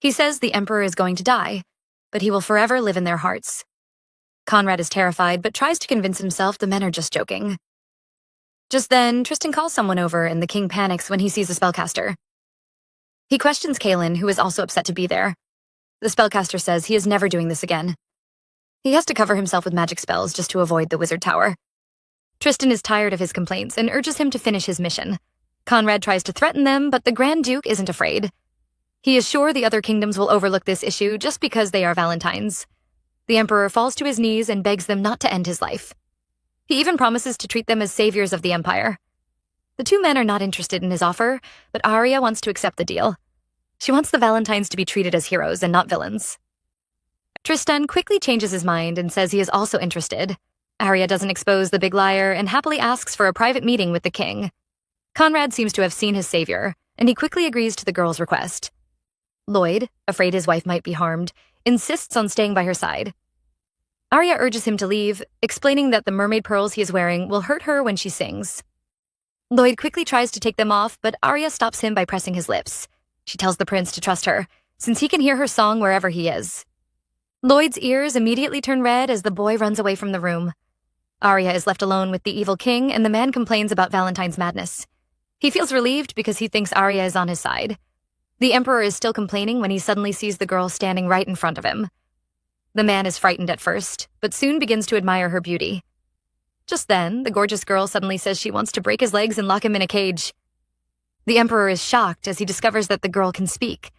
He says the emperor is going to die, but he will forever live in their hearts. Conrad is terrified, but tries to convince himself the men are just joking. Just then, Tristan calls someone over and the king panics when he sees a spellcaster. He questions Kaelin, who is also upset to be there. The spellcaster says he is never doing this again. He has to cover himself with magic spells just to avoid the wizard tower. Tristan is tired of his complaints and urges him to finish his mission. Conrad tries to threaten them, but the Grand Duke isn't afraid. He is sure the other kingdoms will overlook this issue just because they are Valentines. The emperor falls to his knees and begs them not to end his life. He even promises to treat them as saviors of the empire. The two men are not interested in his offer, but Arya wants to accept the deal. She wants the Valentines to be treated as heroes and not villains. Tristan quickly changes his mind and says he is also interested. Arya doesn't expose the big liar and happily asks for a private meeting with the king. Conrad seems to have seen his savior, and he quickly agrees to the girl's request. Lloyd, afraid his wife might be harmed, insists on staying by her side. Arya urges him to leave, explaining that the mermaid pearls he is wearing will hurt her when she sings. Lloyd quickly tries to take them off, but Arya stops him by pressing his lips. She tells the prince to trust her, since he can hear her song wherever he is. Lloyd's ears immediately turn red as the boy runs away from the room. Arya is left alone with the evil king, and the man complains about Valentine's madness. He feels relieved because he thinks Arya is on his side. The emperor is still complaining when he suddenly sees the girl standing right in front of him. The man is frightened at first, but soon begins to admire her beauty. Just then, the gorgeous girl suddenly says she wants to break his legs and lock him in a cage. The emperor is shocked as he discovers that the girl can speak.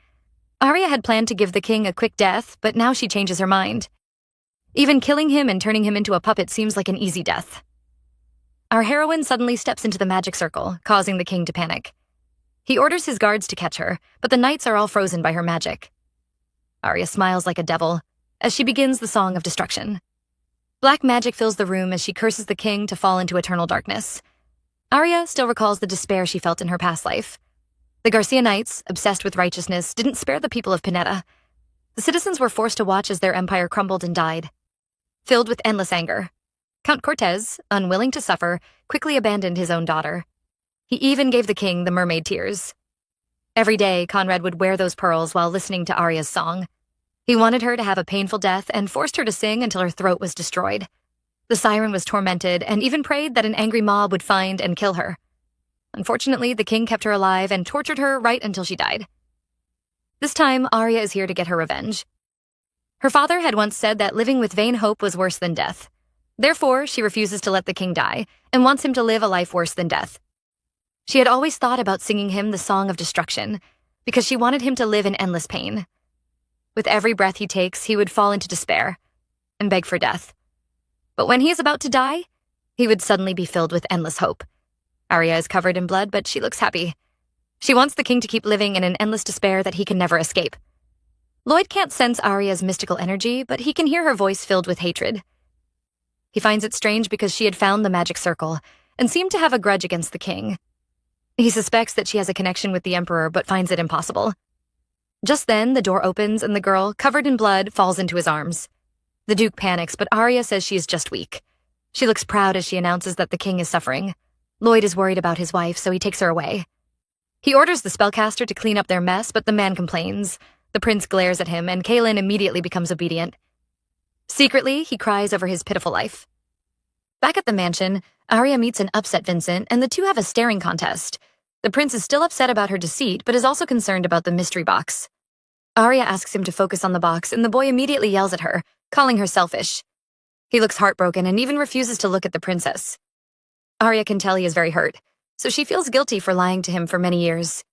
Arya had planned to give the king a quick death, but now she changes her mind. Even killing him and turning him into a puppet seems like an easy death. Our heroine suddenly steps into the magic circle, causing the king to panic. He orders his guards to catch her, but the knights are all frozen by her magic. Arya smiles like a devil as she begins the Song of Destruction. Black magic fills the room as she curses the king to fall into eternal darkness. Arya still recalls the despair she felt in her past life. The Garcia Knights, obsessed with righteousness, didn't spare the people of Pineda. The citizens were forced to watch as their empire crumbled and died. Filled with endless anger, Count Cortez, unwilling to suffer, quickly abandoned his own daughter. He even gave the king the mermaid tears. Every day, Conrad would wear those pearls while listening to Arya's song. He wanted her to have a painful death and forced her to sing until her throat was destroyed. The siren was tormented and even prayed that an angry mob would find and kill her. Unfortunately, the king kept her alive and tortured her right until she died. This time, Arya is here to get her revenge. Her father had once said that living with vain hope was worse than death. Therefore, she refuses to let the king die and wants him to live a life worse than death. She had always thought about singing him the Song of Destruction because she wanted him to live in endless pain. With every breath he takes, he would fall into despair and beg for death. But when he is about to die, he would suddenly be filled with endless hope. Arya is covered in blood, but she looks happy. She wants the king to keep living in an endless despair that he can never escape. Lloyd can't sense Arya's mystical energy, but he can hear her voice filled with hatred. He finds it strange because she had found the magic circle and seemed to have a grudge against the king. He suspects that she has a connection with the emperor, but finds it impossible. Just then, the door opens and the girl, covered in blood, falls into his arms. The Duke panics, but Arya says she is just weak. She looks proud as she announces that the king is suffering. Lloyd is worried about his wife, so he takes her away. He orders the spellcaster to clean up their mess, but the man complains. The prince glares at him, and Kaelin immediately becomes obedient. Secretly, he cries over his pitiful life. Back at the mansion, Arya meets an upset Vincent, and the two have a staring contest. The prince is still upset about her deceit, but is also concerned about the mystery box. Arya asks him to focus on the box, and the boy immediately yells at her, calling her selfish. He looks heartbroken and even refuses to look at the princess. Arya can tell he is very hurt, so she feels guilty for lying to him for many years.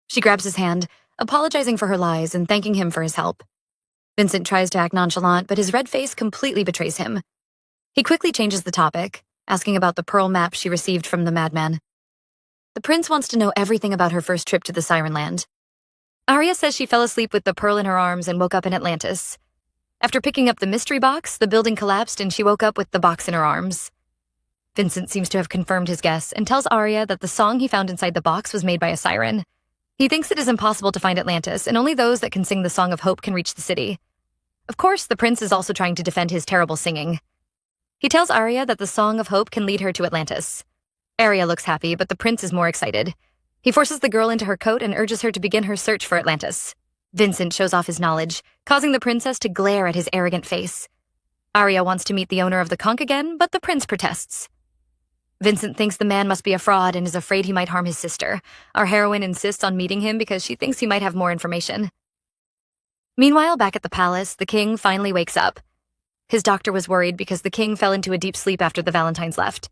She grabs his hand, apologizing for her lies and thanking him for his help. Vincent tries to act nonchalant, but his red face completely betrays him. He quickly changes the topic, asking about the pearl map she received from the madman. The prince wants to know everything about her first trip to the Siren Land. Arya says she fell asleep with the pearl in her arms and woke up in Atlantis. After picking up the mystery box, the building collapsed and she woke up with the box in her arms. Vincent seems to have confirmed his guess and tells Arya that the song he found inside the box was made by a siren. He thinks it is impossible to find Atlantis, and only those that can sing the Song of Hope can reach the city. Of course, the prince is also trying to defend his terrible singing. He tells Arya that the Song of Hope can lead her to Atlantis. Arya looks happy, but the prince is more excited. He forces the girl into her coat and urges her to begin her search for Atlantis. Vincent shows off his knowledge, causing the princess to glare at his arrogant face. Arya wants to meet the owner of the conch again, but the prince protests. Vincent thinks the man must be a fraud and is afraid he might harm his sister. Our heroine insists on meeting him because she thinks he might have more information. Meanwhile, back at the palace, the king finally wakes up. His doctor was worried because the king fell into a deep sleep after the Valentines left.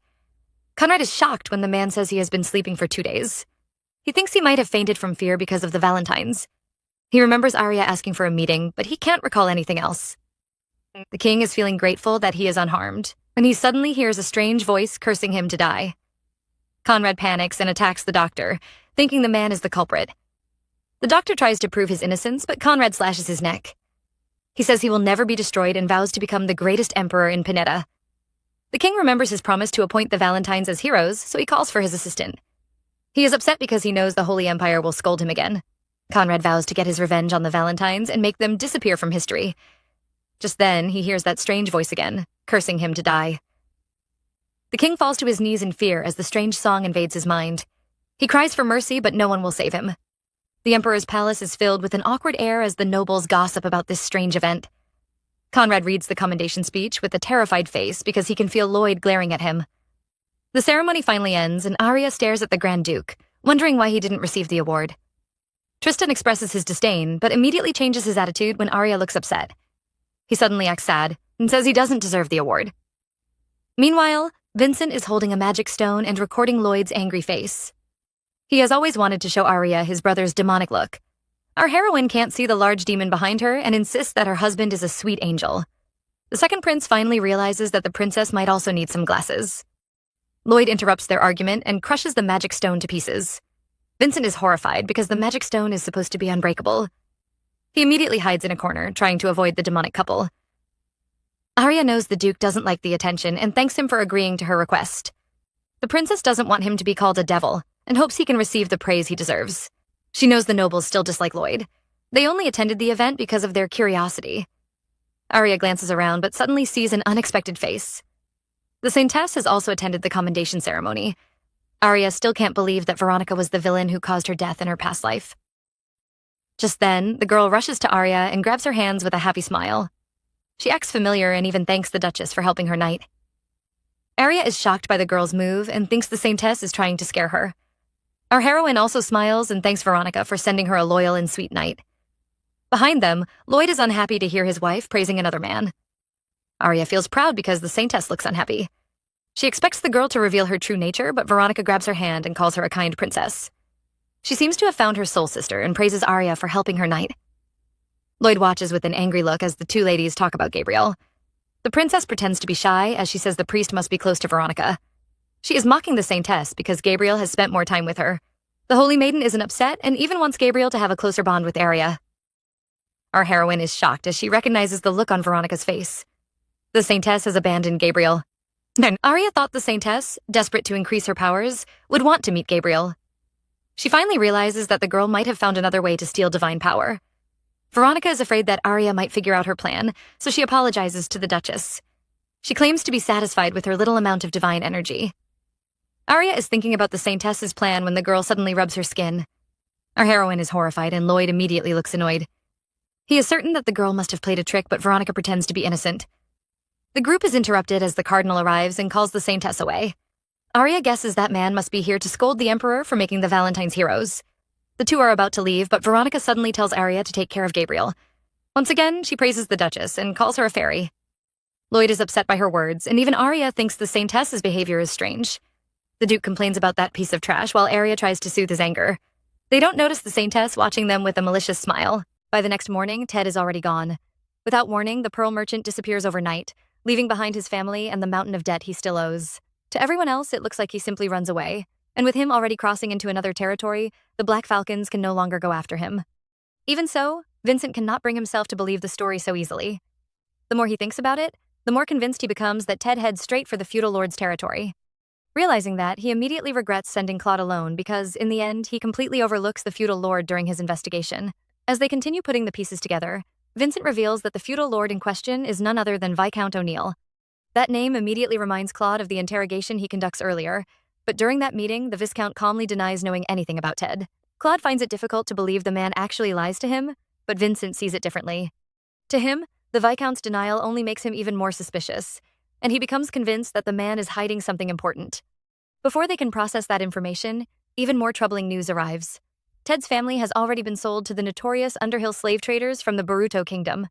Conrad is shocked when the man says he has been sleeping for 2 days. He thinks he might have fainted from fear because of the Valentines. He remembers Arya asking for a meeting, but he can't recall anything else. The king is feeling grateful that he is unharmed, when he suddenly hears a strange voice cursing him to die. Conrad panics and attacks the doctor, thinking the man is the culprit. The doctor tries to prove his innocence, but Conrad slashes his neck. He says he will never be destroyed and vows to become the greatest emperor in Pineda. The king remembers his promise to appoint the Valentines as heroes, so he calls for his assistant. He is upset because he knows the Holy Empire will scold him again. Conrad vows to get his revenge on the Valentines and make them disappear from history. Just then, he hears that strange voice again, cursing him to die. The king falls to his knees in fear as the strange song invades his mind. He cries for mercy, but no one will save him. The emperor's palace is filled with an awkward air as the nobles gossip about this strange event. Conrad reads the commendation speech with a terrified face because he can feel Lloyd glaring at him. The ceremony finally ends, and Arya stares at the Grand Duke, wondering why he didn't receive the award. Tristan expresses his disdain, but immediately changes his attitude when Arya looks upset. He suddenly acts sad and says he doesn't deserve the award. Meanwhile, Vincent is holding a magic stone and recording Lloyd's angry face. He has always wanted to show Arya his brother's demonic look. Our heroine can't see the large demon behind her and insists that her husband is a sweet angel. The second prince finally realizes that the princess might also need some glasses. Lloyd interrupts their argument and crushes the magic stone to pieces. Vincent is horrified because the magic stone is supposed to be unbreakable. He immediately hides in a corner, trying to avoid the demonic couple. Arya knows the Duke doesn't like the attention and thanks him for agreeing to her request. The princess doesn't want him to be called a devil and hopes he can receive the praise he deserves. She knows the nobles still dislike Lloyd. They only attended the event because of their curiosity. Arya glances around but suddenly sees an unexpected face. The Saintess has also attended the commendation ceremony. Arya still can't believe that Veronica was the villain who caused her death in her past life. Just then, the girl rushes to Arya and grabs her hands with a happy smile. She acts familiar and even thanks the Duchess for helping her knight. Arya is shocked by the girl's move and thinks the Saintess is trying to scare her. Our heroine also smiles and thanks Veronica for sending her a loyal and sweet knight. Behind them, Lloyd is unhappy to hear his wife praising another man. Arya feels proud because the Saintess looks unhappy. She expects the girl to reveal her true nature, but Veronica grabs her hand and calls her a kind princess. She seems to have found her soul sister and praises Arya for helping her knight. Lloyd watches with an angry look as the two ladies talk about Gabriel. The princess pretends to be shy as she says the priest must be close to Veronica. She is mocking the Saintess because Gabriel has spent more time with her. The Holy Maiden isn't upset and even wants Gabriel to have a closer bond with Arya. Our heroine is shocked as she recognizes the look on Veronica's face. The Saintess has abandoned Gabriel. Then Arya thought the Saintess, desperate to increase her powers, would want to meet Gabriel. She finally realizes that the girl might have found another way to steal divine power. Veronica is afraid that Arya might figure out her plan, so she apologizes to the Duchess. She claims to be satisfied with her little amount of divine energy. Arya is thinking about the Saintess's plan when the girl suddenly rubs her skin. Our heroine is horrified and Lloyd immediately looks annoyed. He is certain that the girl must have played a trick, but Veronica pretends to be innocent. The group is interrupted as the cardinal arrives and calls the Saintess away. Arya guesses that man must be here to scold the Emperor for making the Valentines heroes. The two are about to leave, but Veronica suddenly tells Arya to take care of Gabriel. Once again, she praises the Duchess and calls her a fairy. Lloyd is upset by her words, and even Arya thinks the Saintess's behavior is strange. The Duke complains about that piece of trash while Arya tries to soothe his anger. They don't notice the Saintess watching them with a malicious smile. By the next morning, Ted is already gone. Without warning, the pearl merchant disappears overnight, leaving behind his family and the mountain of debt he still owes. To everyone else, it looks like he simply runs away. And with him already crossing into another territory, the Black Falcons can no longer go after him. Even so, Vincent cannot bring himself to believe the story so easily. The more he thinks about it, the more convinced he becomes that Ted heads straight for the feudal lord's territory. Realizing that, he immediately regrets sending Claude alone because, in the end, he completely overlooks the feudal lord during his investigation. As they continue putting the pieces together, Vincent reveals that the feudal lord in question is none other than Viscount O'Neill. That name immediately reminds Claude of the interrogation he conducts earlier, but during that meeting, the Viscount calmly denies knowing anything about Ted. Claude finds it difficult to believe the man actually lies to him, but Vincent sees it differently. To him, the Viscount's denial only makes him even more suspicious, and he becomes convinced that the man is hiding something important. Before they can process that information, even more troubling news arrives. Ted's family has already been sold to the notorious Underhill slave traders from the Boruto Kingdom.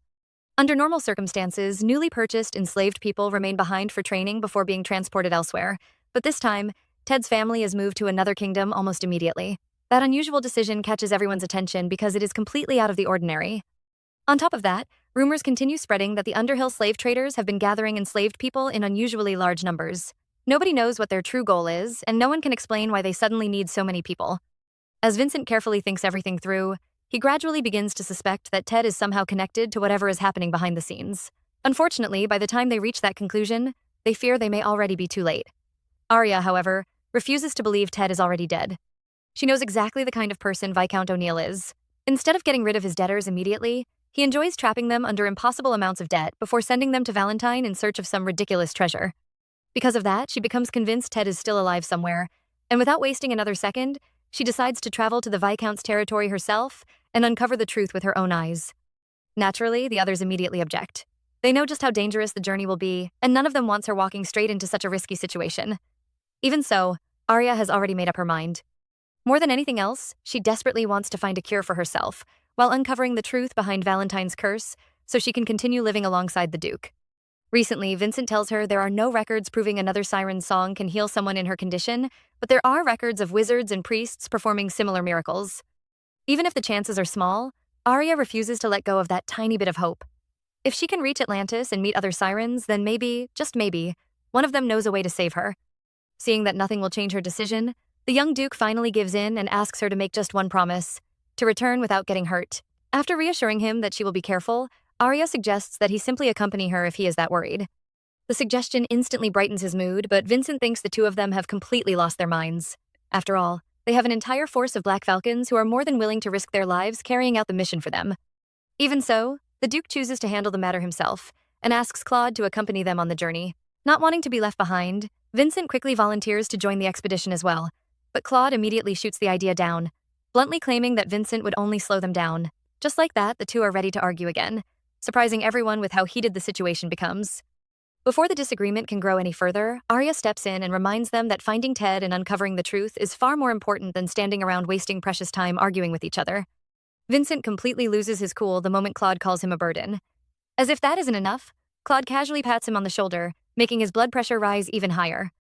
Under normal circumstances, newly purchased enslaved people remain behind for training before being transported elsewhere, but this time, Ted's family is moved to another kingdom almost immediately. That unusual decision catches everyone's attention because it is completely out of the ordinary. On top of that, rumors continue spreading that the Underhill slave traders have been gathering enslaved people in unusually large numbers. Nobody knows what their true goal is, and no one can explain why they suddenly need so many people. As Vincent carefully thinks everything through, he gradually begins to suspect that Ted is somehow connected to whatever is happening behind the scenes. Unfortunately, by the time they reach that conclusion, they fear they may already be too late. Arya, however, refuses to believe Ted is already dead. She knows exactly the kind of person Viscount O'Neill is. Instead of getting rid of his debtors immediately, he enjoys trapping them under impossible amounts of debt before sending them to Valentine in search of some ridiculous treasure. Because of that, she becomes convinced Ted is still alive somewhere, and without wasting another second, she decides to travel to the Viscount's territory herself and uncover the truth with her own eyes. Naturally, the others immediately object. They know just how dangerous the journey will be, and none of them wants her walking straight into such a risky situation. Even so, Arya has already made up her mind. More than anything else, she desperately wants to find a cure for herself, while uncovering the truth behind Valentine's curse so she can continue living alongside the Duke. Recently, Vincent tells her there are no records proving another siren's song can heal someone in her condition, but there are records of wizards and priests performing similar miracles. Even if the chances are small, Arya refuses to let go of that tiny bit of hope. If she can reach Atlantis and meet other sirens, then maybe, just maybe, one of them knows a way to save her. Seeing that nothing will change her decision, the young Duke finally gives in and asks her to make just one promise: to return without getting hurt. After reassuring him that she will be careful, Arya suggests that he simply accompany her if he is that worried. The suggestion instantly brightens his mood, but Vincent thinks the two of them have completely lost their minds. After all, they have an entire force of Black Falcons who are more than willing to risk their lives carrying out the mission for them. Even so, the Duke chooses to handle the matter himself and asks Claude to accompany them on the journey. Not wanting to be left behind, Vincent quickly volunteers to join the expedition as well, but Claude immediately shoots the idea down, bluntly claiming that Vincent would only slow them down. Just like that, the two are ready to argue again, surprising everyone with how heated the situation becomes. Before the disagreement can grow any further, Arya steps in and reminds them that finding Ted and uncovering the truth is far more important than standing around wasting precious time arguing with each other. Vincent completely loses his cool the moment Claude calls him a burden. As if that isn't enough, Claude casually pats him on the shoulder, making his blood pressure rise even higher.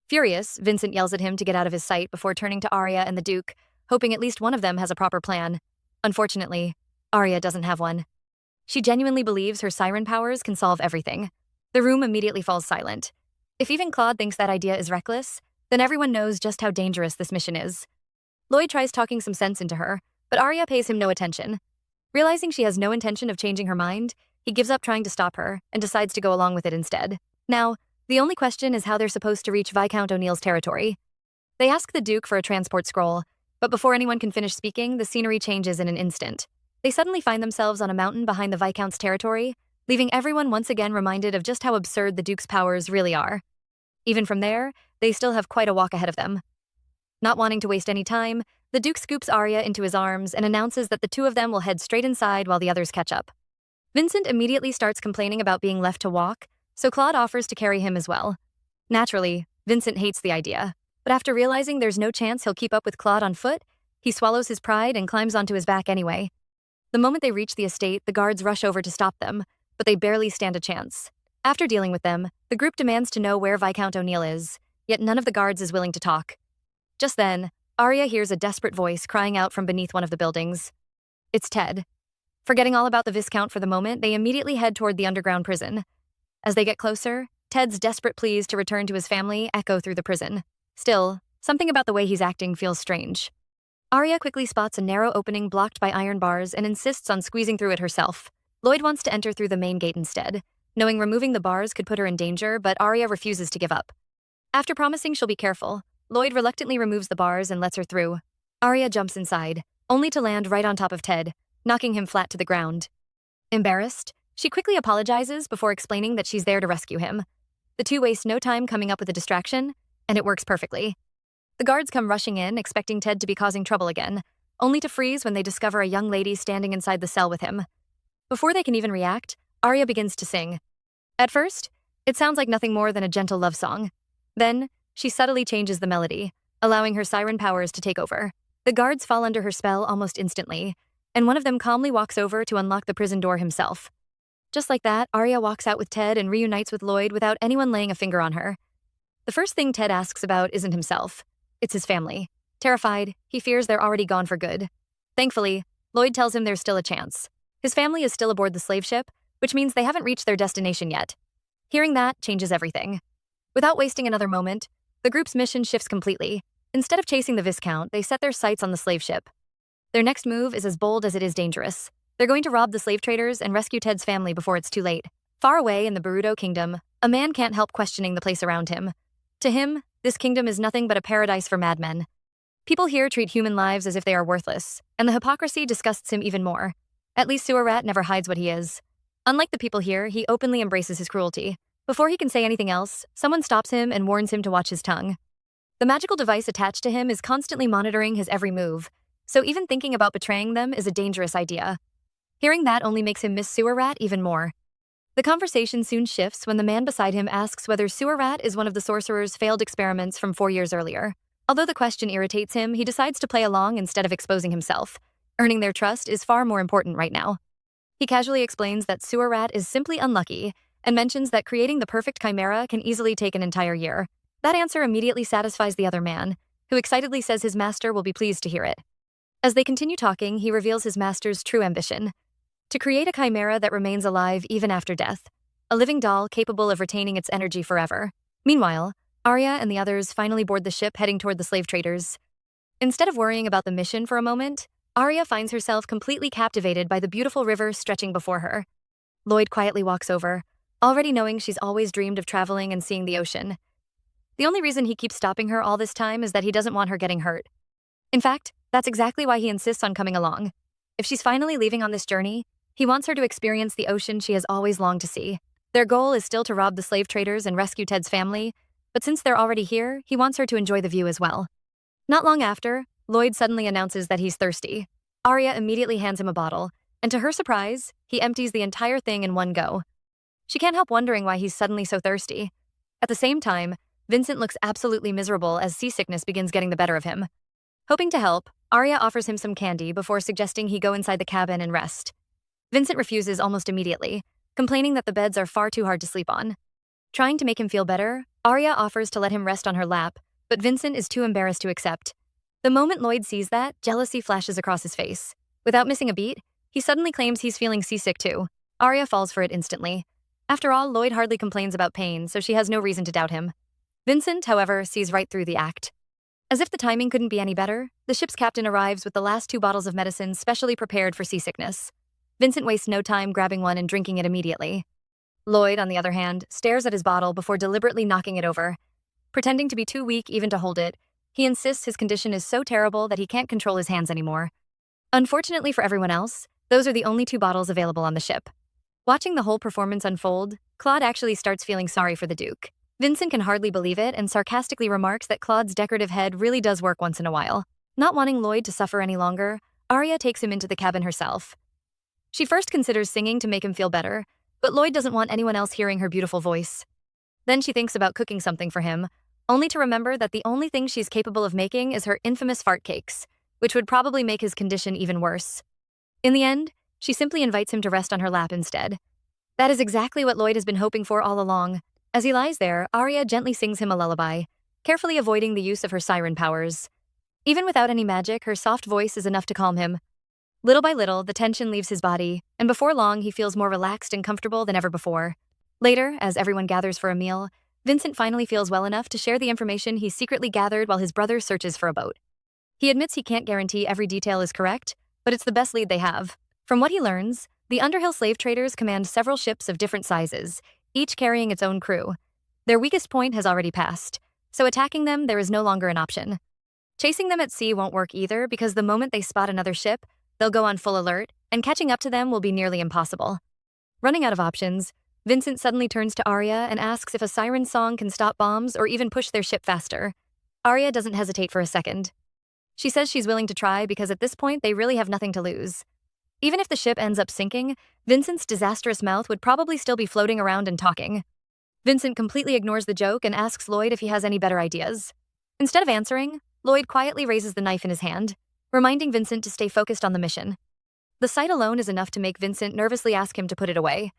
Furious, Vincent yells at him to get out of his sight before turning to Arya and the Duke, hoping at least one of them has a proper plan. Unfortunately, Arya doesn't have one. She genuinely believes her siren powers can solve everything. The room immediately falls silent. If even Claude thinks that idea is reckless, then everyone knows just how dangerous this mission is. Lloyd tries talking some sense into her, but Arya pays him no attention. Realizing she has no intention of changing her mind, he gives up trying to stop her and decides to go along with it instead. Now, the only question is how they're supposed to reach Viscount O'Neill's territory. They ask the Duke for a transport scroll, but before anyone can finish speaking, the scenery changes in an instant. They suddenly find themselves on a mountain behind the Viscount's territory, leaving everyone once again reminded of just how absurd the Duke's powers really are. Even from there, they still have quite a walk ahead of them. Not wanting to waste any time, the Duke scoops Arya into his arms and announces that the two of them will head straight inside while the others catch up. Vincent immediately starts complaining about being left to walk, so Claude offers to carry him as well. Naturally, Vincent hates the idea, but after realizing there's no chance he'll keep up with Claude on foot, he swallows his pride and climbs onto his back anyway. The moment they reach the estate, the guards rush over to stop them, but they barely stand a chance. After dealing with them, the group demands to know where Viscount O'Neill is, yet none of the guards is willing to talk. Just then, Arya hears a desperate voice crying out from beneath one of the buildings. It's Ted. Forgetting all about the Viscount for the moment, they immediately head toward the underground prison. As they get closer, Ted's desperate pleas to return to his family echo through the prison. Still, something about the way he's acting feels strange. Arya quickly spots a narrow opening blocked by iron bars and insists on squeezing through it herself. Lloyd wants to enter through the main gate instead, knowing removing the bars could put her in danger, but Arya refuses to give up. After promising she'll be careful, Lloyd reluctantly removes the bars and lets her through. Arya jumps inside, only to land right on top of Ted, knocking him flat to the ground. Embarrassed, she quickly apologizes before explaining that she's there to rescue him. The two waste no time coming up with a distraction, and it works perfectly. The guards come rushing in, expecting Ted to be causing trouble again, only to freeze when they discover a young lady standing inside the cell with him. Before they can even react, Arya begins to sing. At first, it sounds like nothing more than a gentle love song. Then, she subtly changes the melody, allowing her siren powers to take over. The guards fall under her spell almost instantly, and one of them calmly walks over to unlock the prison door himself. Just like that, Arya walks out with Ted and reunites with Lloyd without anyone laying a finger on her. The first thing Ted asks about isn't himself. It's his family. Terrified, he fears they're already gone for good. Thankfully, Lloyd tells him there's still a chance. His family is still aboard the slave ship, which means they haven't reached their destination yet. Hearing that changes everything. Without wasting another moment, the group's mission shifts completely. Instead of chasing the Viscount, they set their sights on the slave ship. Their next move is as bold as it is dangerous. They're going to rob the slave traders and rescue Ted's family before it's too late. Far away in the Baruto Kingdom, a man can't help questioning the place around him. To him, this kingdom is nothing but a paradise for madmen. People here treat human lives as if they are worthless, and the hypocrisy disgusts him even more. At least Sewer Rat never hides what he is. Unlike the people here, he openly embraces his cruelty. Before he can say anything else, someone stops him and warns him to watch his tongue. The magical device attached to him is constantly monitoring his every move, so even thinking about betraying them is a dangerous idea. Hearing that only makes him miss Sewer Rat even more. The conversation soon shifts when the man beside him asks whether Sewer Rat is one of the sorcerer's failed experiments from 4 years earlier. Although the question irritates him, he decides to play along instead of exposing himself. Earning their trust is far more important right now. He casually explains that Sewer Rat is simply unlucky and mentions that creating the perfect chimera can easily take an entire year. That answer immediately satisfies the other man, who excitedly says his master will be pleased to hear it. As they continue talking, he reveals his master's true ambition: to create a chimera that remains alive even after death, a living doll capable of retaining its energy forever. Meanwhile, Arya and the others finally board the ship heading toward the slave traders. Instead of worrying about the mission for a moment, Arya finds herself completely captivated by the beautiful river stretching before her. Lloyd quietly walks over, already knowing she's always dreamed of traveling and seeing the ocean. The only reason he keeps stopping her all this time is that he doesn't want her getting hurt. In fact, that's exactly why he insists on coming along. If she's finally leaving on this journey, he wants her to experience the ocean she has always longed to see. Their goal is still to rob the slave traders and rescue Ted's family, but since they're already here, he wants her to enjoy the view as well. Not long after, Lloyd suddenly announces that he's thirsty. Arya immediately hands him a bottle, and to her surprise, he empties the entire thing in one go. She can't help wondering why he's suddenly so thirsty. At the same time, Vincent looks absolutely miserable as seasickness begins getting the better of him. Hoping to help, Arya offers him some candy before suggesting he go inside the cabin and rest. Vincent refuses almost immediately, complaining that the beds are far too hard to sleep on. Trying to make him feel better, Arya offers to let him rest on her lap, but Vincent is too embarrassed to accept. The moment Lloyd sees that, jealousy flashes across his face. Without missing a beat, he suddenly claims he's feeling seasick too. Arya falls for it instantly. After all, Lloyd hardly complains about pain, so she has no reason to doubt him. Vincent, however, sees right through the act. As if the timing couldn't be any better, the ship's captain arrives with the last 2 bottles of medicine specially prepared for seasickness. Vincent wastes no time grabbing one and drinking it immediately. Lloyd, on the other hand, stares at his bottle before deliberately knocking it over. Pretending to be too weak even to hold it, he insists his condition is so terrible that he can't control his hands anymore. Unfortunately for everyone else, those are the only 2 bottles available on the ship. Watching the whole performance unfold, Claude actually starts feeling sorry for the Duke. Vincent can hardly believe it and sarcastically remarks that Claude's decorative head really does work once in a while. Not wanting Lloyd to suffer any longer, Arya takes him into the cabin herself. She first considers singing to make him feel better, but Lloyd doesn't want anyone else hearing her beautiful voice. Then she thinks about cooking something for him, only to remember that the only thing she's capable of making is her infamous fart cakes, which would probably make his condition even worse. In the end, she simply invites him to rest on her lap instead. That is exactly what Lloyd has been hoping for all along. As he lies there, Arya gently sings him a lullaby, carefully avoiding the use of her siren powers. Even without any magic, her soft voice is enough to calm him. Little by little, the tension leaves his body, and before long, he feels more relaxed and comfortable than ever before. Later, as everyone gathers for a meal, Vincent finally feels well enough to share the information he secretly gathered while his brother searches for a boat. He admits he can't guarantee every detail is correct, but it's the best lead they have. From what he learns, the Underhill slave traders command several ships of different sizes, each carrying its own crew. Their weakest point has already passed, so attacking them there is no longer an option. Chasing them at sea won't work either because the moment they spot another ship, they'll go on full alert, and catching up to them will be nearly impossible. Running out of options, Vincent suddenly turns to Arya and asks if a siren song can stop bombs or even push their ship faster. Arya doesn't hesitate for a second. She says she's willing to try because at this point they really have nothing to lose. Even if the ship ends up sinking, Vincent's disastrous mouth would probably still be floating around and talking. Vincent completely ignores the joke and asks Lloyd if he has any better ideas. Instead of answering, Lloyd quietly raises the knife in his hand, reminding Vincent to stay focused on the mission. The sight alone is enough to make Vincent nervously ask him to put it away.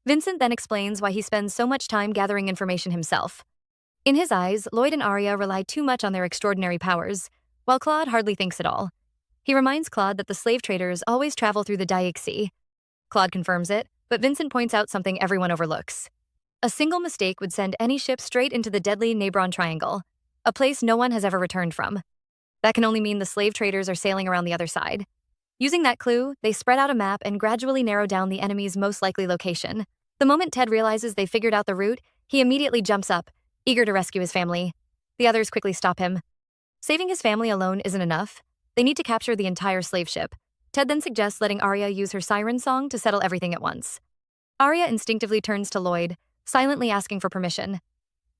Vincent then explains why he spends so much time gathering information himself. In his eyes, Lloyd and Arya rely too much on their extraordinary powers, while Claude hardly thinks at all. He reminds Claude that the slave traders always travel through the Daik Sea. Claude confirms it, But Vincent points out something everyone overlooks. A single mistake would send any ship straight into the deadly Nabron Triangle, a place no one has ever returned from. That can only mean the slave traders are sailing around the other side. Using that clue, they spread out a map and gradually narrow down the enemy's most likely location. The moment Ted realizes they figured out the route, he immediately jumps up, eager to rescue his family. The others quickly stop him. Saving his family alone isn't enough. They need to capture the entire slave ship. Ted then suggests letting Arya use her siren song to settle everything at once. Arya instinctively turns to Lloyd, silently asking for permission.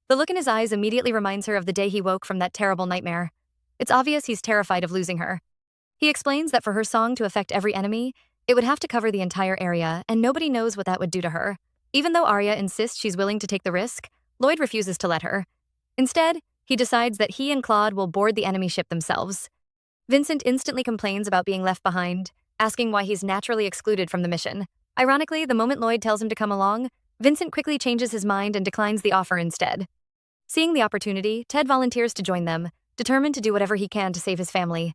The look in his eyes immediately reminds her of the day he woke from that terrible nightmare. It's obvious he's terrified of losing her. He explains that for her song to affect every enemy, it would have to cover the entire area, and nobody knows what that would do to her. Even though Arya insists she's willing to take the risk, Lloyd refuses to let her. Instead, he decides that he and Claude will board the enemy ship themselves. Vincent instantly complains about being left behind, asking why he's naturally excluded from the mission. Ironically, the moment Lloyd tells him to come along, Vincent quickly changes his mind and declines the offer instead. Seeing the opportunity, Ted volunteers to join them, determined to do whatever he can to save his family.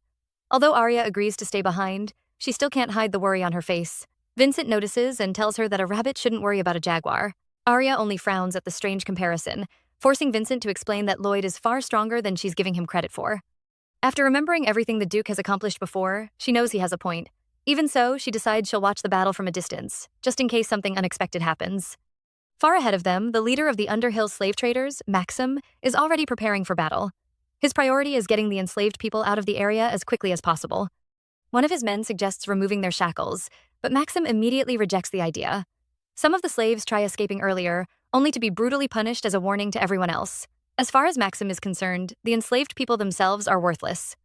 Although Arya agrees to stay behind, she still can't hide the worry on her face. Vincent notices and tells her that a rabbit shouldn't worry about a jaguar. Arya only frowns at the strange comparison, forcing Vincent to explain that Lloyd is far stronger than she's giving him credit for. After remembering everything the Duke has accomplished before, she knows he has a point. Even so, she decides she'll watch the battle from a distance, just in case something unexpected happens. Far ahead of them, the leader of the Underhill slave traders, Maxim, is already preparing for battle. His priority is getting the enslaved people out of the area as quickly as possible. One of his men suggests removing their shackles, but Maxim immediately rejects the idea. Some of the slaves try escaping earlier, only to be brutally punished as a warning to everyone else. As far as Maxim is concerned, the enslaved people themselves are worthless.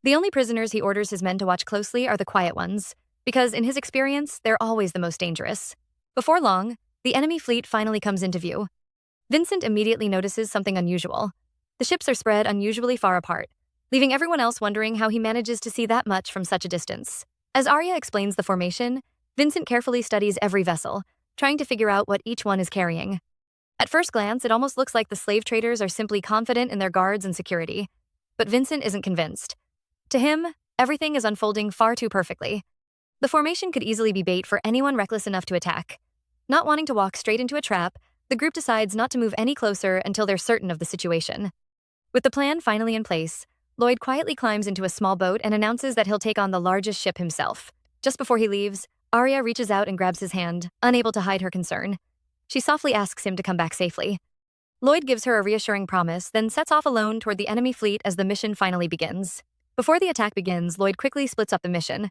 The only prisoners he orders his men to watch closely are the quiet ones, because in his experience, they're always the most dangerous. Before long, the enemy fleet finally comes into view. Vincent immediately notices something unusual. The ships are spread unusually far apart, leaving everyone else wondering how he manages to see that much from such a distance. As Arya explains the formation, Vincent carefully studies every vessel, trying to figure out what each one is carrying. At first glance, it almost looks like the slave traders are simply confident in their guards and security. But Vincent isn't convinced. To him, everything is unfolding far too perfectly. The formation could easily be bait for anyone reckless enough to attack. Not wanting to walk straight into a trap, the group decides not to move any closer until they're certain of the situation. With the plan finally in place, Lloyd quietly climbs into a small boat and announces that he'll take on the largest ship himself. Just before he leaves, Arya reaches out and grabs his hand, unable to hide her concern. She softly asks him to come back safely. Lloyd gives her a reassuring promise, then sets off alone toward the enemy fleet as the mission finally begins. Before the attack begins, Lloyd quickly splits up the mission.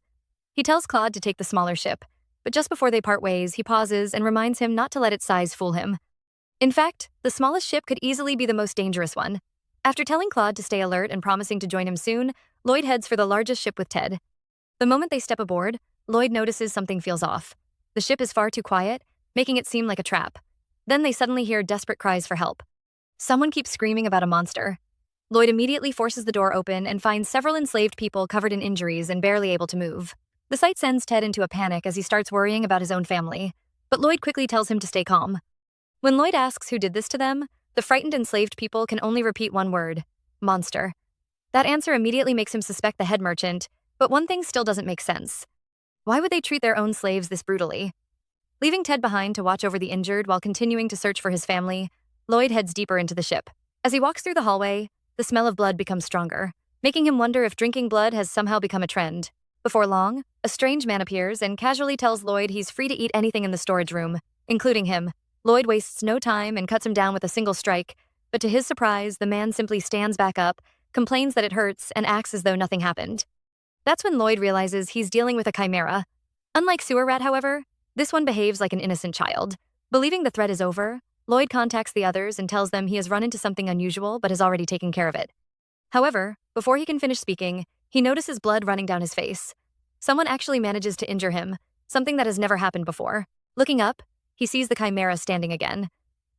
He tells Claude to take the smaller ship, but just before they part ways, he pauses and reminds him not to let its size fool him. In fact, the smallest ship could easily be the most dangerous one. After telling Claude to stay alert and promising to join him soon, Lloyd heads for the largest ship with Ted. The moment they step aboard, Lloyd notices something feels off. The ship is far too quiet, making it seem like a trap. Then they suddenly hear desperate cries for help. Someone keeps screaming about a monster. Lloyd immediately forces the door open and finds several enslaved people covered in injuries and barely able to move. The sight sends Ted into a panic as he starts worrying about his own family, but Lloyd quickly tells him to stay calm. When Lloyd asks who did this to them, the frightened enslaved people can only repeat one word: monster. That answer immediately makes him suspect the head merchant, but one thing still doesn't make sense. Why would they treat their own slaves this brutally? Leaving Ted behind to watch over the injured while continuing to search for his family, Lloyd heads deeper into the ship. As he walks through the hallway, the smell of blood becomes stronger, making him wonder if drinking blood has somehow become a trend. Before long, a strange man appears and casually tells Lloyd he's free to eat anything in the storage room, including him. Lloyd wastes no time and cuts him down with a single strike, but to his surprise, the man simply stands back up, complains that it hurts, and acts as though nothing happened. That's when Lloyd realizes he's dealing with a chimera. Unlike Sewer Rat, however, this one behaves like an innocent child. Believing the threat is over, Lloyd contacts the others and tells them he has run into something unusual but has already taken care of it. However, before he can finish speaking, he notices blood running down his face. Someone actually manages to injure him, something that has never happened before. Looking up, he sees the chimera standing again.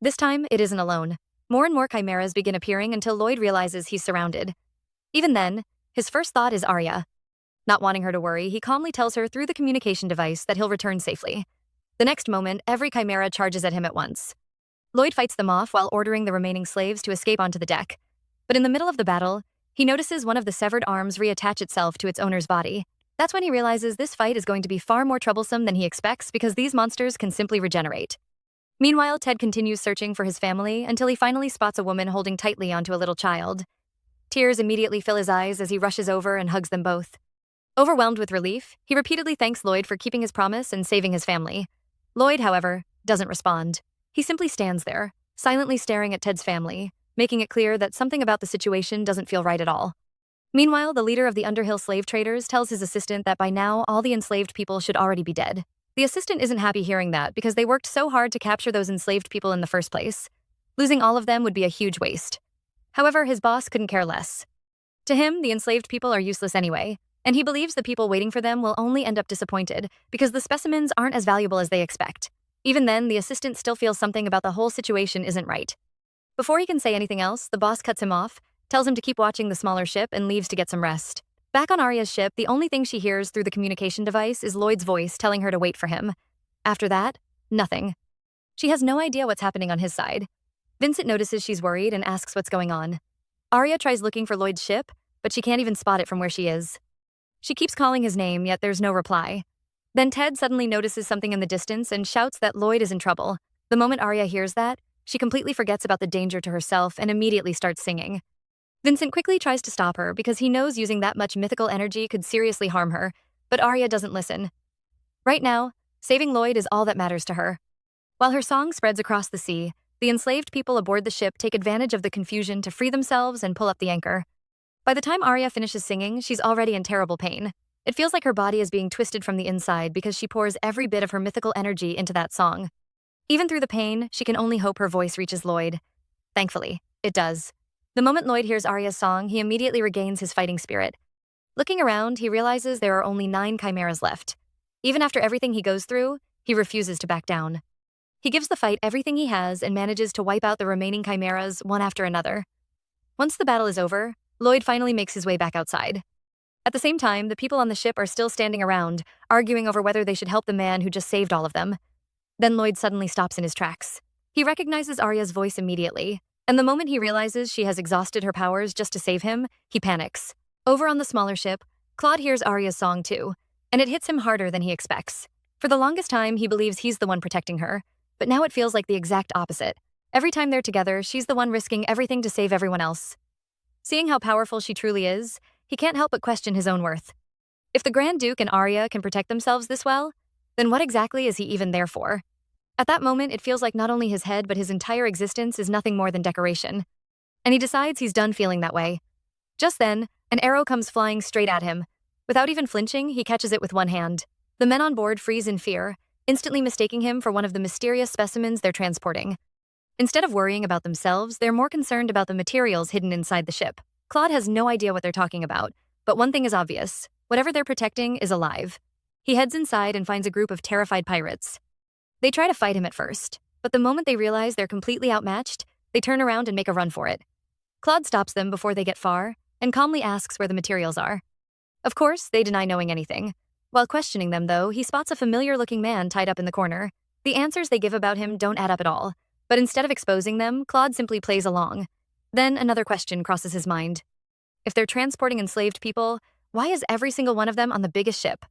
This time, it isn't alone. More and more chimeras begin appearing until Lloyd realizes he's surrounded. Even then, his first thought is Arya. Not wanting her to worry, he calmly tells her through the communication device that he'll return safely. The next moment, every chimera charges at him at once. Lloyd fights them off while ordering the remaining slaves to escape onto the deck. But in the middle of the battle, he notices one of the severed arms reattach itself to its owner's body. That's when he realizes this fight is going to be far more troublesome than he expects because these monsters can simply regenerate. Meanwhile, Ted continues searching for his family until he finally spots a woman holding tightly onto a little child. Tears immediately fill his eyes as he rushes over and hugs them both. Overwhelmed with relief, he repeatedly thanks Lloyd for keeping his promise and saving his family. Lloyd, however, doesn't respond. He simply stands there, silently staring at Ted's family, making it clear that something about the situation doesn't feel right at all. Meanwhile, the leader of the Underhill slave traders tells his assistant that by now all the enslaved people should already be dead. The assistant isn't happy hearing that because they worked so hard to capture those enslaved people in the first place. Losing all of them would be a huge waste. However, his boss couldn't care less. To him, the enslaved people are useless anyway, and he believes the people waiting for them will only end up disappointed because the specimens aren't as valuable as they expect. Even then, the assistant still feels something about the whole situation isn't right. Before he can say anything else, the boss cuts him off, tells him to keep watching the smaller ship, and leaves to get some rest. Back on Arya's ship, the only thing she hears through the communication device is Lloyd's voice telling her to wait for him. After that, nothing. She has no idea what's happening on his side. Vincent notices she's worried and asks what's going on. Arya tries looking for Lloyd's ship, but she can't even spot it from where she is. She keeps calling his name, yet there's no reply. Then Ted suddenly notices something in the distance and shouts that Lloyd is in trouble. The moment Arya hears that, she completely forgets about the danger to herself and immediately starts singing. Vincent quickly tries to stop her because he knows using that much mythical energy could seriously harm her, but Arya doesn't listen. Right now, saving Lloyd is all that matters to her. While her song spreads across the sea, the enslaved people aboard the ship take advantage of the confusion to free themselves and pull up the anchor. By the time Arya finishes singing, she's already in terrible pain. It feels like her body is being twisted from the inside because she pours every bit of her mythical energy into that song. Even through the pain, she can only hope her voice reaches Lloyd. Thankfully, it does. The moment Lloyd hears Arya's song, he immediately regains his fighting spirit. Looking around, he realizes there are only 9 chimeras left. Even after everything he goes through, he refuses to back down. He gives the fight everything he has and manages to wipe out the remaining chimeras one after another. Once the battle is over, Lloyd finally makes his way back outside. At the same time, the people on the ship are still standing around, arguing over whether they should help the man who just saved all of them. Then Lloyd suddenly stops in his tracks. He recognizes Arya's voice immediately, and the moment he realizes she has exhausted her powers just to save him, he panics. Over on the smaller ship, Claude hears Arya's song too, and it hits him harder than he expects. For the longest time, he believes he's the one protecting her, but now it feels like the exact opposite. Every time they're together, she's the one risking everything to save everyone else. Seeing how powerful she truly is, he can't help but question his own worth. If the Grand Duke and Arya can protect themselves this well, then what exactly is he even there for? At that moment, it feels like not only his head but his entire existence is nothing more than decoration. And he decides he's done feeling that way. Just then, an arrow comes flying straight at him. Without even flinching, he catches it with one hand. The men on board freeze in fear, instantly mistaking him for one of the mysterious specimens they're transporting. Instead of worrying about themselves, they're more concerned about the materials hidden inside the ship. Claude has no idea what they're talking about, but one thing is obvious. Whatever they're protecting is alive. He heads inside and finds a group of terrified pirates. They try to fight him at first, but the moment they realize they're completely outmatched, they turn around and make a run for it. Claude stops them before they get far and calmly asks where the materials are. Of course, they deny knowing anything. While questioning them, though, he spots a familiar-looking man tied up in the corner. The answers they give about him don't add up at all. But instead of exposing them, Claude simply plays along. Then another question crosses his mind. If they're transporting enslaved people, why is every single one of them on the biggest ship?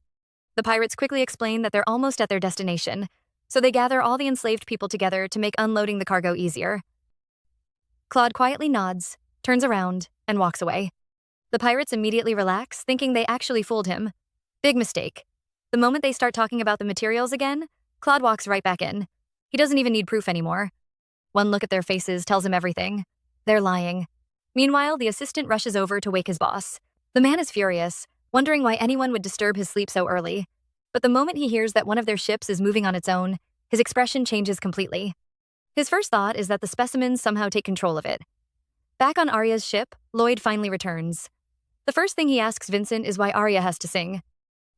The pirates quickly explain that they're almost at their destination, so they gather all the enslaved people together to make unloading the cargo easier. Claude quietly nods, turns around, and walks away. The pirates immediately relax, thinking they actually fooled him. Big mistake. The moment they start talking about the materials again, Claude walks right back in. He doesn't even need proof anymore. One look at their faces tells him everything. They're lying. Meanwhile, the assistant rushes over to wake his boss. The man is furious, wondering why anyone would disturb his sleep so early. But the moment he hears that one of their ships is moving on its own, his expression changes completely. His first thought is that the specimens somehow take control of it. Back on Arya's ship, Lloyd finally returns. The first thing he asks Vincent is why Arya has to sing.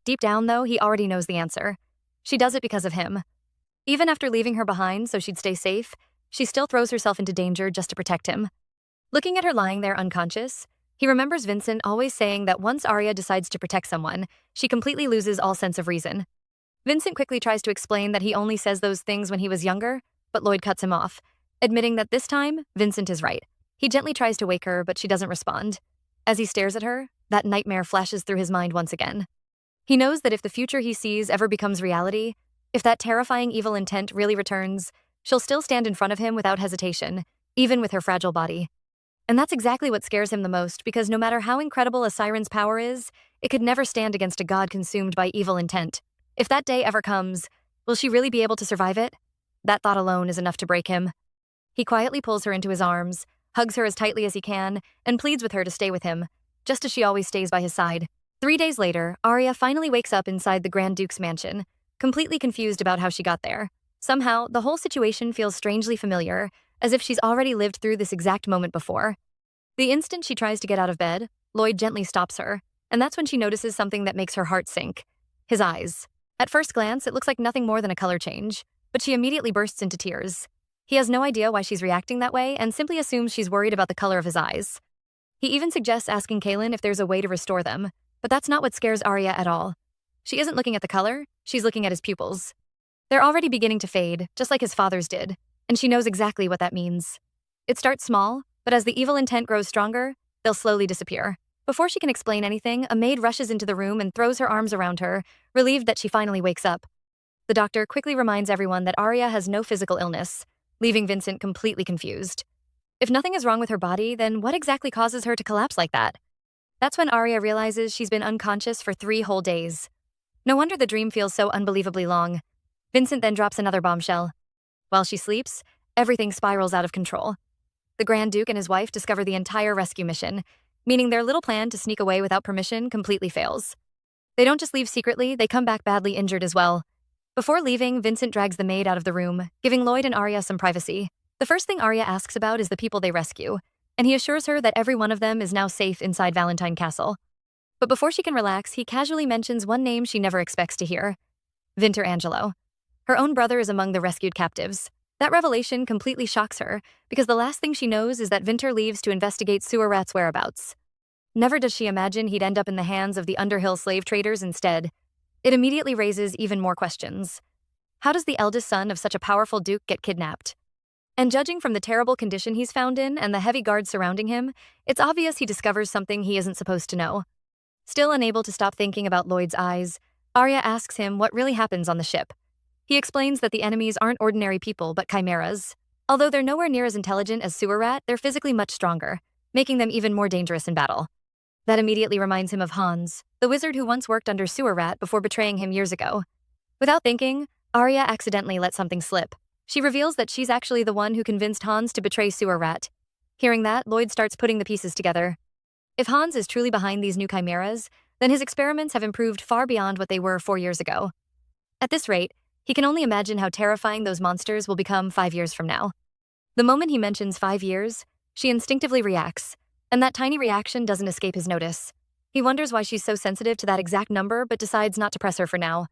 Deep down, though, he already knows the answer. She does it because of him. Even after leaving her behind so she'd stay safe, she still throws herself into danger just to protect him. Looking at her lying there unconscious, he remembers Vincent always saying that once Arya decides to protect someone, she completely loses all sense of reason. Vincent quickly tries to explain that he only says those things when he was younger, but Lloyd cuts him off, admitting that this time, Vincent is right. He gently tries to wake her, but she doesn't respond. As he stares at her, that nightmare flashes through his mind once again. He knows that if the future he sees ever becomes reality, if that terrifying evil intent really returns, she'll still stand in front of him without hesitation, even with her fragile body. And that's exactly what scares him the most, because no matter how incredible a siren's power is, it could never stand against a god consumed by evil intent. If that day ever comes, will she really be able to survive it? That thought alone is enough to break him. He quietly pulls her into his arms, hugs her as tightly as he can, and pleads with her to stay with him, just as she always stays by his side. 3 days later, Arya finally wakes up inside the Grand Duke's mansion, completely confused about how she got there. Somehow, the whole situation feels strangely familiar, as if she's already lived through this exact moment before. The instant she tries to get out of bed, Lloyd gently stops her, and that's when she notices something that makes her heart sink. His eyes. At first glance, it looks like nothing more than a color change, but she immediately bursts into tears. He has no idea why she's reacting that way and simply assumes she's worried about the color of his eyes. He even suggests asking Kaelin if there's a way to restore them, but that's not what scares Arya at all. She isn't looking at the color, she's looking at his pupils. They're already beginning to fade, just like his father's did, and she knows exactly what that means. It starts small, but as the evil intent grows stronger, they'll slowly disappear. Before she can explain anything, a maid rushes into the room and throws her arms around her, relieved that she finally wakes up. The doctor quickly reminds everyone that Arya has no physical illness, leaving Vincent completely confused. If nothing is wrong with her body, then what exactly causes her to collapse like that? That's when Arya realizes she's been unconscious for 3 whole days. No wonder the dream feels so unbelievably long. Vincent then drops another bombshell. While she sleeps, everything spirals out of control. The Grand Duke and his wife discover the entire rescue mission, meaning their little plan to sneak away without permission completely fails. They don't just leave secretly, they come back badly injured as well. Before leaving, Vincent drags the maid out of the room, giving Lloyd and Arya some privacy. The first thing Arya asks about is the people they rescue, and he assures her that every one of them is now safe inside Valentine Castle. But before she can relax, he casually mentions one name she never expects to hear: Vinter Angelo. Her own brother is among the rescued captives. That revelation completely shocks her, because the last thing she knows is that Vinter leaves to investigate Sewer Rat's whereabouts. Never does she imagine he'd end up in the hands of the Underhill slave traders instead. It immediately raises even more questions. How does the eldest son of such a powerful duke get kidnapped? And judging from the terrible condition he's found in and the heavy guards surrounding him, it's obvious he discovers something he isn't supposed to know. Still unable to stop thinking about Lloyd's eyes, Arya asks him what really happens on the ship. He explains that the enemies aren't ordinary people but chimeras. Although they're nowhere near as intelligent as Sewer Rat, they're physically much stronger, making them even more dangerous in battle. That immediately reminds him of Hans, the wizard who once worked under Sewer Rat before betraying him years ago. Without thinking, Arya accidentally let something slip. She reveals that she's actually the one who convinced Hans to betray Sewer Rat. Hearing that, Lloyd starts putting the pieces together. If Hans is truly behind these new chimeras, then his experiments have improved far beyond what they were 4 years ago. At this rate, he can only imagine how terrifying those monsters will become 5 years from now. The moment he mentions 5 years, she instinctively reacts, and that tiny reaction doesn't escape his notice. He wonders why she's so sensitive to that exact number but decides not to press her for now.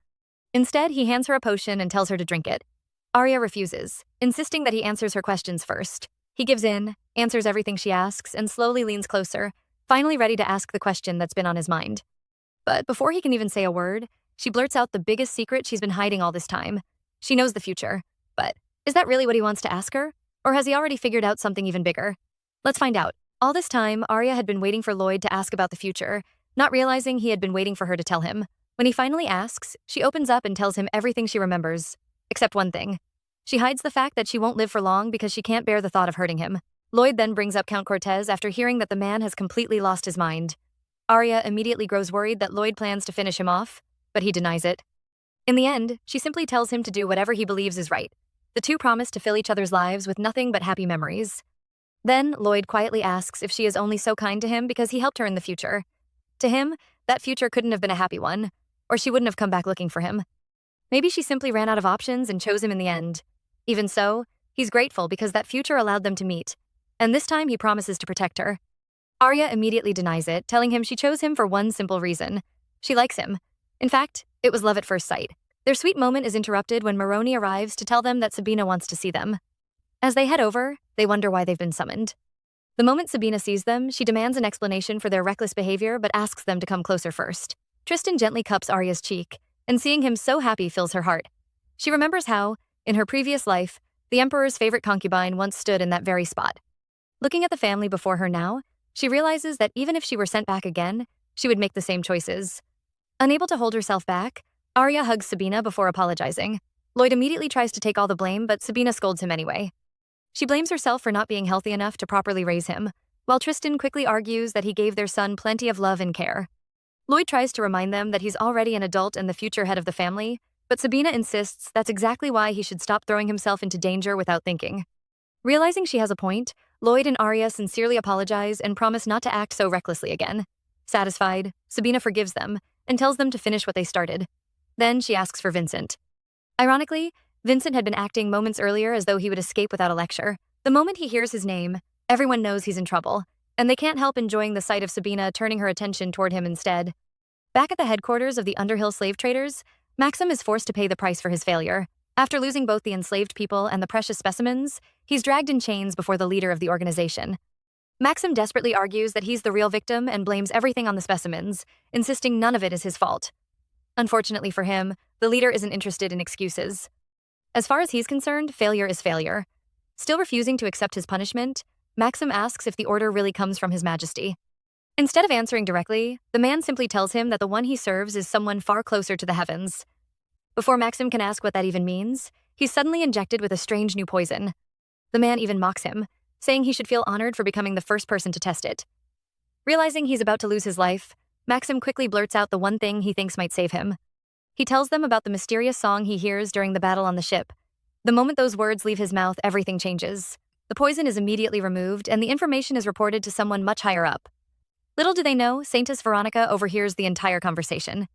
Instead, he hands her a potion and tells her to drink it. Arya refuses, insisting that he answers her questions first. He gives in, answers everything she asks, and slowly leans closer, finally ready to ask the question that's been on his mind. But before he can even say a word, she blurts out the biggest secret she's been hiding all this time. She knows the future. But is that really what he wants to ask her? Or has he already figured out something even bigger? Let's find out. All this time, Arya had been waiting for Lloyd to ask about the future, not realizing he had been waiting for her to tell him. When he finally asks, she opens up and tells him everything she remembers. Except one thing. She hides the fact that she won't live for long because she can't bear the thought of hurting him. Lloyd then brings up Count Cortez after hearing that the man has completely lost his mind. Arya immediately grows worried that Lloyd plans to finish him off, but he denies it. In the end, she simply tells him to do whatever he believes is right. The two promise to fill each other's lives with nothing but happy memories. Then, Lloyd quietly asks if she is only so kind to him because he helped her in the future. To him, that future couldn't have been a happy one, or she wouldn't have come back looking for him. Maybe she simply ran out of options and chose him in the end. Even so, he's grateful because that future allowed them to meet, and this time he promises to protect her. Arya immediately denies it, telling him she chose him for one simple reason. She likes him. In fact, it was love at first sight. Their sweet moment is interrupted when Maroni arrives to tell them that Sabina wants to see them. As they head over, they wonder why they've been summoned. The moment Sabina sees them, she demands an explanation for their reckless behavior but asks them to come closer first. Tristan gently cups Arya's cheek, and seeing him so happy fills her heart. She remembers how, in her previous life, the Emperor's favorite concubine once stood in that very spot. Looking at the family before her now, she realizes that even if she were sent back again, she would make the same choices. Unable to hold herself back, Arya hugs Sabina before apologizing. Lloyd immediately tries to take all the blame, but Sabina scolds him anyway. She blames herself for not being healthy enough to properly raise him, while Tristan quickly argues that he gave their son plenty of love and care. Lloyd tries to remind them that he's already an adult and the future head of the family, but Sabina insists that's exactly why he should stop throwing himself into danger without thinking. Realizing she has a point, Lloyd and Arya sincerely apologize and promise not to act so recklessly again. Satisfied, Sabina forgives them and tells them to finish what they started. Then she asks for Vincent. Ironically, Vincent had been acting moments earlier as though he would escape without a lecture. The moment he hears his name, everyone knows he's in trouble, and they can't help enjoying the sight of Sabina turning her attention toward him instead. Back at the headquarters of the Underhill slave traders, Maxim is forced to pay the price for his failure. After losing both the enslaved people and the precious specimens, he's dragged in chains before the leader of the organization. Maxim desperately argues that he's the real victim and blames everything on the specimens, insisting none of it is his fault. Unfortunately for him, the leader isn't interested in excuses. As far as he's concerned, failure is failure. Still refusing to accept his punishment, Maxim asks if the order really comes from His Majesty. Instead of answering directly, the man simply tells him that the one he serves is someone far closer to the heavens. Before Maxim can ask what that even means, he's suddenly injected with a strange new poison. The man even mocks him, saying he should feel honored for becoming the first person to test it. Realizing he's about to lose his life, Maxim quickly blurts out the one thing he thinks might save him. He tells them about the mysterious song he hears during the battle on the ship. The moment those words leave his mouth, everything changes. The poison is immediately removed, and the information is reported to someone much higher up. Little do they know, Saintess Veronica overhears the entire conversation.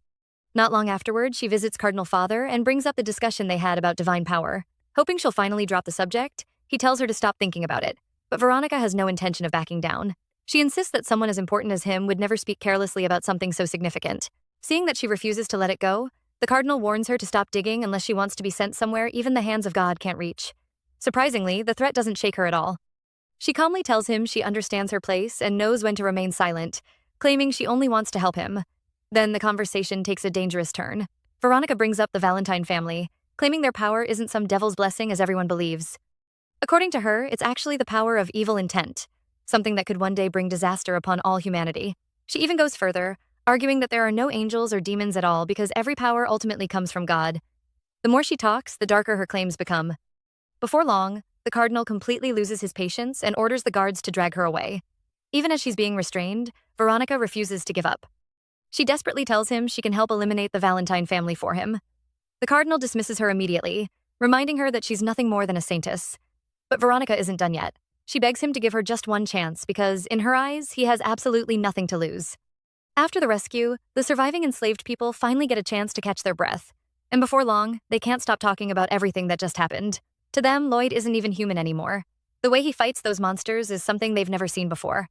Not long afterward, she visits Cardinal Father and brings up the discussion they had about divine power. Hoping she'll finally drop the subject, he tells her to stop thinking about it. But Veronica has no intention of backing down. She insists that someone as important as him would never speak carelessly about something so significant. Seeing that she refuses to let it go, the Cardinal warns her to stop digging unless she wants to be sent somewhere even the hands of God can't reach. Surprisingly, the threat doesn't shake her at all. She calmly tells him she understands her place and knows when to remain silent, claiming she only wants to help him. Then the conversation takes a dangerous turn. Veronica brings up the Valentine family, claiming their power isn't some devil's blessing as everyone believes. According to her, it's actually the power of evil intent, something that could one day bring disaster upon all humanity. She even goes further, arguing that there are no angels or demons at all because every power ultimately comes from God. The more she talks, the darker her claims become. Before long, the Cardinal completely loses his patience and orders the guards to drag her away. Even as she's being restrained, Veronica refuses to give up. She desperately tells him she can help eliminate the Valentine family for him. The Cardinal dismisses her immediately, reminding her that she's nothing more than a saintess. But Veronica isn't done yet. She begs him to give her just one chance because, in her eyes, he has absolutely nothing to lose. After the rescue, the surviving enslaved people finally get a chance to catch their breath. And before long, they can't stop talking about everything that just happened. To them, Lloyd isn't even human anymore. The way he fights those monsters is something they've never seen before.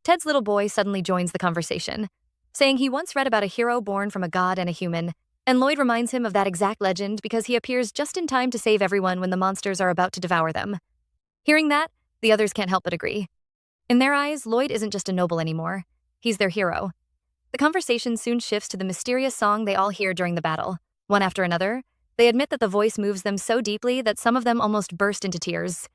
Ted's little boy suddenly joins the conversation, saying he once read about a hero born from a god and a human, and Lloyd reminds him of that exact legend because he appears just in time to save everyone when the monsters are about to devour them. Hearing that, the others can't help but agree. In their eyes, Lloyd isn't just a noble anymore. He's their hero. The conversation soon shifts to the mysterious song they all hear during the battle. One after another, they admit that the voice moves them so deeply that some of them almost burst into tears.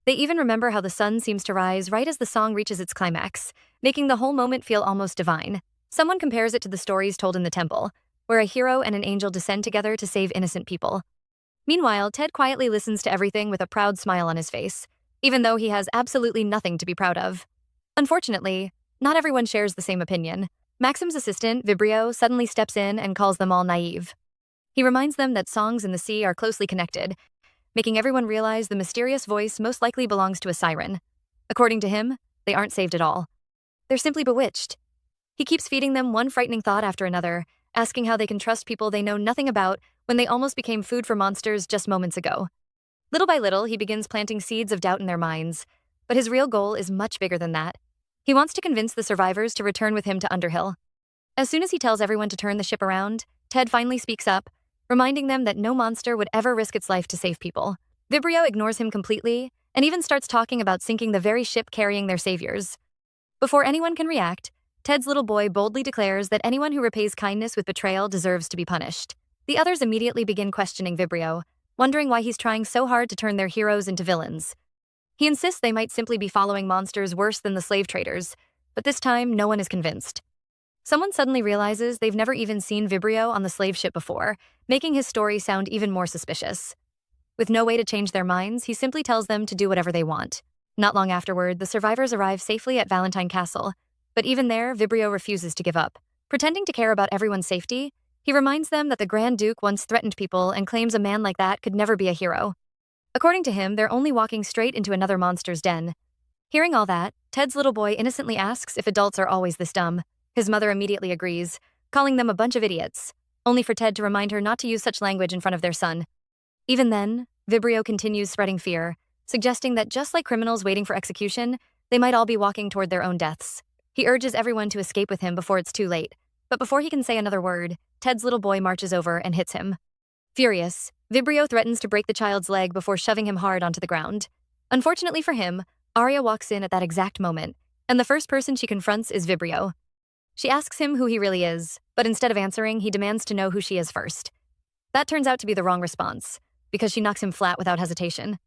They even remember how the sun seems to rise right as the song reaches its climax, making the whole moment feel almost divine. Someone compares it to the stories told in the temple, where a hero and an angel descend together to save innocent people. Meanwhile, Ted quietly listens to everything with a proud smile on his face, even though he has absolutely nothing to be proud of. Unfortunately, not everyone shares the same opinion. Maxim's assistant, Vibrio, suddenly steps in and calls them all naive. He reminds them that songs in the sea are closely connected, making everyone realize the mysterious voice most likely belongs to a siren. According to him, they aren't saved at all. They're simply bewitched. He keeps feeding them one frightening thought after another, asking how they can trust people they know nothing about when they almost became food for monsters just moments ago. Little by little, he begins planting seeds of doubt in their minds, but his real goal is much bigger than that. He wants to convince the survivors to return with him to Underhill. As soon as he tells everyone to turn the ship around, Ted finally speaks up, reminding them that no monster would ever risk its life to save people. Vibrio ignores him completely and even starts talking about sinking the very ship carrying their saviors. Before anyone can react, Ted's little boy boldly declares that anyone who repays kindness with betrayal deserves to be punished. The others immediately begin questioning Vibrio, wondering why he's trying so hard to turn their heroes into villains. He insists they might simply be following monsters worse than the slave traders, but this time no one is convinced. Someone suddenly realizes they've never even seen Vibrio on the slave ship before, making his story sound even more suspicious. With no way to change their minds, he simply tells them to do whatever they want. Not long afterward, the survivors arrive safely at Valentine Castle, but even there, Vibrio refuses to give up. Pretending to care about everyone's safety, he reminds them that the Grand Duke once threatened people and claims a man like that could never be a hero. According to him, they're only walking straight into another monster's den. Hearing all that, Ted's little boy innocently asks if adults are always this dumb. His mother immediately agrees, calling them a bunch of idiots, only for Ted to remind her not to use such language in front of their son. Even then, Vibrio continues spreading fear, suggesting that just like criminals waiting for execution, they might all be walking toward their own deaths. He urges everyone to escape with him before it's too late, but before he can say another word, Ted's little boy marches over and hits him. Furious, Vibrio threatens to break the child's leg before shoving him hard onto the ground. Unfortunately for him, Arya walks in at that exact moment, and the first person she confronts is Vibrio. She asks him who he really is, but instead of answering, he demands to know who she is first. That turns out to be the wrong response, because she knocks him flat without hesitation.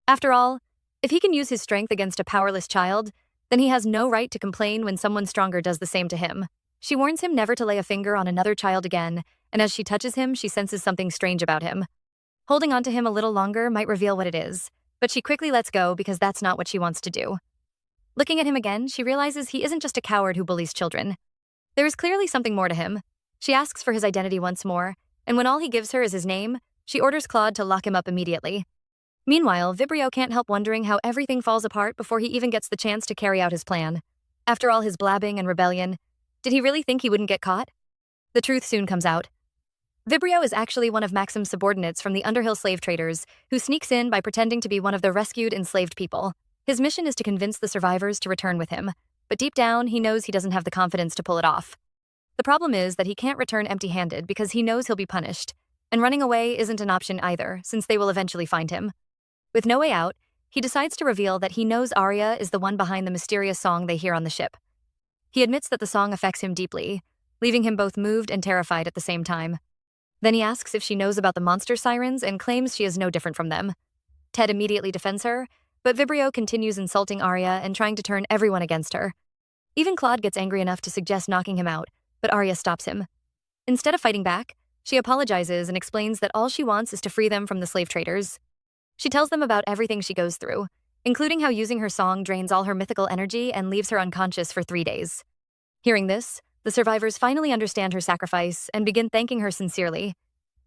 After all, if he can use his strength against a powerless child, then he has no right to complain when someone stronger does the same to him. She warns him never to lay a finger on another child again, and as she touches him, she senses something strange about him. Holding onto him a little longer might reveal what it is, but she quickly lets go because that's not what she wants to do. Looking at him again, she realizes he isn't just a coward who bullies children. There is clearly something more to him. She asks for his identity once more, and when all he gives her is his name, she orders Claude to lock him up immediately. Meanwhile, Vibrio can't help wondering how everything falls apart before he even gets the chance to carry out his plan. After all his blabbing and rebellion, did he really think he wouldn't get caught? The truth soon comes out. Vibrio is actually one of Maxim's subordinates from the Underhill slave traders, who sneaks in by pretending to be one of the rescued enslaved people. His mission is to convince the survivors to return with him, but deep down, he knows he doesn't have the confidence to pull it off. The problem is that he can't return empty-handed because he knows he'll be punished, and running away isn't an option either, since they will eventually find him. With no way out, he decides to reveal that he knows Arya is the one behind the mysterious song they hear on the ship. He admits that the song affects him deeply, leaving him both moved and terrified at the same time. Then he asks if she knows about the monster sirens and claims she is no different from them. Ted immediately defends her, but Vibrio continues insulting Arya and trying to turn everyone against her. Even Claude gets angry enough to suggest knocking him out, but Arya stops him. Instead of fighting back, she apologizes and explains that all she wants is to free them from the slave traders. She tells them about everything she goes through, including how using her song drains all her mythical energy and leaves her unconscious for 3 days. Hearing this, the survivors finally understand her sacrifice and begin thanking her sincerely.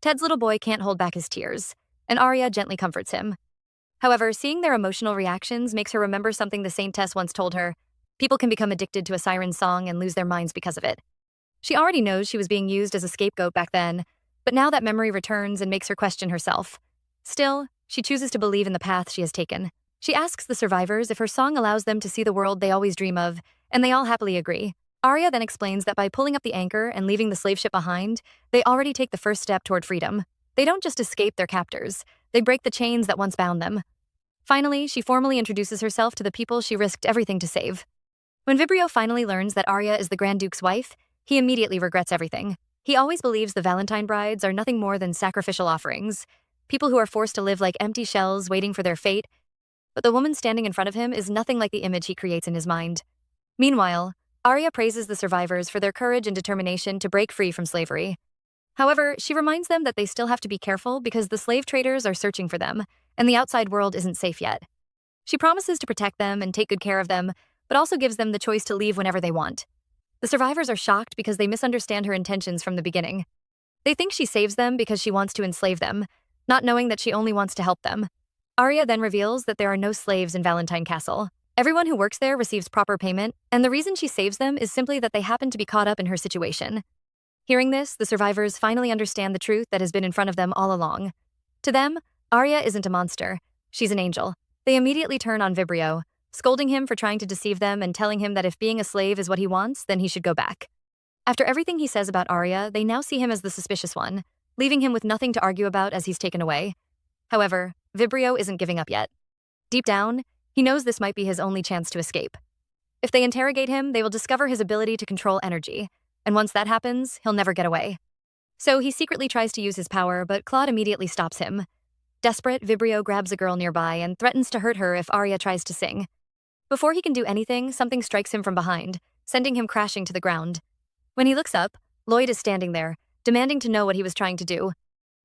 Ted's little boy can't hold back his tears, and Arya gently comforts him. However, seeing their emotional reactions makes her remember something the Saintess once told her: people can become addicted to a siren song and lose their minds because of it. She already knows she was being used as a scapegoat back then, but now that memory returns and makes her question herself. Still, she chooses to believe in the path she has taken. She asks the survivors if her song allows them to see the world they always dream of, and they all happily agree. Arya then explains that by pulling up the anchor and leaving the slave ship behind, they already take the first step toward freedom. They don't just escape their captors, they break the chains that once bound them. Finally, she formally introduces herself to the people she risked everything to save. When Vibrio finally learns that Arya is the Grand Duke's wife, he immediately regrets everything. He always believes the Valentine brides are nothing more than sacrificial offerings, people who are forced to live like empty shells waiting for their fate, but the woman standing in front of him is nothing like the image he creates in his mind. Meanwhile, Arya praises the survivors for their courage and determination to break free from slavery. However, she reminds them that they still have to be careful because the slave traders are searching for them, and the outside world isn't safe yet. She promises to protect them and take good care of them, but also gives them the choice to leave whenever they want. The survivors are shocked because they misunderstand her intentions from the beginning. They think she saves them because she wants to enslave them, not knowing that she only wants to help them. Arya then reveals that there are no slaves in Valentine Castle. Everyone who works there receives proper payment, and the reason she saves them is simply that they happen to be caught up in her situation. Hearing this, the survivors finally understand the truth that has been in front of them all along. To them, Arya isn't a monster. She's an angel. They immediately turn on Vibrio, scolding him for trying to deceive them and telling him that if being a slave is what he wants, then he should go back. After everything he says about Arya, they now see him as the suspicious one, leaving him with nothing to argue about as he's taken away. However, Vibrio isn't giving up yet. Deep down, he knows this might be his only chance to escape. If they interrogate him, they will discover his ability to control energy, and once that happens, he'll never get away. So he secretly tries to use his power, but Claude immediately stops him. Desperate, Vibrio grabs a girl nearby and threatens to hurt her if Arya tries to sing. Before he can do anything, something strikes him from behind, sending him crashing to the ground. When he looks up, Lloyd is standing there, demanding to know what he was trying to do.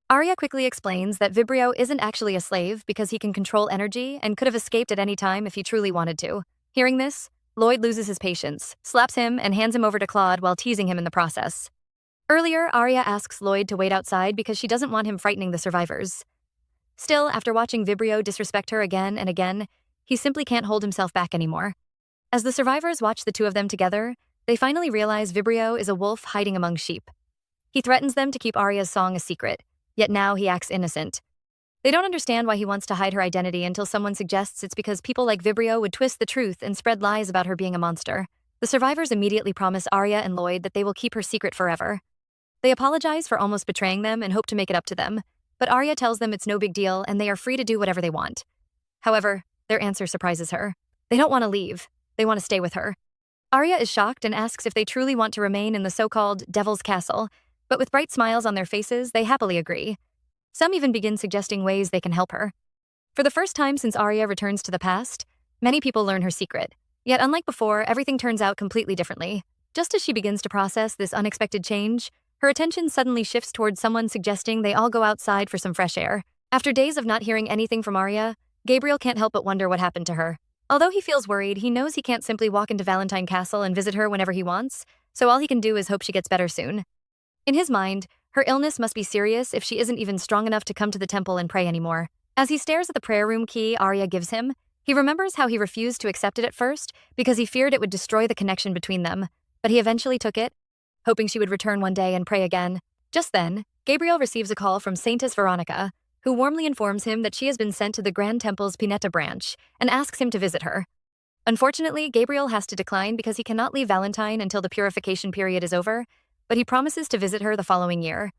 Arya quickly explains that Vibrio isn't actually a slave because he can control energy and could have escaped at any time if he truly wanted to. Hearing this, Lloyd loses his patience, slaps him, and hands him over to Claude while teasing him in the process. Earlier, Arya asks Lloyd to wait outside because she doesn't want him frightening the survivors. Still, after watching Vibrio disrespect her again and again, he simply can't hold himself back anymore. As the survivors watch the two of them together, they finally realize Vibrio is a wolf hiding among sheep. He threatens them to keep Arya's song a secret, yet now he acts innocent. They don't understand why he wants to hide her identity until someone suggests it's because people like Vibrio would twist the truth and spread lies about her being a monster. The survivors immediately promise Arya and Lloyd that they will keep her secret forever. They apologize for almost betraying them and hope to make it up to them, but Arya tells them it's no big deal and they are free to do whatever they want. However, their answer surprises her. They don't want to leave. They want to stay with her. Arya is shocked and asks if they truly want to remain in the so-called Devil's Castle, but with bright smiles on their faces, they happily agree. Some even begin suggesting ways they can help her. For the first time since Arya returns to the past, many people learn her secret. Yet unlike before, everything turns out completely differently. Just as she begins to process this unexpected change, her attention suddenly shifts towards someone suggesting they all go outside for some fresh air. After days of not hearing anything from Arya, Gabriel can't help but wonder what happened to her. Although he feels worried, he knows he can't simply walk into Valentine Castle and visit her whenever he wants, so all he can do is hope she gets better soon. In his mind, her illness must be serious if she isn't even strong enough to come to the temple and pray anymore. As he stares at the prayer room key Arya gives him, he remembers how he refused to accept it at first because he feared it would destroy the connection between them, but he eventually took it, hoping she would return one day and pray again. Just then, Gabriel receives a call from Saintess Veronica, who warmly informs him that she has been sent to the Grand Temple's Pineta branch and asks him to visit her. Unfortunately, Gabriel has to decline because he cannot leave Valentine until the purification period is over, but he promises to visit her the following year.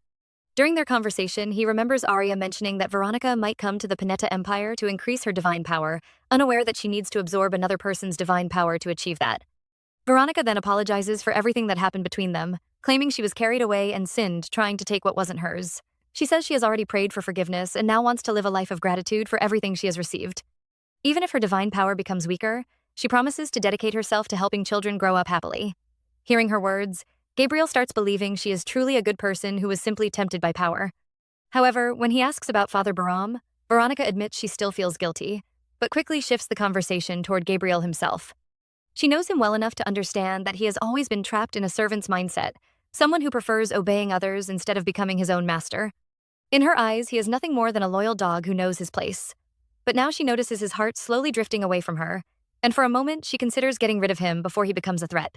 During their conversation, he remembers Arya mentioning that Veronica might come to the Pineta Empire to increase her divine power, unaware that she needs to absorb another person's divine power to achieve that. Veronica then apologizes for everything that happened between them, claiming she was carried away and sinned trying to take what wasn't hers. She says she has already prayed for forgiveness and now wants to live a life of gratitude for everything she has received. Even if her divine power becomes weaker, she promises to dedicate herself to helping children grow up happily. Hearing her words, Gabriel starts believing she is truly a good person who was simply tempted by power. However, when he asks about Father Baram, Veronica admits she still feels guilty, but quickly shifts the conversation toward Gabriel himself. She knows him well enough to understand that he has always been trapped in a servant's mindset, someone who prefers obeying others instead of becoming his own master. In her eyes, he is nothing more than a loyal dog who knows his place. But now she notices his heart slowly drifting away from her, and for a moment she considers getting rid of him before he becomes a threat.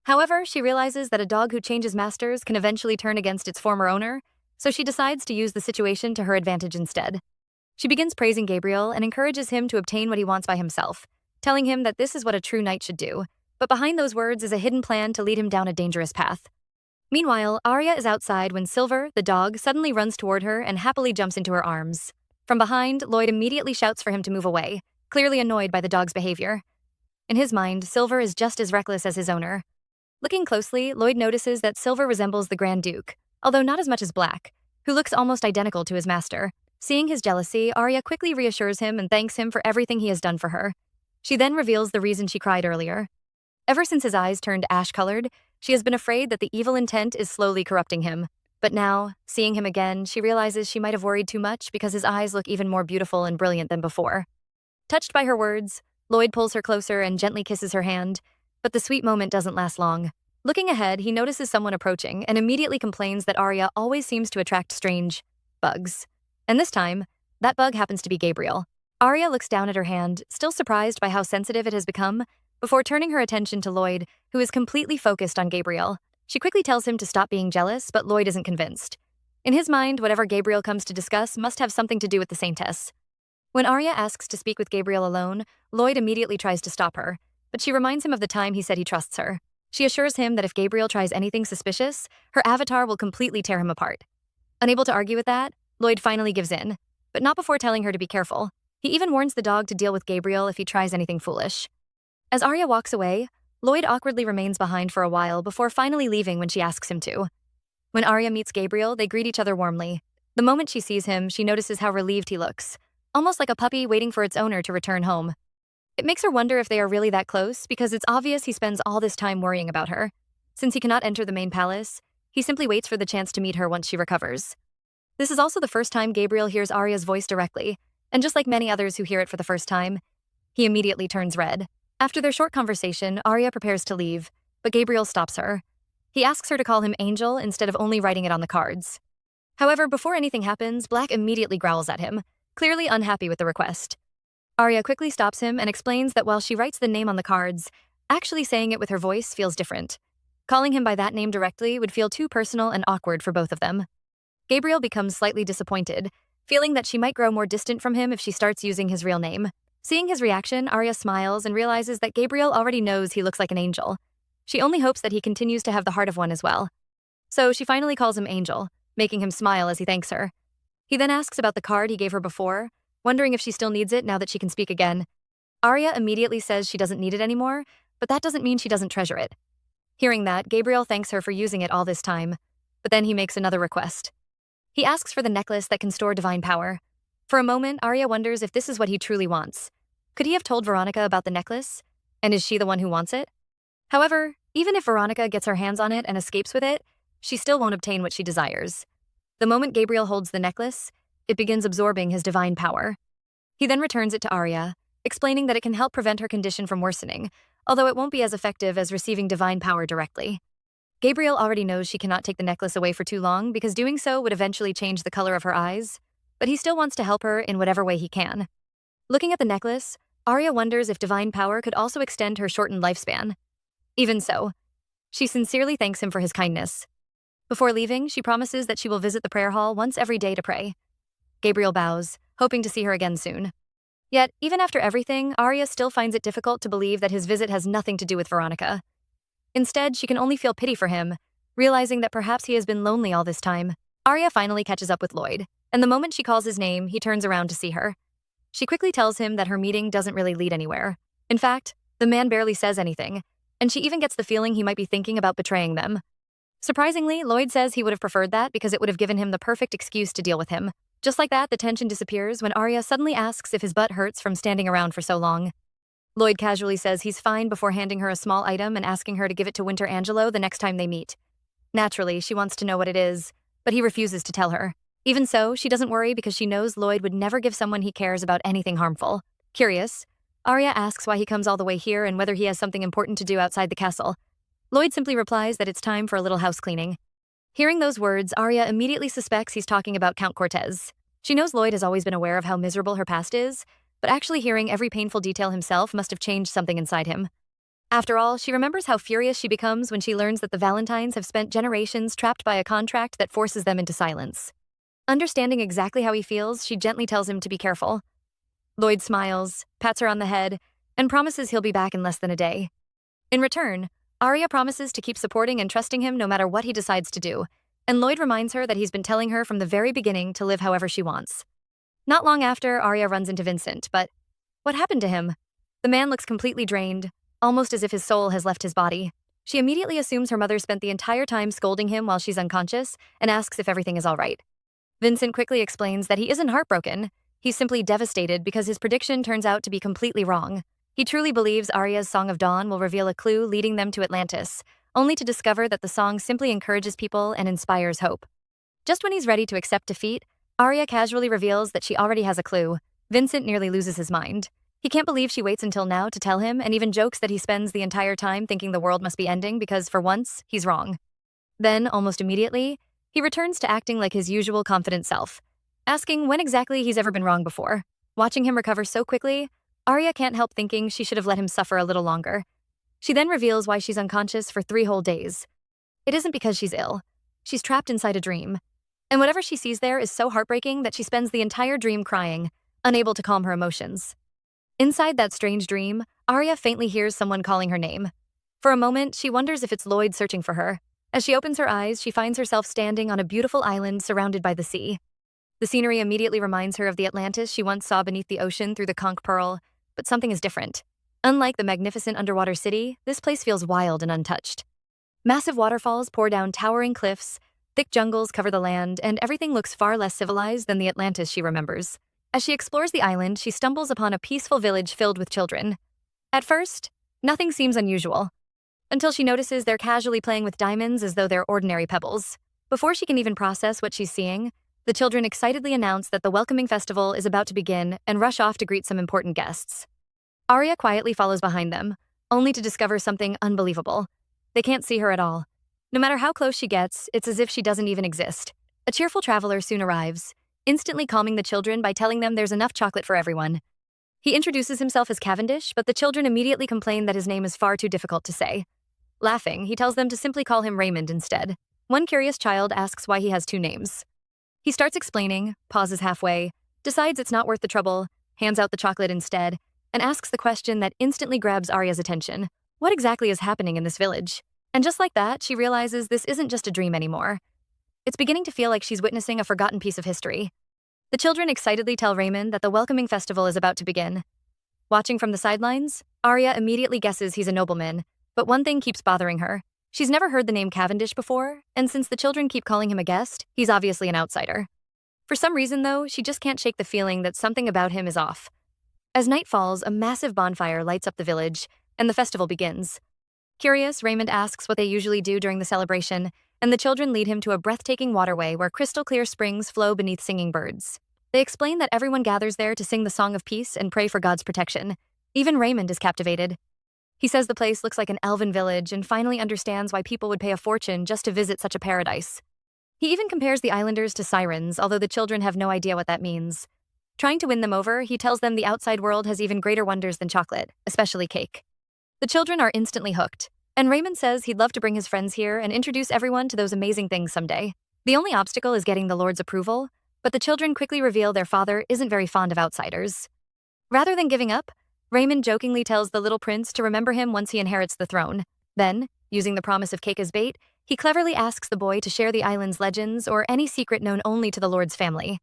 However, she realizes that a dog who changes masters can eventually turn against its former owner, so she decides to use the situation to her advantage instead. She begins praising Gabriel and encourages him to obtain what he wants by himself, telling him that this is what a true knight should do, but behind those words is a hidden plan to lead him down a dangerous path. Meanwhile, Arya is outside when Silver, the dog, suddenly runs toward her and happily jumps into her arms. From behind, Lloyd immediately shouts for him to move away, clearly annoyed by the dog's behavior. In his mind, Silver is just as reckless as his owner. Looking closely, Lloyd notices that Silver resembles the Grand Duke, although not as much as Black, who looks almost identical to his master. Seeing his jealousy, Arya quickly reassures him and thanks him for everything he has done for her. She then reveals the reason she cried earlier. Ever since his eyes turned ash-colored, she has been afraid that the evil intent is slowly corrupting him. But now, seeing him again, she realizes she might have worried too much because his eyes look even more beautiful and brilliant than before. Touched by her words, Lloyd pulls her closer and gently kisses her hand, but the sweet moment doesn't last long. Looking ahead, he notices someone approaching and immediately complains that Arya always seems to attract strange bugs. And this time, that bug happens to be Gabriel. Arya looks down at her hand, still surprised by how sensitive it has become, before turning her attention to Lloyd, who is completely focused on Gabriel. She quickly tells him to stop being jealous, but Lloyd isn't convinced. In his mind, whatever Gabriel comes to discuss must have something to do with the Saintess. When Arya asks to speak with Gabriel alone, Lloyd immediately tries to stop her, but she reminds him of the time he said he trusts her. She assures him that if Gabriel tries anything suspicious, her avatar will completely tear him apart. Unable to argue with that, Lloyd finally gives in, but not before telling her to be careful. He even warns the dog to deal with Gabriel if he tries anything foolish. As Arya walks away, Lloyd awkwardly remains behind for a while before finally leaving when she asks him to. When Arya meets Gabriel, they greet each other warmly. The moment she sees him, she notices how relieved he looks, almost like a puppy waiting for its owner to return home. It makes her wonder if they are really that close because it's obvious he spends all this time worrying about her. Since he cannot enter the main palace, he simply waits for the chance to meet her once she recovers. This is also the first time Gabriel hears Arya's voice directly, and just like many others who hear it for the first time, he immediately turns red. After their short conversation, Arya prepares to leave, but Gabriel stops her. He asks her to call him Angel instead of only writing it on the cards. However, before anything happens, Black immediately growls at him, clearly unhappy with the request. Arya quickly stops him and explains that while she writes the name on the cards, actually saying it with her voice feels different. Calling him by that name directly would feel too personal and awkward for both of them. Gabriel becomes slightly disappointed, feeling that she might grow more distant from him if she starts using his real name. Seeing his reaction, Arya smiles and realizes that Gabriel already knows he looks like an angel. She only hopes that he continues to have the heart of one as well. So she finally calls him Angel, making him smile as he thanks her. He then asks about the card he gave her before, wondering if she still needs it now that she can speak again. Arya immediately says she doesn't need it anymore, but that doesn't mean she doesn't treasure it. Hearing that, Gabriel thanks her for using it all this time, but then he makes another request. He asks for the necklace that can store divine power. For a moment, Arya wonders if this is what he truly wants. Could he have told Veronica about the necklace? And is she the one who wants it? However, even if Veronica gets her hands on it and escapes with it, she still won't obtain what she desires. The moment Gabriel holds the necklace, it begins absorbing his divine power. He then returns it to Arya, explaining that it can help prevent her condition from worsening, although it won't be as effective as receiving divine power directly. Gabriel already knows she cannot take the necklace away for too long because doing so would eventually change the color of her eyes, but he still wants to help her in whatever way he can. Looking at the necklace, Arya wonders if divine power could also extend her shortened lifespan. Even so, she sincerely thanks him for his kindness. Before leaving, she promises that she will visit the prayer hall once every day to pray. Gabriel bows, hoping to see her again soon. Yet, even after everything, Arya still finds it difficult to believe that his visit has nothing to do with Veronica. Instead, she can only feel pity for him, realizing that perhaps he has been lonely all this time. Arya finally catches up with Lloyd, and the moment she calls his name, he turns around to see her. She quickly tells him that her meeting doesn't really lead anywhere. In fact, the man barely says anything, and she even gets the feeling he might be thinking about betraying them. Surprisingly, Lloyd says he would have preferred that because it would have given him the perfect excuse to deal with him. Just like that, the tension disappears when Arya suddenly asks if his butt hurts from standing around for so long. Lloyd casually says he's fine before handing her a small item and asking her to give it to Winter Angelo the next time they meet. Naturally, she wants to know what it is, but he refuses to tell her. Even so, she doesn't worry because she knows Lloyd would never give someone he cares about anything harmful. Curious, Arya asks why he comes all the way here and whether he has something important to do outside the castle. Lloyd simply replies that it's time for a little house cleaning. Hearing those words, Arya immediately suspects he's talking about Count Cortez. She knows Lloyd has always been aware of how miserable her past is, but actually hearing every painful detail himself must have changed something inside him. After all, she remembers how furious she becomes when she learns that the Valentines have spent generations trapped by a contract that forces them into silence. Understanding exactly how he feels, she gently tells him to be careful. Lloyd smiles, pats her on the head, and promises he'll be back in less than a day. In return, Arya promises to keep supporting and trusting him no matter what he decides to do, and Lloyd reminds her that he's been telling her from the very beginning to live however she wants. Not long after, Arya runs into Vincent, but what happened to him? The man looks completely drained, almost as if his soul has left his body. She immediately assumes her mother spent the entire time scolding him while she's unconscious and asks if everything is all right. Vincent quickly explains that he isn't heartbroken. He's simply devastated because his prediction turns out to be completely wrong. He truly believes Arya's Song of Dawn will reveal a clue leading them to Atlantis, only to discover that the song simply encourages people and inspires hope. Just when he's ready to accept defeat, Arya casually reveals that she already has a clue. Vincent nearly loses his mind. He can't believe she waits until now to tell him and even jokes that he spends the entire time thinking the world must be ending because, for once, he's wrong. Then, almost immediately, he returns to acting like his usual confident self, asking when exactly he's ever been wrong before. Watching him recover so quickly, Arya can't help thinking she should have let him suffer a little longer. She then reveals why she's unconscious for 3 whole days. It isn't because she's ill. She's trapped inside a dream. And whatever she sees there is so heartbreaking that she spends the entire dream crying, unable to calm her emotions. Inside that strange dream, Arya faintly hears someone calling her name. For a moment, she wonders if it's Lloyd searching for her. As she opens her eyes, she finds herself standing on a beautiful island surrounded by the sea. The scenery immediately reminds her of the Atlantis she once saw beneath the ocean through the conch pearl, but something is different. Unlike the magnificent underwater city, this place feels wild and untouched. Massive waterfalls pour down towering cliffs, thick jungles cover the land, and everything looks far less civilized than the Atlantis she remembers. As she explores the island, she stumbles upon a peaceful village filled with children. At first, nothing seems unusual. until she notices they're casually playing with diamonds as though they're ordinary pebbles. Before she can even process what she's seeing, the children excitedly announce that the welcoming festival is about to begin and rush off to greet some important guests. Arya quietly follows behind them, only to discover something unbelievable. They can't see her at all. No matter how close she gets, it's as if she doesn't even exist. A cheerful traveler soon arrives, instantly calming the children by telling them there's enough chocolate for everyone. He introduces himself as Cavendish, but the children immediately complain that his name is far too difficult to say. Laughing, he tells them to simply call him Raymond instead. One curious child asks why he has two names. He starts explaining, pauses halfway, decides it's not worth the trouble, hands out the chocolate instead, and asks the question that instantly grabs Arya's attention. What exactly is happening in this village? And just like that, she realizes this isn't just a dream anymore. It's beginning to feel like she's witnessing a forgotten piece of history. The children excitedly tell Raymond that the welcoming festival is about to begin. Watching from the sidelines, Arya immediately guesses he's a nobleman, but one thing keeps bothering her. She's never heard the name Cavendish before, and since the children keep calling him a guest, he's obviously an outsider. For some reason, though, she just can't shake the feeling that something about him is off. As night falls, a massive bonfire lights up the village, and the festival begins. Curious, Raymond asks what they usually do during the celebration, and the children lead him to a breathtaking waterway where crystal-clear springs flow beneath singing birds. They explain that everyone gathers there to sing the Song of Peace and pray for God's protection. Even Raymond is captivated. He says the place looks like an elven village and finally understands why people would pay a fortune just to visit such a paradise. He even compares the islanders to sirens, although the children have no idea what that means. Trying to win them over, he tells them the outside world has even greater wonders than chocolate, especially cake. The children are instantly hooked, and Raymond says he'd love to bring his friends here and introduce everyone to those amazing things someday. The only obstacle is getting the Lord's approval, but the children quickly reveal their father isn't very fond of outsiders. Rather than giving up, Raymond jokingly tells the little prince to remember him once he inherits the throne. Then, using the promise of cake as bait, he cleverly asks the boy to share the island's legends or any secret known only to the Lord's family.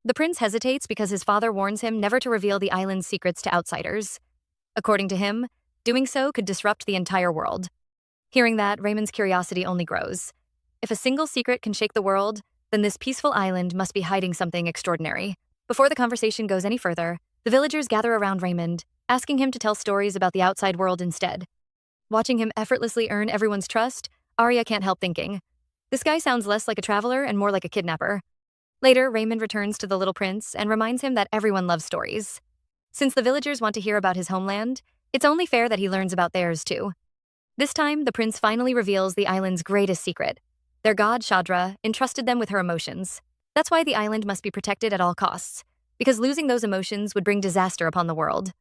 The prince hesitates because his father warns him never to reveal the island's secrets to outsiders. According to him, doing so could disrupt the entire world. Hearing that, Raymond's curiosity only grows. If a single secret can shake the world, then this peaceful island must be hiding something extraordinary. Before the conversation goes any further, the villagers gather around Raymond, asking him to tell stories about the outside world instead. Watching him effortlessly earn everyone's trust, Arya can't help thinking, this guy sounds less like a traveler and more like a kidnapper. Later, Raymond returns to the little prince and reminds him that everyone loves stories. Since the villagers want to hear about his homeland, it's only fair that he learns about theirs too. This time, the prince finally reveals the island's greatest secret. Their god, Shadra, entrusted them with her emotions. That's why the island must be protected at all costs, because losing those emotions would bring disaster upon the world.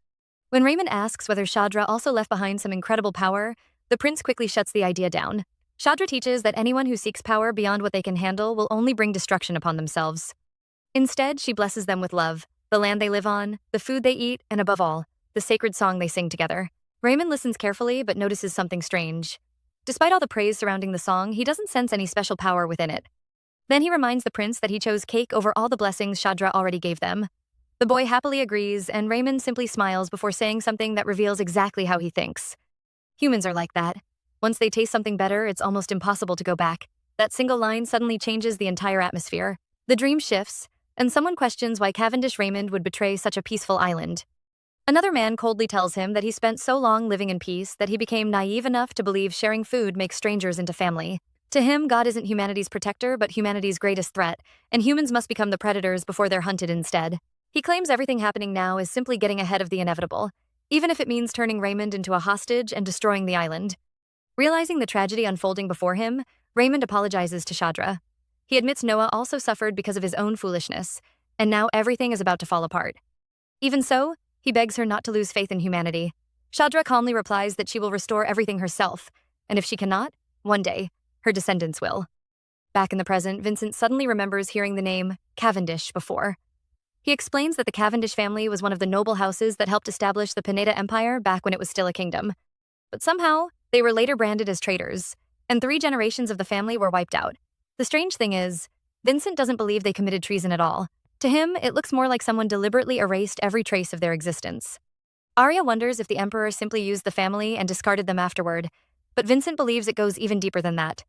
When Raymond asks whether Shadra also left behind some incredible power, the prince quickly shuts the idea down. Shadra teaches that anyone who seeks power beyond what they can handle will only bring destruction upon themselves. Instead, she blesses them with love, the land they live on, the food they eat, and above all, the sacred song they sing together. Raymond listens carefully but notices something strange. Despite all the praise surrounding the song, he doesn't sense any special power within it. Then he reminds the prince that he chose cake over all the blessings Shadra already gave them. The boy happily agrees, and Raymond simply smiles before saying something that reveals exactly how he thinks. Humans are like that. Once they taste something better, it's almost impossible to go back. That single line suddenly changes the entire atmosphere. The dream shifts, and someone questions why Cavendish Raymond would betray such a peaceful island. Another man coldly tells him that he spent so long living in peace that he became naive enough to believe sharing food makes strangers into family. To him, God isn't humanity's protector, but humanity's greatest threat, and humans must become the predators before they're hunted instead. He claims everything happening now is simply getting ahead of the inevitable, even if it means turning Raymond into a hostage and destroying the island. Realizing the tragedy unfolding before him, Raymond apologizes to Shadra. He admits Noah also suffered because of his own foolishness, and now everything is about to fall apart. Even so, he begs her not to lose faith in humanity. Shadra calmly replies that she will restore everything herself, and if she cannot, one day, her descendants will. Back in the present, Vincent suddenly remembers hearing the name Cavendish before. He explains that the Cavendish family was one of the noble houses that helped establish the Pineda Empire back when it was still a kingdom. But somehow, they were later branded as traitors, and 3 generations of the family were wiped out. The strange thing is, Vincent doesn't believe they committed treason at all. To him, it looks more like someone deliberately erased every trace of their existence. Arya wonders if the Emperor simply used the family and discarded them afterward, but Vincent believes it goes even deeper than that.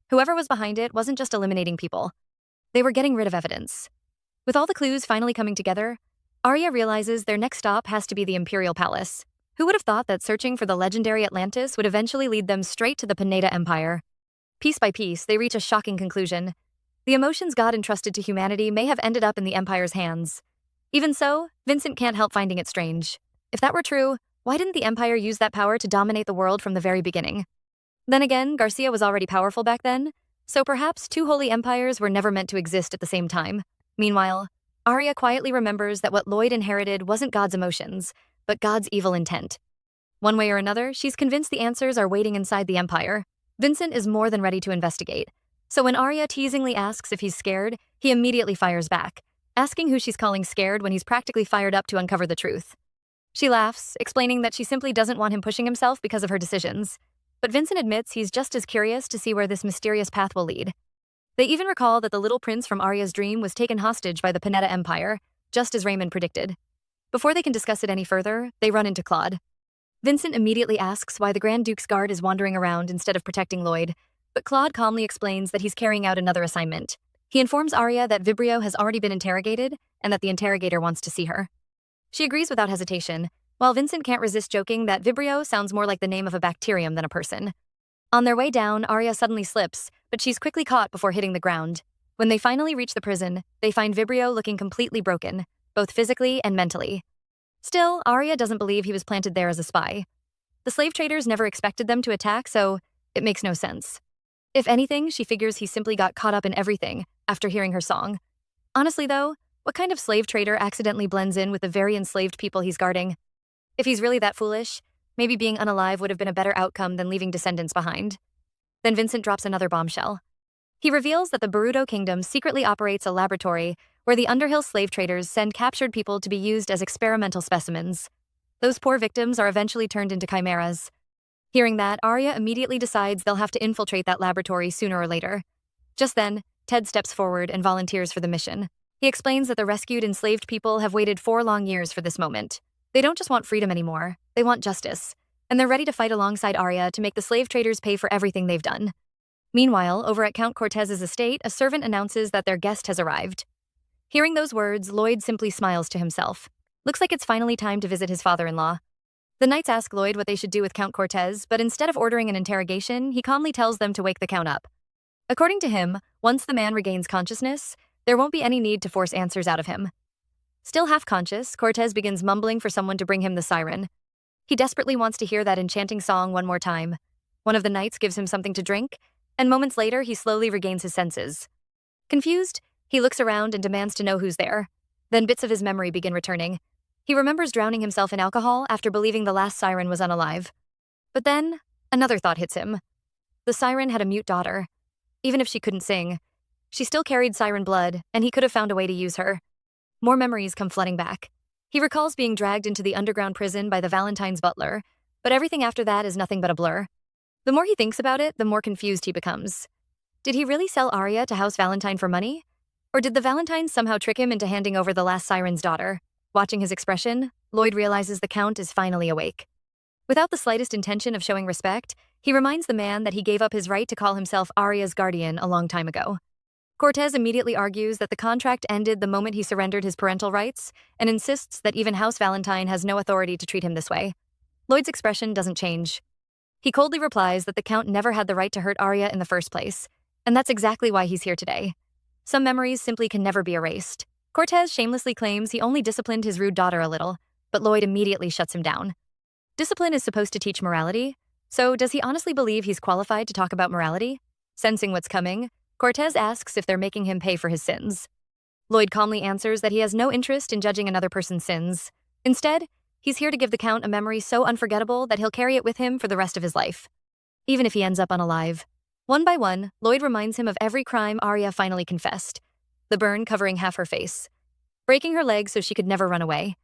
Whoever was behind it wasn't just eliminating people. They were getting rid of evidence. With all the clues finally coming together, Arya realizes their next stop has to be the Imperial Palace. Who would have thought that searching for the legendary Atlantis would eventually lead them straight to the Pineda Empire? Piece by piece, they reach a shocking conclusion. The emotions God entrusted to humanity may have ended up in the Empire's hands. Even so, Vincent can't help finding it strange. If that were true, why didn't the Empire use that power to dominate the world from the very beginning? Then again, Garcia was already powerful back then, so perhaps two holy empires were never meant to exist at the same time. Meanwhile, Arya quietly remembers that what Lloyd inherited wasn't God's emotions, but God's evil intent. One way or another, she's convinced the answers are waiting inside the Empire. Vincent is more than ready to investigate. So when Arya teasingly asks if he's scared, he immediately fires back, asking who she's calling scared when he's practically fired up to uncover the truth. She laughs, explaining that she simply doesn't want him pushing himself because of her decisions. But Vincent admits he's just as curious to see where this mysterious path will lead. They even recall that the little prince from Arya's dream was taken hostage by the Pineda Empire, just as Raymond predicted. Before they can discuss it any further, they run into Claude. Vincent immediately asks why the Grand Duke's guard is wandering around instead of protecting Lloyd, but Claude calmly explains that he's carrying out another assignment. He informs Arya that Vibrio has already been interrogated and that the interrogator wants to see her. She agrees without hesitation, while Vincent can't resist joking that Vibrio sounds more like the name of a bacterium than a person. On their way down, Arya suddenly slips, but she's quickly caught before hitting the ground. When they finally reach the prison, they find Vibrio looking completely broken, both physically and mentally. Still, Arya doesn't believe he was planted there as a spy. The slave traders never expected them to attack, so it makes no sense. If anything, she figures he simply got caught up in everything after hearing her song. Honestly, though, what kind of slave trader accidentally blends in with the very enslaved people he's guarding? If he's really that foolish, maybe being unalive would have been a better outcome than leaving descendants behind. Then Vincent drops another bombshell. He reveals that the Barudo Kingdom secretly operates a laboratory where the Underhill slave traders send captured people to be used as experimental specimens. Those poor victims are eventually turned into chimeras. Hearing that, Arya immediately decides they'll have to infiltrate that laboratory sooner or later. Just then, Ted steps forward and volunteers for the mission. He explains that the rescued enslaved people have waited 4 long years for this moment. They don't just want freedom anymore, they want justice, and they're ready to fight alongside Arya to make the slave traders pay for everything they've done. Meanwhile, over at Count Cortez's estate, a servant announces that their guest has arrived. Hearing those words, Lloyd simply smiles to himself. Looks like it's finally time to visit his father-in-law. The knights ask Lloyd what they should do with Count Cortez, but instead of ordering an interrogation, he calmly tells them to wake the Count up. According to him, once the man regains consciousness, there won't be any need to force answers out of him. Still half-conscious, Cortez begins mumbling for someone to bring him the siren. He desperately wants to hear that enchanting song one more time. One of the knights gives him something to drink, and moments later he slowly regains his senses. Confused, he looks around and demands to know who's there. Then bits of his memory begin returning. He remembers drowning himself in alcohol after believing the last siren was unalive. But then, another thought hits him. The siren had a mute daughter. Even if she couldn't sing, she still carried siren blood, and he could have found a way to use her. More memories come flooding back. He recalls being dragged into the underground prison by the Valentine's butler, but everything after that is nothing but a blur. The more he thinks about it, the more confused he becomes. Did he really sell Arya to House Valentine for money? Or did the Valentines somehow trick him into handing over the last siren's daughter? Watching his expression, Lloyd realizes the Count is finally awake. Without the slightest intention of showing respect, he reminds the man that he gave up his right to call himself Arya's guardian a long time ago. Cortez immediately argues that the contract ended the moment he surrendered his parental rights and insists that even House Valentine has no authority to treat him this way. Lloyd's expression doesn't change. He coldly replies that the Count never had the right to hurt Arya in the first place, and that's exactly why he's here today. Some memories simply can never be erased. Cortez shamelessly claims he only disciplined his rude daughter a little, but Lloyd immediately shuts him down. Discipline is supposed to teach morality, so does he honestly believe he's qualified to talk about morality? Sensing what's coming, Cortez asks if they're making him pay for his sins. Lloyd calmly answers that he has no interest in judging another person's sins. Instead, he's here to give the Count a memory so unforgettable that he'll carry it with him for the rest of his life, even if he ends up unalive. One by one, Lloyd reminds him of every crime Arya finally confessed. The burn covering half her face, breaking her leg so she could never run away,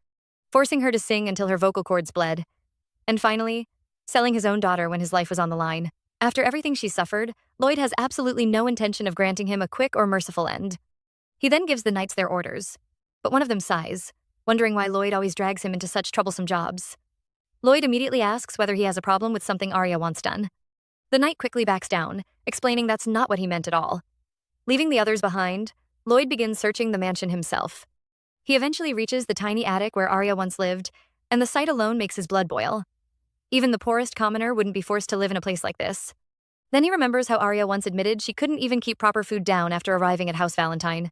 forcing her to sing until her vocal cords bled, and finally, selling his own daughter when his life was on the line. After everything she suffered, Lloyd has absolutely no intention of granting him a quick or merciful end. He then gives the knights their orders, but one of them sighs, wondering why Lloyd always drags him into such troublesome jobs. Lloyd immediately asks whether he has a problem with something Arya wants done. The knight quickly backs down, explaining that's not what he meant at all. Leaving the others behind, Lloyd begins searching the mansion himself. He eventually reaches the tiny attic where Arya once lived, and the sight alone makes his blood boil. Even the poorest commoner wouldn't be forced to live in a place like this. Then he remembers how Arya once admitted she couldn't even keep proper food down after arriving at House Valentine.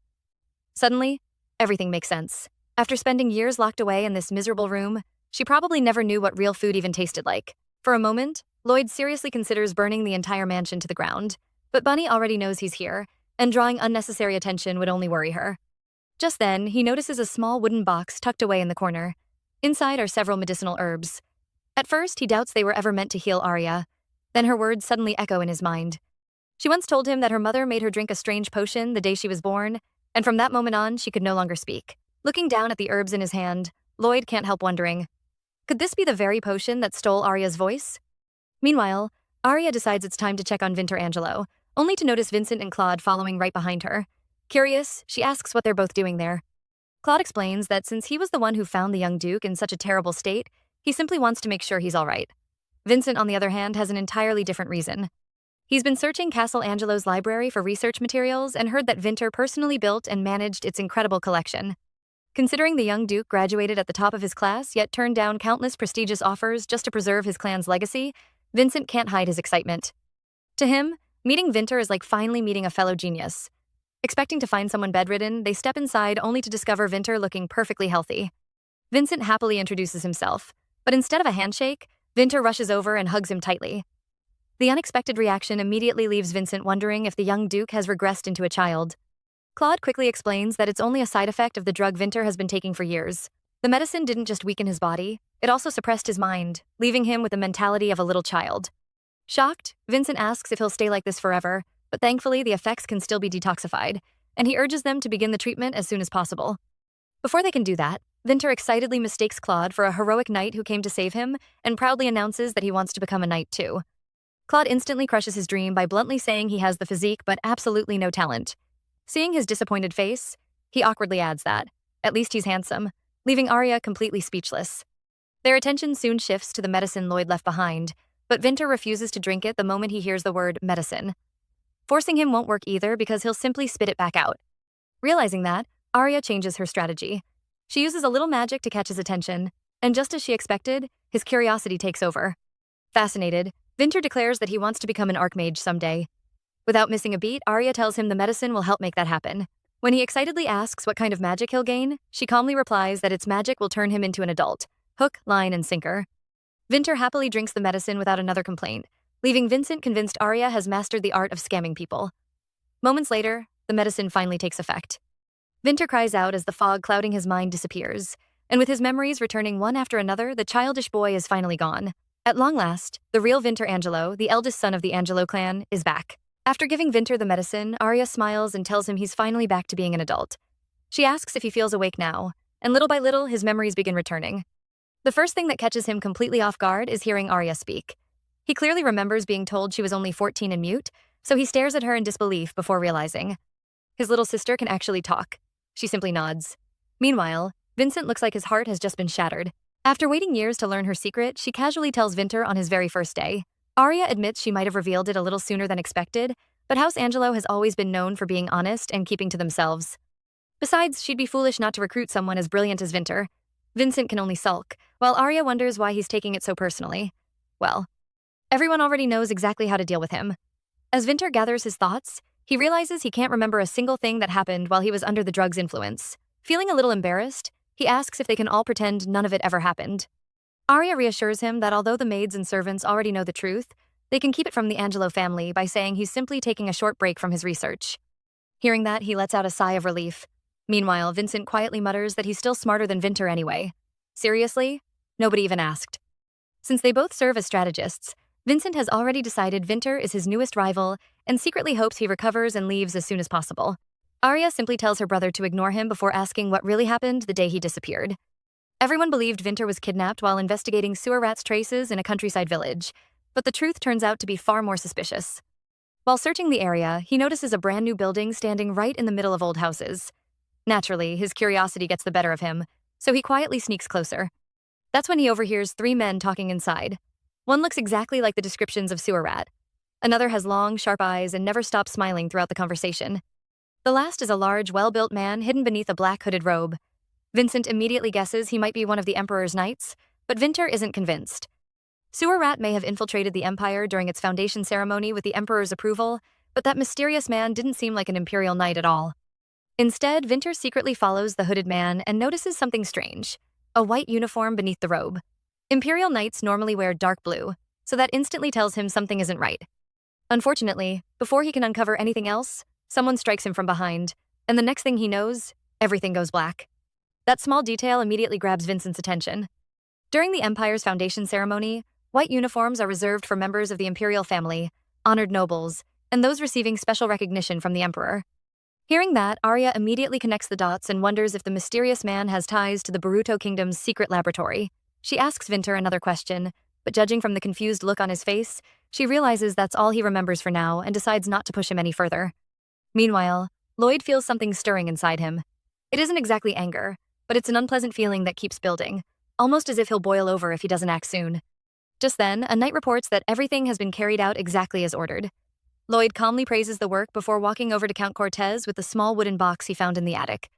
Suddenly, everything makes sense. After spending years locked away in this miserable room, she probably never knew what real food even tasted like. For a moment, Lloyd seriously considers burning the entire mansion to the ground. But Bunny already knows he's here, and drawing unnecessary attention would only worry her. Just then, he notices a small wooden box tucked away in the corner. Inside are several medicinal herbs. At first, he doubts they were ever meant to heal Arya. Then her words suddenly echo in his mind. She once told him that her mother made her drink a strange potion the day she was born, and from that moment on, she could no longer speak. Looking down at the herbs in his hand, Lloyd can't help wondering, could this be the very potion that stole Arya's voice? Meanwhile, Arya decides it's time to check on Vinter Angelo, only to notice Vincent and Claude following right behind her. Curious, she asks what they're both doing there. Claude explains that since he was the one who found the young duke in such a terrible state, he simply wants to make sure he's all right. Vincent, on the other hand, has an entirely different reason. He's been searching Castle Angelo's library for research materials and heard that Vinter personally built and managed its incredible collection. Considering the young duke graduated at the top of his class yet turned down countless prestigious offers just to preserve his clan's legacy, Vincent can't hide his excitement. To him, meeting Vinter is like finally meeting a fellow genius. Expecting to find someone bedridden, they step inside only to discover Vinter looking perfectly healthy. Vincent happily introduces himself, but instead of a handshake, Vinter rushes over and hugs him tightly. The unexpected reaction immediately leaves Vincent wondering if the young duke has regressed into a child. Claude quickly explains that it's only a side effect of the drug Vinter has been taking for years. The medicine didn't just weaken his body, it also suppressed his mind, leaving him with the mentality of a little child. Shocked, Vincent asks if he'll stay like this forever, but thankfully the effects can still be detoxified, and he urges them to begin the treatment as soon as possible. Before they can do that, Vinter excitedly mistakes Claude for a heroic knight who came to save him and proudly announces that he wants to become a knight too. Claude instantly crushes his dream by bluntly saying he has the physique but absolutely no talent. Seeing his disappointed face, he awkwardly adds that, at least he's handsome, leaving Arya completely speechless. Their attention soon shifts to the medicine Lloyd left behind, but Vinter refuses to drink it the moment he hears the word medicine. Forcing him won't work either because he'll simply spit it back out. Realizing that, Arya changes her strategy. She uses a little magic to catch his attention, and just as she expected, his curiosity takes over. Fascinated, Vinter declares that he wants to become an archmage someday. Without missing a beat, Arya tells him the medicine will help make that happen. When he excitedly asks what kind of magic he'll gain, she calmly replies that its magic will turn him into an adult. Hook, line, and sinker. Vinter happily drinks the medicine without another complaint, leaving Vincent convinced Arya has mastered the art of scamming people. Moments later, the medicine finally takes effect. Vinter cries out as the fog clouding his mind disappears, and with his memories returning one after another, the childish boy is finally gone. At long last, the real Vinter Angelo, the eldest son of the Angelo clan, is back. After giving Vinter the medicine, Arya smiles and tells him he's finally back to being an adult. She asks if he feels awake now, and little by little, his memories begin returning. The first thing that catches him completely off guard is hearing Arya speak. He clearly remembers being told she was only 14 and mute, so he stares at her in disbelief before realizing his little sister can actually talk. She simply nods. Meanwhile, Vincent looks like his heart has just been shattered. After waiting years to learn her secret, she casually tells Vinter on his very first day. Arya admits she might have revealed it a little sooner than expected, but House Angelo has always been known for being honest and keeping to themselves. Besides, she'd be foolish not to recruit someone as brilliant as Vinter. Vincent can only sulk, while Arya wonders why he's taking it so personally. Well, everyone already knows exactly how to deal with him. As Vinter gathers his thoughts, he realizes he can't remember a single thing that happened while he was under the drug's influence. Feeling a little embarrassed, he asks if they can all pretend none of it ever happened. Arya reassures him that although the maids and servants already know the truth, they can keep it from the Angelo family by saying he's simply taking a short break from his research. Hearing that, he lets out a sigh of relief. Meanwhile, Vincent quietly mutters that he's still smarter than Vinter anyway. Seriously? Nobody even asked. Since they both serve as strategists, Vincent has already decided Vinter is his newest rival and secretly hopes he recovers and leaves as soon as possible. Arya simply tells her brother to ignore him before asking what really happened the day he disappeared. Everyone believed Vinter was kidnapped while investigating sewer rats' traces in a countryside village, but the truth turns out to be far more suspicious. While searching the area, he notices a brand new building standing right in the middle of old houses. Naturally, his curiosity gets the better of him, so he quietly sneaks closer. That's when he overhears 3 men talking inside. One looks exactly like the descriptions of sewer rat. Another has long, sharp eyes and never stops smiling throughout the conversation. The last is a large, well-built man hidden beneath a black hooded robe. Vincent immediately guesses he might be one of the Emperor's knights, But Vinter isn't convinced. Sewer Rat may have infiltrated the Empire during its foundation ceremony with the Emperor's approval, but that mysterious man didn't seem like an Imperial knight at all. Instead, Vinter secretly follows the hooded man and notices something strange: a white uniform beneath the robe. Imperial knights normally wear dark blue, so that instantly tells him something isn't right. Unfortunately, before he can uncover anything else, someone strikes him from behind, and the next thing he knows, everything goes black. That small detail immediately grabs Vincent's attention. During the Empire's foundation ceremony, white uniforms are reserved for members of the imperial family, honored nobles, and those receiving special recognition from the Emperor. Hearing that, Arya immediately connects the dots and wonders if the mysterious man has ties to the Boruto Kingdom's secret laboratory. She asks Vinter another question, but judging from the confused look on his face, she realizes that's all he remembers for now and decides not to push him any further. Meanwhile, Lloyd feels something stirring inside him. It isn't exactly anger, but it's an unpleasant feeling that keeps building, almost as if he'll boil over if he doesn't act soon. Just then, a knight reports that everything has been carried out exactly as ordered. Lloyd calmly praises the work before walking over to Count Cortez with the small wooden box he found in the attic.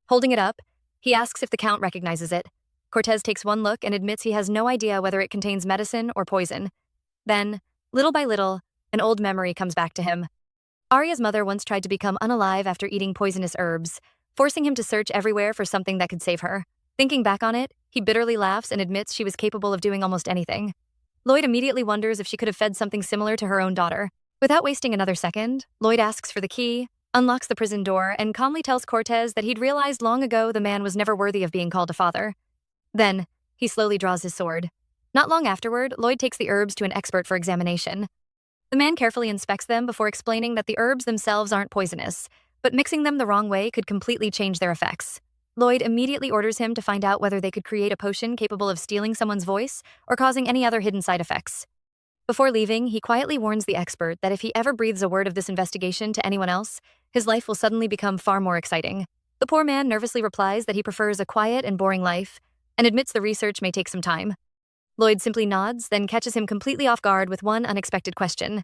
Holding it up, he asks if the Count recognizes it. Cortez takes one look and admits he has no idea whether it contains medicine or poison. Then, little by little, an old memory comes back to him. Arya's mother once tried to become unalive after eating poisonous herbs, forcing him to search everywhere for something that could save her. Thinking back on it, he bitterly laughs and admits she was capable of doing almost anything. Lloyd immediately wonders if she could have fed something similar to her own daughter. Without wasting another second, Lloyd asks for the key, unlocks the prison door, and calmly tells Cortez that he'd realized long ago the man was never worthy of being called a father. Then, he slowly draws his sword. Not long afterward, Lloyd takes the herbs to an expert for examination. The man carefully inspects them before explaining that the herbs themselves aren't poisonous, but mixing them the wrong way could completely change their effects. Lloyd immediately orders him to find out whether they could create a potion capable of stealing someone's voice or causing any other hidden side effects. Before leaving, he quietly warns the expert that if he ever breathes a word of this investigation to anyone else, his life will suddenly become far more exciting. The poor man nervously replies that he prefers a quiet and boring life, and admits the research may take some time. Lloyd simply nods, then catches him completely off guard with one unexpected question.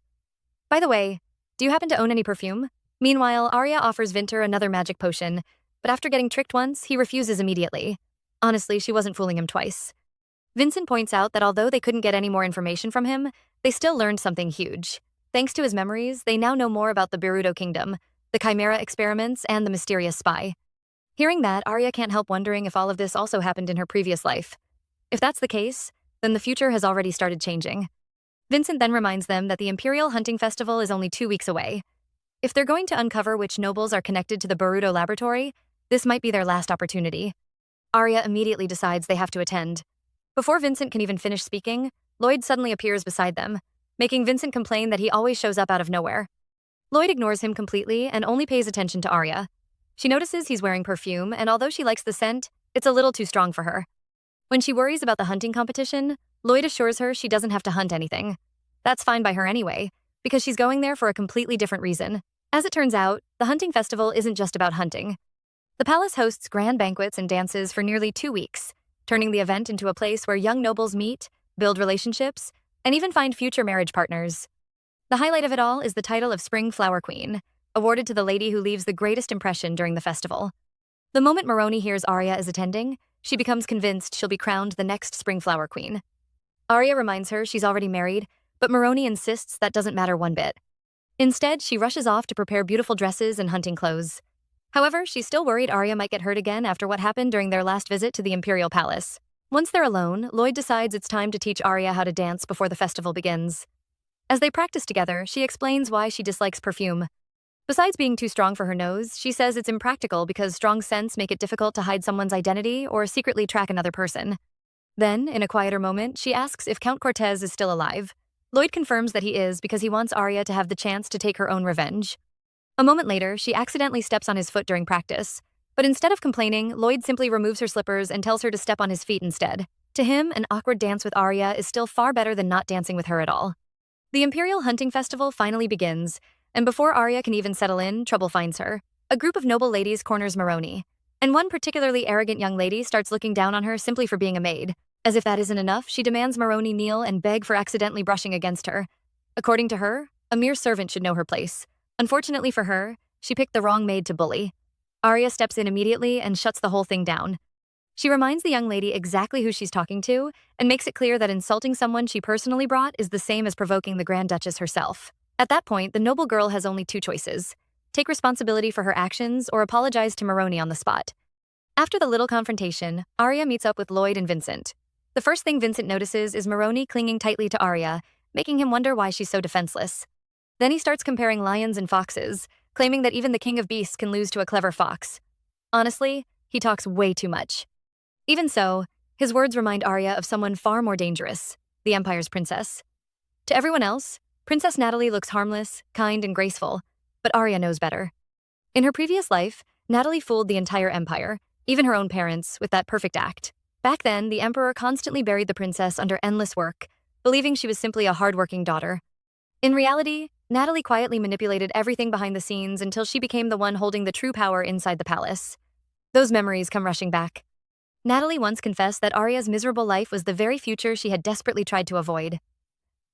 "By the way, do you happen to own any perfume?" Meanwhile, Arya offers Vinter another magic potion, but after getting tricked once, he refuses immediately. Honestly, she wasn't fooling him twice. Vincent points out that although they couldn't get any more information from him, they still learned something huge. Thanks to his memories, they now know more about the Boruto Kingdom, the Chimera experiments, and the mysterious spy. Hearing that, Arya can't help wondering if all of this also happened in her previous life. If that's the case, then the future has already started changing. Vincent then reminds them that the Imperial Hunting Festival is only 2 weeks away. If they're going to uncover which nobles are connected to the Boruto laboratory, this might be their last opportunity. Arya immediately decides they have to attend. Before Vincent can even finish speaking, Lloyd suddenly appears beside them, making Vincent complain that he always shows up out of nowhere. Lloyd ignores him completely and only pays attention to Arya. She notices he's wearing perfume, and although she likes the scent, it's a little too strong for her. When she worries about the hunting competition, Lloyd assures her she doesn't have to hunt anything. That's fine by her anyway, because she's going there for a completely different reason. As it turns out, the hunting festival isn't just about hunting. The palace hosts grand banquets and dances for nearly 2 weeks, turning the event into a place where young nobles meet, build relationships, and even find future marriage partners. The highlight of it all is the title of Spring Flower Queen, awarded to the lady who leaves the greatest impression during the festival. The moment Maroni hears Arya is attending, she becomes convinced she'll be crowned the next Spring Flower Queen. Arya reminds her she's already married, but Maroni insists that doesn't matter one bit. Instead, she rushes off to prepare beautiful dresses and hunting clothes. However, she's still worried Arya might get hurt again after what happened during their last visit to the Imperial Palace. Once they're alone, Lloyd decides it's time to teach Arya how to dance before the festival begins. As they practice together, she explains why she dislikes perfume. Besides being too strong for her nose, she says it's impractical because strong scents make it difficult to hide someone's identity or secretly track another person. Then, in a quieter moment, she asks if Count Cortez is still alive. Lloyd confirms that he is because he wants Arya to have the chance to take her own revenge. A moment later, she accidentally steps on his foot during practice. But instead of complaining, Lloyd simply removes her slippers and tells her to step on his feet instead. To him, an awkward dance with Arya is still far better than not dancing with her at all. The Imperial Hunting Festival finally begins, and before Arya can even settle in, trouble finds her. A group of noble ladies corners Maroni, and one particularly arrogant young lady starts looking down on her simply for being a maid. As if that isn't enough, she demands Maroni kneel and beg for accidentally brushing against her. According to her, a mere servant should know her place. Unfortunately for her, she picked the wrong maid to bully. Arya steps in immediately and shuts the whole thing down. She reminds the young lady exactly who she's talking to and makes it clear that insulting someone she personally brought is the same as provoking the Grand Duchess herself. At that point, the noble girl has only two choices: take responsibility for her actions or apologize to Maroni on the spot. After the little confrontation, Arya meets up with Lloyd and Vincent. The first thing Vincent notices is Maroni clinging tightly to Arya, making him wonder why she's so defenseless. Then he starts comparing lions and foxes, claiming that even the king of beasts can lose to a clever fox. Honestly, he talks way too much. Even so, his words remind Arya of someone far more dangerous, the Empire's princess. To everyone else, Princess Natalie looks harmless, kind, and graceful, but Arya knows better. In her previous life, Natalie fooled the entire Empire, even her own parents, with that perfect act. Back then, the Emperor constantly buried the princess under endless work, believing she was simply a hardworking daughter. In reality, Natalie quietly manipulated everything behind the scenes until she became the one holding the true power inside the palace. Those memories come rushing back. Natalie once confessed that Arya's miserable life was the very future she had desperately tried to avoid.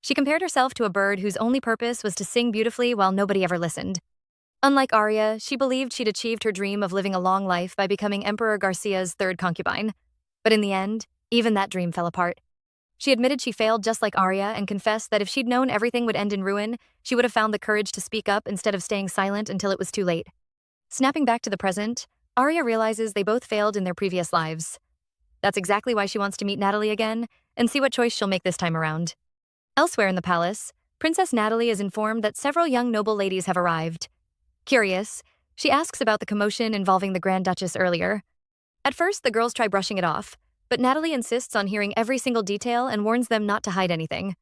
She compared herself to a bird whose only purpose was to sing beautifully while nobody ever listened. Unlike Arya, she believed she'd achieved her dream of living a long life by becoming Emperor Garcia's third concubine. But in the end, even that dream fell apart. She admitted she failed just like Arya and confessed that if she'd known everything would end in ruin, she would have found the courage to speak up instead of staying silent until it was too late. Snapping back to the present, Arya realizes they both failed in their previous lives. That's exactly why she wants to meet Natalie again and see what choice she'll make this time around. Elsewhere in the palace, Princess Natalie is informed that several young noble ladies have arrived. Curious, she asks about the commotion involving the Grand Duchess earlier. At first, the girls try brushing it off, but Natalie insists on hearing every single detail and warns them not to hide anything.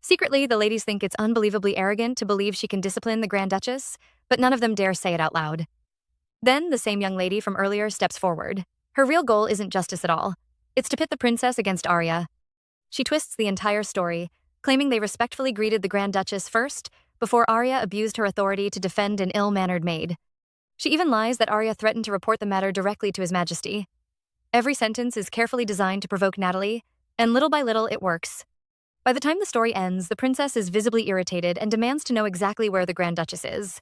Secretly, the ladies think it's unbelievably arrogant to believe she can discipline the Grand Duchess, but none of them dare say it out loud. Then, the same young lady from earlier steps forward. Her real goal isn't justice at all. It's to pit the princess against Arya. She twists the entire story, claiming they respectfully greeted the Grand Duchess first, before Arya abused her authority to defend an ill-mannered maid. She even lies that Arya threatened to report the matter directly to His Majesty. Every sentence is carefully designed to provoke Natalie, and little by little it works. By the time the story ends, the princess is visibly irritated and demands to know exactly where the Grand Duchess is.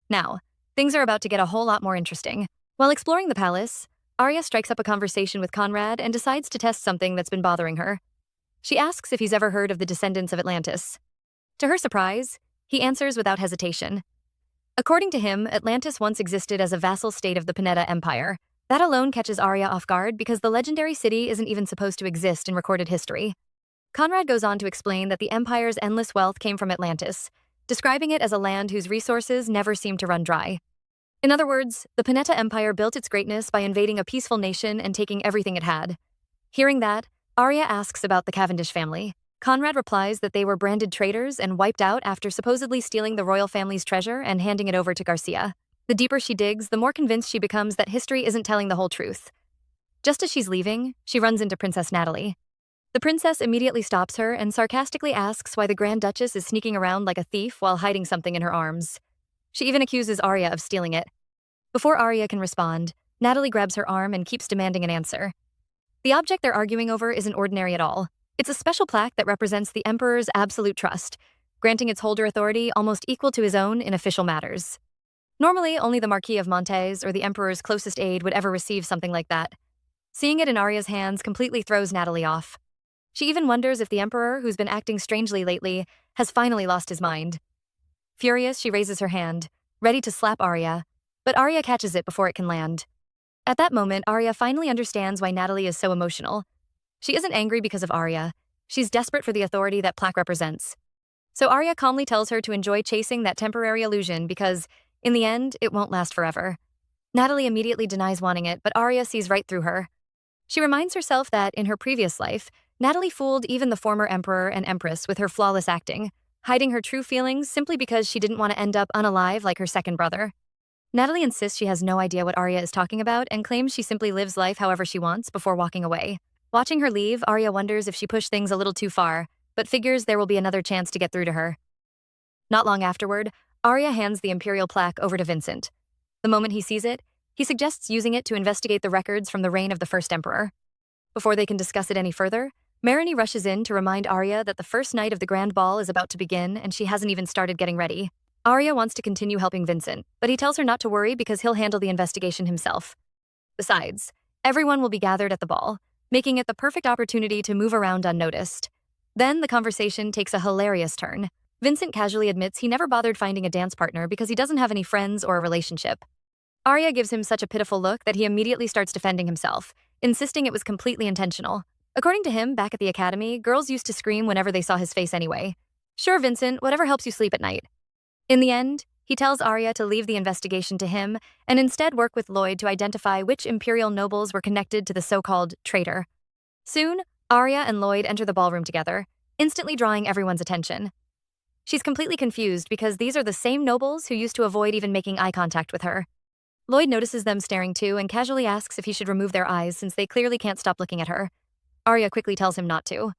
Now, things are about to get a whole lot more interesting. While exploring the palace, Arya strikes up a conversation with Conrad and decides to test something that's been bothering her. She asks if he's ever heard of the descendants of Atlantis. To her surprise, he answers without hesitation. According to him, Atlantis once existed as a vassal state of the Panetta Empire. That alone catches Arya off guard because the legendary city isn't even supposed to exist in recorded history. Conrad goes on to explain that the Empire's endless wealth came from Atlantis, describing it as a land whose resources never seem to run dry. In other words, the Panetta Empire built its greatness by invading a peaceful nation and taking everything it had. Hearing that, Arya asks about the Cavendish family. Conrad replies that they were branded traitors and wiped out after supposedly stealing the royal family's treasure and handing it over to Garcia. The deeper she digs, the more convinced she becomes that history isn't telling the whole truth. Just as she's leaving, she runs into Princess Natalie. The princess immediately stops her and sarcastically asks why the Grand Duchess is sneaking around like a thief while hiding something in her arms. She even accuses Arya of stealing it. Before Arya can respond, Natalie grabs her arm and keeps demanding an answer. The object they're arguing over isn't ordinary at all. It's a special plaque that represents the Emperor's absolute trust, granting its holder authority almost equal to his own in official matters. Normally, only the Marquis of Montes or the Emperor's closest aide would ever receive something like that. Seeing it in Arya's hands completely throws Natalie off. She even wonders if the Emperor, who's been acting strangely lately, has finally lost his mind. Furious, she raises her hand, ready to slap Arya, but Arya catches it before it can land. At that moment, Arya finally understands why Natalie is so emotional. She isn't angry because of Arya. She's desperate for the authority that plaque represents. So Arya calmly tells her to enjoy chasing that temporary illusion because, in the end, it won't last forever. Natalie immediately denies wanting it, but Arya sees right through her. She reminds herself that, in her previous life, Natalie fooled even the former emperor and empress with her flawless acting, hiding her true feelings simply because she didn't want to end up unalive like her second brother. Natalie insists she has no idea what Arya is talking about and claims she simply lives life however she wants before walking away. Watching her leave, Arya wonders if she pushed things a little too far, but figures there will be another chance to get through to her. Not long afterward, Arya hands the imperial plaque over to Vincent. The moment he sees it, he suggests using it to investigate the records from the reign of the first emperor. Before they can discuss it any further, Maroni rushes in to remind Arya that the first night of the grand ball is about to begin and she hasn't even started getting ready. Arya wants to continue helping Vincent, but he tells her not to worry because he'll handle the investigation himself. Besides, Everyone will be gathered at the ball, making it the perfect opportunity to move around unnoticed. Then the conversation takes a hilarious turn. Vincent casually admits he never bothered finding a dance partner because he doesn't have any friends or a relationship. Arya gives him such a pitiful look that he immediately starts defending himself, insisting it was completely intentional. According to him, back at the academy, girls used to scream whenever they saw his face anyway. Sure, Vincent, whatever helps you sleep at night. In the end, he tells Arya to leave the investigation to him and instead work with Lloyd to identify which imperial nobles were connected to the so-called traitor. Soon, Arya and Lloyd enter the ballroom together, instantly drawing everyone's attention. She's completely confused because these are the same nobles who used to avoid even making eye contact with her. Lloyd notices them staring too and casually asks if he should remove their eyes since they clearly can't stop looking at her. Arya quickly tells him not to.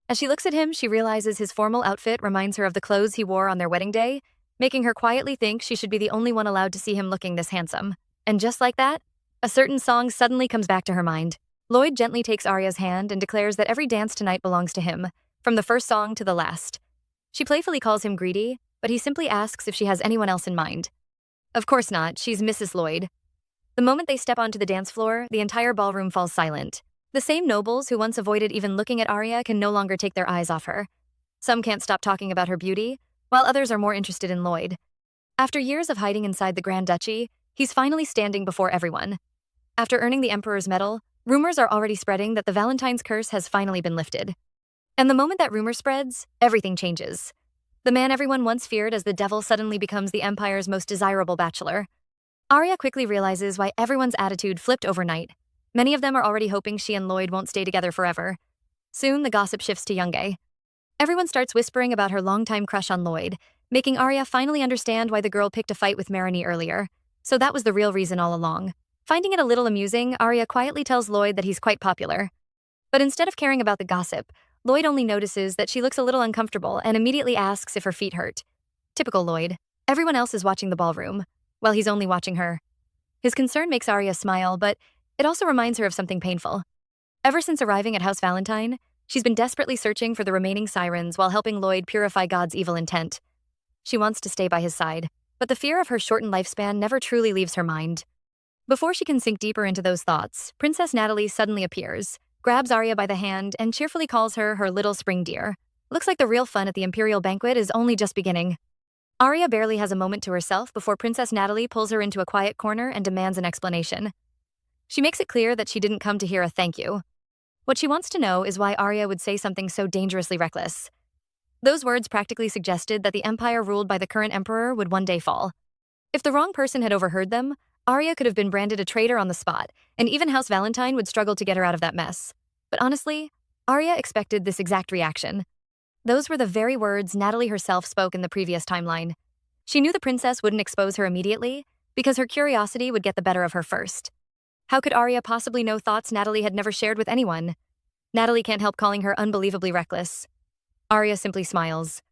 As she looks at him, she realizes his formal outfit reminds her of the clothes he wore on their wedding day, making her quietly think she should be the only one allowed to see him looking this handsome. And just like that, a certain song suddenly comes back to her mind. Lloyd gently takes Arya's hand and declares that every dance tonight belongs to him, from the first song to the last. She playfully calls him greedy, but he simply asks if she has anyone else in mind. Of course not, she's Mrs. Lloyd. The moment they step onto the dance floor, the entire ballroom falls silent. The same nobles who once avoided even looking at Arya can no longer take their eyes off her. Some can't stop talking about her beauty, while others are more interested in Lloyd. After years of hiding inside the Grand Duchy, he's finally standing before everyone. After earning the Emperor's medal, rumors are already spreading that the Valentine's curse has finally been lifted. And the moment that rumor spreads, everything changes. The man everyone once feared as the devil suddenly becomes the Empire's most desirable bachelor. Arya quickly realizes why everyone's attitude flipped overnight. Many of them are already hoping she and Lloyd won't stay together forever. Soon, the gossip shifts to Youngay. Everyone starts whispering about her longtime crush on Lloyd, making Arya finally understand why the girl picked a fight with Marani earlier. So that was the real reason all along. Finding it a little amusing, Arya quietly tells Lloyd that he's quite popular. But instead of caring about the gossip, Lloyd only notices that she looks a little uncomfortable and immediately asks if her feet hurt. Typical Lloyd. Everyone else is watching the ballroom, while he's only watching her. His concern makes Arya smile, but it also reminds her of something painful. Ever since arriving at House Valentine, she's been desperately searching for the remaining sirens while helping Lloyd purify God's evil intent. She wants to stay by his side, but the fear of her shortened lifespan never truly leaves her mind. Before she can sink deeper into those thoughts, Princess Natalie suddenly appears, grabs Arya by the hand, and cheerfully calls her her little spring deer. Looks like the real fun at the Imperial banquet is only just beginning. Arya barely has a moment to herself before Princess Natalie pulls her into a quiet corner and demands an explanation. She makes it clear that she didn't come to hear a thank you. What she wants to know is why Arya would say something so dangerously reckless. Those words practically suggested that the empire ruled by the current emperor would one day fall. If the wrong person had overheard them, Arya could have been branded a traitor on the spot, and even House Valentine would struggle to get her out of that mess. But honestly, Arya expected this exact reaction. Those were the very words Natalie herself spoke in the previous timeline. She knew the princess wouldn't expose her immediately, because her curiosity would get the better of her first. How could Arya possibly know thoughts Natalie had never shared with anyone? Natalie can't help calling her unbelievably reckless. Arya simply smiles.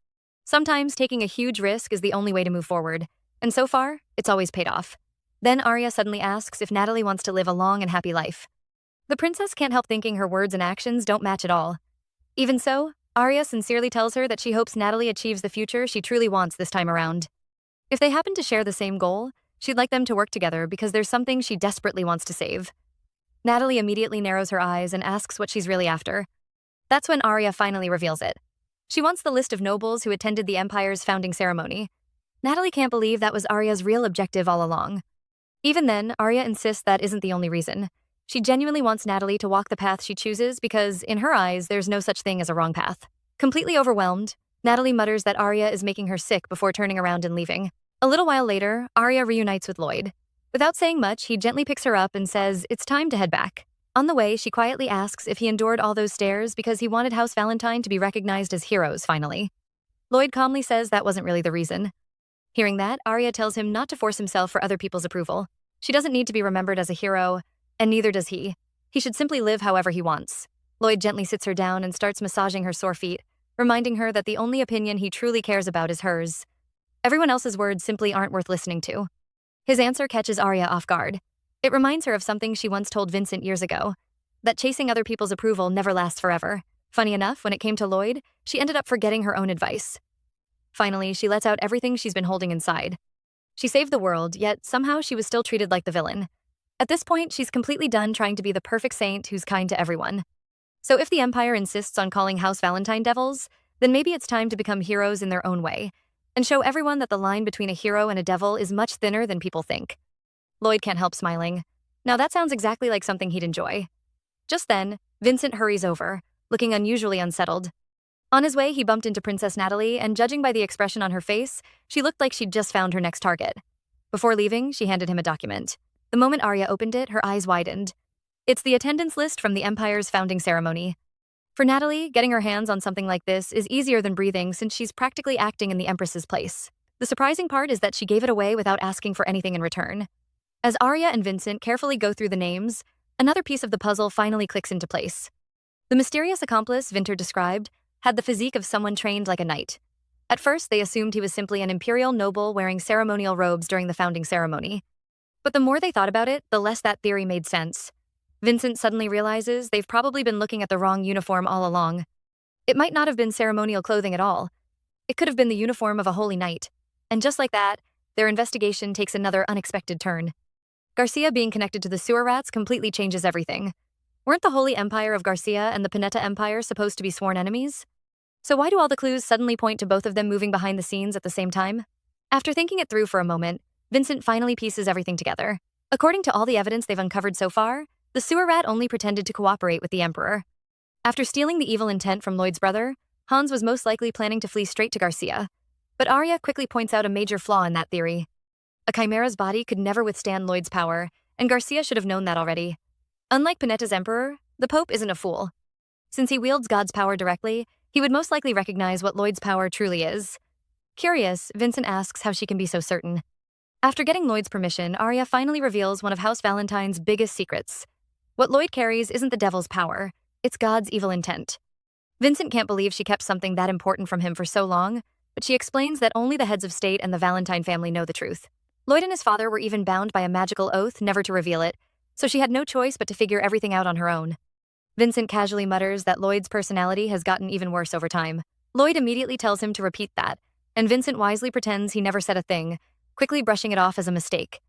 Sometimes taking a huge risk is the only way to move forward, and so far, it's always paid off. Then Arya suddenly asks if Natalie wants to live a long and happy life. The princess can't help thinking her words and actions don't match at all. Even so, Arya sincerely tells her that she hopes Natalie achieves the future she truly wants this time around. If they happen to share the same goal, she'd like them to work together because there's something she desperately wants to save. Natalie immediately narrows her eyes and asks what she's really after. That's when Arya finally reveals it. She wants the list of nobles who attended the Empire's founding ceremony. Natalie can't believe that was Arya's real objective all along. Even then, Arya insists that isn't the only reason. She genuinely wants Natalie to walk the path she chooses because, in her eyes, there's no such thing as a wrong path. Completely overwhelmed, Natalie mutters that Arya is making her sick before turning around and leaving. A little while later, Arya reunites with Lloyd. Without saying much, he gently picks her up and says it's time to head back. On the way, she quietly asks if he endured all those stairs because he wanted House Valentine to be recognized as heroes finally. Lloyd calmly says that wasn't really the reason. Hearing that, Arya tells him not to force himself for other people's approval. She doesn't need to be remembered as a hero, and neither does he. He should simply live however he wants. Lloyd gently sits her down and starts massaging her sore feet, reminding her that the only opinion he truly cares about is hers. Everyone else's words simply aren't worth listening to. His answer catches Arya off guard. It reminds her of something she once told Vincent years ago, that chasing other people's approval never lasts forever. Funny enough, when it came to Lloyd, she ended up forgetting her own advice. Finally, she lets out everything she's been holding inside. She saved the world, yet somehow she was still treated like the villain. At this point, she's completely done trying to be the perfect saint who's kind to everyone. So if the Empire insists on calling House Valentine devils, then maybe it's time to become heroes in their own way, and show everyone that the line between a hero and a devil is much thinner than people think. Lloyd can't help smiling. Now that sounds exactly like something he'd enjoy. Just then, Vincent hurries over, looking unusually unsettled. On his way, he bumped into Princess Natalie, and judging by the expression on her face, she looked like she'd just found her next target. Before leaving, she handed him a document. The moment Arya opened it, her eyes widened. It's the attendance list from the Empire's founding ceremony. For Natalie, getting her hands on something like this is easier than breathing since she's practically acting in the Empress's place. The surprising part is that she gave it away without asking for anything in return. As Arya and Vincent carefully go through the names, another piece of the puzzle finally clicks into place. The mysterious accomplice Vinter described had the physique of someone trained like a knight. At first, they assumed he was simply an imperial noble wearing ceremonial robes during the founding ceremony. But the more they thought about it, the less that theory made sense. Vincent suddenly realizes they've probably been looking at the wrong uniform all along. It might not have been ceremonial clothing at all. It could have been the uniform of a holy knight. And just like that, their investigation takes another unexpected turn. Garcia being connected to the sewer rats completely changes everything. Weren't the Holy Empire of Garcia and the Panetta Empire supposed to be sworn enemies? So why do all the clues suddenly point to both of them moving behind the scenes at the same time? After thinking it through for a moment, Vincent finally pieces everything together. According to all the evidence they've uncovered so far, the sewer rat only pretended to cooperate with the Emperor. After stealing the evil intent from Lloyd's brother, Hans was most likely planning to flee straight to Garcia. But Arya quickly points out a major flaw in that theory. A chimera's body could never withstand Lloyd's power, and Garcia should have known that already. Unlike Panetta's emperor, the Pope isn't a fool. Since he wields God's power directly, he would most likely recognize what Lloyd's power truly is. Curious, Vincent asks how she can be so certain. After getting Lloyd's permission, Arya finally reveals one of House Valentine's biggest secrets. What Lloyd carries isn't the devil's power, it's God's evil intent. Vincent can't believe she kept something that important from him for so long, but she explains that only the heads of state and the Valentine family know the truth. Lloyd and his father were even bound by a magical oath never to reveal it, so she had no choice but to figure everything out on her own. Vincent casually mutters that Lloyd's personality has gotten even worse over time. Lloyd immediately tells him to repeat that, and Vincent wisely pretends he never said a thing, quickly brushing it off as a mistake.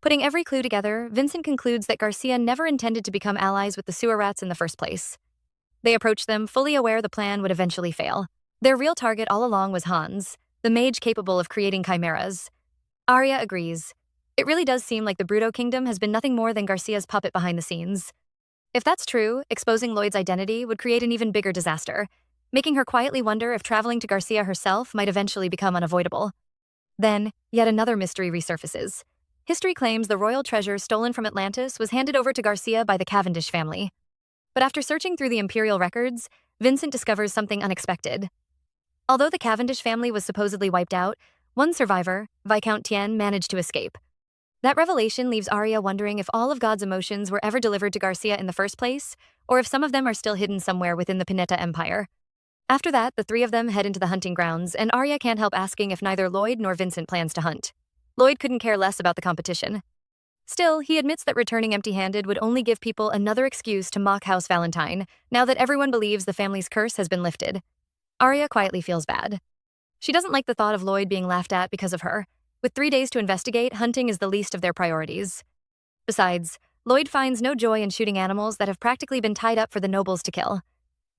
Putting every clue together, Vincent concludes that Garcia never intended to become allies with the sewer rats in the first place. They approached them, fully aware the plan would eventually fail. Their real target all along was Hans, the mage capable of creating chimeras. Arya agrees. It really does seem like the Bruto Kingdom has been nothing more than Garcia's puppet behind the scenes. If that's true, exposing Lloyd's identity would create an even bigger disaster, making her quietly wonder if traveling to Garcia herself might eventually become unavoidable. Then, yet another mystery resurfaces. History claims the royal treasure stolen from Atlantis was handed over to Garcia by the Cavendish family. But after searching through the imperial records, Vincent discovers something unexpected. Although the Cavendish family was supposedly wiped out, one survivor, Viscount Tien, managed to escape. That revelation leaves Arya wondering if all of God's emotions were ever delivered to Garcia in the first place, or if some of them are still hidden somewhere within the Panetta Empire. After that, the three of them head into the hunting grounds, and Arya can't help asking if neither Lloyd nor Vincent plans to hunt. Lloyd couldn't care less about the competition. Still, he admits that returning empty-handed would only give people another excuse to mock House Valentine, now that everyone believes the family's curse has been lifted. Arya quietly feels bad. She doesn't like the thought of Lloyd being laughed at because of her. With 3 days to investigate, hunting is the least of their priorities. Besides, Lloyd finds no joy in shooting animals that have practically been tied up for the nobles to kill.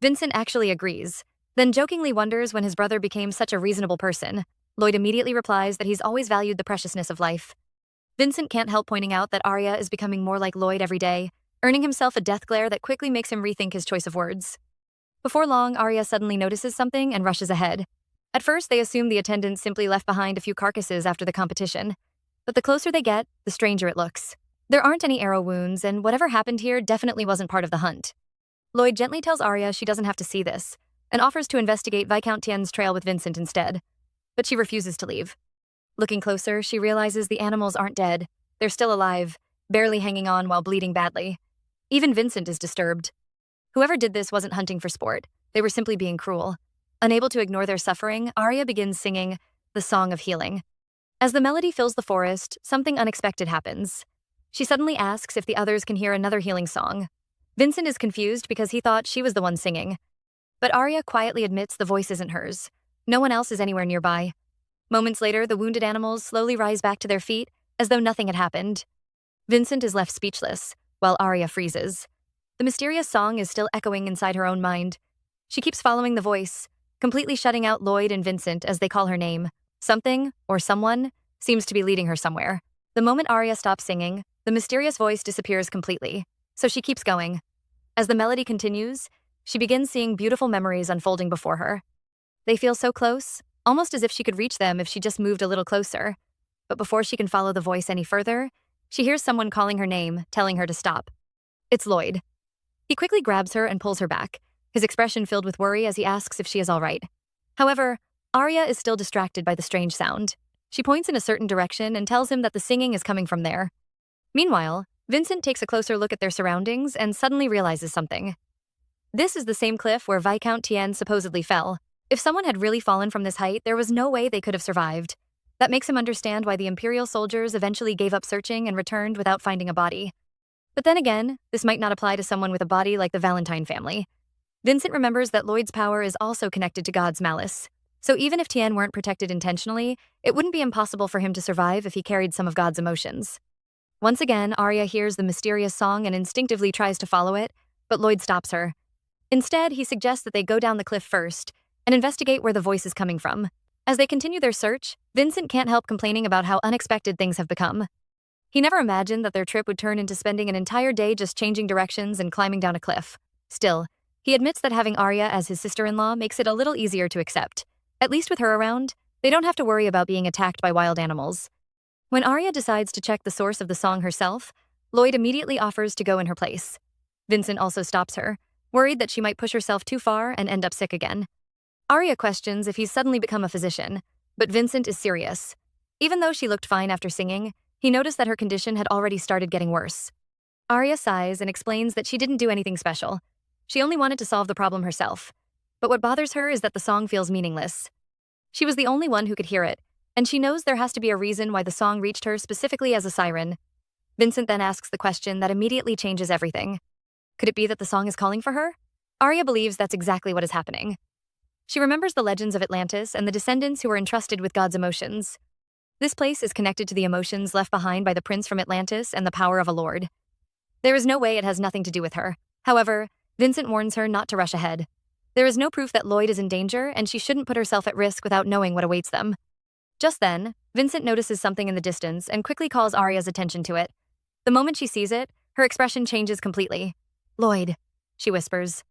Vincent actually agrees, then jokingly wonders when his brother became such a reasonable person. Lloyd immediately replies that he's always valued the preciousness of life. Vincent can't help pointing out that Arya is becoming more like Lloyd every day, earning himself a death glare that quickly makes him rethink his choice of words. Before long, Arya suddenly notices something and rushes ahead. At first, they assume the attendants simply left behind a few carcasses after the competition. But the closer they get, the stranger it looks. There aren't any arrow wounds, and whatever happened here definitely wasn't part of the hunt. Lloyd gently tells Arya she doesn't have to see this, and offers to investigate Viscount Tien's trail with Vincent instead. But she refuses to leave. Looking closer, she realizes the animals aren't dead. They're still alive, barely hanging on while bleeding badly. Even Vincent is disturbed. Whoever did this wasn't hunting for sport. They were simply being cruel. Unable to ignore their suffering, Arya begins singing the Song of Healing. As the melody fills the forest, something unexpected happens. She suddenly asks if the others can hear another healing song. Vincent is confused because he thought she was the one singing. But Arya quietly admits the voice isn't hers. No one else is anywhere nearby. Moments later, the wounded animals slowly rise back to their feet, as though nothing had happened. Vincent is left speechless, while Arya freezes. The mysterious song is still echoing inside her own mind. She keeps following the voice, completely shutting out Lloyd and Vincent as they call her name. Something, or someone, seems to be leading her somewhere. The moment Arya stops singing, the mysterious voice disappears completely, so she keeps going. As the melody continues, she begins seeing beautiful memories unfolding before her. They feel so close, almost as if she could reach them if she just moved a little closer. But before she can follow the voice any further, she hears someone calling her name, telling her to stop. It's Lloyd. He quickly grabs her and pulls her back, his expression filled with worry as he asks if she is all right. However, Arya is still distracted by the strange sound. She points in a certain direction and tells him that the singing is coming from there. Meanwhile, Vincent takes a closer look at their surroundings and suddenly realizes something. This is the same cliff where Viscount Tien supposedly fell. If someone had really fallen from this height, there was no way they could have survived. That makes him understand why the Imperial soldiers eventually gave up searching and returned without finding a body. But then again, this might not apply to someone with a body like the Valentine family. Vincent remembers that Lloyd's power is also connected to God's malice. So even if Tien weren't protected intentionally, it wouldn't be impossible for him to survive if he carried some of God's emotions. Once again, Arya hears the mysterious song and instinctively tries to follow it, but Lloyd stops her. Instead, he suggests that they go down the cliff first and investigate where the voice is coming from. As they continue their search, Vincent can't help complaining about how unexpected things have become. He never imagined that their trip would turn into spending an entire day just changing directions and climbing down a cliff. Still, he admits that having Arya as his sister-in-law makes it a little easier to accept. At least with her around, they don't have to worry about being attacked by wild animals. When Arya decides to check the source of the song herself, Lloyd immediately offers to go in her place. Vincent also stops her, worried that she might push herself too far and end up sick again. Arya questions if he's suddenly become a physician, but Vincent is serious. Even though she looked fine after singing, he noticed that her condition had already started getting worse. Arya sighs and explains that she didn't do anything special. She only wanted to solve the problem herself. But what bothers her is that the song feels meaningless. She was the only one who could hear it, and she knows there has to be a reason why the song reached her specifically as a siren. Vincent then asks the question that immediately changes everything. Could it be that the song is calling for her? Arya believes that's exactly what is happening. She remembers the legends of Atlantis and the descendants who were entrusted with God's emotions. This place is connected to the emotions left behind by the prince from Atlantis and the power of a lord. There is no way it has nothing to do with her. However, Vincent warns her not to rush ahead. There is no proof that Lloyd is in danger, and she shouldn't put herself at risk without knowing what awaits them. Just then, Vincent notices something in the distance and quickly calls Arya's attention to it. The moment she sees it, her expression changes completely. "Lloyd," she whispers.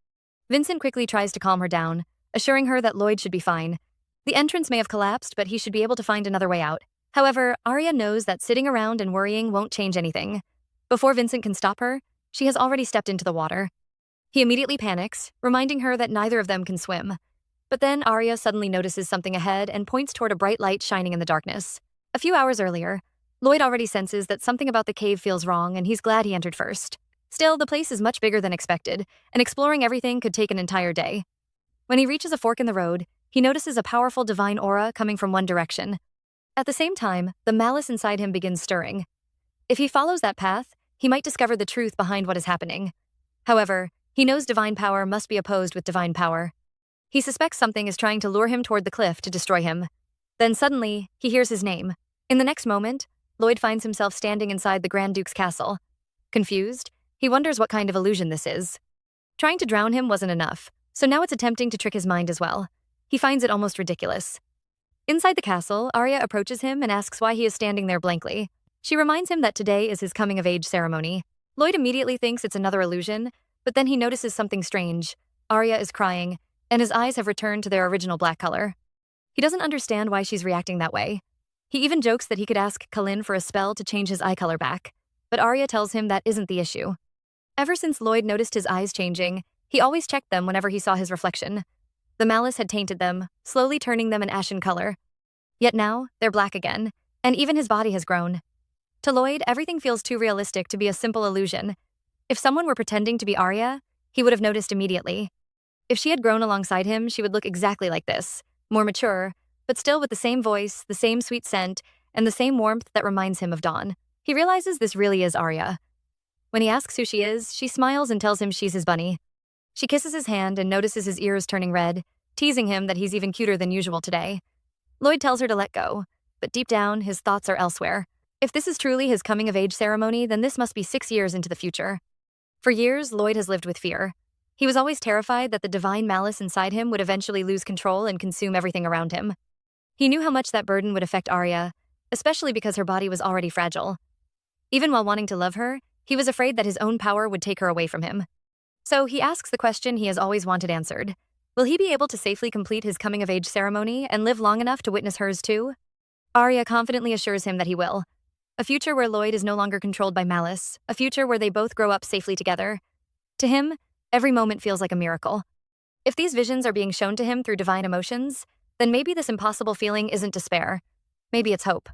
Vincent quickly tries to calm her down, assuring her that Lloyd should be fine. The entrance may have collapsed, but he should be able to find another way out. However, Arya knows that sitting around and worrying won't change anything. Before Vincent can stop her, she has already stepped into the water. He immediately panics, reminding her that neither of them can swim. But then Arya suddenly notices something ahead and points toward a bright light shining in the darkness. A few hours earlier, Lloyd already senses that something about the cave feels wrong, and he's glad he entered first. Still, the place is much bigger than expected, and exploring everything could take an entire day. When he reaches a fork in the road, he notices a powerful divine aura coming from one direction. At the same time, the malice inside him begins stirring. If he follows that path, he might discover the truth behind what is happening. However, he knows divine power must be opposed with divine power. He suspects something is trying to lure him toward the cliff to destroy him. Then suddenly, he hears his name. In the next moment, Lloyd finds himself standing inside the Grand Duke's castle. Confused, he wonders what kind of illusion this is. Trying to drown him wasn't enough, so now it's attempting to trick his mind as well. He finds it almost ridiculous. Inside the castle, Arya approaches him and asks why he is standing there blankly. She reminds him that today is his coming-of-age ceremony. Lloyd immediately thinks it's another illusion, but then he notices something strange. Arya is crying, and his eyes have returned to their original black color. He doesn't understand why she's reacting that way. He even jokes that he could ask Kalin for a spell to change his eye color back, but Arya tells him that isn't the issue. Ever since Lloyd noticed his eyes changing, he always checked them whenever he saw his reflection. The malice had tainted them, slowly turning them an ashen color. Yet now, they're black again, and even his body has grown. To Lloyd, everything feels too realistic to be a simple illusion. If someone were pretending to be Arya, he would have noticed immediately. If she had grown alongside him, she would look exactly like this, more mature, but still with the same voice, the same sweet scent, and the same warmth that reminds him of Dawn. He realizes this really is Arya. When he asks who she is, she smiles and tells him she's his bunny. She kisses his hand and notices his ears turning red, teasing him that he's even cuter than usual today. Lloyd tells her to let go, but deep down, his thoughts are elsewhere. If this is truly his coming-of-age ceremony, then this must be 6 years into the future. For years, Lloyd has lived with fear. He was always terrified that the divine malice inside him would eventually lose control and consume everything around him. He knew how much that burden would affect Arya, especially because her body was already fragile. Even while wanting to love her, he was afraid that his own power would take her away from him. So he asks the question he has always wanted answered. Will he be able to safely complete his coming-of-age ceremony and live long enough to witness hers too? Arya confidently assures him that he will. A future where Lloyd is no longer controlled by malice, a future where they both grow up safely together. To him, every moment feels like a miracle. If these visions are being shown to him through divine emotions, then maybe this impossible feeling isn't despair. Maybe it's hope.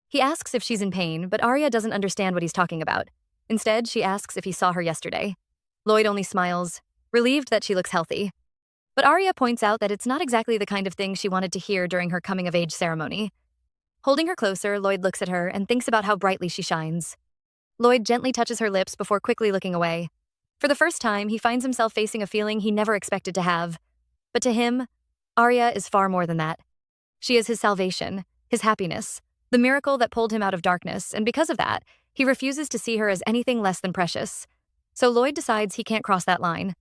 He asks if she's in pain, but Arya doesn't understand what he's talking about. Instead, she asks if he saw her yesterday. Lloyd only smiles, relieved that she looks healthy. But Arya points out that it's not exactly the kind of thing she wanted to hear during her coming-of-age ceremony. Holding her closer, Lloyd looks at her and thinks about how brightly she shines. Lloyd gently touches her lips before quickly looking away. For the first time, he finds himself facing a feeling he never expected to have. But to him, Arya is far more than that. She is his salvation, his happiness, the miracle that pulled him out of darkness, and because of that, he refuses to see her as anything less than precious. So Lloyd decides he can't cross that line.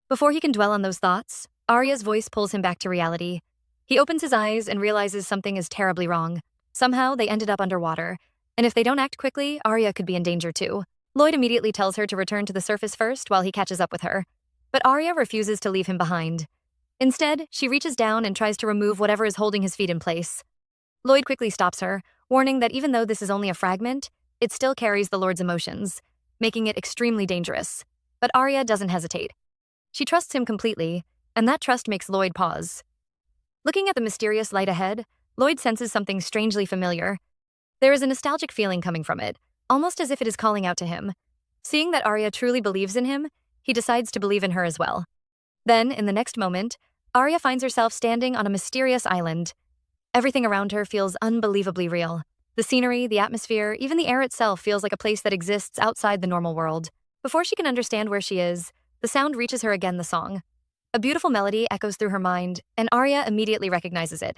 Before he can dwell on those thoughts, Arya's voice pulls him back to reality. He opens his eyes and realizes something is terribly wrong. Somehow, they ended up underwater, and if they don't act quickly, Arya could be in danger too. Lloyd immediately tells her to return to the surface first while he catches up with her. But Arya refuses to leave him behind. Instead, she reaches down and tries to remove whatever is holding his feet in place. Lloyd quickly stops her, warning that even though this is only a fragment, it still carries the Lord's emotions, making it extremely dangerous. But Arya doesn't hesitate. She trusts him completely, and that trust makes Lloyd pause. Looking at the mysterious light ahead, Lloyd senses something strangely familiar. There is a nostalgic feeling coming from it, almost as if it is calling out to him. Seeing that Arya truly believes in him, he decides to believe in her as well. Then, in the next moment, Arya finds herself standing on a mysterious island. Everything around her feels unbelievably real. The scenery, the atmosphere, even the air itself feels like a place that exists outside the normal world. Before she can understand where she is, the sound reaches her again, the song. A beautiful melody echoes through her mind, and Arya immediately recognizes it.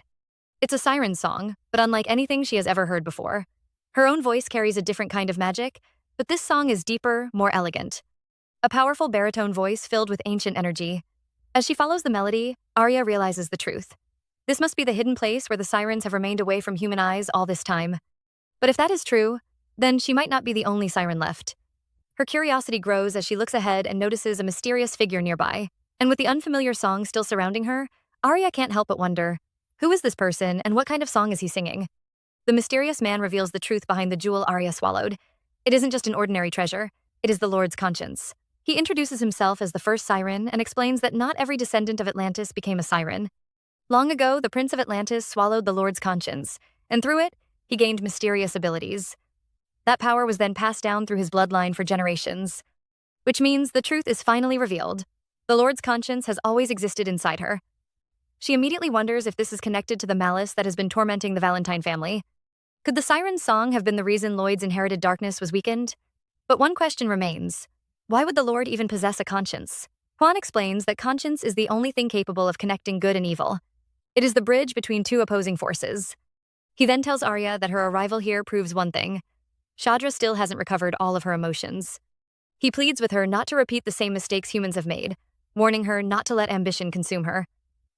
It's a siren song, but unlike anything she has ever heard before. Her own voice carries a different kind of magic, but this song is deeper, more elegant. A powerful baritone voice filled with ancient energy. As she follows the melody, Arya realizes the truth. This must be the hidden place where the sirens have remained away from human eyes all this time. But if that is true, then she might not be the only siren left. Her curiosity grows as she looks ahead and notices a mysterious figure nearby. And with the unfamiliar song still surrounding her, Arya can't help but wonder, who is this person and what kind of song is he singing? The mysterious man reveals the truth behind the jewel Arya swallowed. It isn't just an ordinary treasure, it is the Lord's conscience. He introduces himself as the first siren and explains that not every descendant of Atlantis became a siren. Long ago, the Prince of Atlantis swallowed the Lord's conscience, and through it, he gained mysterious abilities. That power was then passed down through his bloodline for generations. Which means the truth is finally revealed. The Lord's conscience has always existed inside her. She immediately wonders if this is connected to the malice that has been tormenting the Valentine family. Could the siren's song have been the reason Lloyd's inherited darkness was weakened? But one question remains. Why would the Lord even possess a conscience? Juan explains that conscience is the only thing capable of connecting good and evil. It is the bridge between two opposing forces. He then tells Arya that her arrival here proves one thing. Shadra still hasn't recovered all of her emotions. He pleads with her not to repeat the same mistakes humans have made, warning her not to let ambition consume her.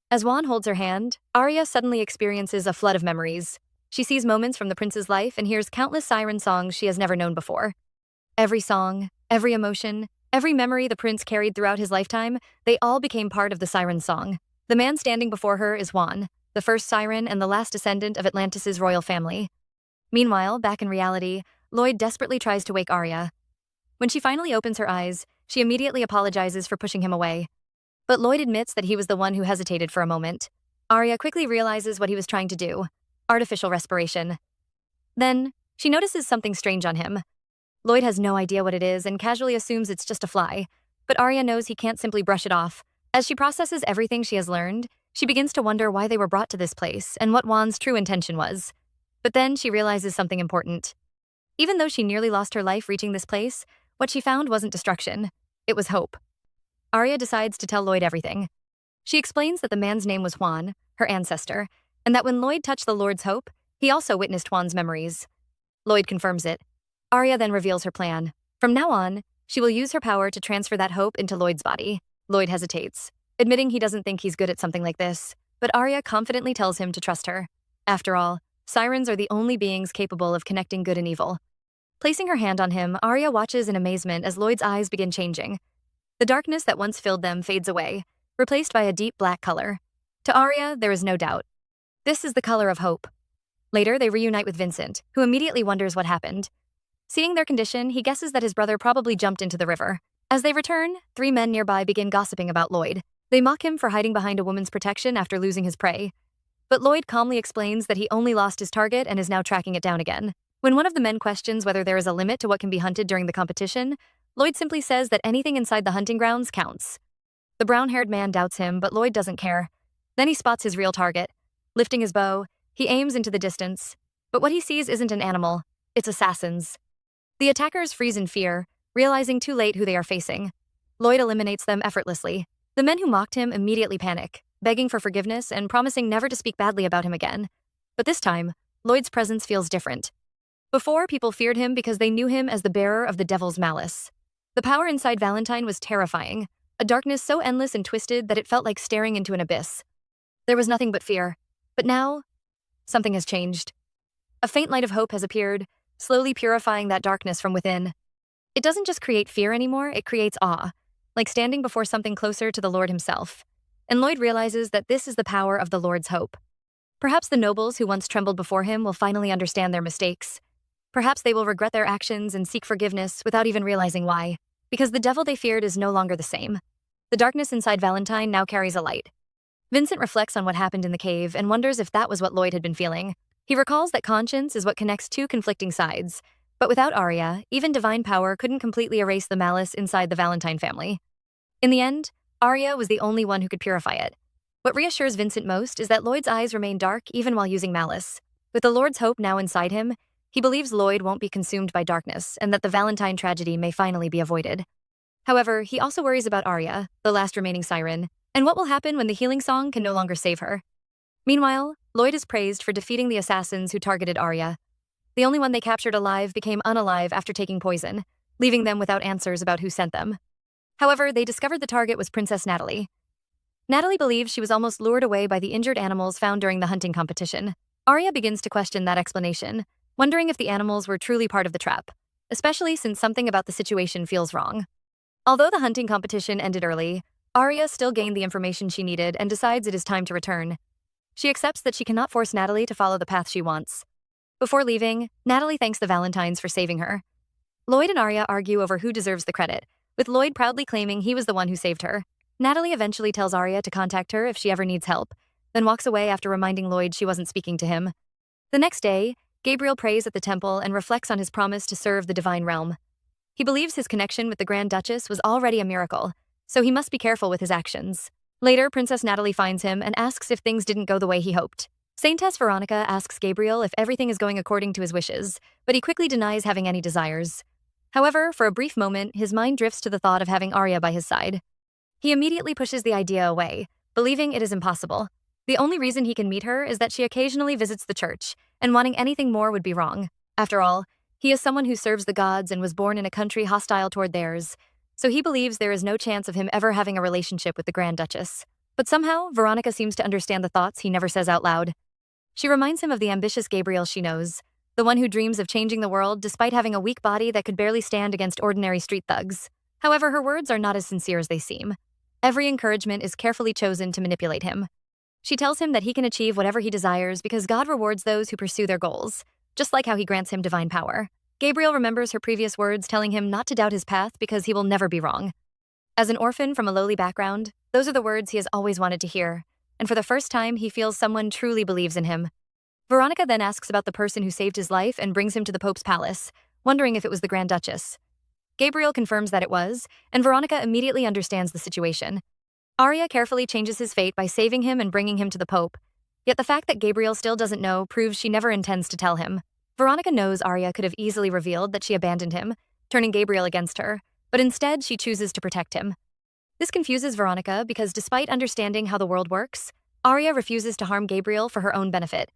As Juan holds her hand, Arya suddenly experiences a flood of memories. She sees moments from the prince's life and hears countless siren songs she has never known before. Every song, every emotion, every memory the prince carried throughout his lifetime, they all became part of the siren song. The man standing before her is Juan, the first siren and the last descendant of Atlantis' royal family. Meanwhile, back in reality, Lloyd desperately tries to wake Arya. When she finally opens her eyes, she immediately apologizes for pushing him away. But Lloyd admits that he was the one who hesitated for a moment. Arya quickly realizes what he was trying to do: artificial respiration. Then, she notices something strange on him. Lloyd has no idea what it is and casually assumes it's just a fly, but Arya knows he can't simply brush it off. As she processes everything she has learned, she begins to wonder why they were brought to this place and what Juan's true intention was. But then she realizes something important. Even though she nearly lost her life reaching this place, what she found wasn't destruction. It was hope. Arya decides to tell Lloyd everything. She explains that the man's name was Juan, her ancestor, and that when Lloyd touched the Lord's hope, he also witnessed Juan's memories. Lloyd confirms it. Arya then reveals her plan. From now on, she will use her power to transfer that hope into Lloyd's body. Lloyd hesitates, admitting he doesn't think he's good at something like this, but Arya confidently tells him to trust her. After all, sirens are the only beings capable of connecting good and evil. Placing her hand on him, Arya watches in amazement as Lloyd's eyes begin changing. The darkness that once filled them fades away, replaced by a deep black color. To Arya, there is no doubt. This is the color of hope. Later, they reunite with Vincent, who immediately wonders what happened. Seeing their condition, he guesses that his brother probably jumped into the river. As they return, 3 men nearby begin gossiping about Lloyd. They mock him for hiding behind a woman's protection after losing his prey. But Lloyd calmly explains that he only lost his target and is now tracking it down again. When one of the men questions whether there is a limit to what can be hunted during the competition, Lloyd simply says that anything inside the hunting grounds counts. The brown-haired man doubts him, but Lloyd doesn't care. Then he spots his real target. Lifting his bow, he aims into the distance. But what he sees isn't an animal, it's assassins. The attackers freeze in fear, realizing too late who they are facing. Lloyd eliminates them effortlessly. The men who mocked him immediately panic, begging for forgiveness and promising never to speak badly about him again. But this time, Lloyd's presence feels different. Before, people feared him because they knew him as the bearer of the devil's malice. The power inside Valentine was terrifying, a darkness so endless and twisted that it felt like staring into an abyss. There was nothing but fear. But now, something has changed. A faint light of hope has appeared, slowly purifying that darkness from within. It doesn't just create fear anymore, it creates awe, like standing before something closer to the Lord himself. And Lloyd realizes that this is the power of the Lord's hope. Perhaps the nobles who once trembled before him will finally understand their mistakes. Perhaps they will regret their actions and seek forgiveness without even realizing why, because the devil they feared is no longer the same. The darkness inside Valentine now carries a light. Vincent reflects on what happened in the cave and wonders if that was what Lloyd had been feeling. He recalls that conscience is what connects 2 conflicting sides, but without Arya, even divine power couldn't completely erase the malice inside the Valentine family. In the end, Arya was the only one who could purify it. What reassures Vincent most is that Lloyd's eyes remain dark even while using malice. With the Lord's hope now inside him, he believes Lloyd won't be consumed by darkness and that the Valentine tragedy may finally be avoided. However, he also worries about Arya, the last remaining siren, and what will happen when the healing song can no longer save her. Meanwhile, Lloyd is praised for defeating the assassins who targeted Arya. The only one they captured alive became unalive after taking poison, leaving them without answers about who sent them. However, they discovered the target was Princess Natalie. Natalie believes she was almost lured away by the injured animals found during the hunting competition. Arya begins to question that explanation, wondering if the animals were truly part of the trap, especially since something about the situation feels wrong. Although the hunting competition ended early, Arya still gained the information she needed and decides it is time to return. She accepts that she cannot force Natalie to follow the path she wants. Before leaving, Natalie thanks the Valentines for saving her. Lloyd and Arya argue over who deserves the credit, with Lloyd proudly claiming he was the one who saved her. Natalie eventually tells Arya to contact her if she ever needs help, then walks away after reminding Lloyd she wasn't speaking to him. The next day, Gabriel prays at the temple and reflects on his promise to serve the divine realm. He believes his connection with the Grand Duchess was already a miracle, so he must be careful with his actions. Later, Princess Natalie finds him and asks if things didn't go the way he hoped. Saintess Veronica asks Gabriel if everything is going according to his wishes, but he quickly denies having any desires. However, for a brief moment, his mind drifts to the thought of having Arya by his side. He immediately pushes the idea away, believing it is impossible. The only reason he can meet her is that she occasionally visits the church, and wanting anything more would be wrong. After all, he is someone who serves the gods and was born in a country hostile toward theirs, so he believes there is no chance of him ever having a relationship with the Grand Duchess. But somehow, Veronica seems to understand the thoughts he never says out loud. She reminds him of the ambitious Gabriel she knows, the one who dreams of changing the world despite having a weak body that could barely stand against ordinary street thugs. However, her words are not as sincere as they seem. Every encouragement is carefully chosen to manipulate him. She tells him that he can achieve whatever he desires because God rewards those who pursue their goals, just like how he grants him divine power. Gabriel remembers her previous words telling him not to doubt his path because he will never be wrong. As an orphan from a lowly background, those are the words he has always wanted to hear, and for the first time he feels someone truly believes in him. Veronica then asks about the person who saved his life and brings him to the Pope's palace, wondering if it was the Grand Duchess. Gabriel confirms that it was, and Veronica immediately understands the situation. Arya carefully changes his fate by saving him and bringing him to the Pope, yet the fact that Gabriel still doesn't know proves she never intends to tell him. Veronica knows Arya could have easily revealed that she abandoned him, turning Gabriel against her, but instead she chooses to protect him. This confuses Veronica because despite understanding how the world works, Arya refuses to harm Gabriel for her own benefit.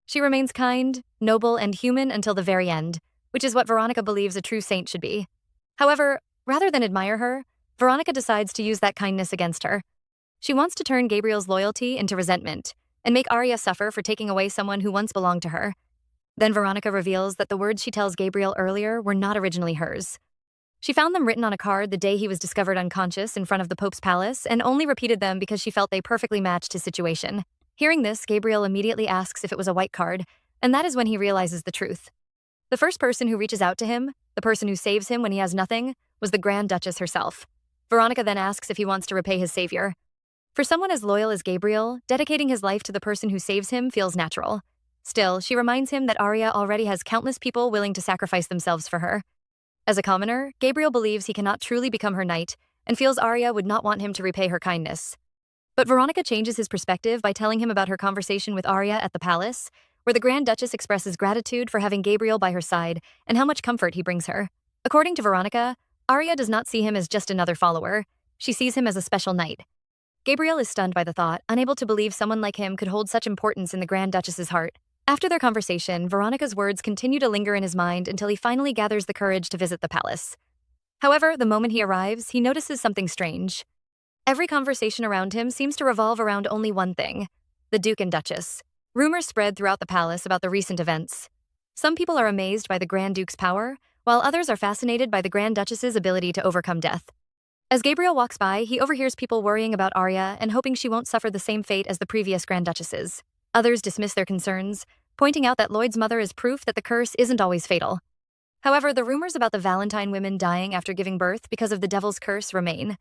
She remains kind, noble, and human until the very end, which is what Veronica believes a true saint should be. However, rather than admire her, Veronica decides to use that kindness against her. She wants to turn Gabriel's loyalty into resentment and make Arya suffer for taking away someone who once belonged to her. Then Veronica reveals that the words she tells Gabriel earlier were not originally hers. She found them written on a card the day he was discovered unconscious in front of the Pope's palace and only repeated them because she felt they perfectly matched his situation. Hearing this, Gabriel immediately asks if it was a white card, and that is when he realizes the truth. The first person who reaches out to him, the person who saves him when he has nothing, was the Grand Duchess herself. Veronica then asks if he wants to repay his savior. For someone as loyal as Gabriel, dedicating his life to the person who saves him feels natural. Still, she reminds him that Arya already has countless people willing to sacrifice themselves for her. As a commoner, Gabriel believes he cannot truly become her knight and feels Arya would not want him to repay her kindness. But Veronica changes his perspective by telling him about her conversation with Arya at the palace, where the Grand Duchess expresses gratitude for having Gabriel by her side and how much comfort he brings her. According to Veronica, Arya does not see him as just another follower. She sees him as a special knight. Gabriel is stunned by the thought, unable to believe someone like him could hold such importance in the Grand Duchess's heart. After their conversation, Veronica's words continue to linger in his mind until he finally gathers the courage to visit the palace. However, the moment he arrives, he notices something strange. Every conversation around him seems to revolve around only one thing: the Duke and Duchess. Rumors spread throughout the palace about the recent events. Some people are amazed by the Grand Duke's power, while others are fascinated by the Grand Duchess's ability to overcome death. As Gabriel walks by, he overhears people worrying about Arya and hoping she won't suffer the same fate as the previous Grand Duchesses. Others dismiss their concerns, pointing out that Lloyd's mother is proof that the curse isn't always fatal. However, the rumors about the Valentine women dying after giving birth because of the devil's curse remain.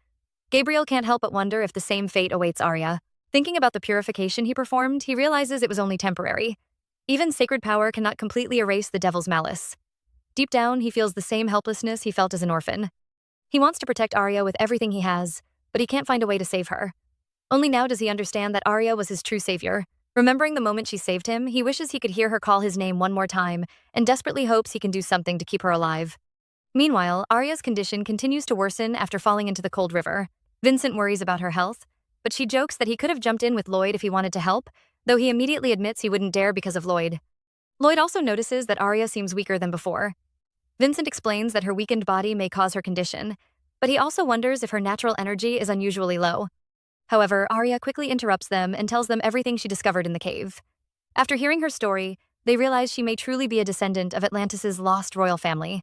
Gabriel can't help but wonder if the same fate awaits Arya. Thinking about the purification he performed, he realizes it was only temporary. Even sacred power cannot completely erase the devil's malice. Deep down, he feels the same helplessness he felt as an orphan. He wants to protect Arya with everything he has, but he can't find a way to save her. Only now does he understand that Arya was his true savior. Remembering the moment she saved him, he wishes he could hear her call his name one more time and desperately hopes he can do something to keep her alive. Meanwhile, Arya's condition continues to worsen after falling into the cold river. Vincent worries about her health, but she jokes that he could have jumped in with Lloyd if he wanted to help, though he immediately admits he wouldn't dare because of Lloyd. Lloyd also notices that Arya seems weaker than before. Vincent explains that her weakened body may cause her condition, but he also wonders if her natural energy is unusually low. However, Arya quickly interrupts them and tells them everything she discovered in the cave. After hearing her story, they realize she may truly be a descendant of Atlantis' lost royal family.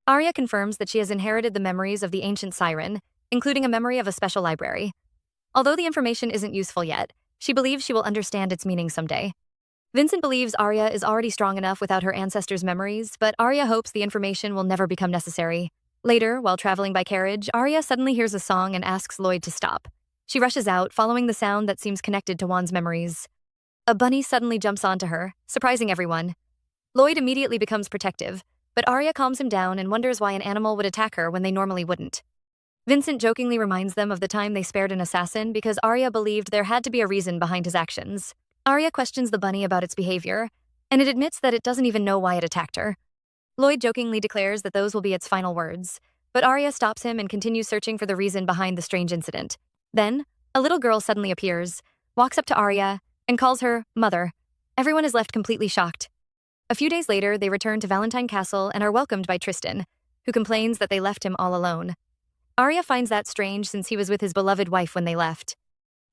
Arya confirms that she has inherited the memories of the ancient siren, including a memory of a special library. Although the information isn't useful yet, she believes she will understand its meaning someday. Vincent believes Arya is already strong enough without her ancestors' memories, but Arya hopes the information will never become necessary. Later, while traveling by carriage, Arya suddenly hears a song and asks Lloyd to stop. She rushes out, following the sound that seems connected to Juan's memories. A bunny suddenly jumps onto her, surprising everyone. Lloyd immediately becomes protective, but Arya calms him down and wonders why an animal would attack her when they normally wouldn't. Vincent jokingly reminds them of the time they spared an assassin because Arya believed there had to be a reason behind his actions. Arya questions the bunny about its behavior, and it admits that it doesn't even know why it attacked her. Lloyd jokingly declares that those will be its final words, but Arya stops him and continues searching for the reason behind the strange incident. Then, a little girl suddenly appears, walks up to Arya, and calls her Mother. Everyone is left completely shocked. A few days later, they return to Valentine Castle and are welcomed by Tristan, who complains that they left him all alone. Arya finds that strange since he was with his beloved wife when they left.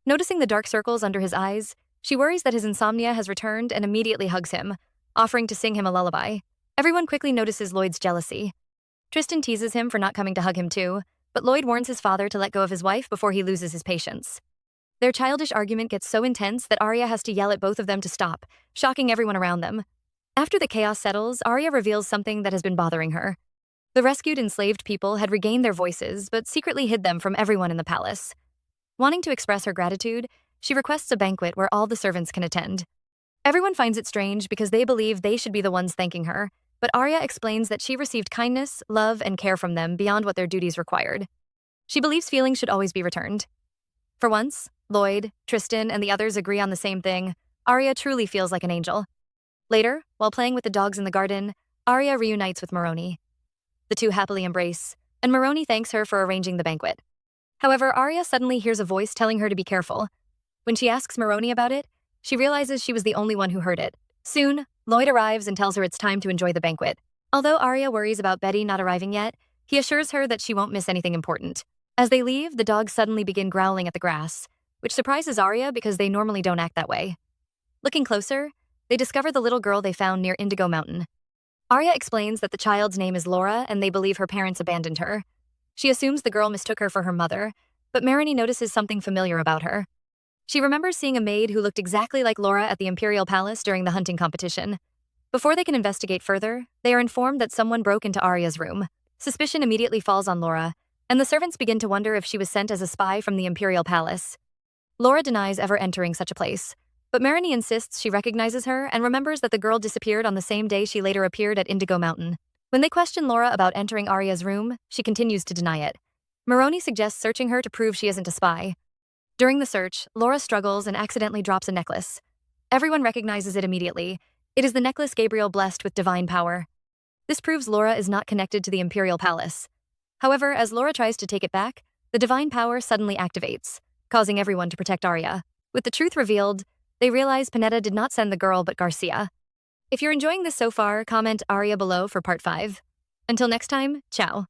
Noticing the dark circles under his eyes, she worries that his insomnia has returned and immediately hugs him, offering to sing him a lullaby. Everyone quickly notices Lloyd's jealousy. Tristan teases him for not coming to hug him too, but Lloyd warns his father to let go of his wife before he loses his patience. Their childish argument gets so intense that Arya has to yell at both of them to stop, shocking everyone around them. After the chaos settles, Arya reveals something that has been bothering her. The rescued enslaved people had regained their voices, but secretly hid them from everyone in the palace. Wanting to express her gratitude, she requests a banquet where all the servants can attend. Everyone finds it strange because they believe they should be the ones thanking her, but Arya explains that she received kindness, love, and care from them beyond what their duties required. She believes feelings should always be returned. For once, Lloyd, Tristan, and the others agree on the same thing. Arya truly feels like an angel. Later, while playing with the dogs in the garden, Arya reunites with Maroni. The two happily embrace, and Maroni thanks her for arranging the banquet. However, Arya suddenly hears a voice telling her to be careful. When she asks Maroni about it, she realizes she was the only one who heard it. Soon, Lloyd arrives and tells her it's time to enjoy the banquet. Although Arya worries about Betty not arriving yet, he assures her that she won't miss anything important. As they leave, the dogs suddenly begin growling at the grass, which surprises Arya because they normally don't act that way. Looking closer, they discover the little girl they found near Indigo Mountain. Arya explains that the child's name is Laura and they believe her parents abandoned her. She assumes the girl mistook her for her mother, but Marani notices something familiar about her. She remembers seeing a maid who looked exactly like Laura at the Imperial Palace during the hunting competition. Before they can investigate further, they are informed that someone broke into Arya's room. Suspicion immediately falls on Laura, and the servants begin to wonder if she was sent as a spy from the Imperial Palace. Laura denies ever entering such a place, but Marani insists she recognizes her and remembers that the girl disappeared on the same day she later appeared at Indigo Mountain. When they question Laura about entering Arya's room, she continues to deny it. Maroni suggests searching her to prove she isn't a spy. During the search, Laura struggles and accidentally drops a necklace. Everyone recognizes it immediately. It is the necklace Gabriel blessed with divine power. This proves Laura is not connected to the Imperial Palace. However, as Laura tries to take it back, the divine power suddenly activates, causing everyone to protect Arya. With the truth revealed, they realize Panetta did not send the girl but Garcia. If you're enjoying this so far, comment Arya below for part 5. Until next time, ciao.